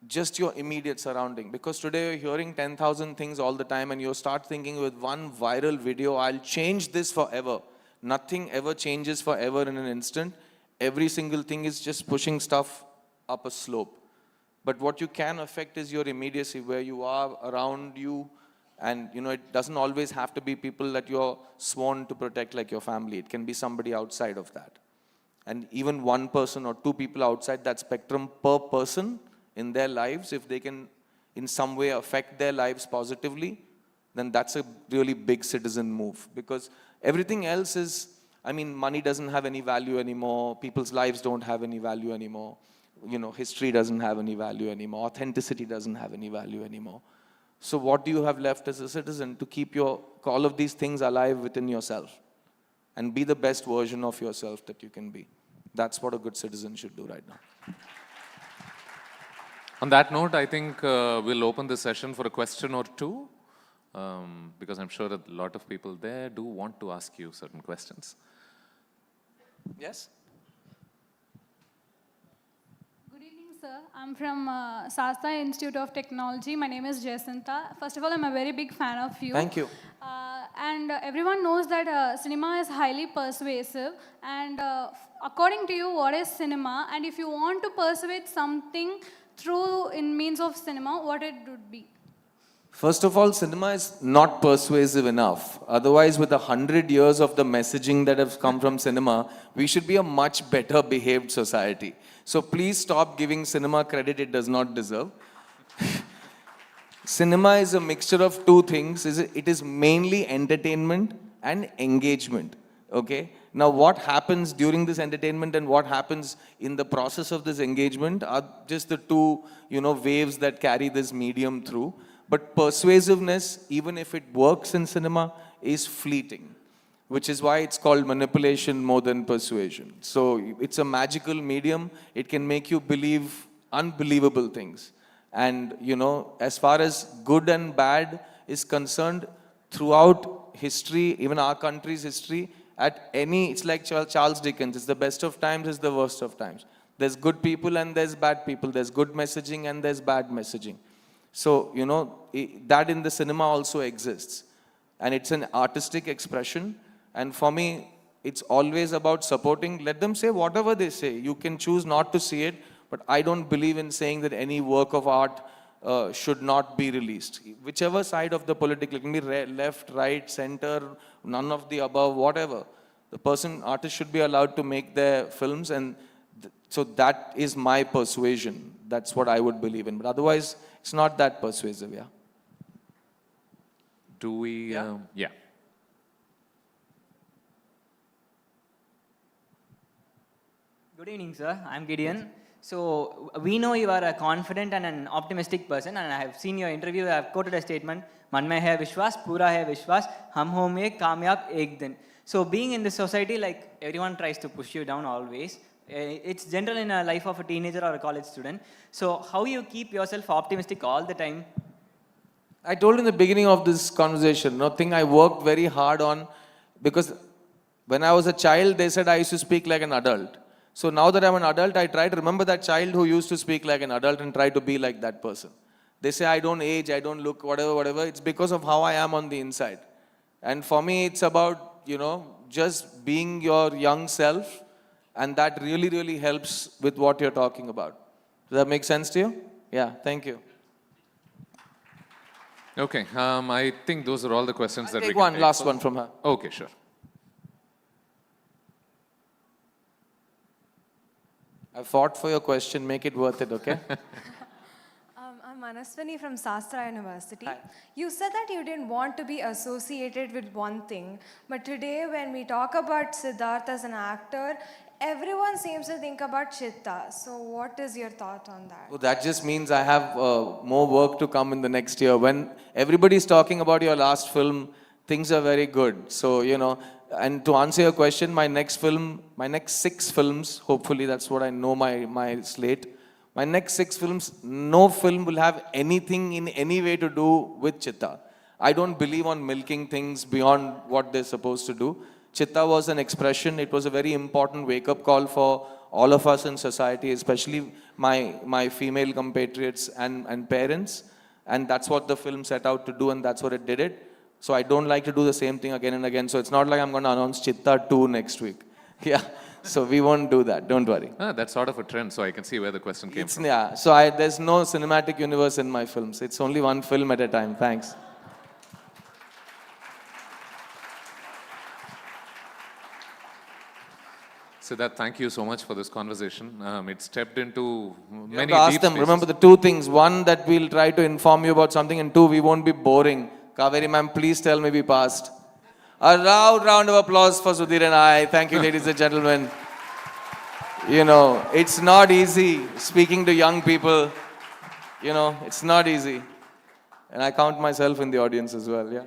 just your immediate surrounding. Because today you're hearing 10,000 things all the time and you start thinking with one viral video, I'll change this forever. Nothing ever changes forever in an instant. Every single thing is just pushing stuff up a slope. But what you can affect is your immediacy, where you are, around you, And, it doesn't always have to be people that you're sworn to protect like your family. It can be somebody outside of that. And even one person or two people outside that spectrum per person in their lives, if they can in some way affect their lives positively, then that's a really big citizen move. Because everything else is, money doesn't have any value anymore. People's lives don't have any value anymore. History doesn't have any value anymore. Authenticity doesn't have any value anymore. So what do you have left as a citizen to keep all of these things alive within yourself and be the best version of yourself that you can be? That's what a good citizen should do right now. On that note, I think we'll open the session for a question or two, because I'm sure that a lot of people there do want to ask you certain questions. Yes? Sir, I'm from Sasta Institute of Technology. My name is Jacinta. First of all, I'm a very big fan of you. Thank you. And everyone knows that cinema is highly persuasive. And according to you, what is cinema? And if you want to persuade something in means of cinema, what it would be? First of all, cinema is not persuasive enough. Otherwise, with 100 years of the messaging that has come from cinema, we should be a much better behaved society. So please stop giving cinema credit it does not deserve. Cinema is a mixture of two things. It is mainly entertainment and engagement. Okay? Now, what happens during this entertainment and what happens in the process of this engagement are just the two, waves that carry this medium through. But persuasiveness, even if it works in cinema, is fleeting, which is why it's called manipulation more than persuasion. So it's a magical medium. It can make you believe unbelievable things. And, as far as good and bad is concerned, throughout history, even our country's history, it's like Charles Dickens, it's the best of times, it's the worst of times. There's good people and there's bad people. There's good messaging and there's bad messaging. So, that in the cinema also exists. And it's an artistic expression. And for me, it's always about supporting. Let them say whatever they say. You can choose not to see it, but I don't believe in saying that any work of art should not be released. Whichever side of the political, it can be left, right, center, none of the above, whatever. Artists should be allowed to make their films, and so that is my persuasion. That's what I would believe in. But otherwise, it's not that persuasive, yeah. Do we? Yeah. Good evening, sir. I'm Gideon. So we know you are a confident and an optimistic person, and I have seen your interview. I have quoted a statement: "Man mein hai Vishwas, pura hai Vishwas, hum honge kamyab ek din." So being in this society, like everyone tries to push you down always. It's general in a life of a teenager or a college student. So how you keep yourself optimistic all the time? I told in the beginning of this conversation, thing I worked very hard on, because when I was a child, they said I used to speak like an adult. So now that I'm an adult, I try to remember that child who used to speak like an adult and try to be like that person. They say I don't age, I don't look, whatever. It's because of how I am on the inside. And for me, it's about, just being your young self. And that really, really helps with what you're talking about. Does that make sense to you? Yeah, thank you. Okay, I think those are all the questions that we can one take. last one from her. Okay, sure. I fought for your question. Make it worth it, okay? I'm Manaswini from Sastra University. Hi. You said that you didn't want to be associated with one thing, but today when we talk about Siddharth as an actor, everyone seems to think about Chitta. So what is your thought on that? Well, that just means I have more work to come in the next year. When everybody's talking about your last film, things are very good. So, and to answer your question, my next 6 films, hopefully that's what I know my slate. My next 6 films, no film will have anything in any way to do with Chitta. I don't believe on milking things beyond what they're supposed to do. Chitta was an expression. It was a very important wake-up call for all of us in society, especially my female compatriots and parents. And that's what the film set out to do, and that's what it did it. So I don't like to do the same thing again and again. So it's not like I'm going to announce Chitta 2 next week. Yeah. So we won't do that. Don't worry. That's sort of a trend, so I can see where the question came from. Yeah. So there's no cinematic universe in my films. It's only one film at a time. Thanks. Siddharth, thank you so much for this conversation. It stepped into You many have to ask deep them. spaces. Remember the two things. One, that we'll try to inform you about something, and two, we won't be boring. Kaveri ma'am, please tell me we passed. A loud round of applause for Sudhir and I. Thank you, ladies and gentlemen. You know, it's not easy speaking to young people. You know, it's not easy. And I count myself in the audience as well, yeah.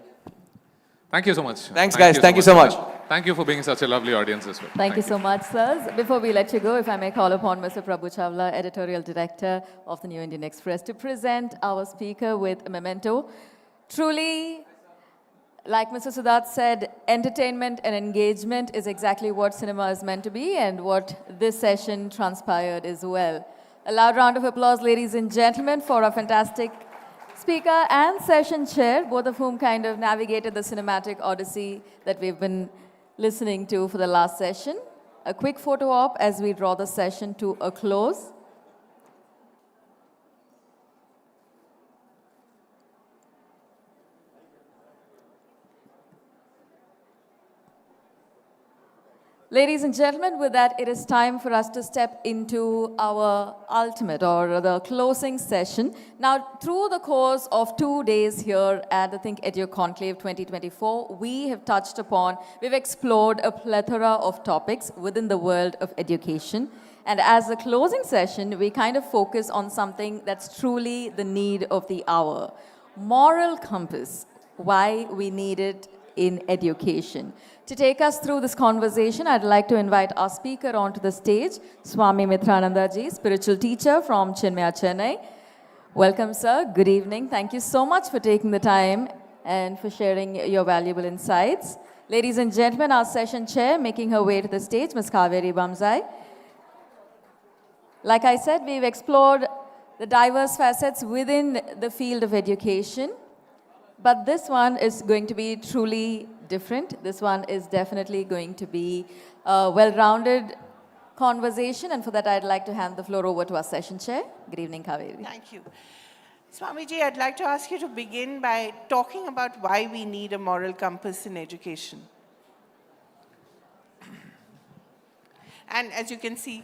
Thank you so much. Thanks, guys. Thank you so much. Thank you for being such a lovely audience as well. Thank you so much, sirs. Before we let you go, if I may call upon Mr. Prabhu Chawla, Editorial Director of the New Indian Express, to present our speaker with a memento. Truly, like Mr. Siddharth said, entertainment and engagement is exactly what cinema is meant to be and what this session transpired as well. A loud round of applause, ladies and gentlemen, for our fantastic speaker and session chair, both of whom kind of navigated the cinematic odyssey that we've been listening to for the last session. A quick photo op as we draw the session to a close. Ladies and gentlemen, with that, it is time for us to step into our ultimate or the closing session. Now, through the course of 2 days here at the ThinkEdu Conclave 2024, we have touched upon, we've explored a plethora of topics within the world of education. And as a closing session, we kind of focus on something that's truly the need of the hour. Moral compass, why we need it in education. To take us through this conversation, I'd like to invite our speaker onto the stage, Swami Mitrananda ji, spiritual teacher from Chinmaya, Chennai. Welcome, sir. Good evening. Thank you so much for taking the time and for sharing your valuable insights. Ladies and gentlemen, our session chair making her way to the stage, Ms. Kaveri Bamzai. Like I said, we've explored the diverse facets within the field of education, but this one is going to be truly different. This one is definitely going to be a well-rounded conversation, and for that I'd like to hand the floor over to our session chair. Good evening, Kaveri. Thank you. Swamiji, I'd like to ask you to begin by talking about why we need a moral compass in education. And as you can see,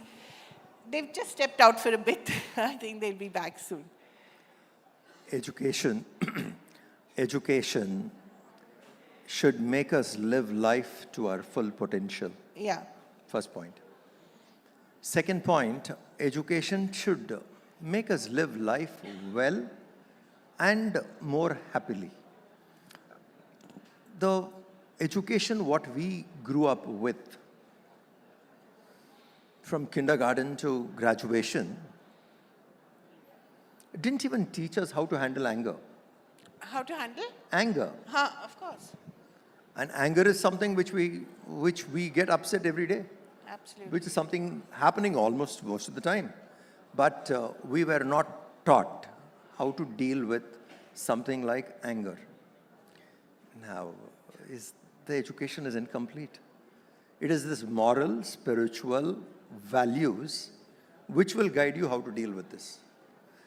they've just stepped out for a bit. I think they'll be back soon. Education should make us live life to our full potential. Yeah. First point. Second point, education should make us live life well and more happily. The education what we grew up with, from kindergarten to graduation, didn't even teach us how to handle anger. How to handle? Anger. Of course. And anger is something which we get upset every day. Absolutely. Which is something happening almost most of the time. But we were not taught how to deal with something like anger. Now, the education is incomplete. It is this moral, spiritual values which will guide you how to deal with this.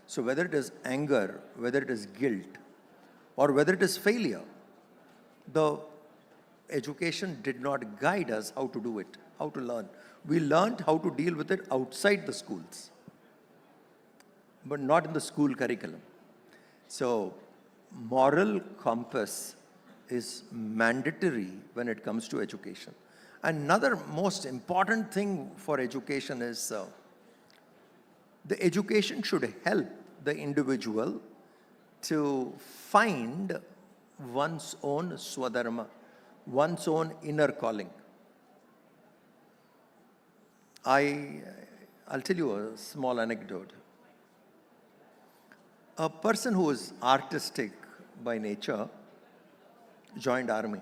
So whether it is anger, whether it is guilt, or whether it is failure, the education did not guide us how to do it, how to learn. We learned how to deal with it outside the schools, but not in the school curriculum. So moral compass is mandatory when it comes to education. Another most important thing for education is the education should help the individual to find one's own swadharma, one's own inner calling. I'll tell you a small anecdote. A person who is artistic by nature joined army.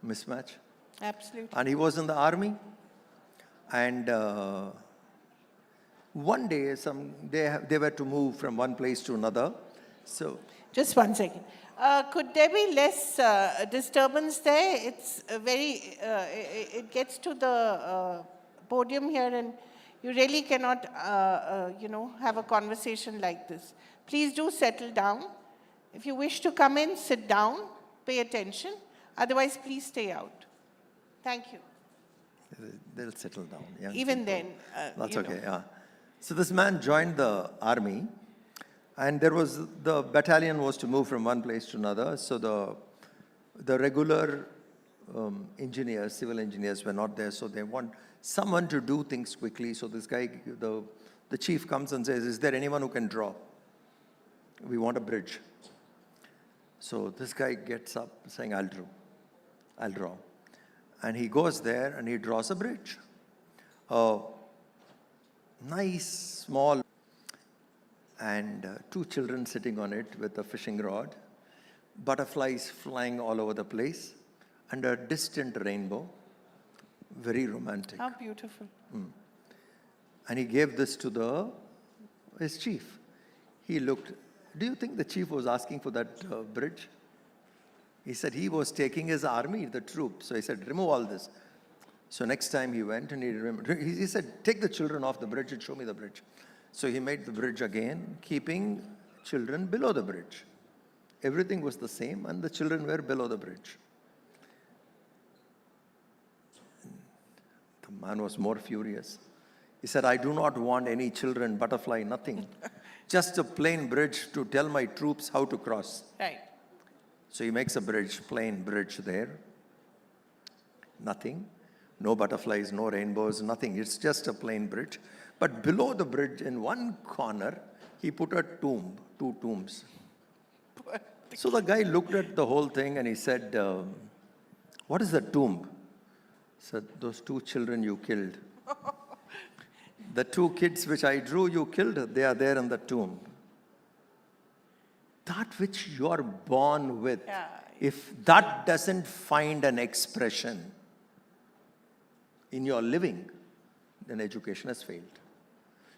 Mismatch. Absolutely. And he was in the army, and one day they were to move from one place to another. So just one second. Could there be less disturbance there? It's it gets to the podium here, and you really cannot, have a conversation like this. Please do settle down. If you wish to come in, sit down, pay attention. Otherwise, please stay out. Thank you. They'll settle down. Young Even people. then, That's you okay, know. yeah. So this man joined the army, and the battalion was to move from one place to another. So the regular engineers, civil engineers were not there, so they want someone to do things quickly. So this guy, the chief comes and says, "Is there anyone who can draw? We want a bridge." So this guy gets up saying, "I'll draw." And he goes there and he draws a bridge. A nice, small, and two children sitting on it with a fishing rod, butterflies flying all over the place, and a distant rainbow. Very romantic. How beautiful. And he gave this to his chief. He looked. Do you think the chief was asking for that bridge? He said he was taking his army, the troops. So he said, "Remove all this." So next time he went and he said, "Take the children off the bridge and show me the bridge." So he made the bridge again, keeping children below the bridge. Everything was the same and the children were below the bridge. The man was more furious. He said, "I do not want any children, butterfly, nothing. Just a plain bridge to tell my troops how to cross." Right. So he makes a bridge, plain bridge there. Nothing. No butterflies, no rainbows, nothing. It's just a plain bridge. But below the bridge, in one corner, he put a tomb, 2 tombs. So the guy looked at the whole thing and he said, "What is the tomb?" He said, "Those 2 children you killed. The 2 kids which I drew, you killed. They are there in the tomb." That which you are born with, if that doesn't find an expression in your living, then education has failed.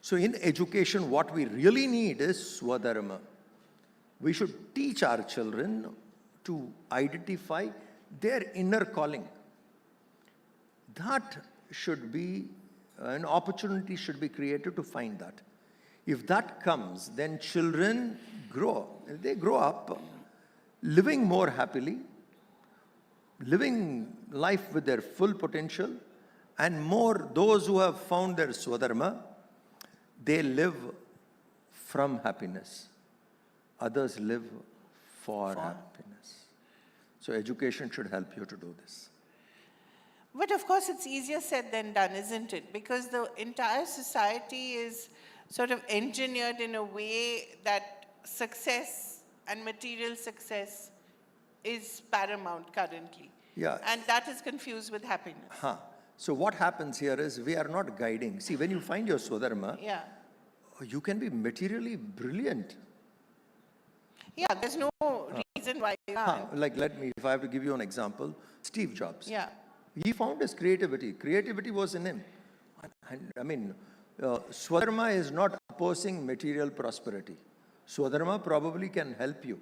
So in education, what we really need is Swadharma. We should teach our children to identify their inner calling. That should be, an opportunity should be created to find that. If that comes, then children grow. They grow up living more happily, living life with their full potential, and more those who have found their Swadharma, they live from happiness. Others live for happiness. So education should help you to do this. But of course, it's easier said than done, isn't it? Because the entire society is sort of engineered in a way that success and material success is paramount currently. Yeah. And that is confused with happiness. So what happens here is we are not guiding. See, when you find your Swadharma, Yeah. you can be materially brilliant. Yeah, there's no reason why you can't. Like, if I have to give you an example, Steve Jobs. Yeah. He found his creativity. Creativity was in him. And, I mean, Swadharma is not opposing material prosperity. Swadharma probably can help you.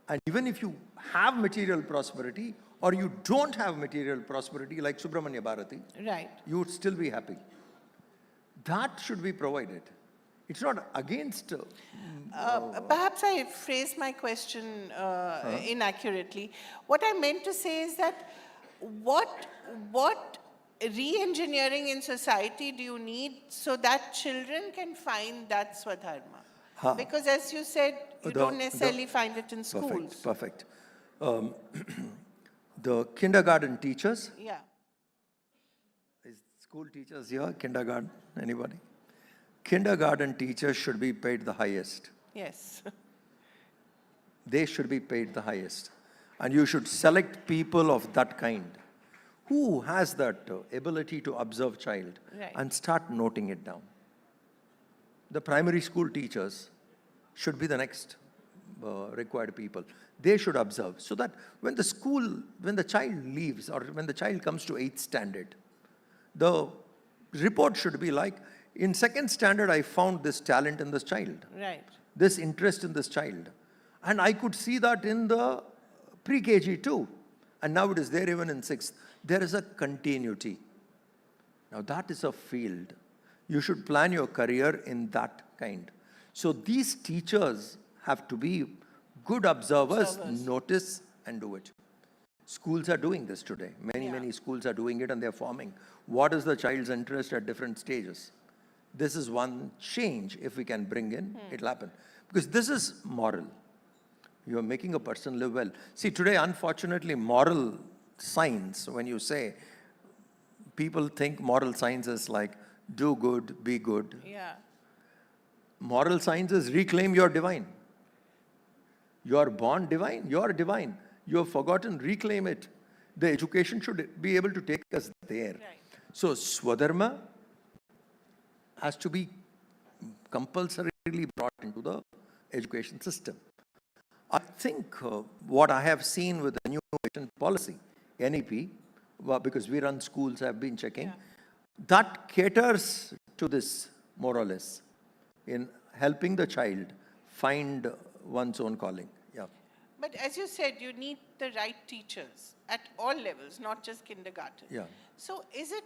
And even if you have material prosperity, or you don't have material prosperity, like Subramanya Bharati, Right. you would still be happy. That should be provided. It's not against. Perhaps I phrased my question inaccurately. What I meant to say is that what re-engineering in society do you need so that children can find that Swadharma? Because as you said, you don't necessarily find it in schools. Perfect. The kindergarten teachers. Yeah. Is school teachers here? Kindergarten? Anybody? Kindergarten teachers should be paid the highest. Yes. They should be paid the highest. And you should select people of that kind. Who has that ability to observe child and start noting it down? The primary school teachers should be the next required people. They should observe so that when the child leaves or when the child comes to 8th standard, the report should be like, in 2nd standard, I found this talent in this child. Right. This interest in this child. And I could see that in the pre-KG too. And now it is there even in 6th. There is a continuity. Now that is a field. You should plan your career in that kind. So these teachers have to be good observers, notice and do it. Schools are doing this today. Many schools are doing it and they're forming. What is the child's interest at different stages? This is one change, if we can bring in, it'll happen. Because this is moral. You're making a person live well. See, today, unfortunately, moral science, when you say, people think moral science is like, do good, be good. Yeah. Moral science is reclaim your divine. You are born divine, you are divine. You have forgotten, reclaim it. The education should be able to take us there. Right. So, Swadharma has to be compulsorily brought into the education system. I think what I have seen with the new education policy, NEP, because we run schools, I've been checking, that caters to this more or less in helping the child find one's own calling. Yeah. But as you said, you need the right teachers at all levels, not just kindergarten. Yeah. So is it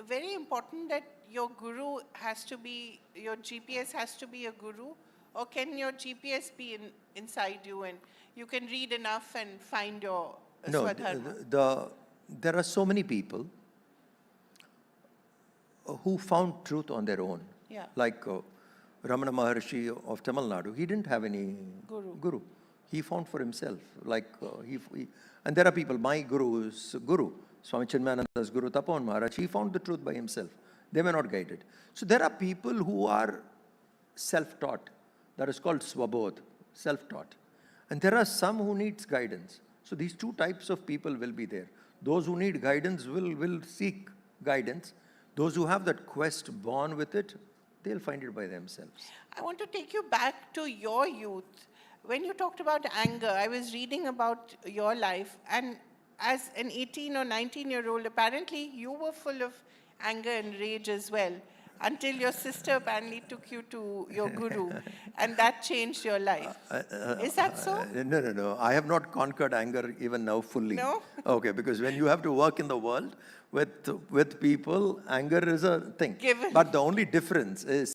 very important that your guru has to be, your GPS has to be a guru? Or can your GPS be inside you and you can read enough and find your Swadharma? There are so many people who found truth on their own. Yeah. Like Ramana Maharshi of Tamil Nadu, he didn't have any guru. He found for himself. And there are people, my guru is Guru. Swami Chinmayananda's Guru Tapan Maharaj, he found the truth by himself. They were not guided. So there are people who are self-taught. That is called Swabodh, self-taught. And there are some who needs guidance. So these two types of people will be there. Those who need guidance will seek guidance. Those who have that quest born with it, they'll find it by themselves. I want to take you back to your youth. When you talked about anger, I was reading about your life, and as an 18 or 19-year-old, apparently you were full of anger and rage as well, until your sister apparently took you to your guru, and that changed your life. Is that so? No. I have not conquered anger even now fully. No? Okay, because when you have to work in the world with people, anger is a thing. Given. But the only difference is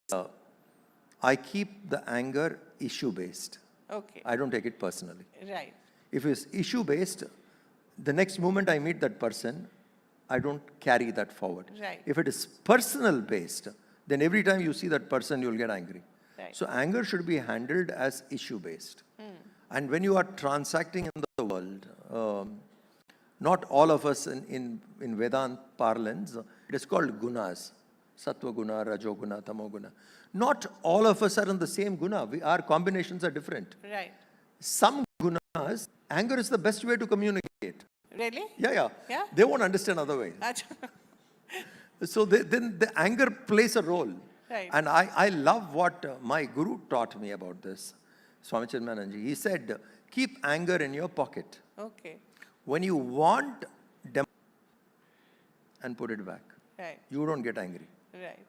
I keep the anger issue-based. Okay. I don't take it personally. Right. If it's issue-based, the next moment I meet that person, I don't carry that forward. Right. If it is personal-based, then every time you see that person, you'll get angry. Right. So anger should be handled as issue-based. And when you are transacting in the world, not all of us in Vedant parlance, it is called gunas. Sattva guna, Rajo guna, Tamo guna. Not all of us are in the same guna. Our combinations are different. Right. Some gunas, anger is the best way to communicate. Really? Yeah. Yeah? They won't understand otherwise. So then the anger plays a role. Right. And I love what my guru taught me about this, Swami Chinmayananji. He said, keep anger in your pocket. Okay. When you want and put it back. Right. You don't get angry. Right.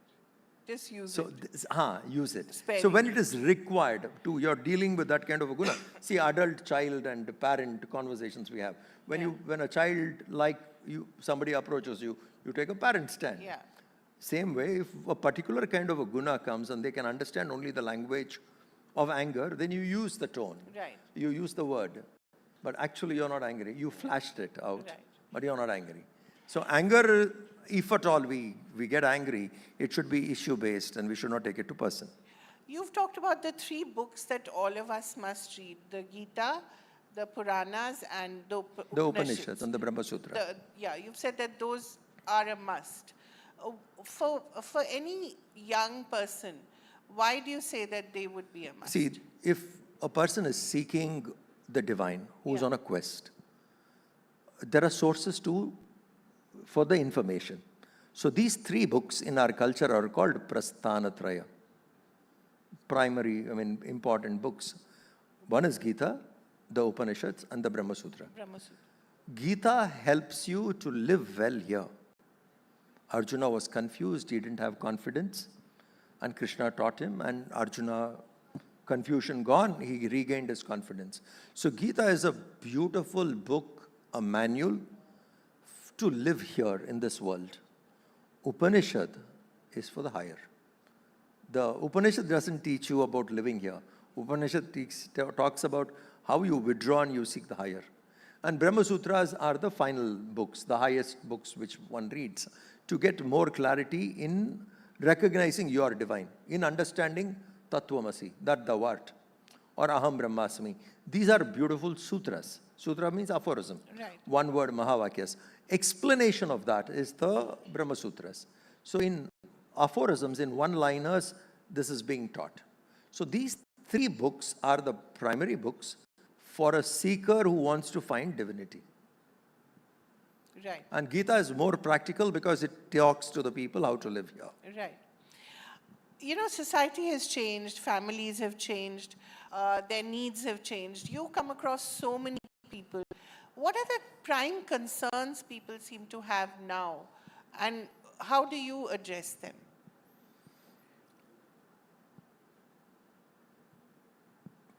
Just use so it. Use it. Sparingly. So when it is required to, you're dealing with that kind of a guna. See, adult, child and parent conversations we have. When a child like you, somebody approaches you, you take a parent stand. Yeah. Same way, if a particular kind of a guna comes and they can understand only the language of anger, then you use the tone. Right. You use the word. But actually you're not angry. You flashed it out, but you're not angry. So anger, if at all we get angry, it should be issue-based and we should not take it to person. You've talked about the 3 books that all of us must read, the Gita, the Puranas and the Upanishads and the Brahma Sutra. You've said that those are a must. For any young person, why do you say that they would be a must? See, if a person is seeking the divine, who's on a quest, there are sources for the information. So these 3 books in our culture are called Prasthanatraya. Primary, important books. One is Gita, the Upanishads and the Brahma Sutra. Gita helps you to live well here. Arjuna was confused, he didn't have confidence, and Krishna taught him, and Arjuna, confusion gone, he regained his confidence. So Gita is a beautiful book, a manual to live here in this world. Upanishad is for the higher. The Upanishad doesn't teach you about living here. Upanishad talks about how you withdraw and you seek the higher. And Brahma Sutras are the final books, the highest books which one reads, to get more clarity in recognizing you are divine, in understanding Tattvamasi, that thou art, or Aham Brahmasmi. These are beautiful sutras. Sutra means aphorism. Right. One word, Mahavakyas. Explanation of that is the Brahma Sutras. So in aphorisms, in one-liners, this is being taught. So these three books are the primary books for a seeker who wants to find divinity. Right. And Gita is more practical because it talks to the people how to live here. Right. You know, society has changed, families have changed, their needs have changed. You come across so many people. What are the prime concerns people seem to have now, and how do you address them?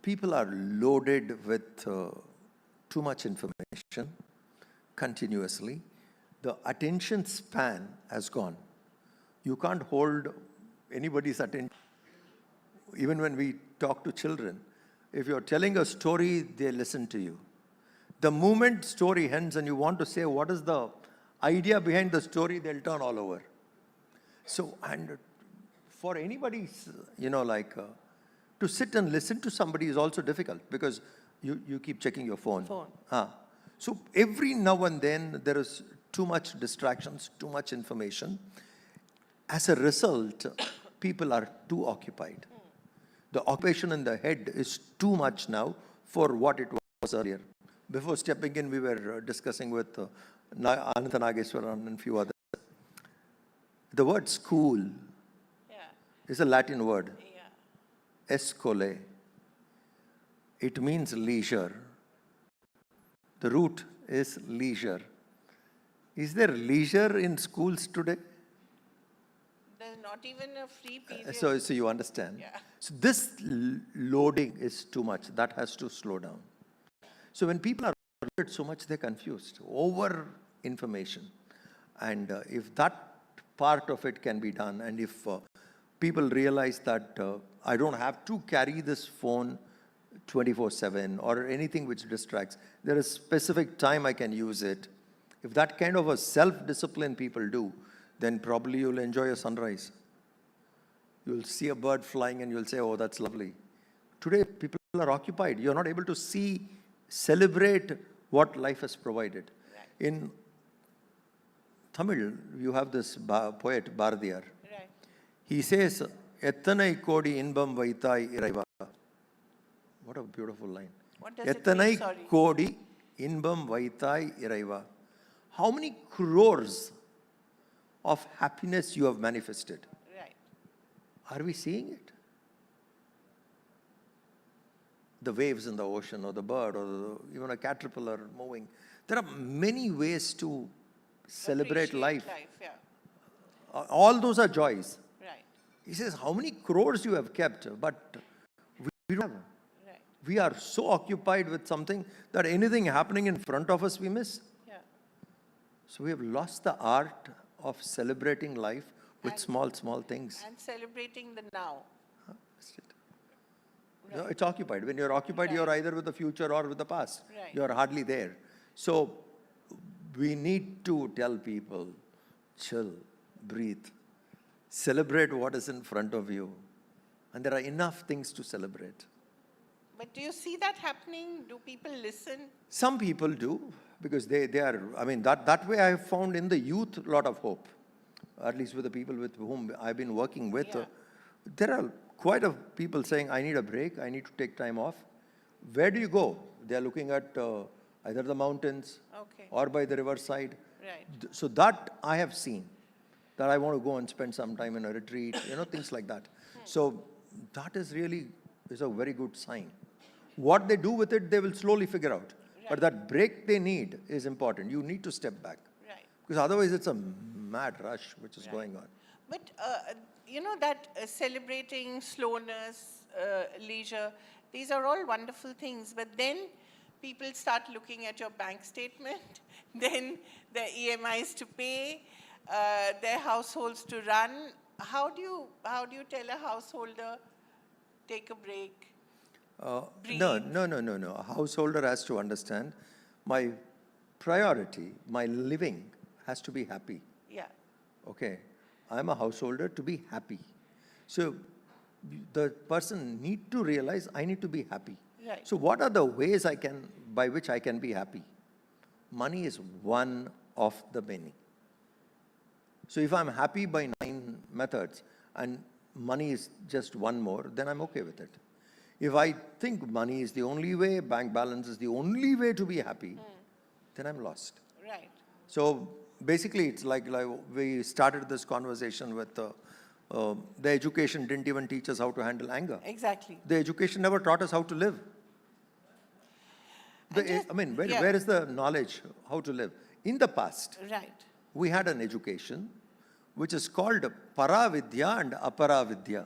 People are loaded with too much information continuously. The attention span has gone. You can't hold anybody's attention. Even when we talk to children, if you're telling a story, they listen to you. The moment story ends and you want to say what is the idea behind the story, they'll turn all over. So, and for anybody, you know, like, to sit and listen to somebody is also difficult because you keep checking your phone. So every now and then there is too much distractions, too much information. As a result, people are too occupied. The occupation in the head is too much now for what it was earlier. Before stepping in, we were discussing with Anantha Nageswaran and a few others. The word school is a Latin word. Escole. It means leisure. The root is leisure. Is there leisure in schools today? There's not even a free period. So you understand. So this loading is too much. That has to slow down. So when people are loaded so much, they're confused. Over information. And if that part of it can be done, and if people realize that I don't have to carry this phone 24/7 or anything which distracts. There is specific time I can use it. If that kind of a self-discipline people do, then probably you'll enjoy a sunrise. You'll see a bird flying and you'll say, oh, that's lovely. Today, people are occupied. You're not able to see, celebrate what life has provided. In Tamil, you have this poet, Bharadiyar. He says, Ethanai kodi inbam vaitai iraiva. What a beautiful line. What does it mean? Ethanai Sorry. kodi inbam vaitai iraiva. How many crores of happiness you have manifested? Right. Are we seeing it? The waves in the ocean, or the bird, or even a caterpillar moving. There are many ways to celebrate life. All those are joys. Right. He says, how many crores you have kept, but we don't have. Right. We are so occupied with something that anything happening in front of us, we miss. Yeah. So we have lost the art of celebrating life with small things. And celebrating the now. No, it's occupied. When you're occupied, you're either with the future or with the past. Right. You're hardly there. So we need to tell people, chill, breathe, celebrate what is in front of you. And there are enough things to celebrate. But do you see that happening? Do people listen? Some people do, because they are, I mean, that way I have found in the youth a lot of hope. At least with the people with whom I've been working with. There are quite a people saying, I need a break, I need to take time off. Where do you go? They're looking at either the mountains or by the riverside. Right. So that I have seen, that I want to go and spend some time in a retreat, things like that. So that is really a very good sign. What they do with it, they will slowly figure out. But that break they need is important. You need to step back. Right. Because otherwise it's a mad rush which is going on. But, that celebrating slowness, leisure, these are all wonderful things. But then people start looking at your bank statement, then their EMIs to pay, their households to run. How do you tell a householder, take a break? No. A householder has to understand My priority, my living has to be happy. Yeah. Okay, I'm a householder to be happy. So the person need to realize I need to be happy. Right. So what are the ways by which I can be happy? Money is one of the many. So if I'm happy by 9 methods and money is just one more, then I'm okay with it. If I think money is the only way, bank balance is the only way to be happy, then I'm lost. Right. So basically, it's like we started this conversation with the education didn't even teach us how to handle anger. Exactly. The education never taught us how to live. Where is the knowledge how to live? In the past, Right. we had an education which is called Paravidya and Aparavidya.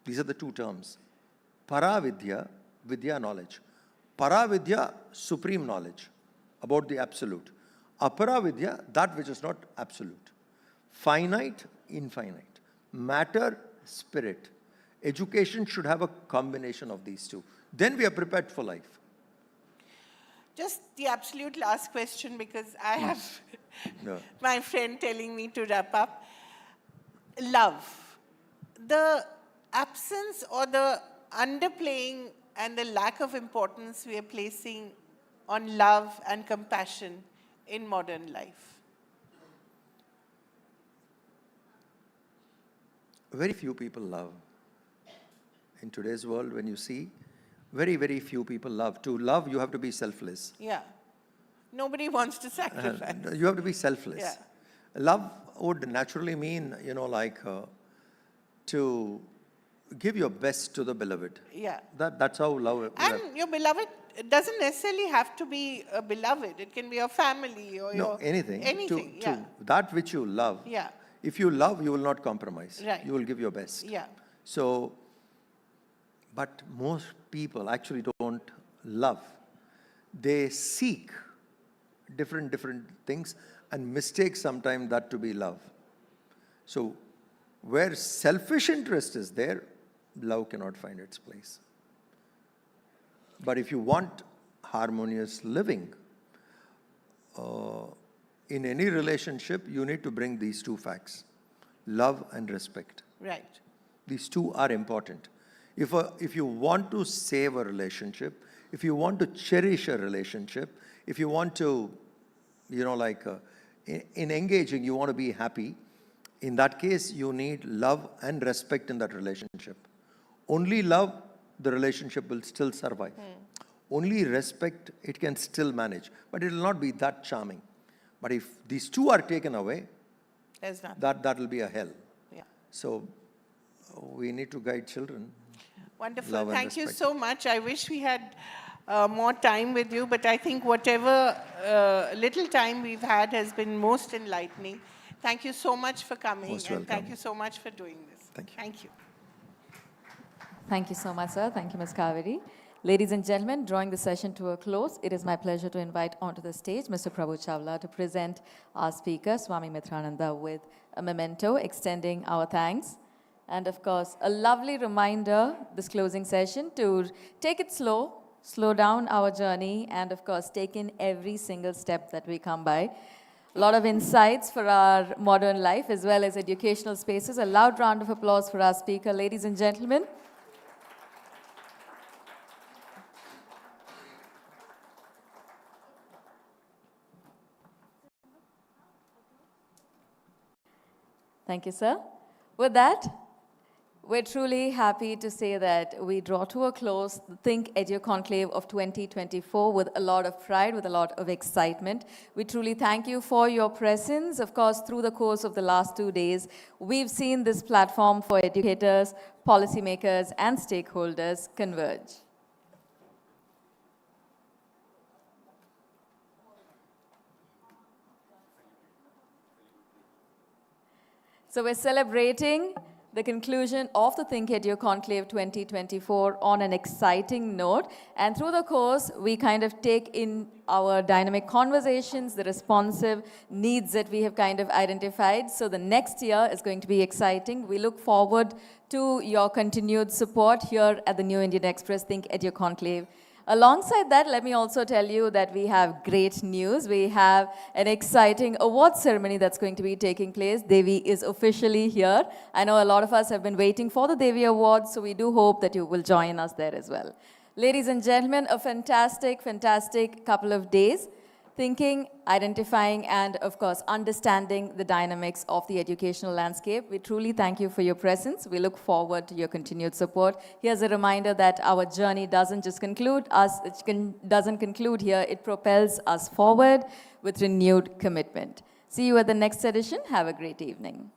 These are the two terms. Paravidya, Vidya knowledge. Paravidya, supreme knowledge about the absolute. Aparavidya, that which is not absolute. Finite, infinite. Matter, spirit. Education should have a combination of these two. Then we are prepared for life. Just the absolute last question, because I have No. my friend telling me to wrap up. Love. The absence or the underplaying and the lack of importance we are placing on love and compassion in modern life. Very few people love. In today's world, when you see, very, very few people love. To love, you have to be selfless. Yeah. Nobody wants to sacrifice. You have to be selfless. Yeah. Love would naturally mean, to give your best to the beloved. Yeah. That's how love. And your beloved, it doesn't necessarily have to be a beloved. It can be a family or anything. Anything, to that which you love. Yeah. If you love, you will not compromise. Right. You will give your best. Yeah. So, but most people actually don't love. They seek different things and mistake sometimes that to be love. So, where selfish interest is there, love cannot find its place. But if you want harmonious living, in any relationship, you need to bring these two facts, love and respect. Right. These two are important. If you want to save a relationship, if you want to cherish a relationship, if you want to, in engaging, you want to be happy, in that case, you need love and respect in that relationship. Only love, the relationship will still survive. Only respect, it can still manage. But it will not be that charming. But if these two are taken away, there's nothing. That will be a hell. Yeah. So we need to guide children. Wonderful. Thank you so much. I wish we had more time with you, but I think whatever little time we've had has been most enlightening. Thank you so much for coming, Most and welcome. thank you so much for doing this. Thank you. Thank you. Thank you so much, sir. Thank you, Ms. Kaveri. Ladies and gentlemen, drawing the session to a close, it is my pleasure to invite onto the stage Mr. Prabhu Chawla to present our speaker, Swami Mitrananda, with a memento extending our thanks. And of course, a lovely reminder, this closing session, to take it slow down our journey, and of course, take in every single step that we come by. A lot of insights for our modern life as well as educational spaces. A loud round of applause for our speaker, ladies and gentlemen. Thank you, sir. With that, we're truly happy to say that we draw to a close the ThinkEdu Conclave of 2024 with a lot of pride, with a lot of excitement. We truly thank you for your presence. Of course, through the course of the last 2 days, we've seen this platform for educators, policymakers, and stakeholders converge. So we're celebrating the conclusion of the ThinkEdu Conclave 2024 on an exciting note. And through the course, we kind of take in our dynamic conversations, the responsive needs that we have kind of identified. So the next year is going to be exciting. We look forward to your continued support here at the New Indian Express ThinkEdu Conclave. Alongside that, let me also tell you that we have great news. We have an exciting award ceremony that's going to be taking place. Devi is officially here. I know a lot of us have been waiting for the Devi Awards, so we do hope that you will join us there as well. Ladies and gentlemen, a fantastic, fantastic couple of days. Thinking, identifying, and of course, understanding the dynamics of the educational landscape. We truly thank you for your presence. We look forward to your continued support. Here's a reminder that our journey doesn't just conclude doesn't conclude here. It propels us forward with renewed commitment. See you at the next edition. Have a great evening.